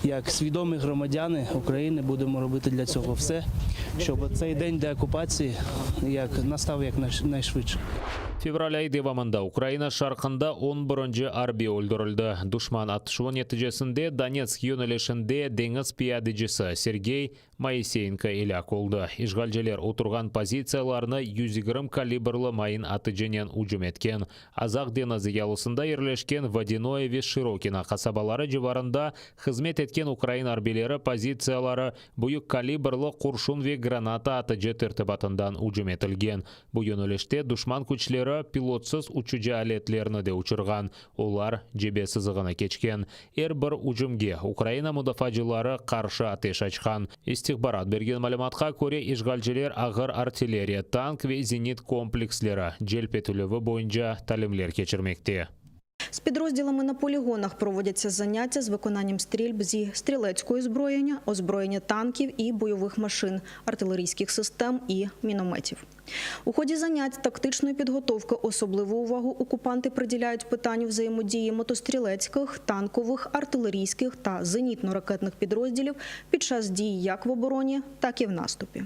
як свідомі громадяни України, будемо робити для цього все, щоб цей день деокупації настав якнайшвидше. Февраль ай девамында Украина шарқында 11-ші арби өлдірілді. Душман атышуын нәтижесінде Донецк юнелешінде деңіз пиядечісі Сергей Моисеенко иляк олды. Ишгалжелер отырған позицияларны 120 калибрлы майын атыженен ұжым еткен. Азақ деназы ялысында ерлешкен Водяное ве Широкина қасабалары жыварында қызмет еткен Украин арбелері позициялары бұйық калибрлы құршун ве граната атыжы тіртібатындан ұжым етілген. Бұл юнелеште душман күчлері пилотсыз учуджа алетлеріні де учырған. Олар жебе сызығына кечкен. Бір ұжымге Украина мұдафаджылары қаршы атеш açқан. Истихбарат берген малыматқа көре ишгалжелер ағыр артиллерия, танк ве зенит комплекслері желп етілігі бойынша талімлер кечірмекте. З підрозділами на полігонах проводяться заняття з виконанням стрільб зі стрілецького озброєння, озброєння танків і бойових машин, артилерійських систем і мінометів. У ході занять тактичної підготовки особливу увагу окупанти приділяють питанню взаємодії мотострілецьких, танкових, артилерійських та зенітно-ракетних підрозділів під час дій як в обороні, так і в наступі.